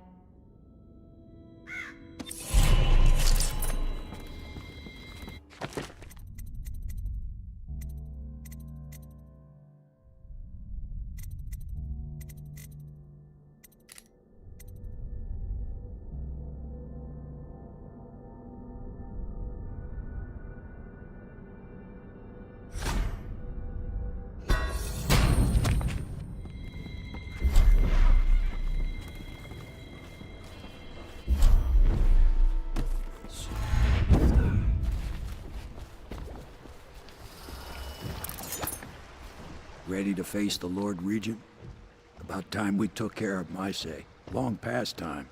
Ready to face the Lord Regent? About time we took care of him, I say. Long past time.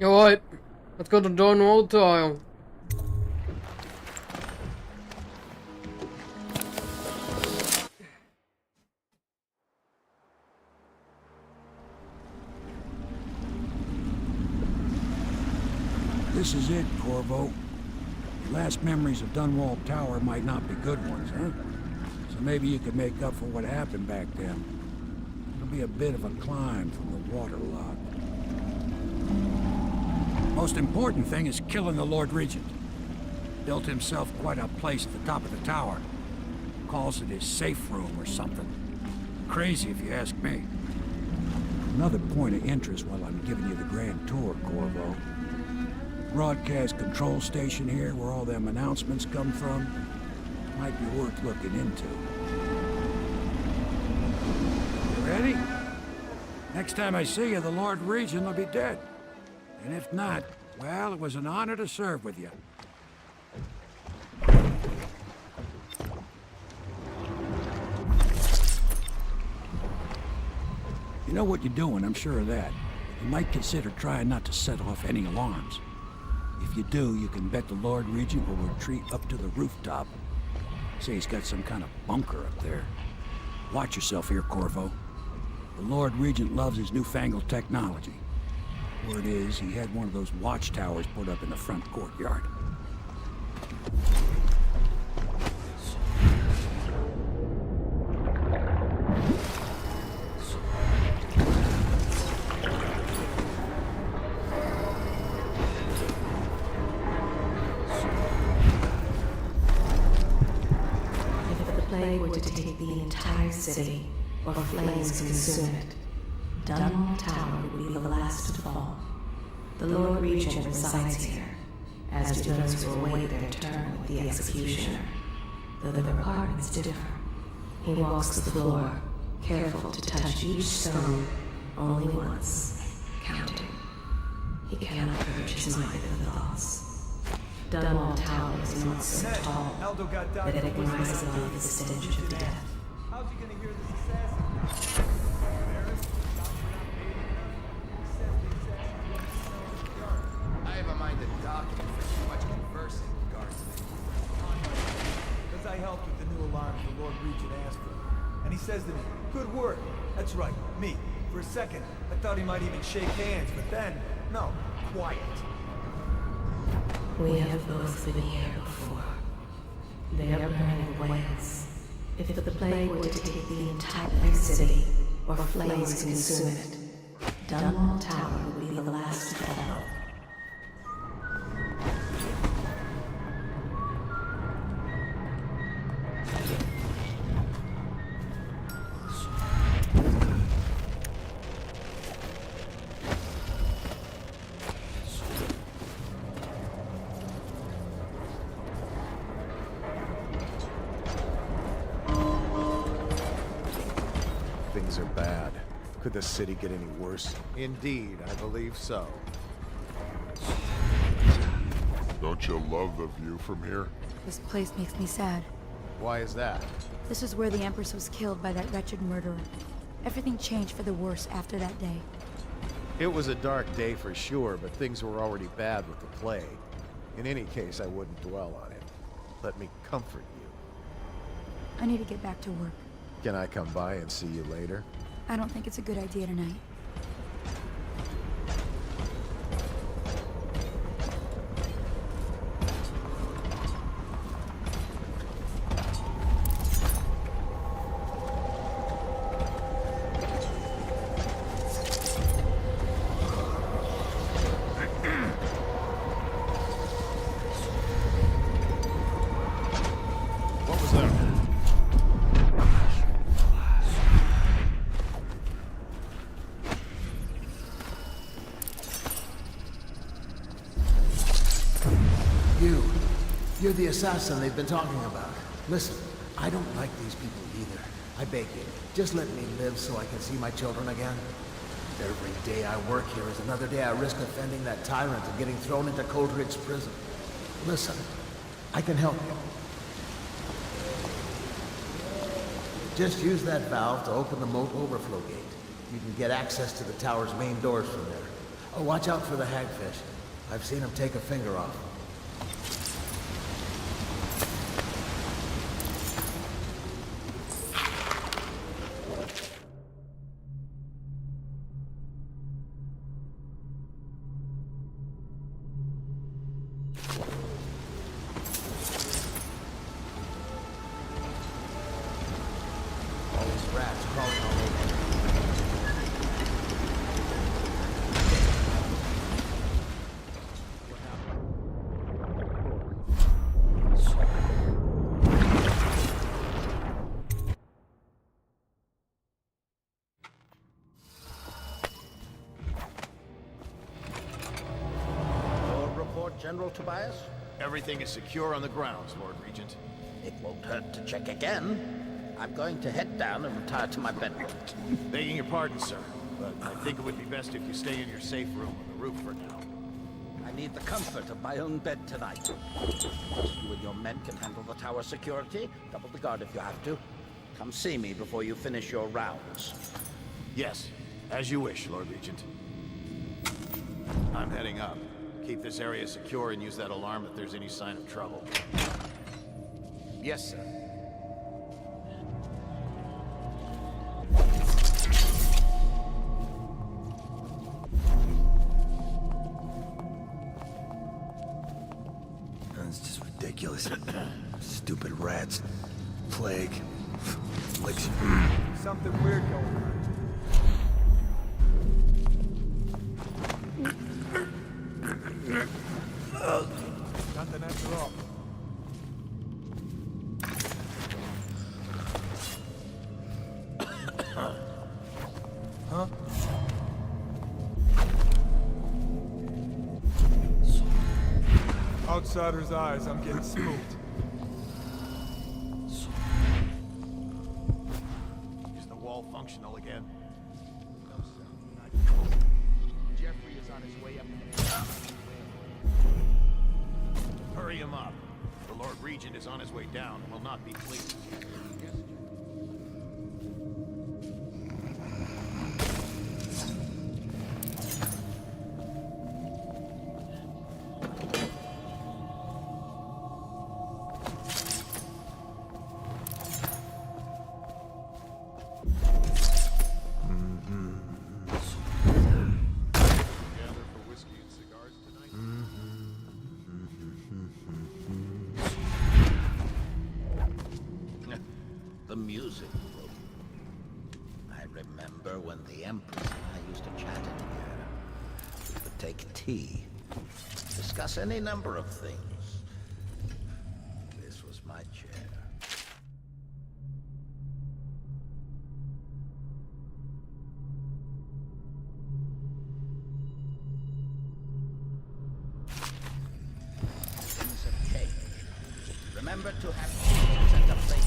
Alright, let's go to Dunwall Tile. This is it, Corvo. Your last memories of Dunwall Tower might not be good ones, huh? So maybe you could make up for what happened back then. It'll be a bit of a climb from the waterlock. Most important thing is killing the Lord Regent. Built himself quite a place at the top of the tower. Calls it his safe room or something. Crazy if you ask me. Another point of interest while I'm giving you the grand tour, Corvo. Broadcast control station here where all them announcements come from. Might be worth looking into. You ready? Next time I see you, the Lord Regent will be dead. And if not, well, it was an honor to serve with you. You know what you're doing, I'm sure of that. You might consider trying not to set off any alarms. If you do, you can bet the Lord Regent will retreat up to the rooftop. Say he's got some kind of bunker up there. Watch yourself here, Corvo. The Lord Regent loves his newfangled technology. Word is, he had one of those watchtowers put up in the front courtyard. Were to take the entire city, or flames consume it, Dunwall Tower would be the last to fall. The Lord Regent resides here, as do those who await their turn with the executioner. Though the apartments differ. He walks the floor, careful to touch each stone only once, counting. He cannot purge his mind of thoughts. Dunwall Tower is not so tall that it can rise above the stench of death. I have a mind to dock you for too much conversing with guardsmen. Because I helped with the new alarms the Lord Regent asked for. And he says to me, good work. That's right, me. For a second, I thought he might even shake hands, but then, no, quiet. We have both been here before. They are burning whales. If the plague were to take the entire city, or flames consume it, Dunwall Tower would be the last to fall. Things are bad. Could the city get any worse? Indeed, I believe so. Don't you love the view from here? This place makes me sad. Why is that? This is where the Empress was killed by that wretched murderer. Everything changed for the worse after that day. It was a dark day for sure, but things were already bad with the plague. In any case, I wouldn't dwell on it. Let me comfort you. I need to get back to work. Can I come by and see you later? I don't think it's a good idea tonight. What was that? You're the assassin they've been talking about. Listen, I don't like these people either. I beg you, just let me live so I can see my children again. Every day I work here is another day I risk offending that tyrant and getting thrown into Coldridge's prison. Listen, I can help you. Just use that valve to open the moat overflow gate. You can get access to the tower's main doors from there. Oh, watch out for the hagfish. I've seen him take a finger off. All these rats crawling all over. Your report, General Tobias? Everything is secure on the grounds, Lord Regent. It won't hurt to check again. I'm going to head down and retire to my bedroom. Begging your pardon, sir, but I think it would be best if you stay in your safe room on the roof for now. I need the comfort of my own bed tonight. You and your men can handle the tower security. Double the guard if you have to. Come see me before you finish your rounds. Yes, as you wish, Lord Regent. I'm heading up. Keep this area secure and use that alarm if there's any sign of trouble. Yes, sir. That's just ridiculous. Stupid rats. Plague. Affliction. Something weird going on. Nothing after all. Huh? Outsider's eyes, I'm getting spooked. Is the wall functional again? Jeffrey is on his way up. Hurry him up. The Lord Regent is on his way down and will not be pleased. The music room. I remember when the Empress and I used to chat in here. We would take tea, discuss any number of things. This was my chair. Things have changed. Remember to have tea sent up later.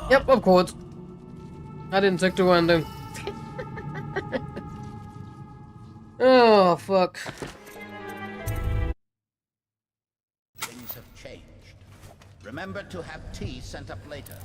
Yep, of course. I didn't stick to ending. Oh, fuck. Things have changed. Remember to have tea sent up later.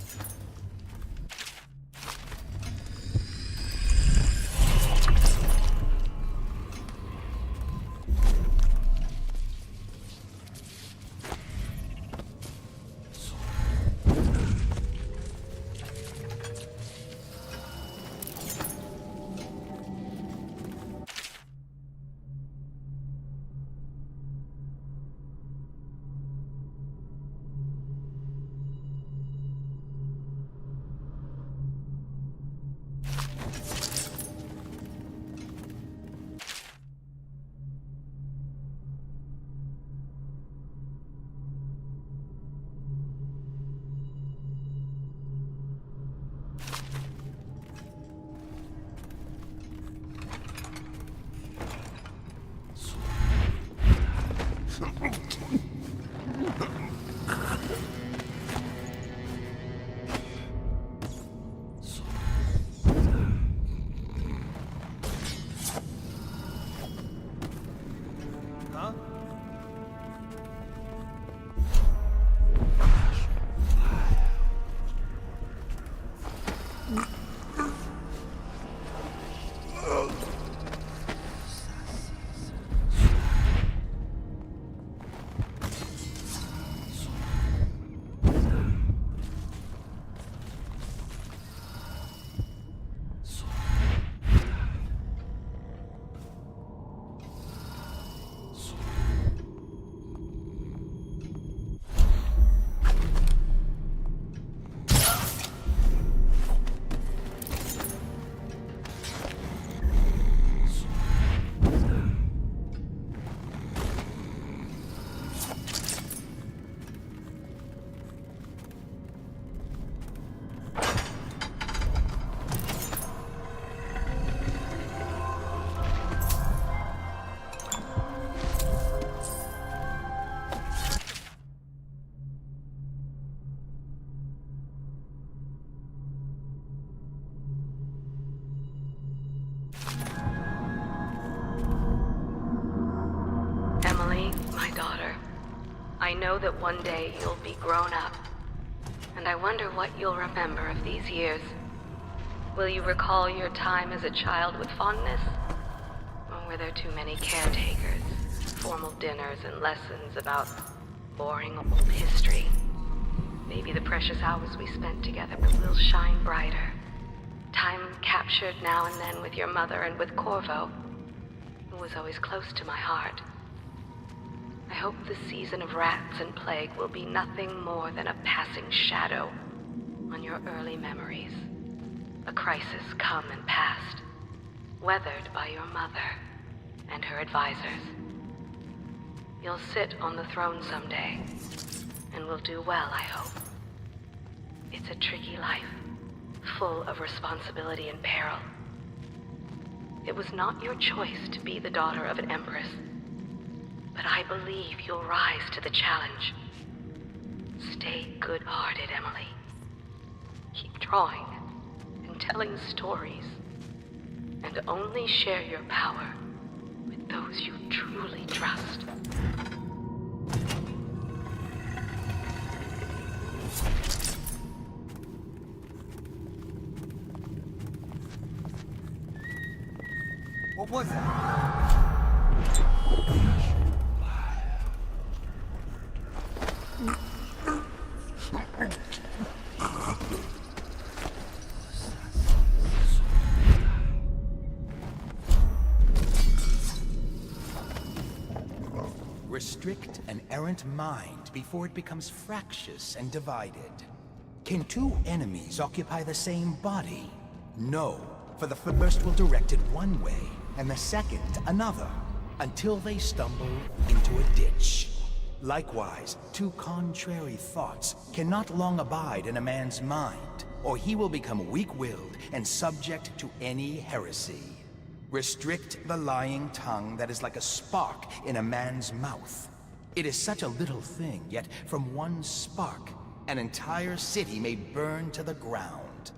I know that one day you'll be grown up, and I wonder what you'll remember of these years. Will you recall your time as a child with fondness? Or were there too many caretakers, formal dinners, and lessons about boring old history? Maybe the precious hours we spent together will shine brighter. Time captured now and then with your mother and with Corvo, who was always close to my heart. I hope the season of rats and plague will be nothing more than a passing shadow on your early memories. A crisis come and past, weathered by your mother and her advisors. You'll sit on the throne someday, and will do well, I hope. It's a tricky life, full of responsibility and peril. It was not your choice to be the daughter of an empress, but I believe you'll rise to the challenge. Stay good-hearted, Emily. Keep drawing and telling stories, and only share your power with those you truly trust. What was that? Restrict an errant mind before it becomes fractious and divided. Can two enemies occupy the same body? No, for the first will direct it one way, and the second another, until they stumble into a ditch. Likewise, two contrary thoughts cannot long abide in a man's mind, or he will become weak-willed and subject to any heresy. Restrict the lying tongue that is like a spark in a man's mouth. It is such a little thing, yet from one spark, an entire city may burn to the ground.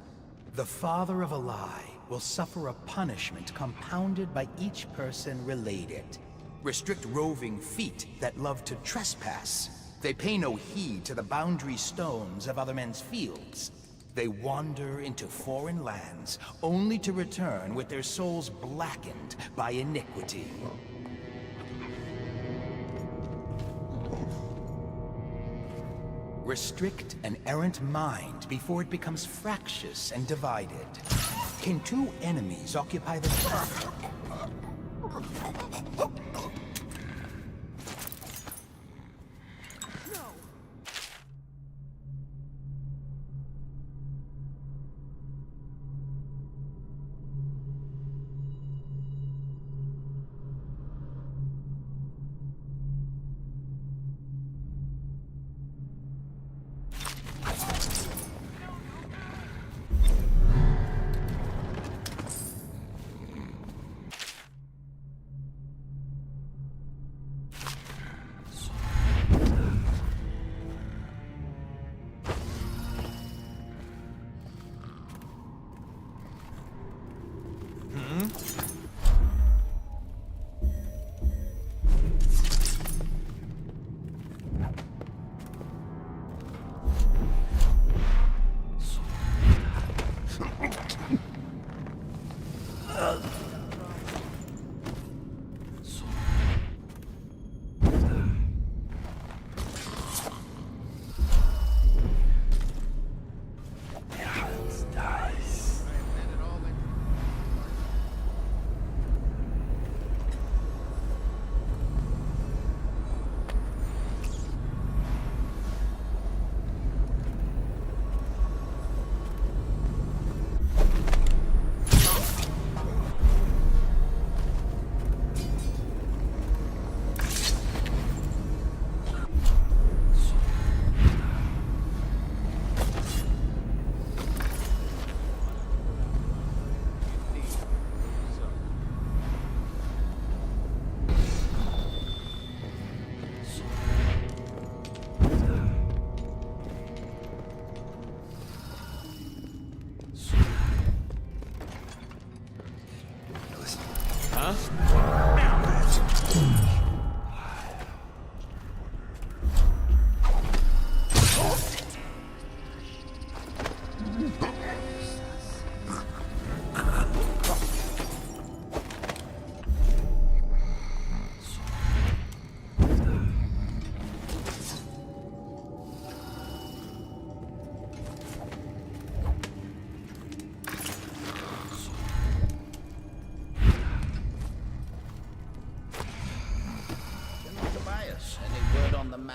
The father of a lie will suffer a punishment compounded by each person related. Restrict roving feet that love to trespass. They pay no heed to the boundary stones of other men's fields. They wander into foreign lands, only to return with their souls blackened by iniquity. Restrict an errant mind before it becomes fractious and divided. Can two enemies occupy the...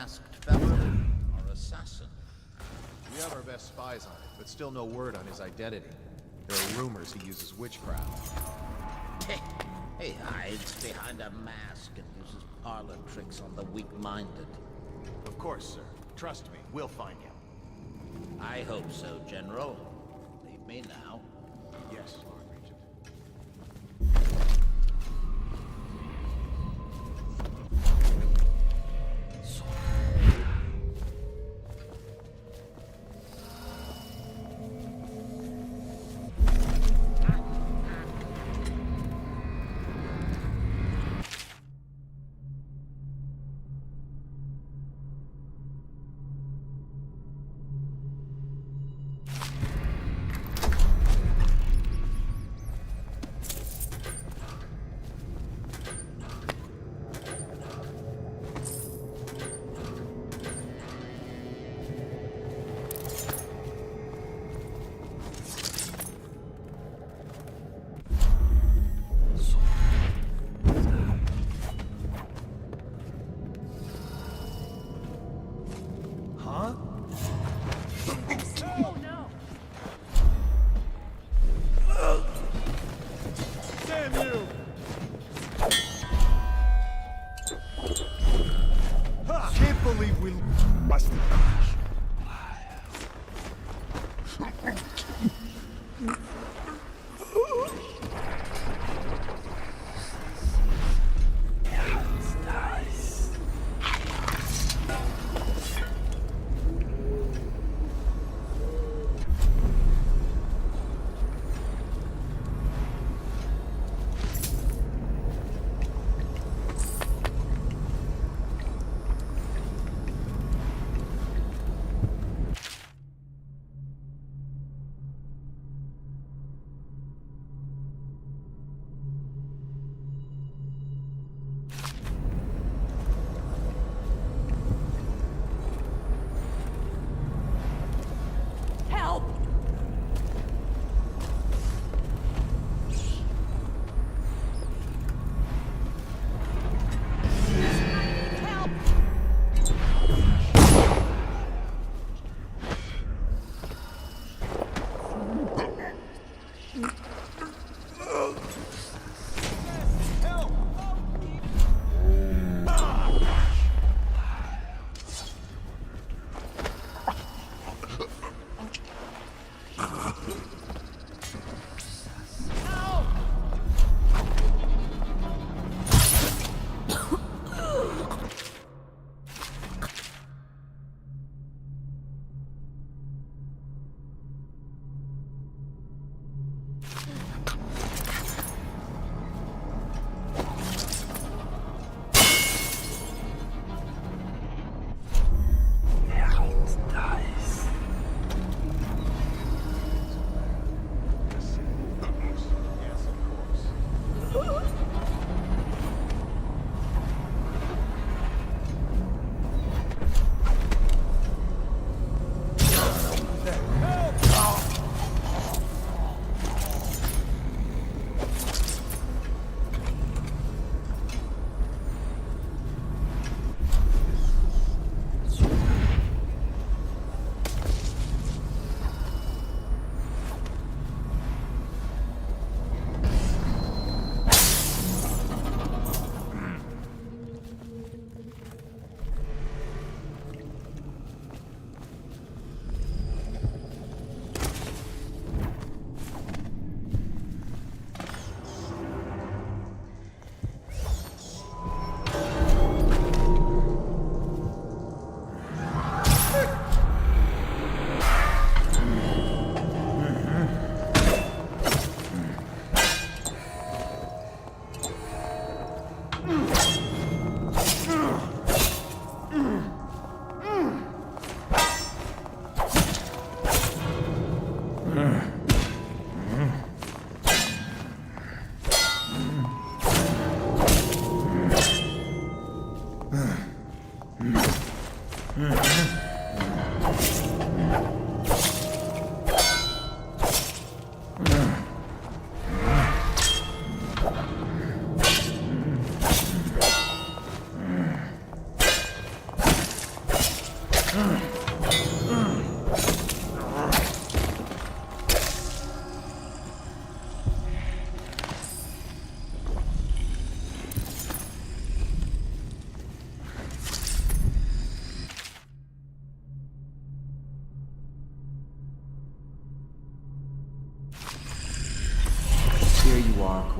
masked fellow or assassin? We have our best spies on it, but still no word on his identity. There are rumors he uses witchcraft. He hides behind a mask and uses parlor tricks on the weak-minded. Of course, sir. Trust me, we'll find him. I hope so, General. Leave me now. Yes, Lord Regent.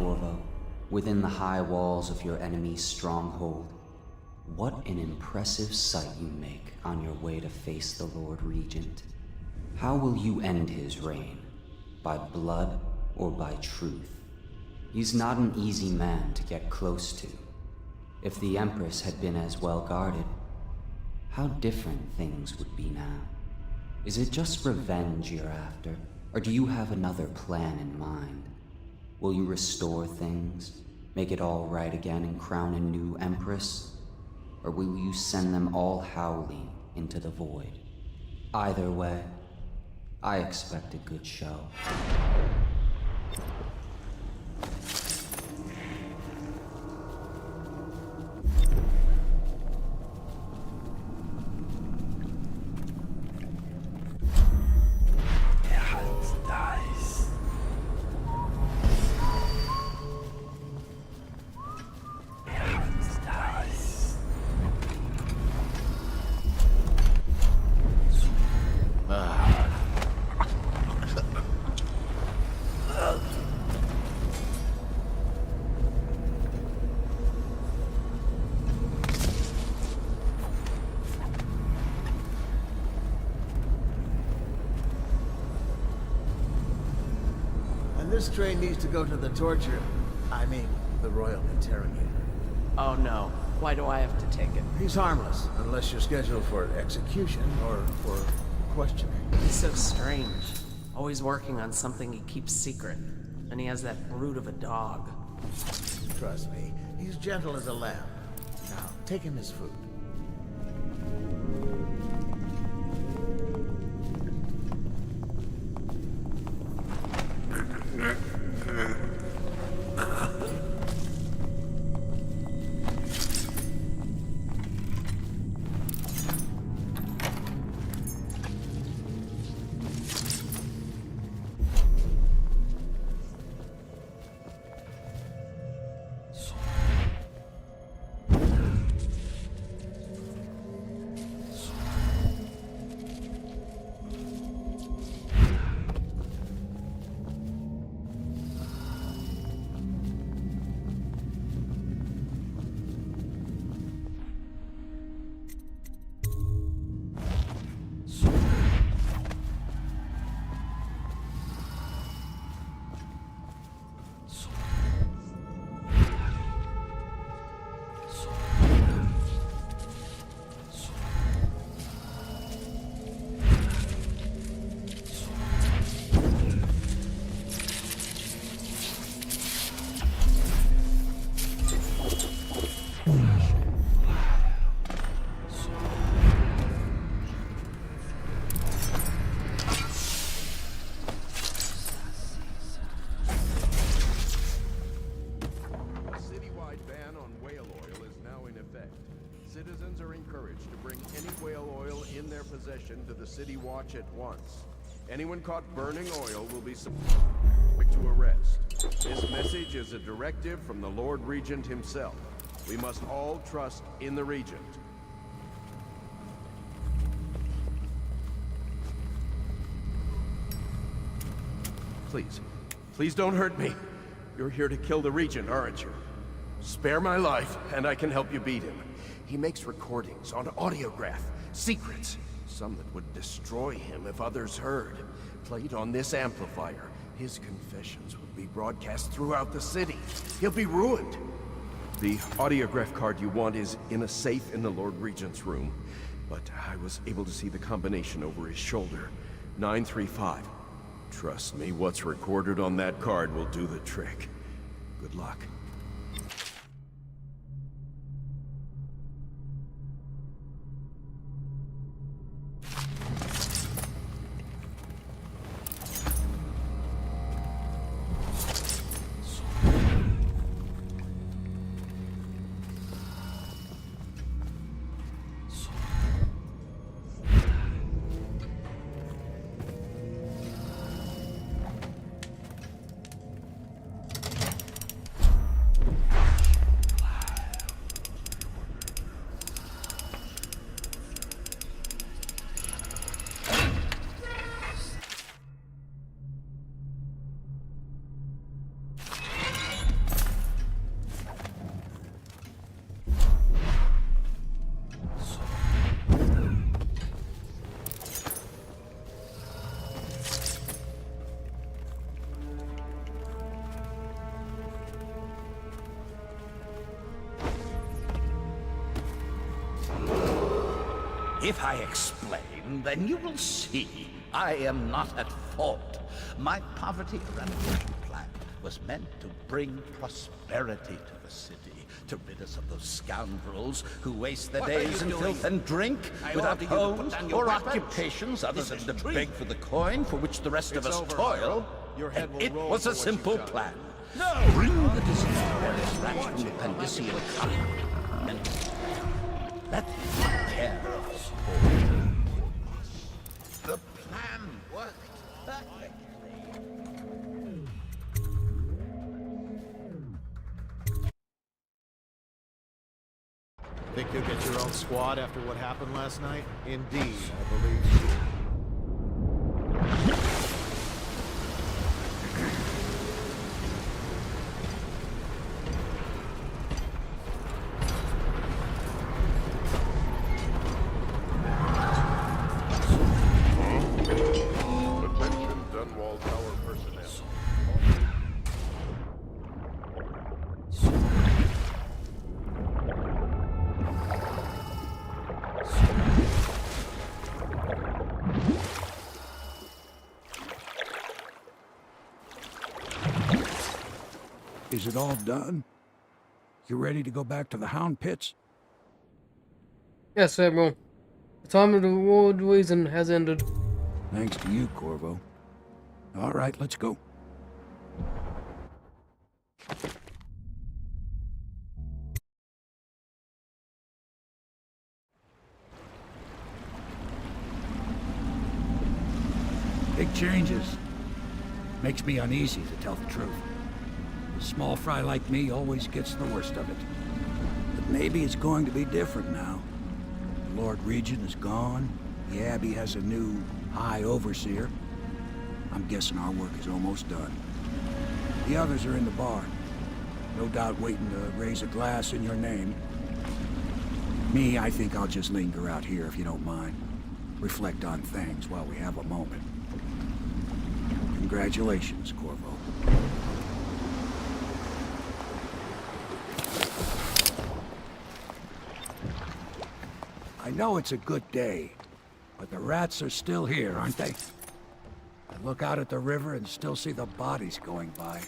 Corvo, within the high walls of your enemy's stronghold. What an impressive sight you make on your way to face the Lord Regent. How will you end his reign? By blood or by truth? He's not an easy man to get close to. If the Empress had been as well guarded, how different things would be now. Is it just revenge you're after, or do you have another plan in mind? Will you restore things, make it all right again and crown a new Empress? Or will you send them all howling into the void? Either way, I expect a good show. This train needs to go to the the Royal Interrogator. Oh no. Why do I have to take it? He's harmless, unless you're scheduled for execution or for questioning. He's so strange. Always working on something he keeps secret. And he has that brute of a dog. Trust me, he's gentle as a lamb. Now, take him his food. Citizens are encouraged to bring any whale oil in their possession to the City Watch at once. Anyone caught burning oil will be subject to arrest. This message is a directive from the Lord Regent himself. We must all trust in the Regent. Please don't hurt me. You're here to kill the Regent, aren't you? Spare my life, and I can help you beat him. He makes recordings on audiograph, secrets, some that would destroy him if others heard. Played on this amplifier, his confessions would be broadcast throughout the city. He'll be ruined. The audiograph card you want is in a safe in the Lord Regent's room, but I was able to see the combination over his shoulder. 935. Trust me, what's recorded on that card will do the trick. Good luck. If I explain, then you will see I am not at fault. My poverty eradication plan was meant to bring prosperity to the city, to rid us of those scoundrels who waste their days in filth and drink, without homes or occupations other than to beg for the coin for which the rest of us toil. It was a simple plan. Bring the disease rats from the Pandician continent and let them take care of us all. The plan worked perfectly. Think you'll get your own squad after what happened last night? Indeed, I believe. Attention, Dunwall Tower personnel. Is it all done? You ready to go back to the Hound Pits? Yes, Admiral. The time of the World Reason has ended. Thanks to you, Corvo. All right, let's go. Big changes. Makes me uneasy, to tell the truth. A small fry like me always gets the worst of it. But maybe it's going to be different now. The Lord Regent is gone. The Abbey has a new High Overseer. I'm guessing our work is almost done. The others are in the bar. No doubt waiting to raise a glass in your name. Me, I think I'll just linger out here if you don't mind. Reflect on things while we have a moment. Congratulations, Corvo. I know it's a good day, but the rats are still here, aren't they? I look out at the river and still see the bodies going by.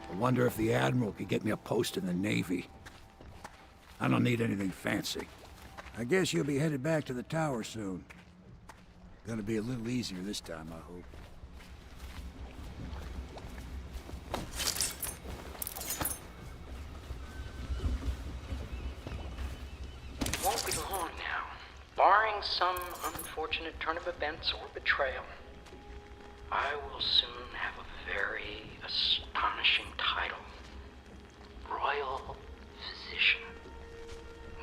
I wonder if the Admiral could get me a post in the Navy. I don't need anything fancy. I guess you'll be headed back to the tower soon. Gonna be a little easier this time, I hope. Won't be long now, barring some unfortunate turn of events or betrayal. I will soon have a very astonishing title. Royal Physician.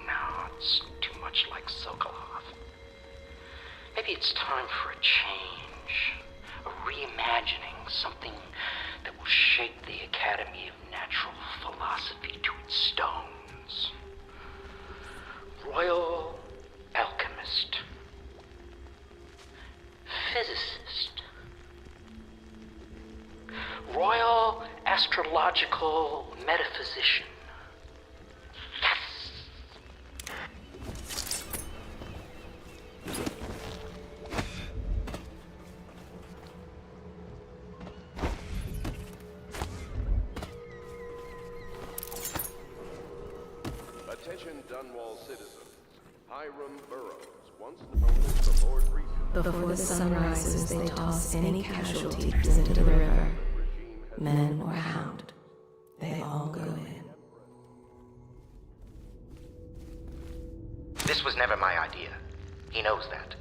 No, it's too much like Sokolov. Maybe it's time for a change. A reimagining, something that will shake the Academy of Natural Philosophy to its stones. Royal Alchemist. Physicist. Royal Astrological Metaphysician. Attention, Dunwall citizens. Hiram Burrows, once known as the Lord Regent. Before the sun rises, they toss any casualties into the river. Men or hound, they all go in. This was never my idea. He knows that.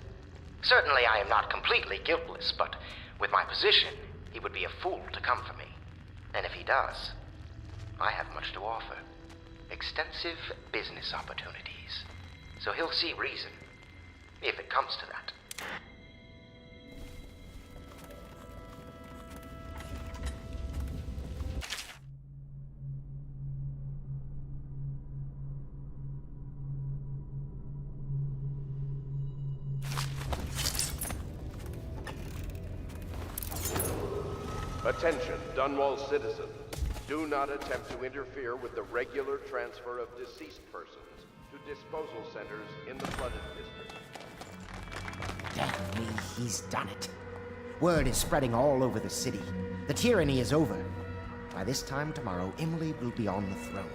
Certainly I am not completely guiltless, but with my position, he would be a fool to come for me. And if he does, I have much to offer. Extensive business opportunities. So he'll see reason, if it comes to that. Attention, Dunwall citizens. Do not attempt to interfere with the regular transfer of deceased persons. to disposal centers in the flooded district. Damn me, he's done it. Word is spreading all over the city. The tyranny is over. By this time tomorrow, Emily will be on the throne.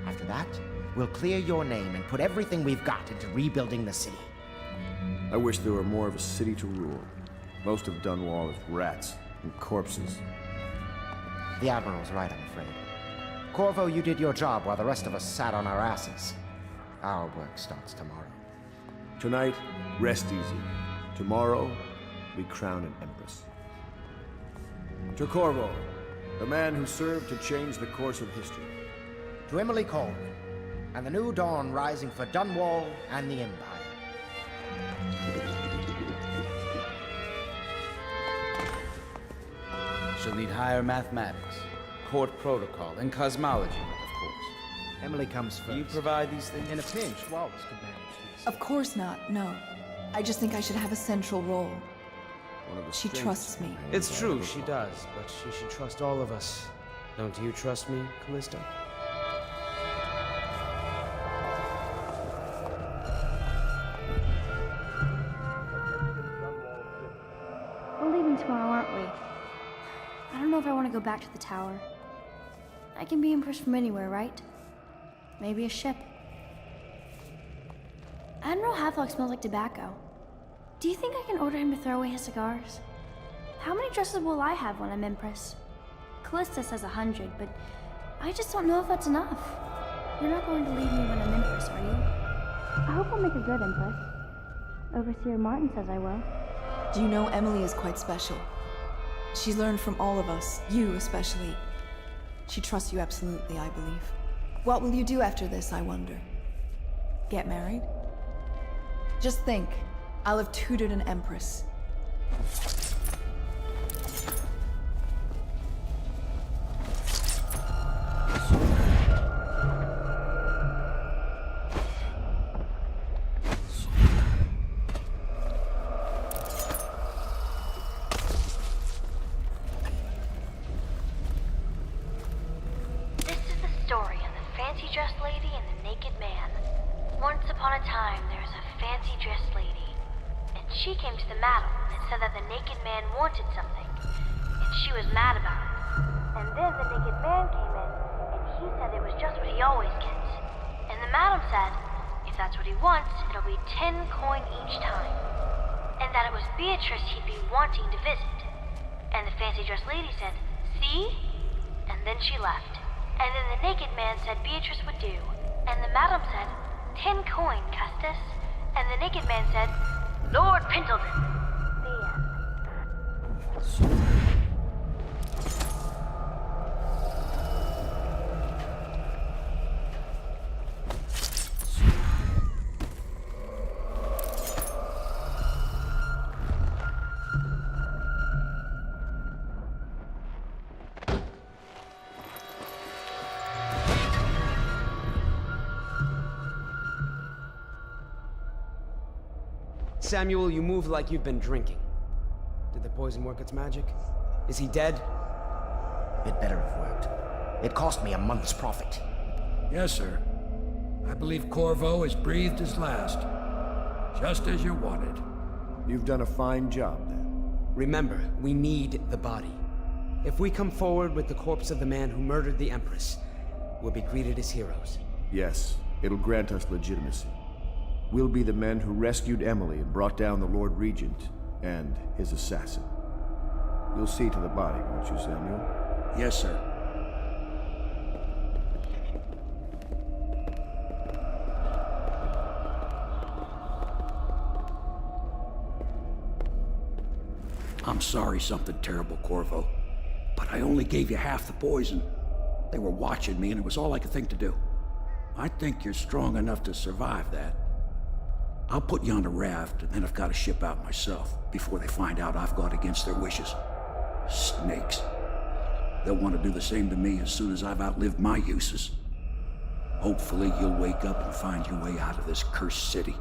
After that, we'll clear your name and put everything we've got into rebuilding the city. I wish there were more of a city to rule. Most of Dunwall is rats and corpses. The Admiral's right, I'm afraid. Corvo, you did your job while the rest of us sat on our asses. Our work starts tomorrow. Tonight, rest easy. Tomorrow, we crown an empress. To Corvo, the man who served to change the course of history. To Emily Colwyn, and the new dawn rising for Dunwall and the Empire. She'll need higher mathematics, court protocol, and cosmology, of course. Emily comes first. You provide these things? In a pinch, Wallace could manage these. Of course not, no. I just think I should have a central role. She trusts me. It's true, she does, but she should trust all of us. Don't you trust me, Callisto? We're leaving tomorrow, aren't we? I don't know if I want to go back to the tower. I can be Empress from anywhere, right? Maybe a ship. Admiral Havelock smells like tobacco. Do you think I can order him to throw away his cigars? How many dresses will I have when I'm Empress? Callista says 100, but I just don't know if that's enough. You're not going to leave me when I'm Empress, are you? I hope I'll make a good Empress. Overseer Martin says I will. Do you know Emily is quite special? She's learned from all of us, you especially. She trusts you absolutely, I believe. What will you do after this, I wonder? Get married? Just think, I'll have tutored an Empress. Wanted something, and she was mad about it. And then the naked man came in, and he said it was just what he always gets. And the madam said, if that's what he wants, it'll be 10 coin each time. And that it was Beatrice he'd be wanting to visit. And the fancy dressed lady said, see? And then she left. And then the naked man said Beatrice would do. And the madam said, 10 coin, Custis. And the naked man said, Lord Pendleton. Samuel, you move like you've been drinking. Did the poison work its magic? Is he dead? It better have worked. It cost me a month's profit. Yes, sir. I believe Corvo has breathed his last. Just as you wanted. You've done a fine job, then. Remember, we need the body. If we come forward with the corpse of the man who murdered the Empress, we'll be greeted as heroes. Yes, it'll grant us legitimacy. We'll be the men who rescued Emily and brought down the Lord Regent and his assassin. You'll see to the body, won't you, Samuel? Yes, sir. I'm sorry something terrible, Corvo. But I only gave you half the poison. They were watching me and it was all I could think to do. I think you're strong enough to survive that. I'll put you on a raft and then I've got to ship out myself before they find out I've gone against their wishes. Snakes. They'll want to do the same to me as soon as I've outlived my uses. Hopefully you'll wake up and find your way out of this cursed city.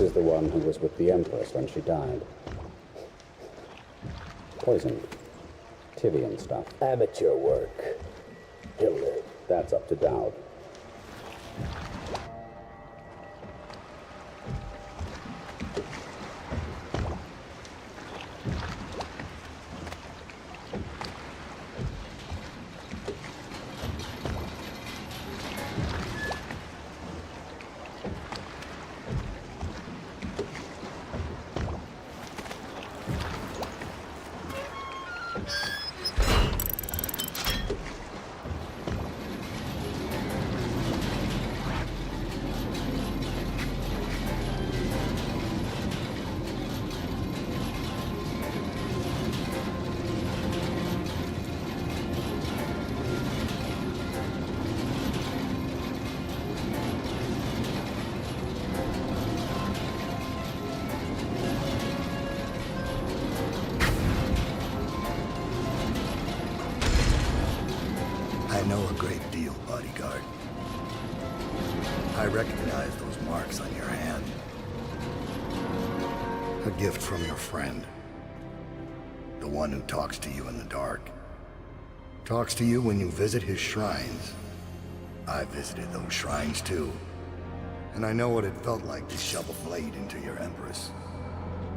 This is the one who was with the Empress when she died. Poisoned. Tivian stuff. Amateur work. He'll live. That's up to Dowd. I know a great deal, bodyguard. I recognize those marks on your hand. A gift from your friend. The one who talks to you in the dark. Talks to you when you visit his shrines. I visited those shrines too. And I know what it felt like to shove a blade into your Empress.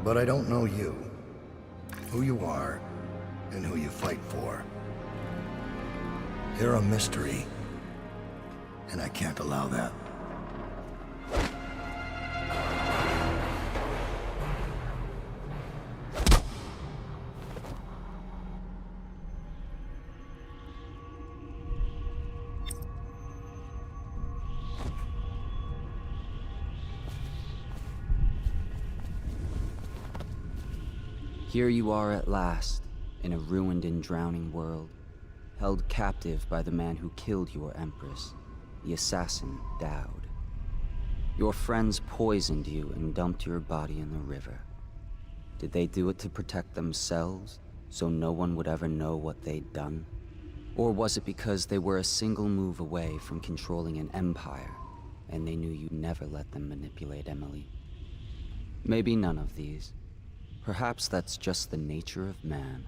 But I don't know you. Who you are, and who you fight for. You're a mystery, and I can't allow that. Here you are at last, in a ruined and drowning world. Held captive by the man who killed your Empress, the assassin Dowd. Your friends poisoned you and dumped your body in the river. Did they do it to protect themselves, so no one would ever know what they'd done? Or was it because they were a single move away from controlling an empire, and they knew you'd never let them manipulate Emily? Maybe none of these. Perhaps that's just the nature of man.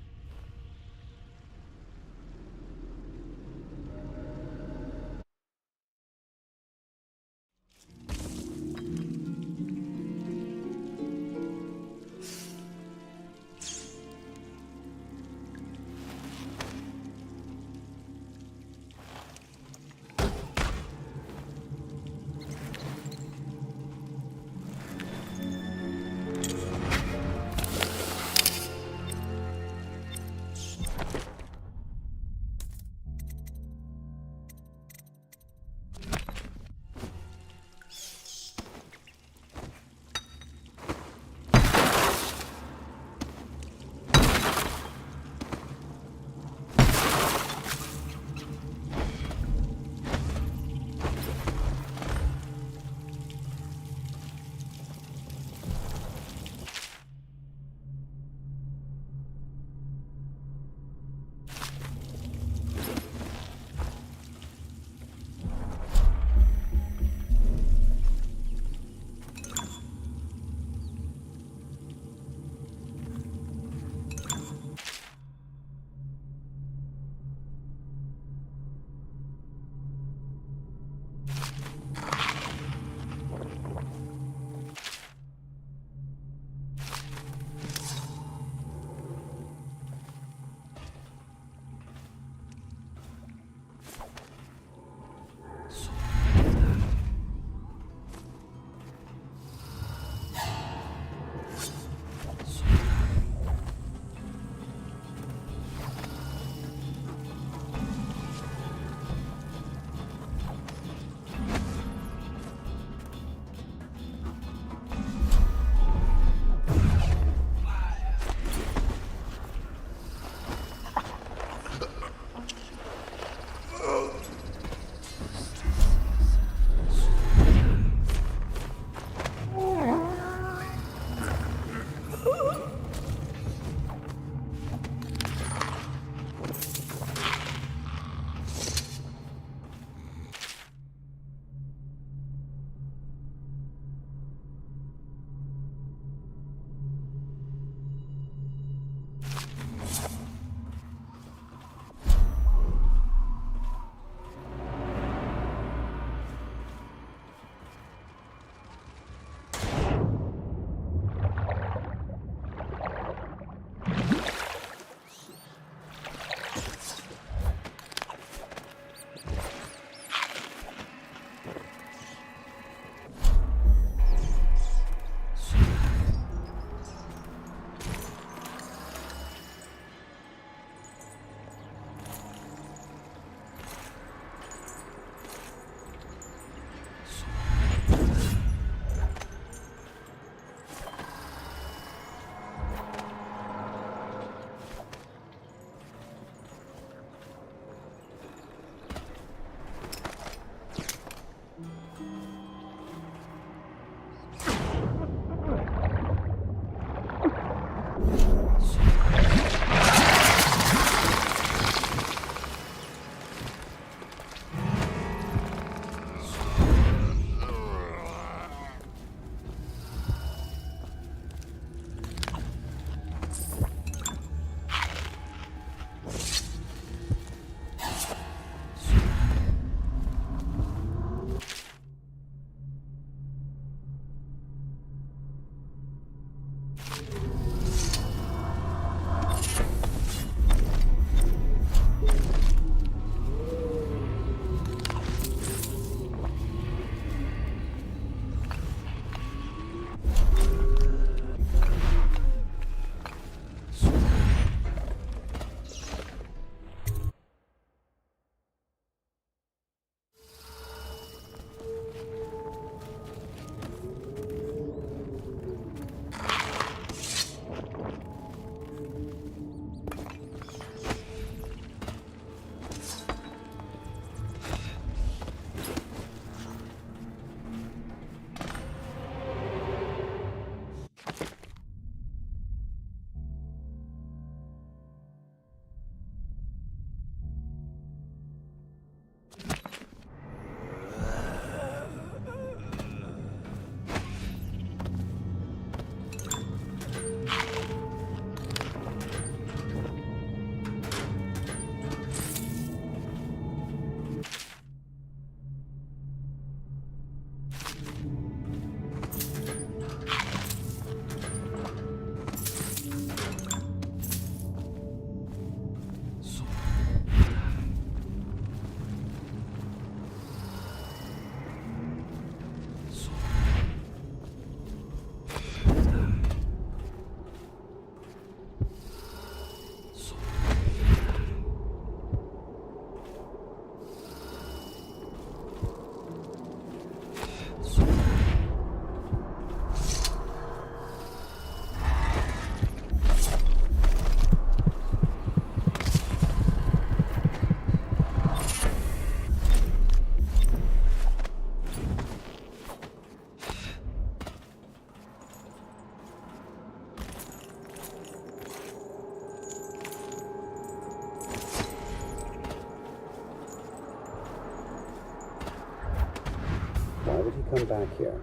come back here?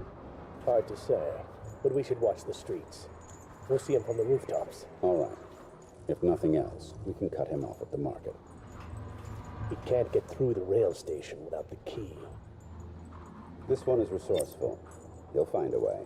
Hard to say, but we should watch the streets. We'll see him from the rooftops. All right. If nothing else, we can cut him off at the market. He can't get through the rail station without the key. This one is resourceful. He'll find a way.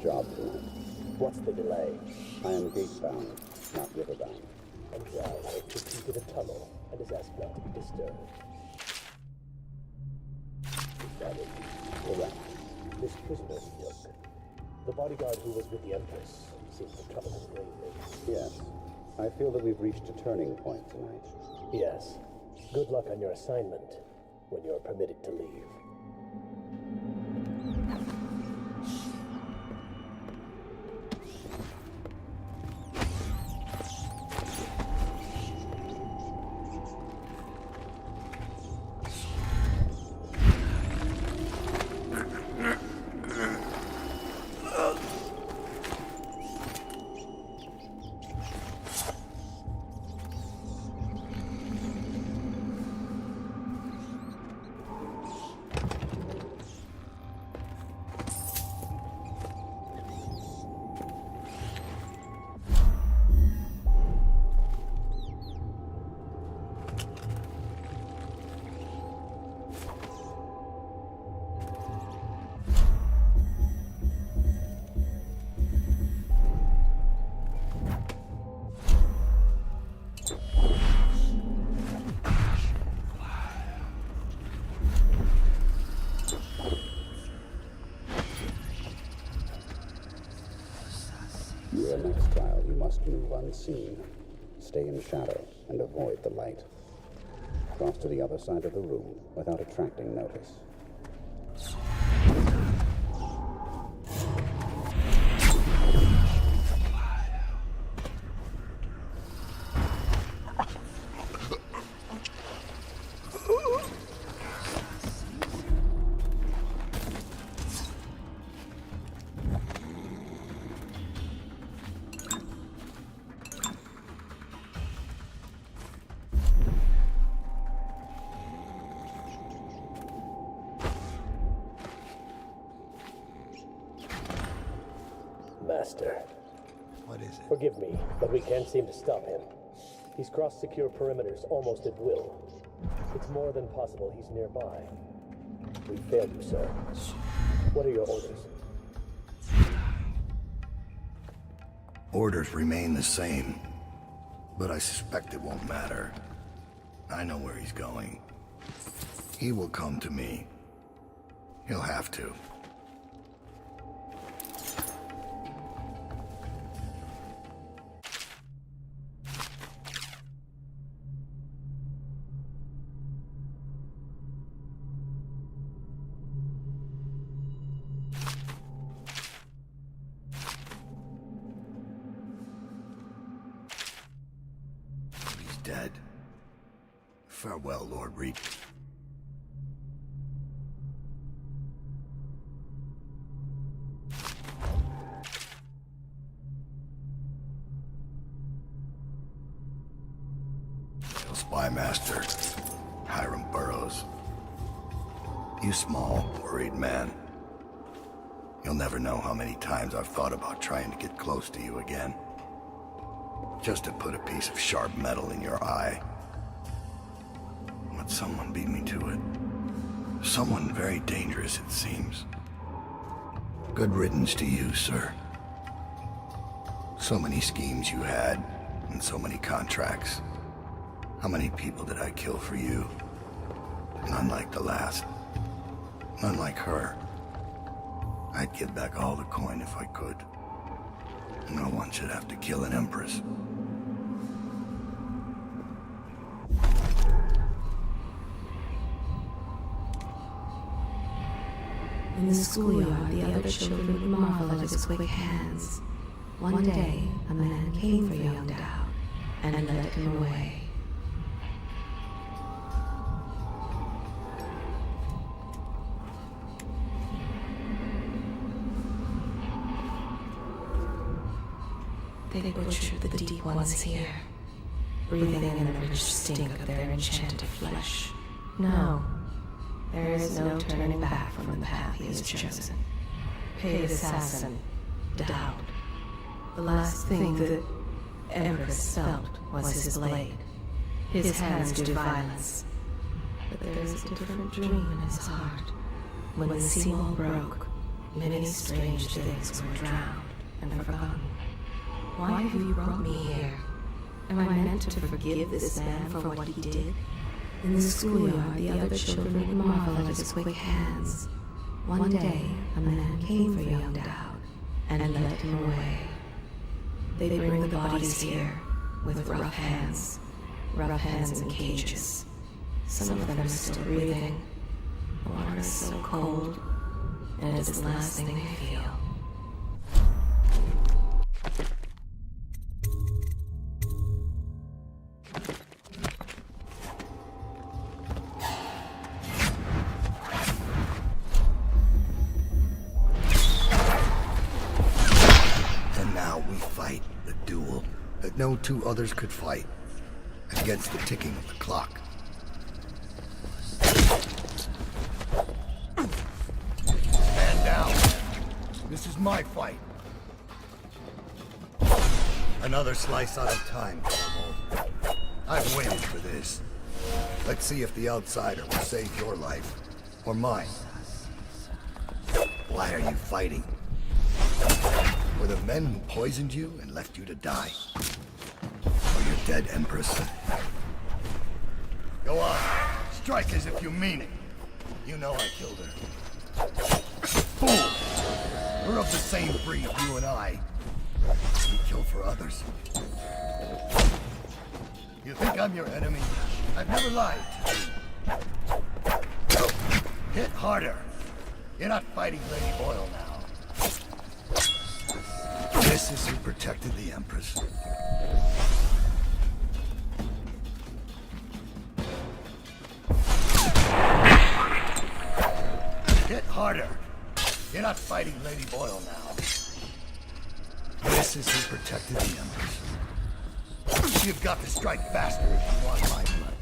job tonight. What's the delay? I am gate-bound, not river-bound. And Drow has completed a tunnel and is asked not to be disturbed. That is correct. This prisoner we took, the bodyguard who was with the Empress, seems to trouble us greatly. Yes. I feel that we've reached a turning point tonight. Yes. Good luck on your assignment when you're permitted to leave. Your next trial, you must move unseen. Stay in shadow and avoid the light. Cross to the other side of the room without attracting notice. Master. What is it? Forgive me, but we can't seem to stop him. He's crossed secure perimeters almost at will. It's more than possible he's nearby. We failed you, sir. What are your orders? Orders remain the same, but I suspect it won't matter. I know where he's going. He will come to me. He'll have to. Dead. Farewell, Lord Reap. Spy Master, Hiram Burroughs. You small, worried man. You'll never know how many times I've thought about trying to get close to you again. Just to put a piece of sharp metal in your eye. But someone beat me to it. Someone very dangerous, it seems. Good riddance to you, sir. So many schemes you had, and so many contracts. How many people did I kill for you? None like the last. None like her. I'd give back all the coin if I could. No one should have to kill an empress. In the schoolyard, the other children would marvel at his quick hands. One day, a man came for young Dowd and led him away. They butchered the deep ones here, breathing in the rich stink of their enchanted flesh. No, there is no turning back from the path he has chosen. Paid assassin, Dowd. The last thing the Empress felt was his blade. His hands do violence. But there is a different dream in his heart. When the seawall broke, many strange things were drowned and forgotten. Why have you brought me here? Am I meant to forgive this man for what he did? In the schoolyard, the other children would marvel at his quick hands. One day, a man came for young Dowd and led him away. They bring the bodies here with rough hands in cages. Some of them are still breathing. The water is so cold, and it is the last thing they feel. That no two others could fight against the ticking of the clock. Stand down. This is my fight. Another slice out of time, Corvo. I've waited for this. Let's see if the outsider will save your life or mine. Why are you fighting? For the men who poisoned you and left you to die? Or your dead Empress? Go on. Strike as if you mean it. You know I killed her. Fool! We're of the same breed, you and I. We kill for others. You think I'm your enemy? I've never lied to you. Hit harder. You're not fighting Lady Boyle now. This is who protected the Empress. Hit harder. You're not fighting Lady Boyle now. This is who protected the Empress. You've got to strike faster if you want my blood.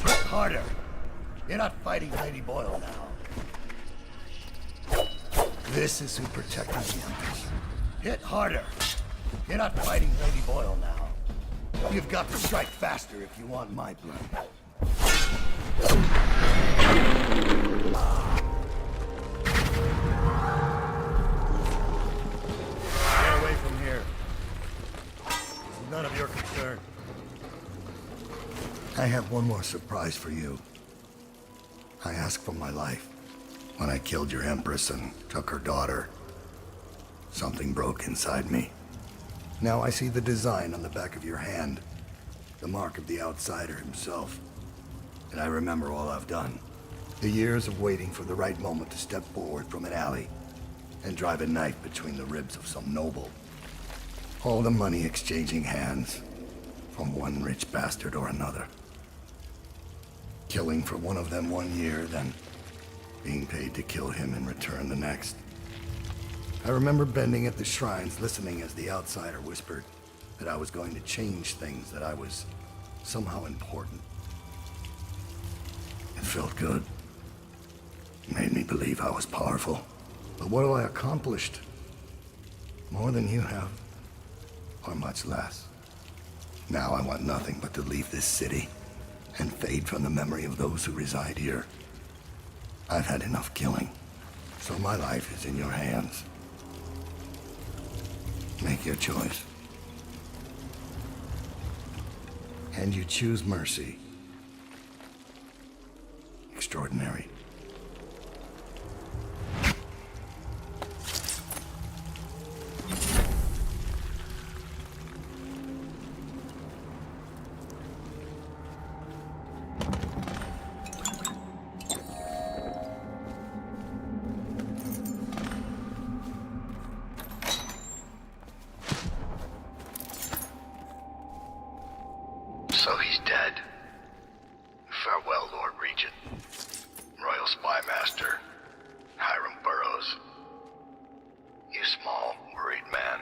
Hit harder. You're not fighting Lady Boyle now. This is who protected the Empress. Hit harder. You're not fighting Lady Boyle now. You've got to strike faster if you want my blood. Stay away from here. It's none of your concern. I have one more surprise for you. I asked for my life. When I killed your Empress and took her daughter, something broke inside me. Now I see the design on the back of your hand. The mark of the outsider himself. And I remember all I've done. The years of waiting for the right moment to step forward from an alley and drive a knife between the ribs of some noble. All the money exchanging hands from one rich bastard or another. Killing for one of them 1 year, then being paid to kill him in return the next. I remember bending at the shrines, listening as the outsider whispered that I was going to change things, that I was somehow important. It felt good. It made me believe I was powerful. But what have I accomplished? More than you have, or much less. Now I want nothing but to leave this city and fade from the memory of those who reside here. I've had enough killing, so my life is in your hands. Make your choice. And you choose mercy. Extraordinary. So he's dead. Farewell, Lord Regent. Royal Spy Master, Hiram Burroughs. You small, worried man.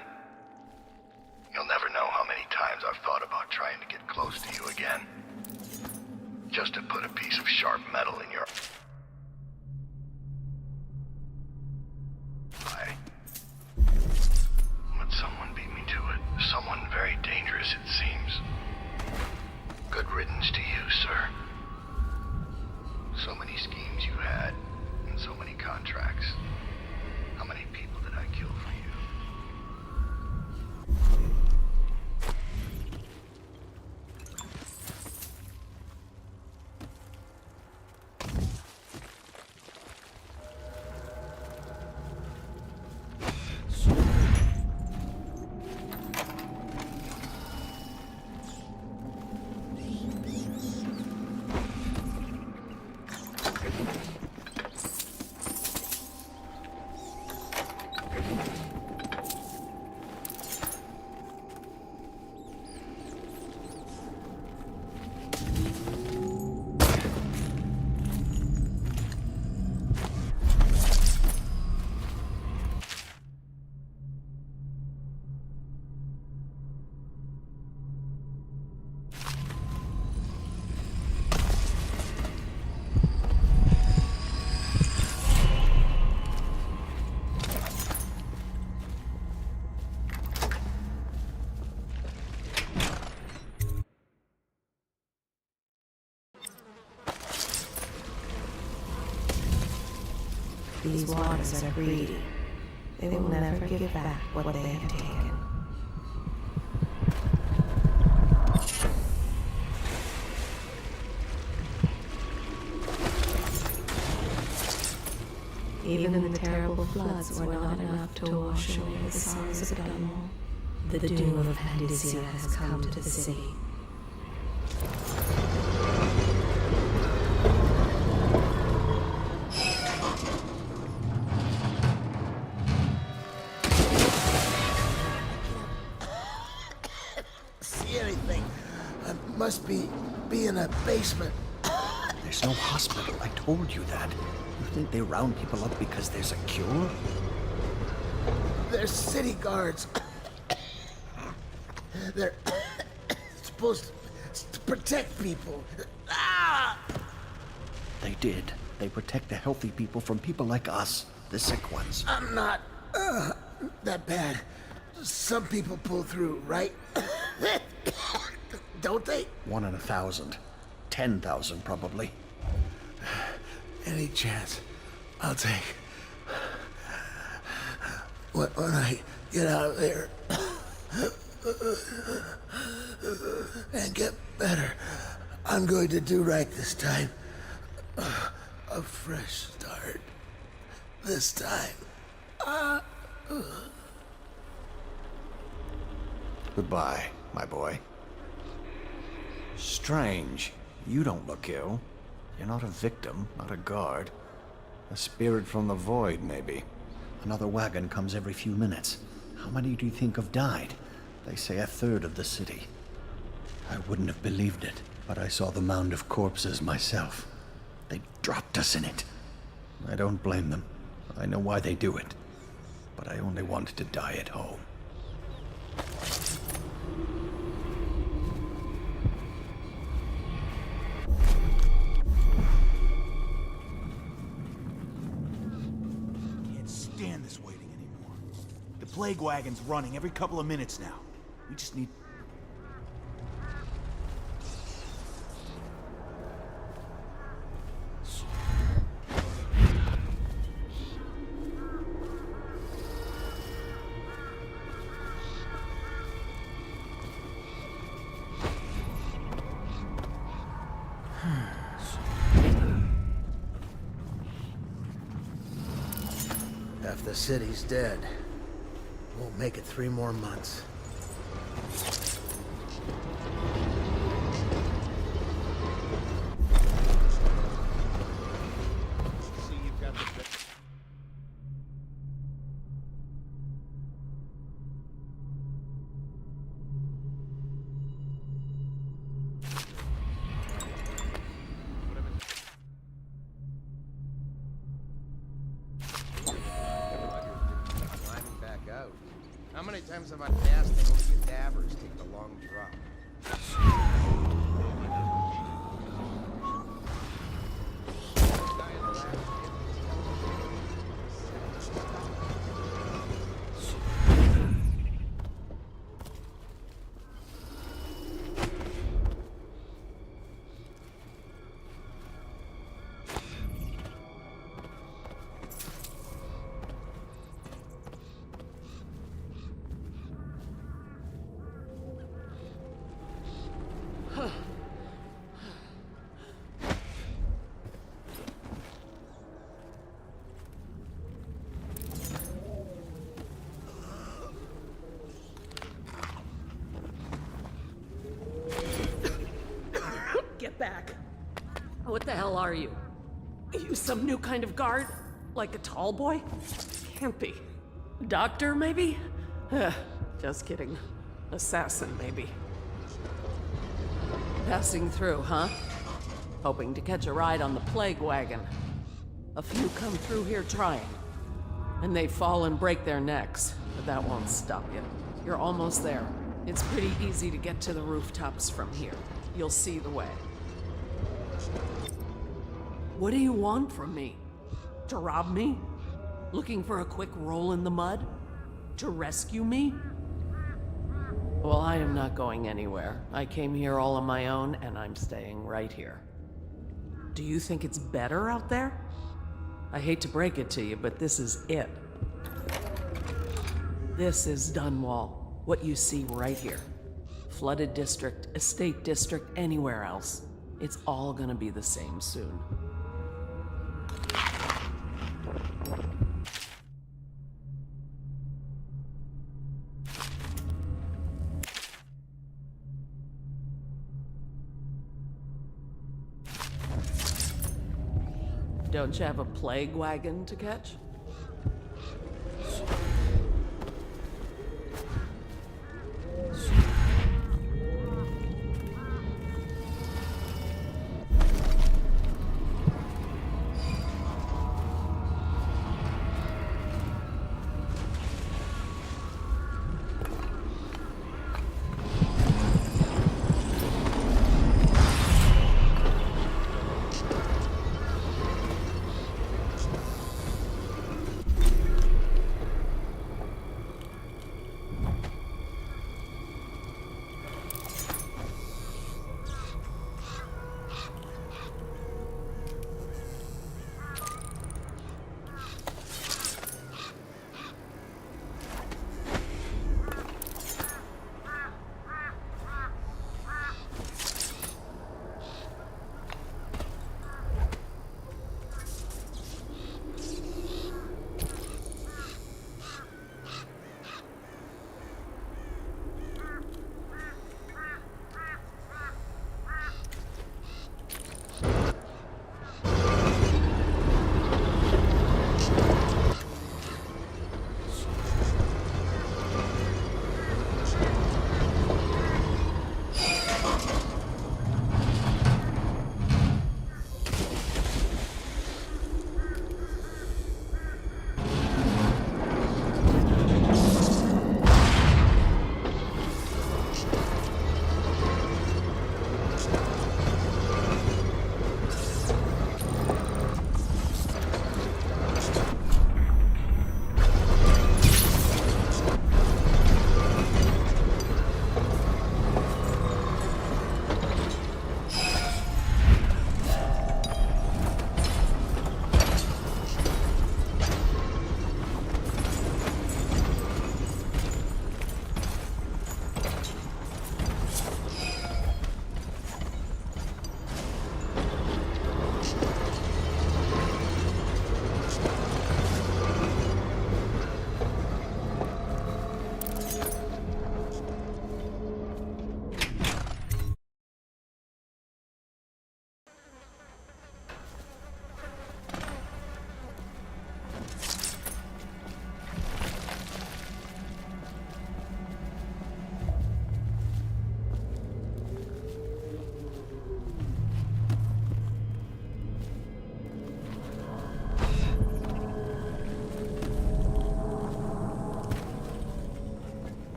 You'll never know how many times I've thought about trying to get close to you again. Just to put a piece of sharp metal in your eye. But someone beat me to it. Someone very dangerous, it seems. Good riddance to you, sir. So many schemes you had, and so many contracts. How many people did I kill for you? These waters are greedy. They will never give back what they have taken. Even the terrible floods were not enough to wash away the sorrows of Dunwall. The doom of Pandasia has come to the city. must be in a basement. There's no hospital. I told you that. You think they round people up because there's a cure? They're city guards. They're supposed to protect people. Ah! They did. They protect the healthy people from people like us, the sick ones. I'm not that bad. Some people pull through, right? Don't they? 1 in 1,000. 10,000 probably. Any chance I'll take. When I get out of there and get better, I'm going to do right this time. A fresh start. This time. Goodbye, my boy. Strange. You don't look ill. You're not a victim, not a guard. A spirit from the void, maybe. Another wagon comes every few minutes. How many do you think have died? They say 1/3 of the city. I wouldn't have believed it, but I saw the mound of corpses myself. They dropped us in it. I don't blame them. I know why they do it. But I only wanted to die at home. Can't stand this waiting anymore. The plague wagon's running every couple of minutes now. We just need... Half the city's dead. Won't make it 3 more months. How many times have I passed that only cadavers take the long drop? Get back. What the hell are you? You some new kind of guard? Like a tall boy? Can't be. Doctor, maybe? Just kidding. Assassin, maybe. Passing through, huh? Hoping to catch a ride on the plague wagon. A few come through here trying. And they fall and break their necks. But that won't stop you. You're almost there. It's pretty easy to get to the rooftops from here. You'll see the way. What do you want from me? To rob me? Looking for a quick roll in the mud? To rescue me? Well, I am not going anywhere. I came here all on my own, and I'm staying right here. Do you think it's better out there? I hate to break it to you, but this is it. This is Dunwall. What you see right here. Flooded district, estate district, anywhere else. It's all gonna be the same soon. Don't you have a plague wagon to catch?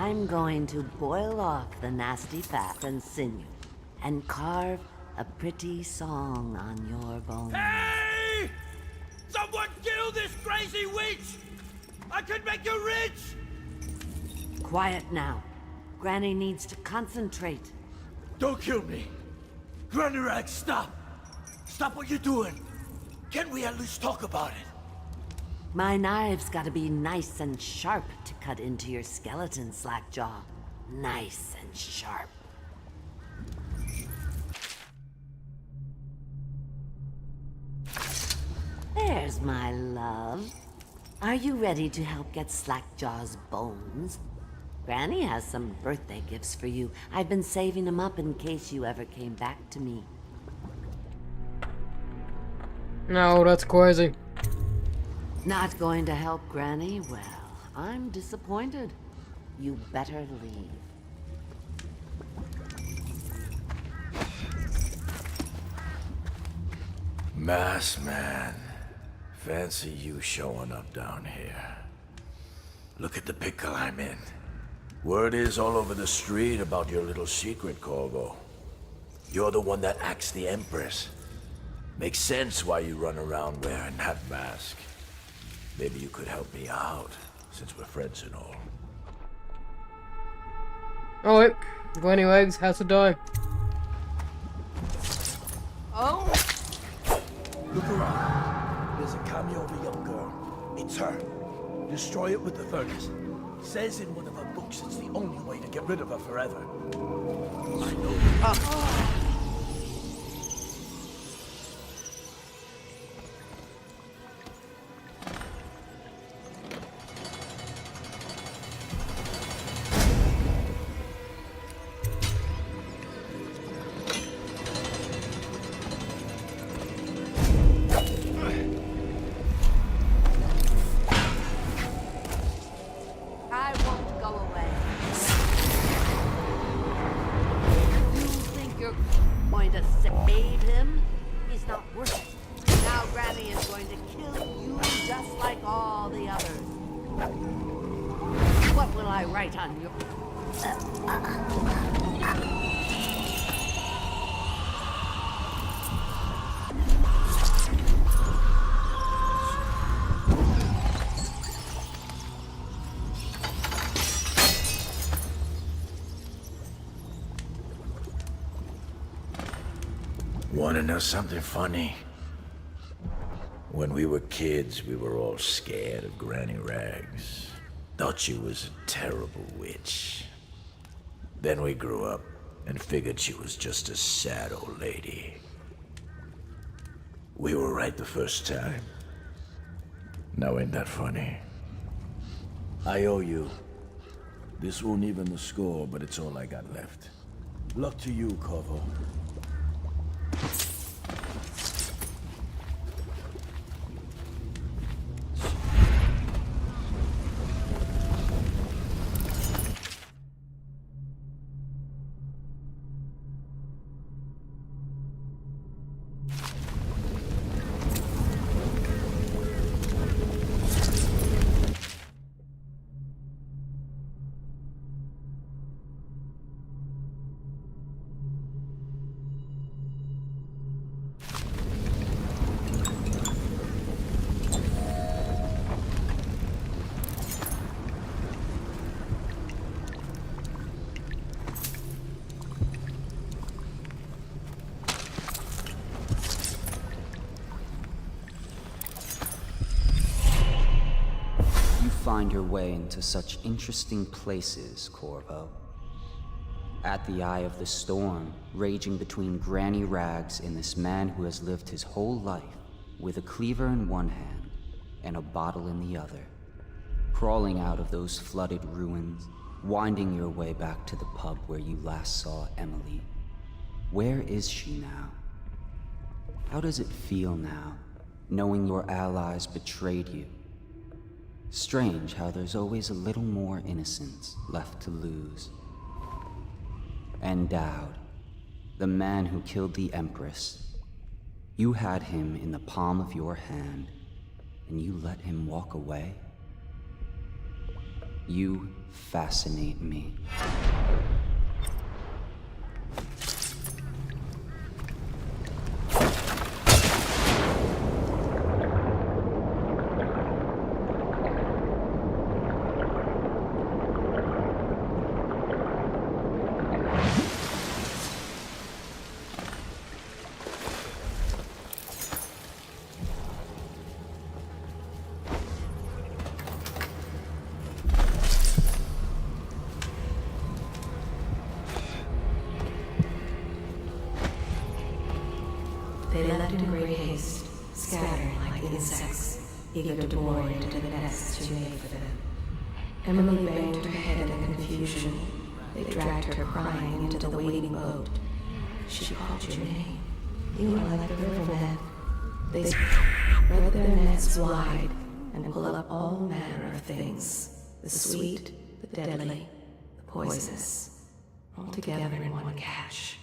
I'm going to boil off the nasty fat and sinew and carve a pretty song on your bones. Hey! Someone kill this crazy witch! I could make you rich! Quiet now. Granny needs to concentrate. Don't kill me! Granny Rag, stop! Stop what you're doing! Can we at least talk about it? My knife's gotta be nice and sharp to cut into your skeleton, Slackjaw. Nice and sharp. There's my love. Are you ready to help get Slackjaw's bones? Granny has some birthday gifts for you. I've been saving them up in case you ever came back to me. No, that's crazy. Not going to help Granny? Well, I'm disappointed. You better leave. Mass man. Fancy you showing up down here. Look at the pickle I'm in. Word is all over the street about your little secret, Corvo. You're the one that axed the Empress. Makes sense why you run around wearing that mask. Maybe you could help me out, since we're friends and all. Alright, Granny Rags has to die. Oh! Look around. There's a cameo of a young girl. It's her. Destroy it with the furnace. Says in one of her books it's the only way to get rid of her forever. I know. I won't go away. You think you're going to save him? He's not worth it. Now Granny is going to kill you just like all the others. What will I write on your... Wanna know something funny? When we were kids, we were all scared of Granny Rags. Thought she was a terrible witch. Then we grew up and figured she was just a sad old lady. We were right the first time. Now ain't that funny? I owe you. This won't even the score, but it's all I got left. Luck to you, Corvo. Find your way into such interesting places, Corvo. At the eye of the storm, raging between Granny Rags and this man who has lived his whole life with a cleaver in one hand and a bottle in the other. Crawling out of those flooded ruins, winding your way back to the pub where you last saw Emily. Where is she now? How does it feel now, knowing your allies betrayed you? Strange how there's always a little more innocence left to lose. And Dowd, the man who killed the Empress. You had him in the palm of your hand, and you let him walk away? You fascinate me. They left in great haste, scattering like insects, eager to bore into the nests you made for them. Emily banged her head in the confusion. They dragged her crying into the waiting boat. She called your name. You were like the rivermen. They spread their nets wide and pull up all manner of things. The sweet, the deadly, the poisonous, all together in one catch.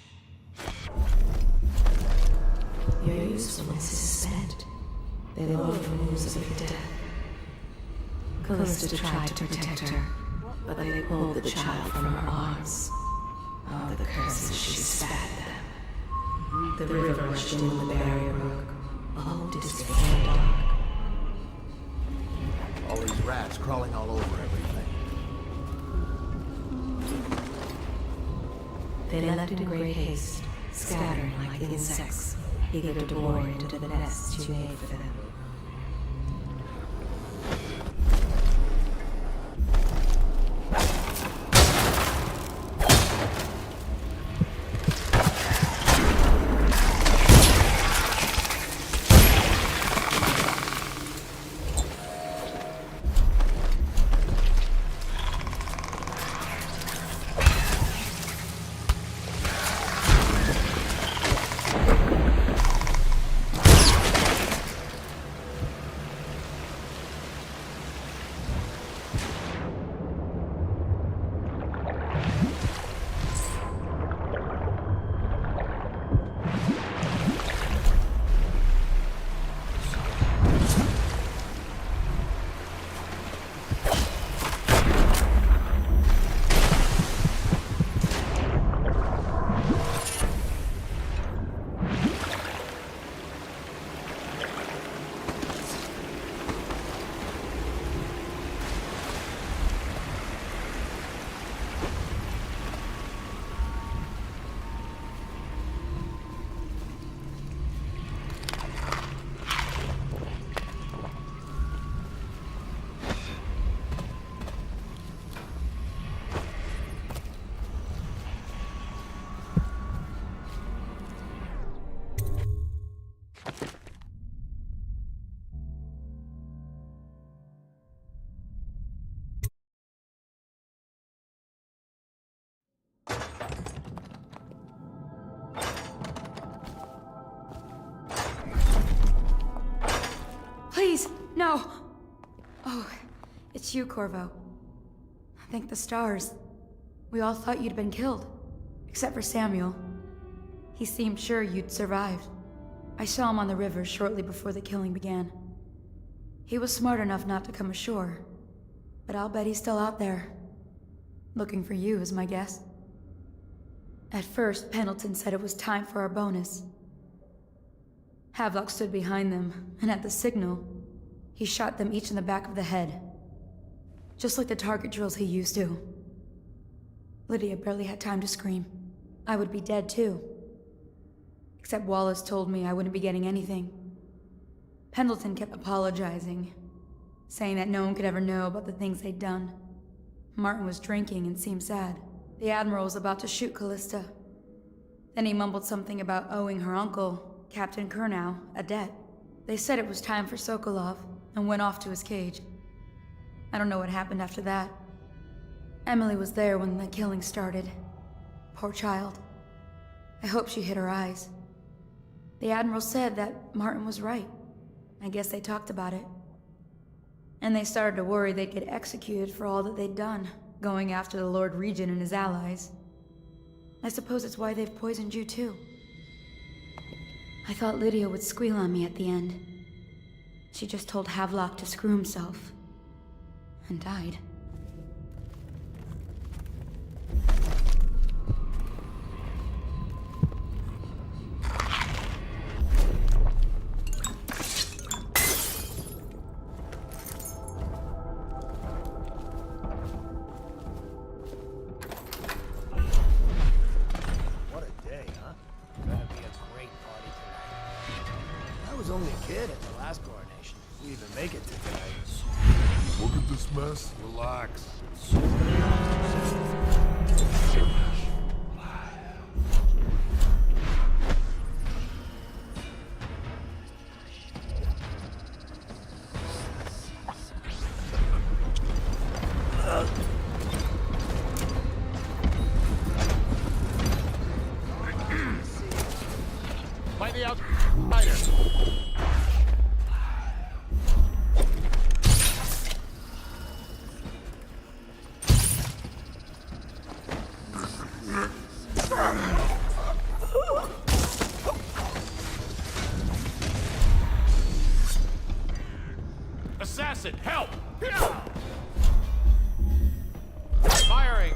Your usefulness is spent. They loathe the news of your death. Callista tried to protect her, but they pulled the child from her arms. Oh, the curses she spat at them. The river rushed in the barrier broke. All disappeared in the dark. All these rats crawling all over everything. They left in great haste, scattering like insects, eager to bore into the nests you made for them. Please, no! Oh, it's you, Corvo. Thank the stars. We all thought you'd been killed. Except for Samuel. He seemed sure you'd survived. I saw him on the river shortly before the killing began. He was smart enough not to come ashore. But I'll bet he's still out there. Looking for you, is my guess. At first, Pendleton said it was time for our bonus. Havelock stood behind them, and at the signal, he shot them each in the back of the head. Just like the target drills he used to. Lydia barely had time to scream. I would be dead too. Except Wallace told me I wouldn't be getting anything. Pendleton kept apologizing, saying that no one could ever know about the things they'd done. Martin was drinking and seemed sad. The Admiral was about to shoot Callista. Then he mumbled something about owing her uncle, Captain Kurnow, a debt. They said it was time for Sokolov, and went off to his cage. I don't know what happened after that. Emily was there when the killing started. Poor child. I hope she hid her eyes. The Admiral said that Martin was right. I guess they talked about it. And they started to worry they'd get executed for all that they'd done, going after the Lord Regent and his allies. I suppose it's why they've poisoned you too. I thought Lydia would squeal on me at the end. She just told Havelock to screw himself. And died. Christmas. Relax. By the outsider. Assassin, help! Firing!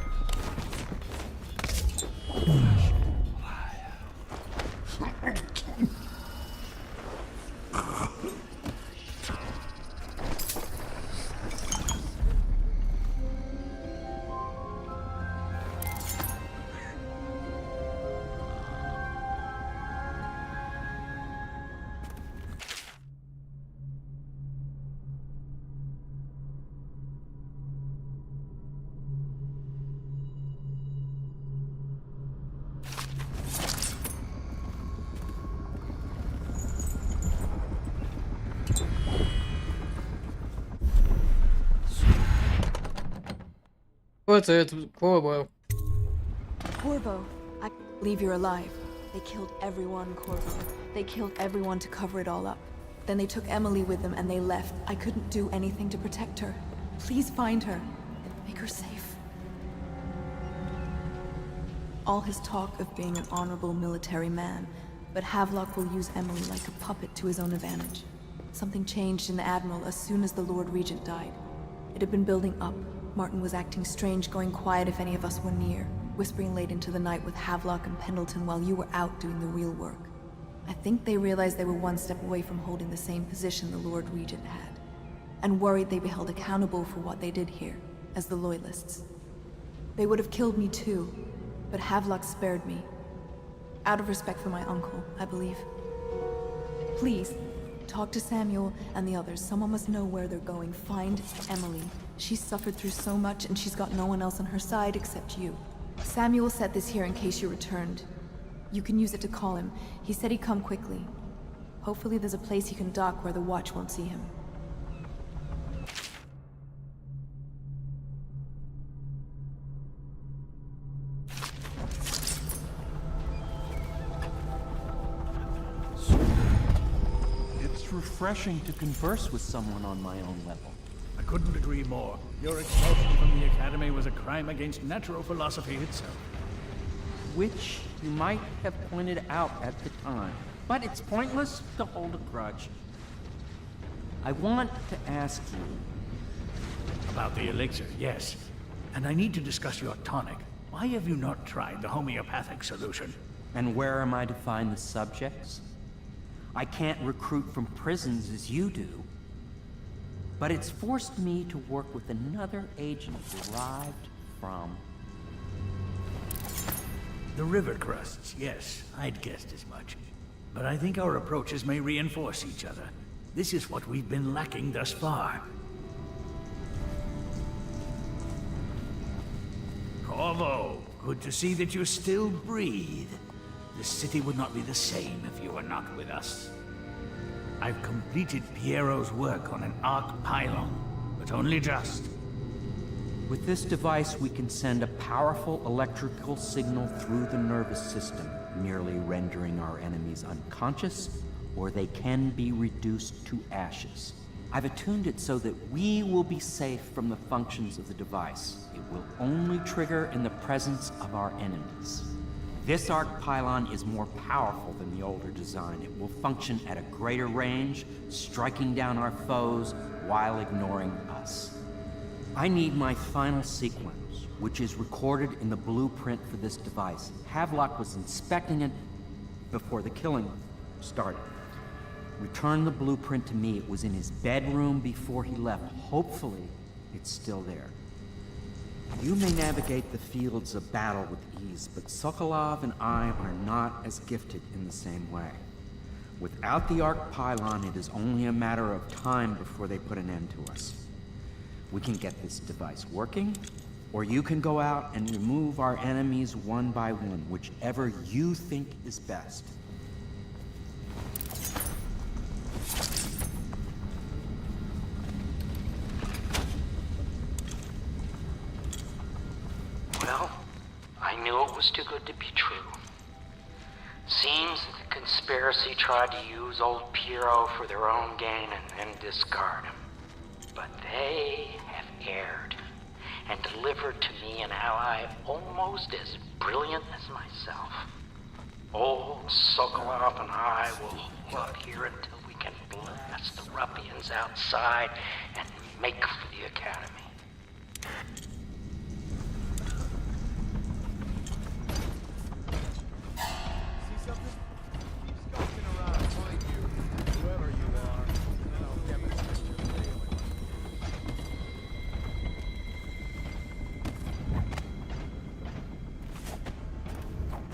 What's it? Corvo. Corvo, I believe you're alive. They killed everyone, Corvo. They killed everyone to cover it all up. Then they took Emily with them and they left. I couldn't do anything to protect her. Please find her and make her safe. All his talk of being an honorable military man, but Havelock will use Emily like a puppet to his own advantage. Something changed in the Admiral as soon as the Lord Regent died. It had been building up. Martin was acting strange, going quiet if any of us were near, whispering late into the night with Havelock and Pendleton while you were out doing the real work. I think they realized they were one step away from holding the same position the Lord Regent had, and worried they'd be held accountable for what they did here, as the Loyalists. They would have killed me too, but Havelock spared me. Out of respect for my uncle, I believe. Please, talk to Samuel and the others. Someone must know where they're going. Find Emily. She's suffered through so much and she's got no one else on her side except you. Samuel set this here in case you returned. You can use it to call him. He said he'd come quickly. Hopefully there's a place he can dock where the watch won't see him. It's refreshing to converse with someone on my own level. I couldn't agree more. Your expulsion from the Academy was a crime against natural philosophy itself. Which you might have pointed out at the time. But it's pointless to hold a grudge. I want to ask you... About the elixir, yes. And I need to discuss your tonic. Why have you not tried the homeopathic solution? And where am I to find the subjects? I can't recruit from prisons as you do. But it's forced me to work with another agent derived from... The river crusts, yes. I'd guessed as much. But I think our approaches may reinforce each other. This is what we've been lacking thus far. Corvo, good to see that you still breathe. The city would not be the same if you were not with us. I've completed Piero's work on an arc pylon, but only just. With this device, we can send a powerful electrical signal through the nervous system, merely rendering our enemies unconscious, or they can be reduced to ashes. I've attuned it so that we will be safe from the functions of the device. It will only trigger in the presence of our enemies. This arc pylon is more powerful than the older design. It will function at a greater range, striking down our foes while ignoring us. I need my final sequence, which is recorded in the blueprint for this device. Havelock was inspecting it before the killing started. Return the blueprint to me. It was in his bedroom before he left. Hopefully, it's still there. You may navigate the fields of battle with ease, but Sokolov and I are not as gifted in the same way. Without the arc pylon, it is only a matter of time before they put an end to us. We can get this device working, or you can go out and remove our enemies one by one, whichever you think is best. Well, I knew it was too good to be true. Seems that the conspiracy tried to use old Piero for their own gain and then discard him. But they have erred and delivered to me an ally almost as brilliant as myself. Old Sokolov and I will hold out here until we can blast the ruffians outside and make for the Academy.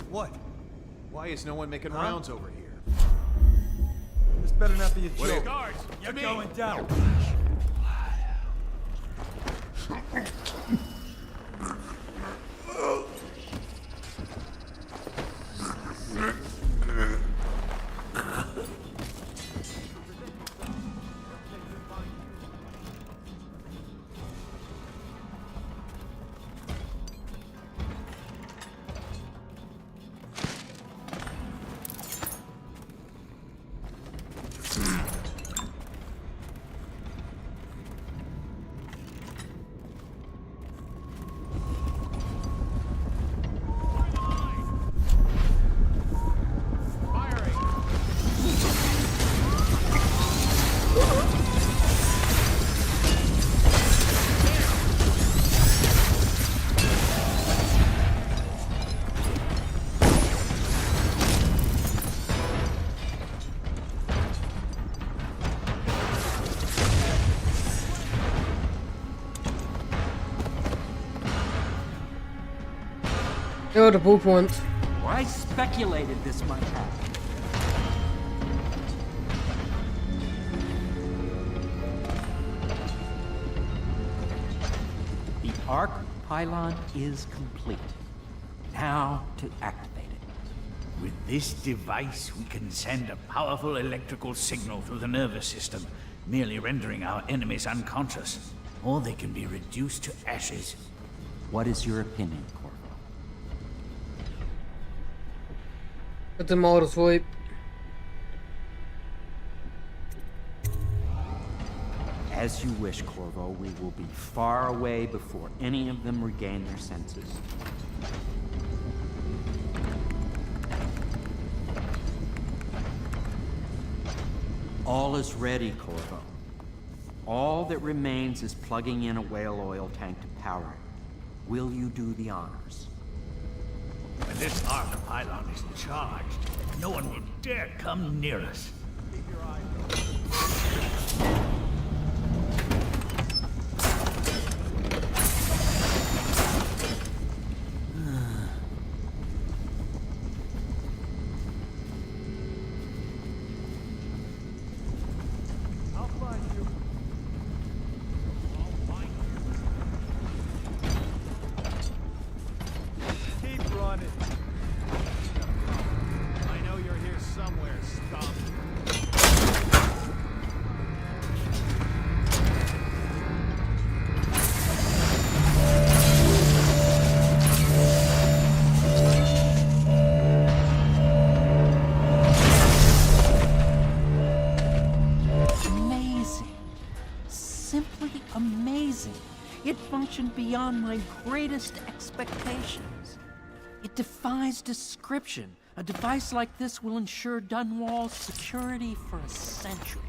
What? Why is no one making rounds over here? This better not be a joke. Guards, you're going down. Oh, the blue points. Well, I speculated this might happen. The arc pylon is complete. Now to activate it. With this device, we can send a powerful electrical signal through the nervous system, merely rendering our enemies unconscious, or they can be reduced to ashes. What is your opinion, Corvo? Put them all to sleep. As you wish, Corvo. We will be far away before any of them regain their senses. All is ready, Corvo. All that remains is plugging in a whale oil tank to power it. Will you do the honors? When this arc pylon is charged, no one will dare come near us. I'll find you. Keep running. I know you're here somewhere, scum. Amazing. Simply amazing. It functioned beyond my greatest expectations. It defies description. A device like this will ensure Dunwall's security for a century.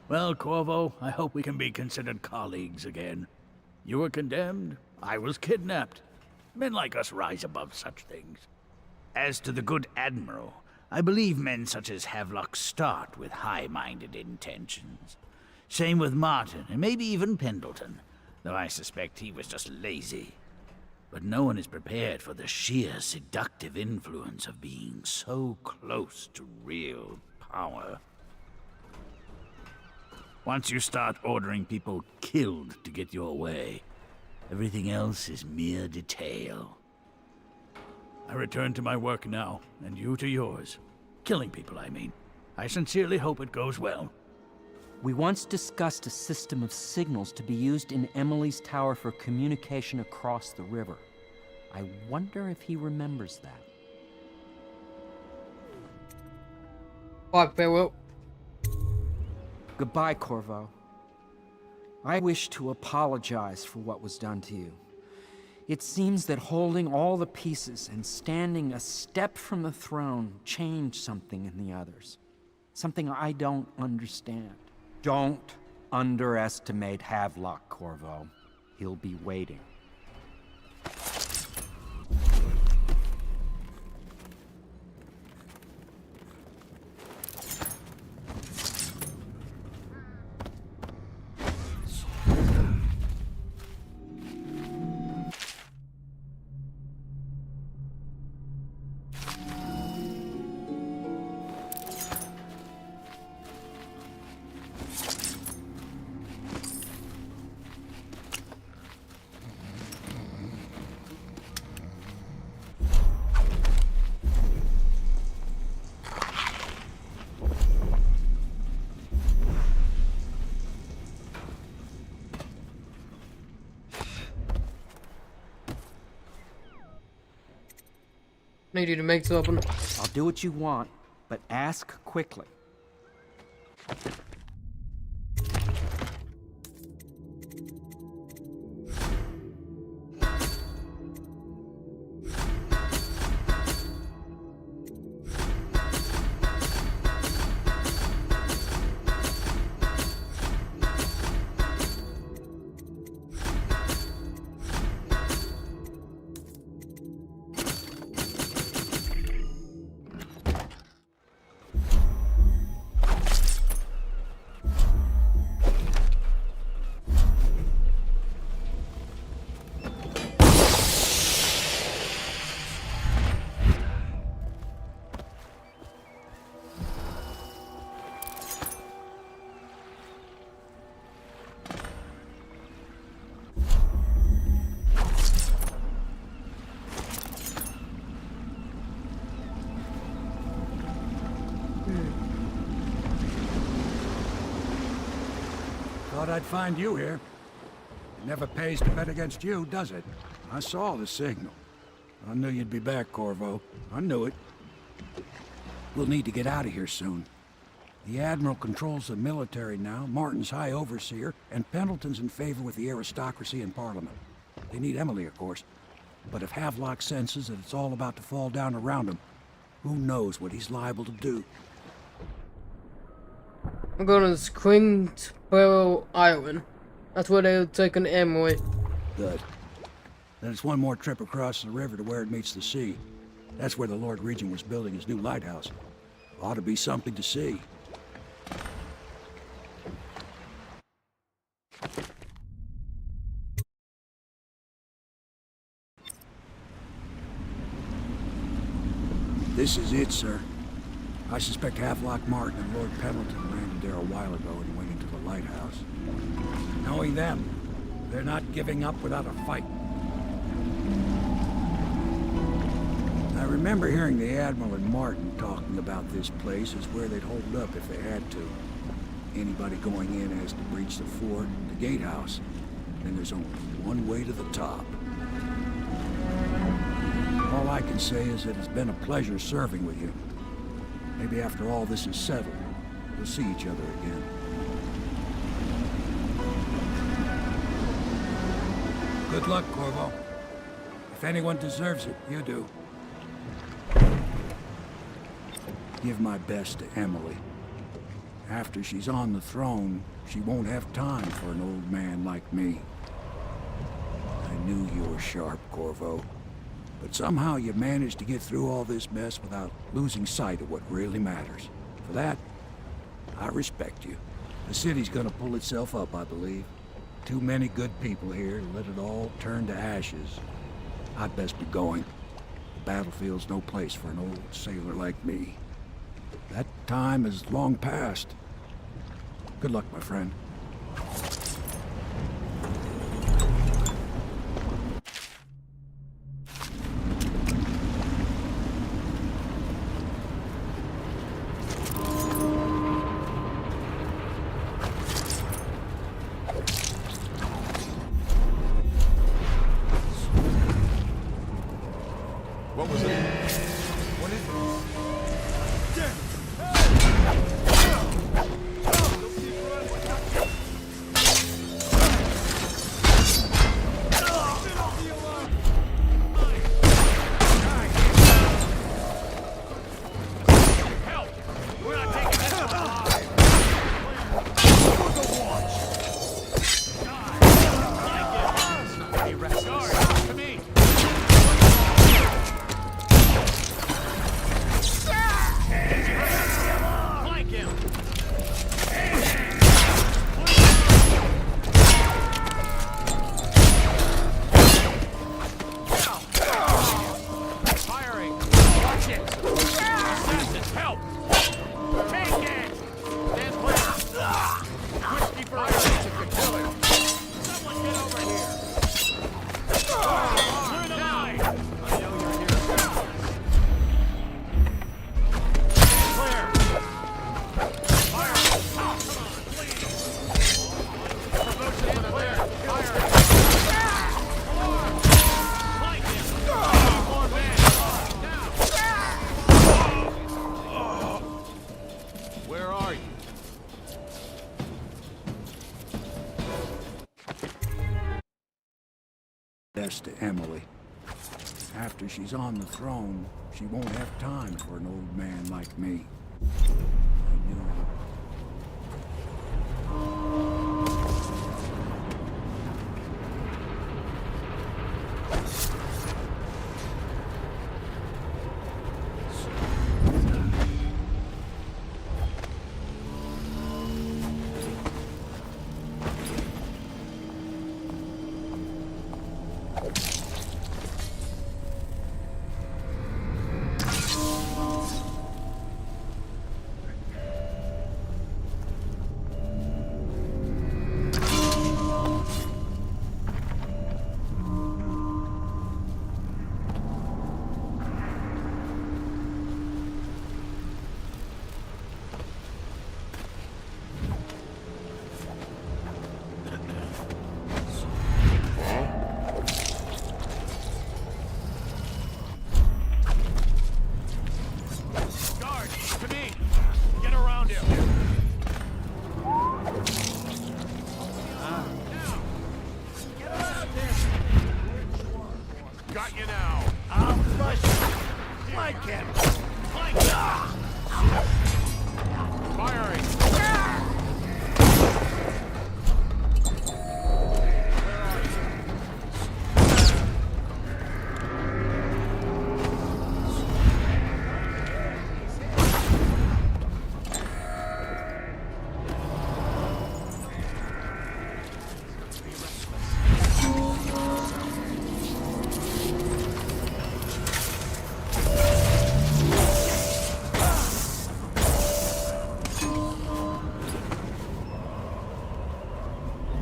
Well, Corvo, I hope we can be considered colleagues again. You were condemned, I was kidnapped. Men like us rise above such things. As to the good Admiral, I believe men such as Havelock start with high-minded intentions. Same with Martin, and maybe even Pendleton, though I suspect he was just lazy. But no one is prepared for the sheer seductive influence of being so close to real power. Once you start ordering people killed to get your way, everything else is mere detail. I return to my work now, and you to yours. Killing people, I mean. I sincerely hope it goes well. We once discussed a system of signals to be used in Emily's tower for communication across the river. I wonder if he remembers that. Bye, farewell. Goodbye, Corvo. I wish to apologize for what was done to you. It seems that holding all the pieces and standing a step from the throne changed something in the others. Something I don't understand. Don't underestimate Havelock, Corvo. He'll be waiting. Need you to make something. I'll do what you want, but ask quickly. Thought I'd find you here. It never pays to bet against you, does it? I saw the signal. I knew you'd be back, Corvo. I knew it. We'll need to get out of here soon. The Admiral controls the military now, Martin's High Overseer, and Pendleton's in favor with the aristocracy and Parliament. They need Emily, of course. But if Havelock senses that it's all about to fall down around him, who knows what he's liable to do? I'm going to Springboro Island. That's where they're taking Emily. Good. Then it's one more trip across the river to where it meets the sea. That's where the Lord Regent was building his new lighthouse. Ought to be something to see. This is it, sir. I suspect Havelock Martin and Lord Pendleton landed there a while ago and went into the lighthouse. Knowing them, they're not giving up without a fight. I remember hearing the Admiral and Martin talking about this place as where they'd hold up if they had to. Anybody going in has to breach the fort, the gatehouse, and there's only one way to the top. All I can say is that it's been a pleasure serving with you. Maybe after all this is settled, we'll see each other again. Good luck, Corvo. If anyone deserves it, you do. Give my best to Emily. After she's on the throne, she won't have time for an old man like me. I knew you were sharp, Corvo. But somehow you managed to get through all this mess without losing sight of what really matters. For that, I respect you. The city's gonna pull itself up, I believe. Too many good people here to let it all turn to ashes. I'd best be going. The battlefield's no place for an old sailor like me. That time is long past. Good luck, my friend. What was it? What is it? Best to Emily. After she's on the throne, she won't have time for an old man like me. I knew it. Got you now. I'll flush you. Like him. Like firing.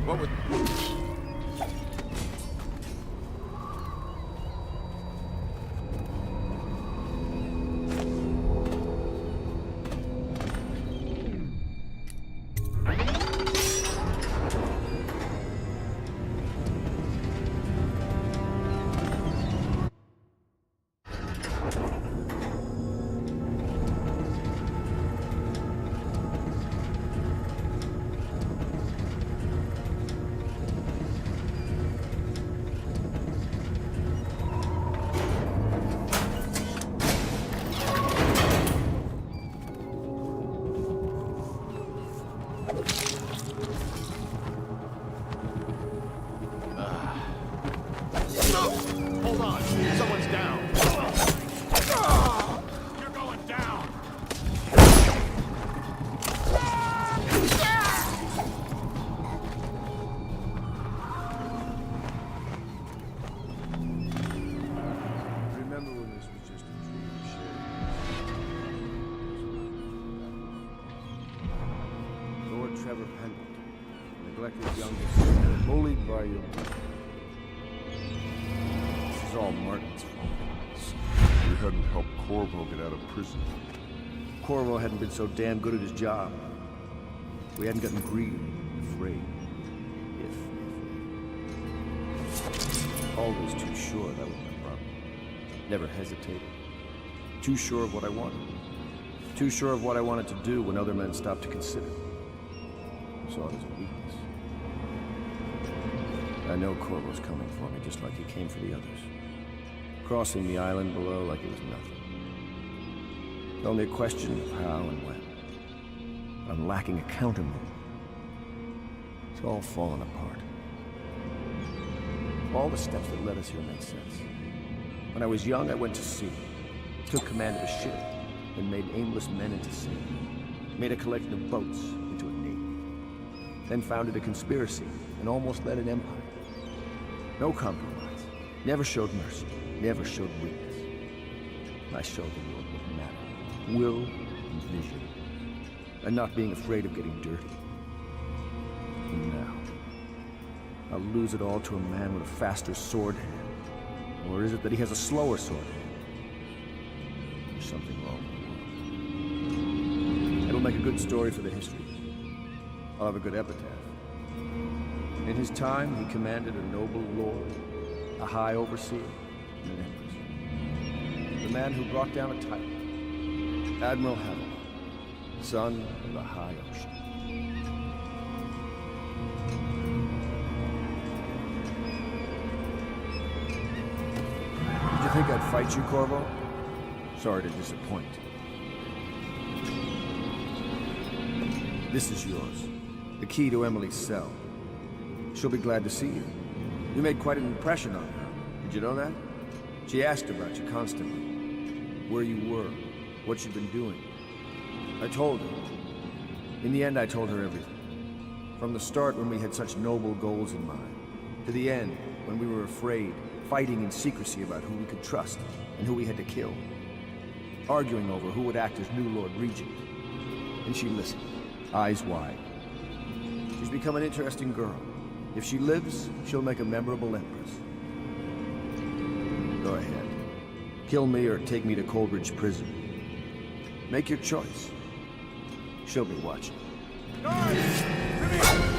What would... Hold on. Someone's down. You're going down. Remember when this was just a dream shared? Lord Trevor neglected youngest, bullied by your... This is all Martin's fault. We hadn't helped Corvo get out of prison. Corvo hadn't been so damn good at his job. We hadn't gotten greedy, afraid. Always too sure that was my problem. Never hesitated. Too sure of what I wanted. Too sure of what I wanted to do when other men stopped to consider. Saw it as a weakness. I know Corvo's coming for me just like he came for the others. Crossing the island below like it was nothing. Only a question of how and when. I'm lacking a countermove. It's all fallen apart. All the steps that led us here make sense. When I was young, I went to sea. Took command of a ship, and made aimless men into sailors. Made a collection of boats into a navy. Then founded a conspiracy, and almost led an empire. No compromise. Never showed mercy. Never showed weakness. I showed the world what mattered. Will and vision. And not being afraid of getting dirty. And now, I'll lose it all to a man with a faster sword hand. Or is it that he has a slower sword hand? There's something wrong with the world. It'll make a good story for the history. I'll have a good epitaph. In his time, he commanded a noble lord, a high overseer, and an empress. The man who brought down a titan, Admiral Havelock, son of the high ocean. Did you think I'd fight you, Corvo? Sorry to disappoint. This is yours. The key to Emily's cell. She'll be glad to see you. You made quite an impression on her. Did you know that? She asked about you constantly. Where you were, what you'd been doing. I told her. In the end, I told her everything. From the start, when we had such noble goals in mind, to the end, when we were afraid, fighting in secrecy about who we could trust and who we had to kill. Arguing over who would act as new Lord Regent. And she listened, eyes wide. She's become an interesting girl. If she lives, she'll make a memorable empress. Go ahead. Kill me or take me to Coleridge Prison. Make your choice. She'll be watching. Guys! Come here!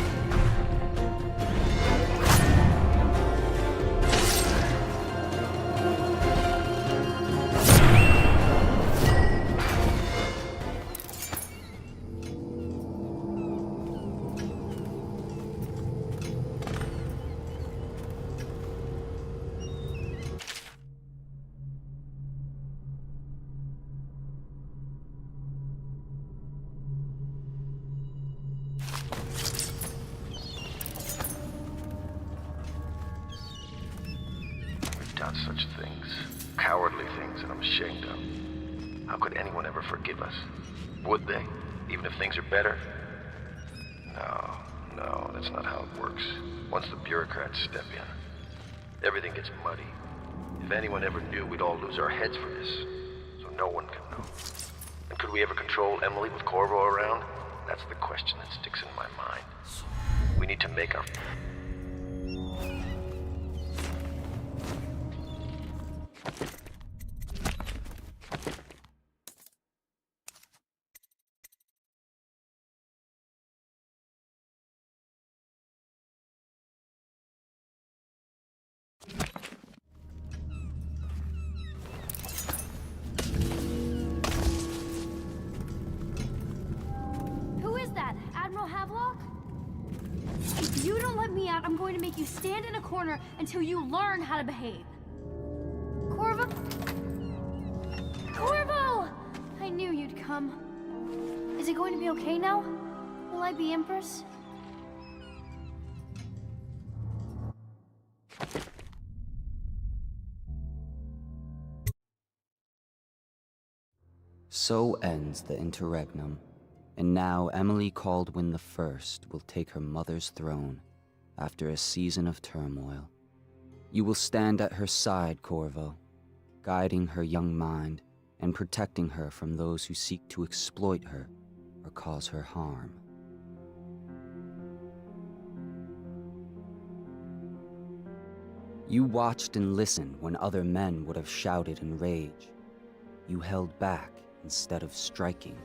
Done such things, cowardly things that I'm ashamed of. How could anyone ever forgive us? Would they? Even if things are better? No, that's not how it works. Once the bureaucrats step in, everything gets muddy. If anyone ever knew, we'd all lose our heads for this. So no one can know. And could we ever control Emily with Corvo around? That's the question that sticks in my mind. We need to make our... Who is that? Admiral Havelock? If you don't let me out, I'm going to make you stand in a corner until you learn how to behave. Corvo? Corvo! I knew you'd come. Is it going to be okay now? Will I be Empress? So ends the interregnum, and now Emily Caldwin I will take her mother's throne after a season of turmoil. You will stand at her side, Corvo, guiding her young mind and protecting her from those who seek to exploit her or cause her harm. You watched and listened when other men would have shouted in rage. You held back instead of striking.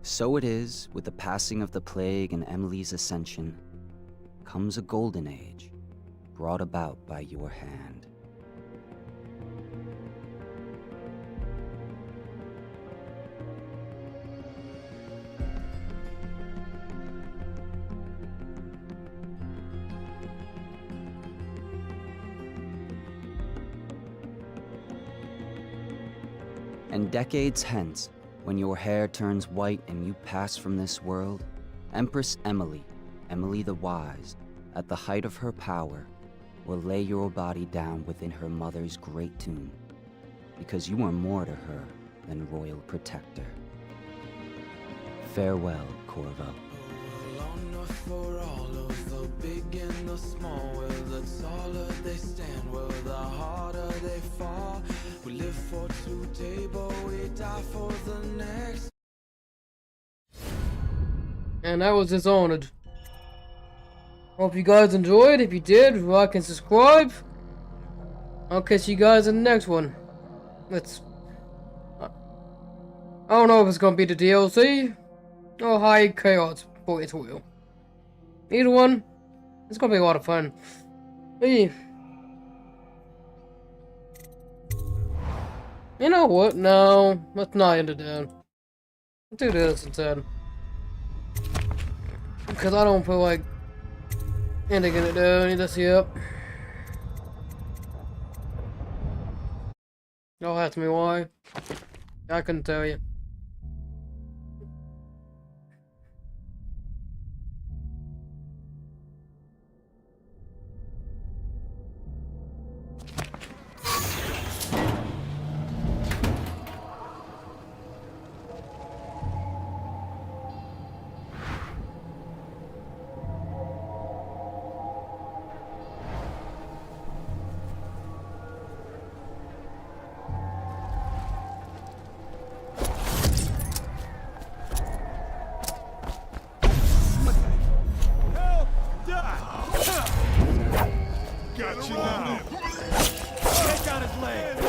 So it is, with the passing of the plague and Emily's ascension, comes a golden age, brought about by your hand. And decades hence, when your hair turns white and you pass from this world, Empress Emily, Emily the Wise, at the height of her power, will lay your body down within her mother's great tomb, because you are more to her than royal protector. Farewell, Corvo. For all of the big and the small, where the taller they stand, where the harder they fall. We live for today, but we die for the next. And that was Dishonored. Hope you guys enjoyed. If you did, like and subscribe. I'll catch you guys in the next one. I don't know if it's gonna be the DLC or High Chaos Boys Wheel. Either one, it's gonna be a lot of fun. Hey. You know what? No, let's not end it down. Let's do this instead. Because I don't feel like ending it down. Let's see up. Don't ask me why. I couldn't tell you. Got you now. Take out his leg.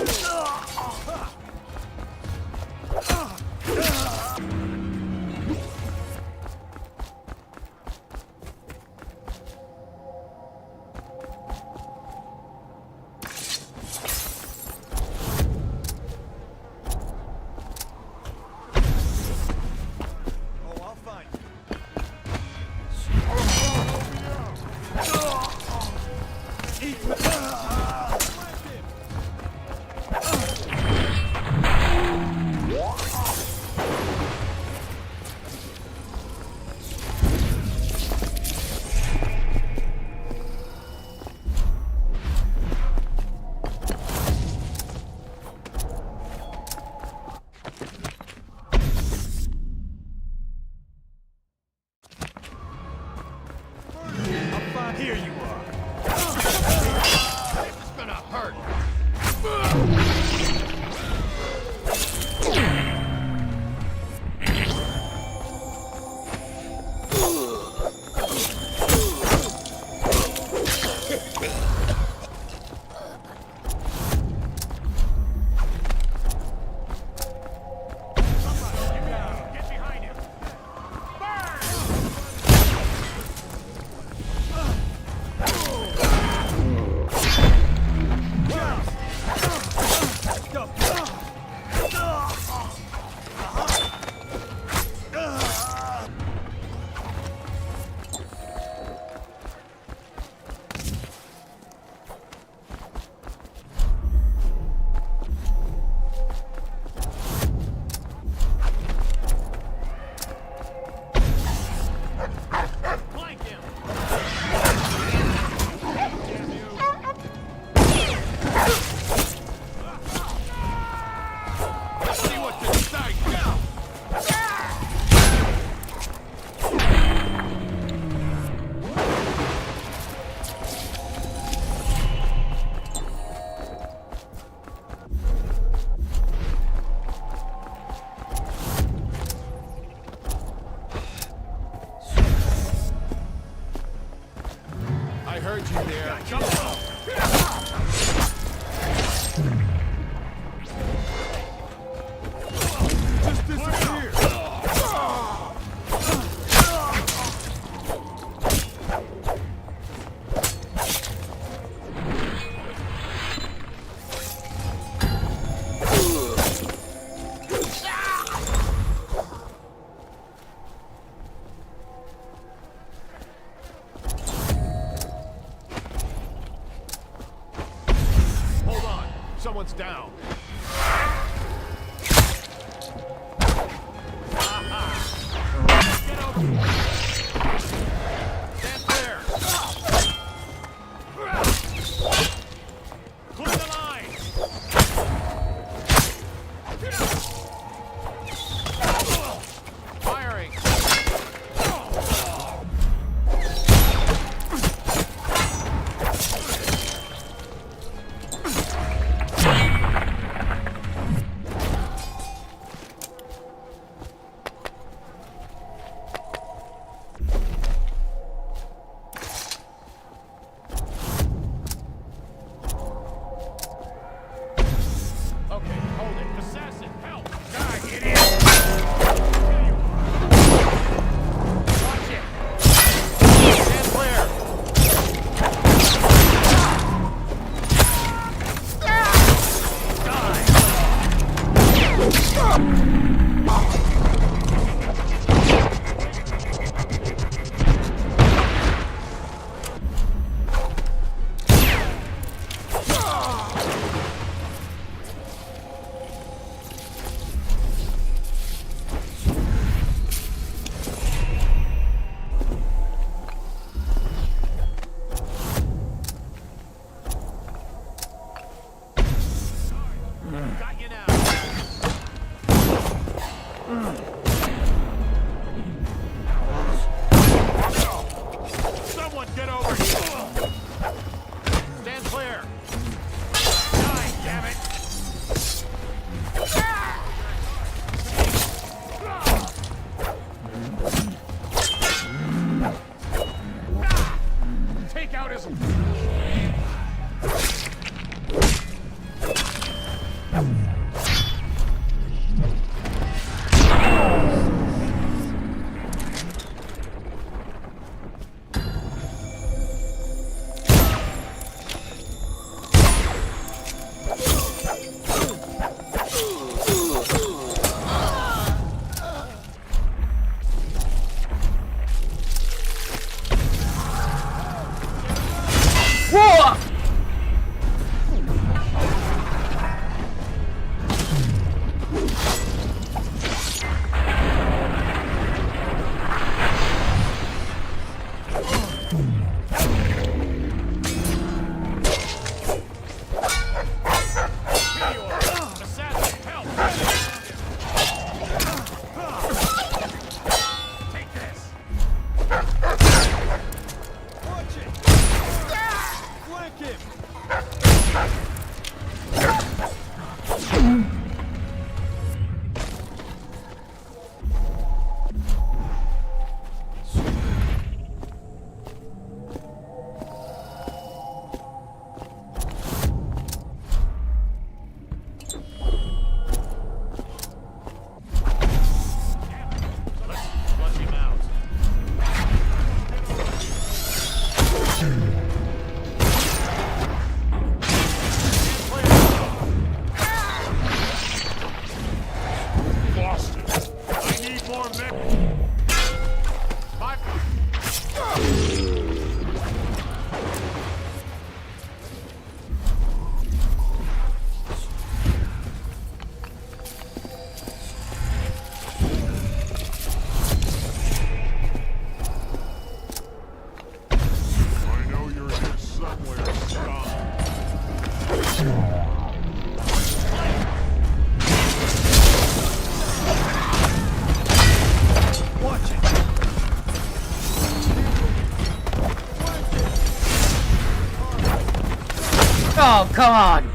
Here you are. It's gonna hurt. I heard you there. Just disappear. Hold on. Someone's down. Get over here. Stand clear. Clear the line. Firing. Okay, hold it. Assassin, help! Die, idiot! Watch it! Stand clear! Got you now. Someone get over here. Stand clear. Die, damn it. Take out his... Whoa! Assassin, help! Take this! Watch it! Flank him! Flush him out. Lost it. I need more men. I know you're here somewhere, scum. Watch it! Oh, come on!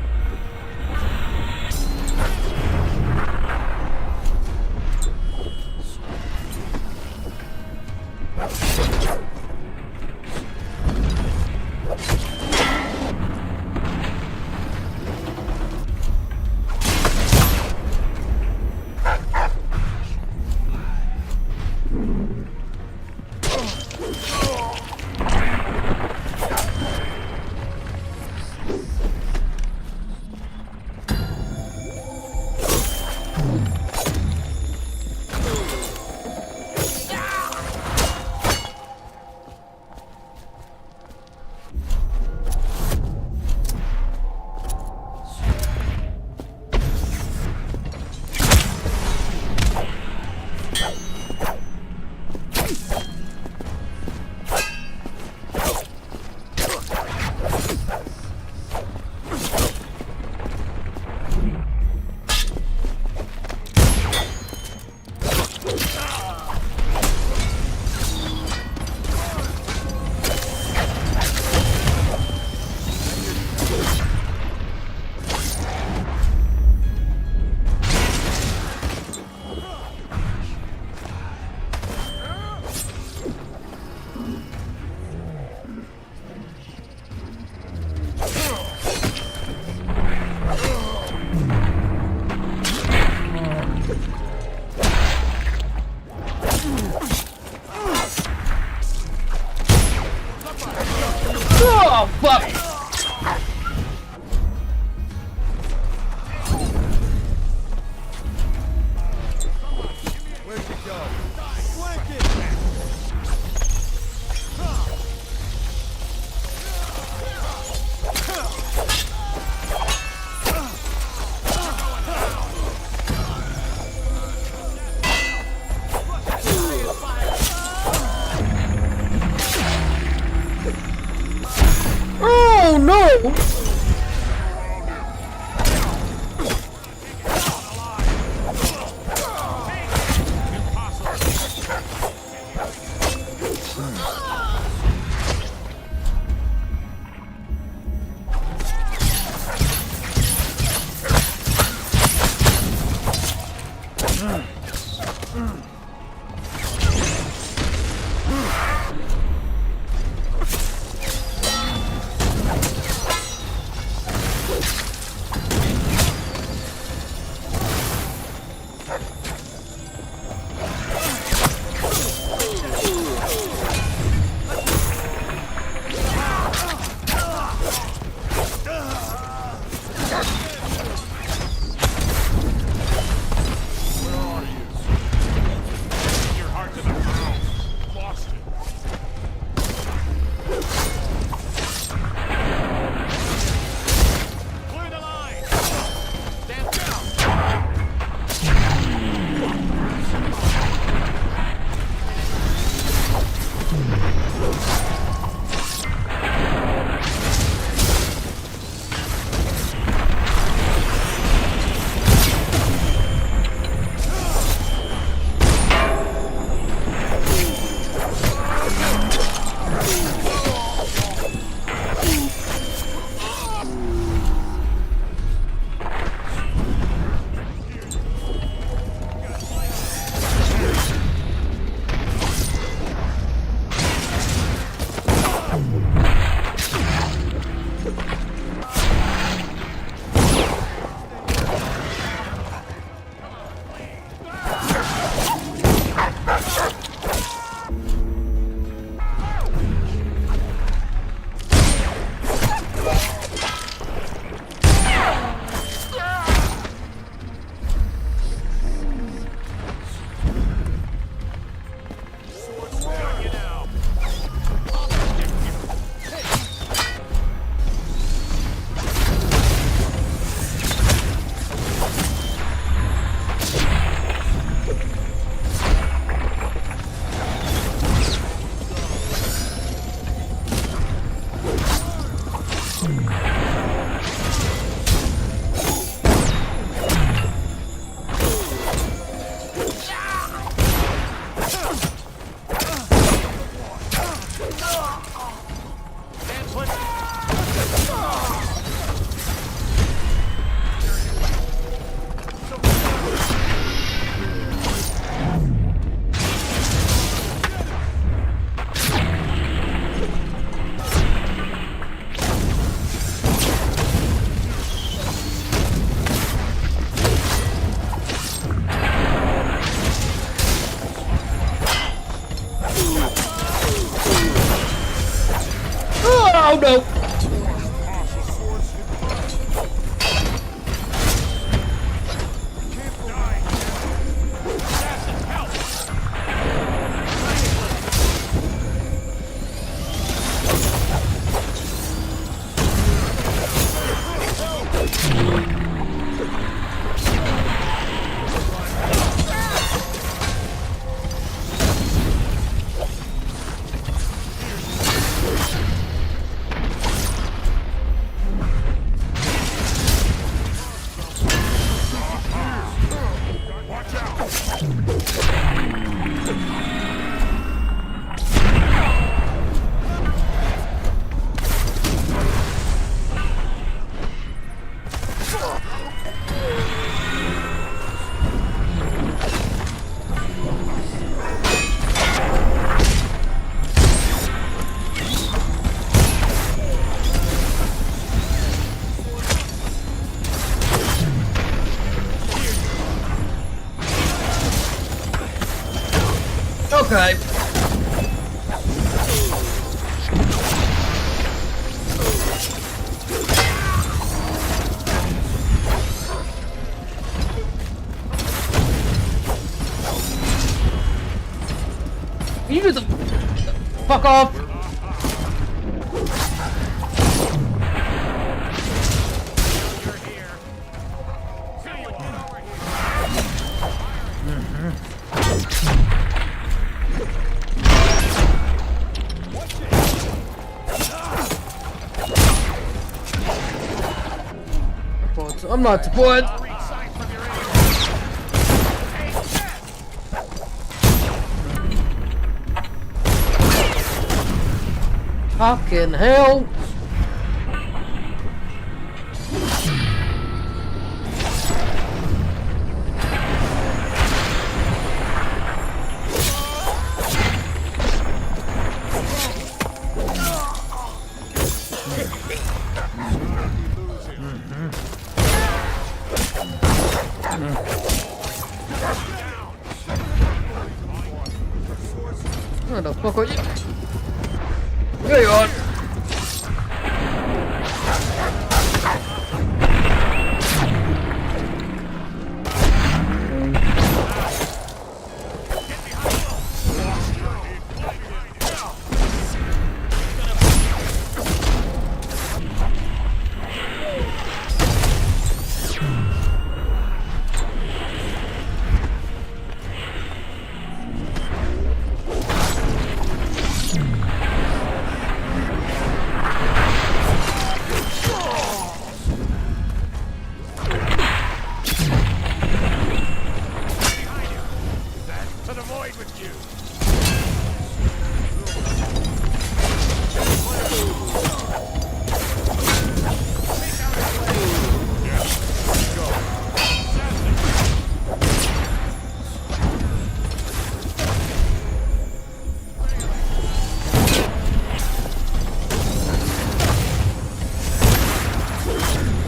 Oh, fuck! Where'd you go? Flank it! Oh no! Oh no! Okay. fuck off! I'm not support. Fucking hell. Where the fuck are you? There you are.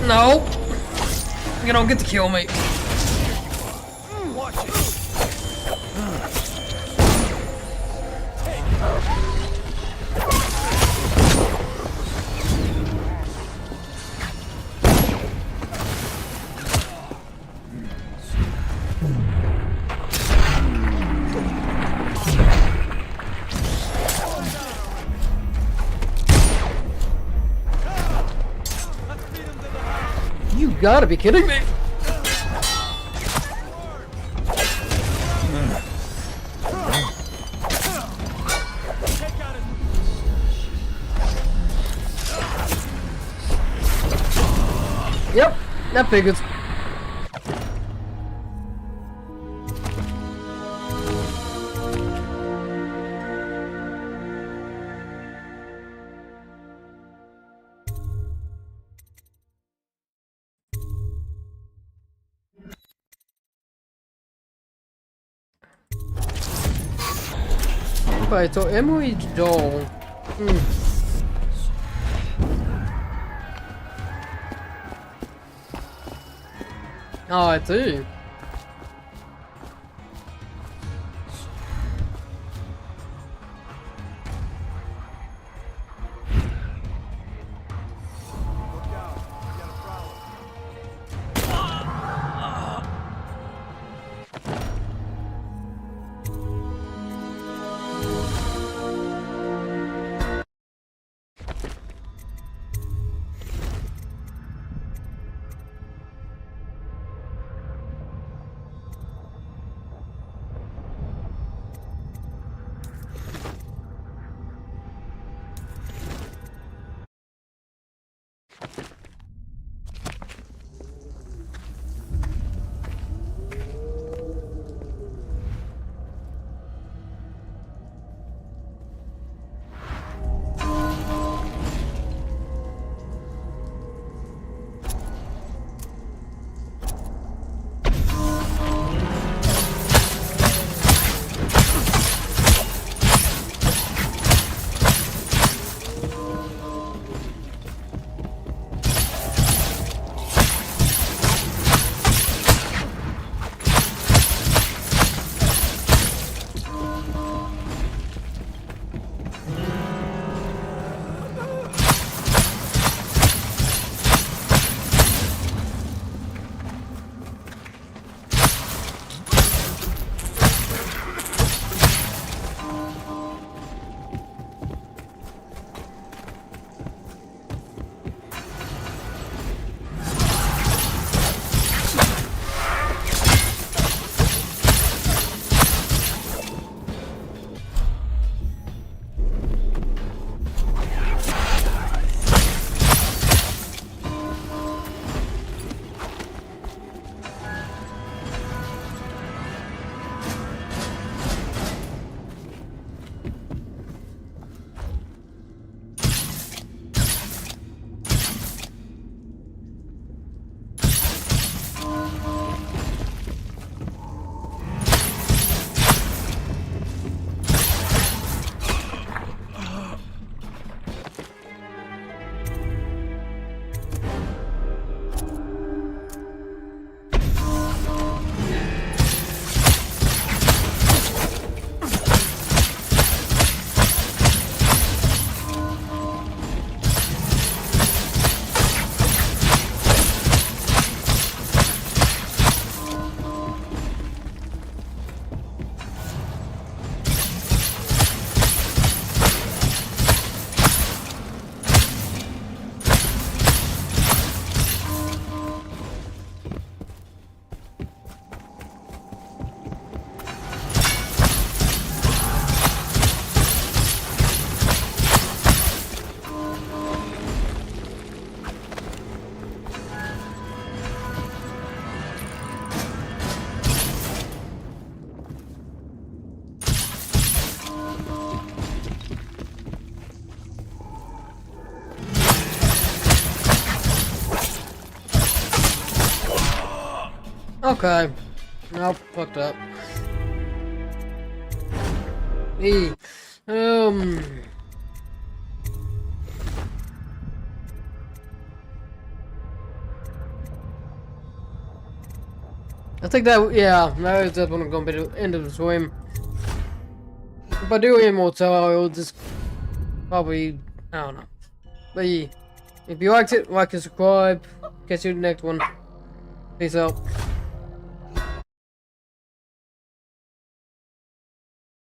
No! You don't get to kill me. You gotta be kidding me! Yep, that figures. Right, so Emily's doll. Oh, I see. Okay. Nope, fucked up. E. I think that, yeah, that is definitely going to be the end of the stream. If I do any more so I will just probably, I don't know. But yeah, if you liked it, like and subscribe. Catch you in the next one. Peace out.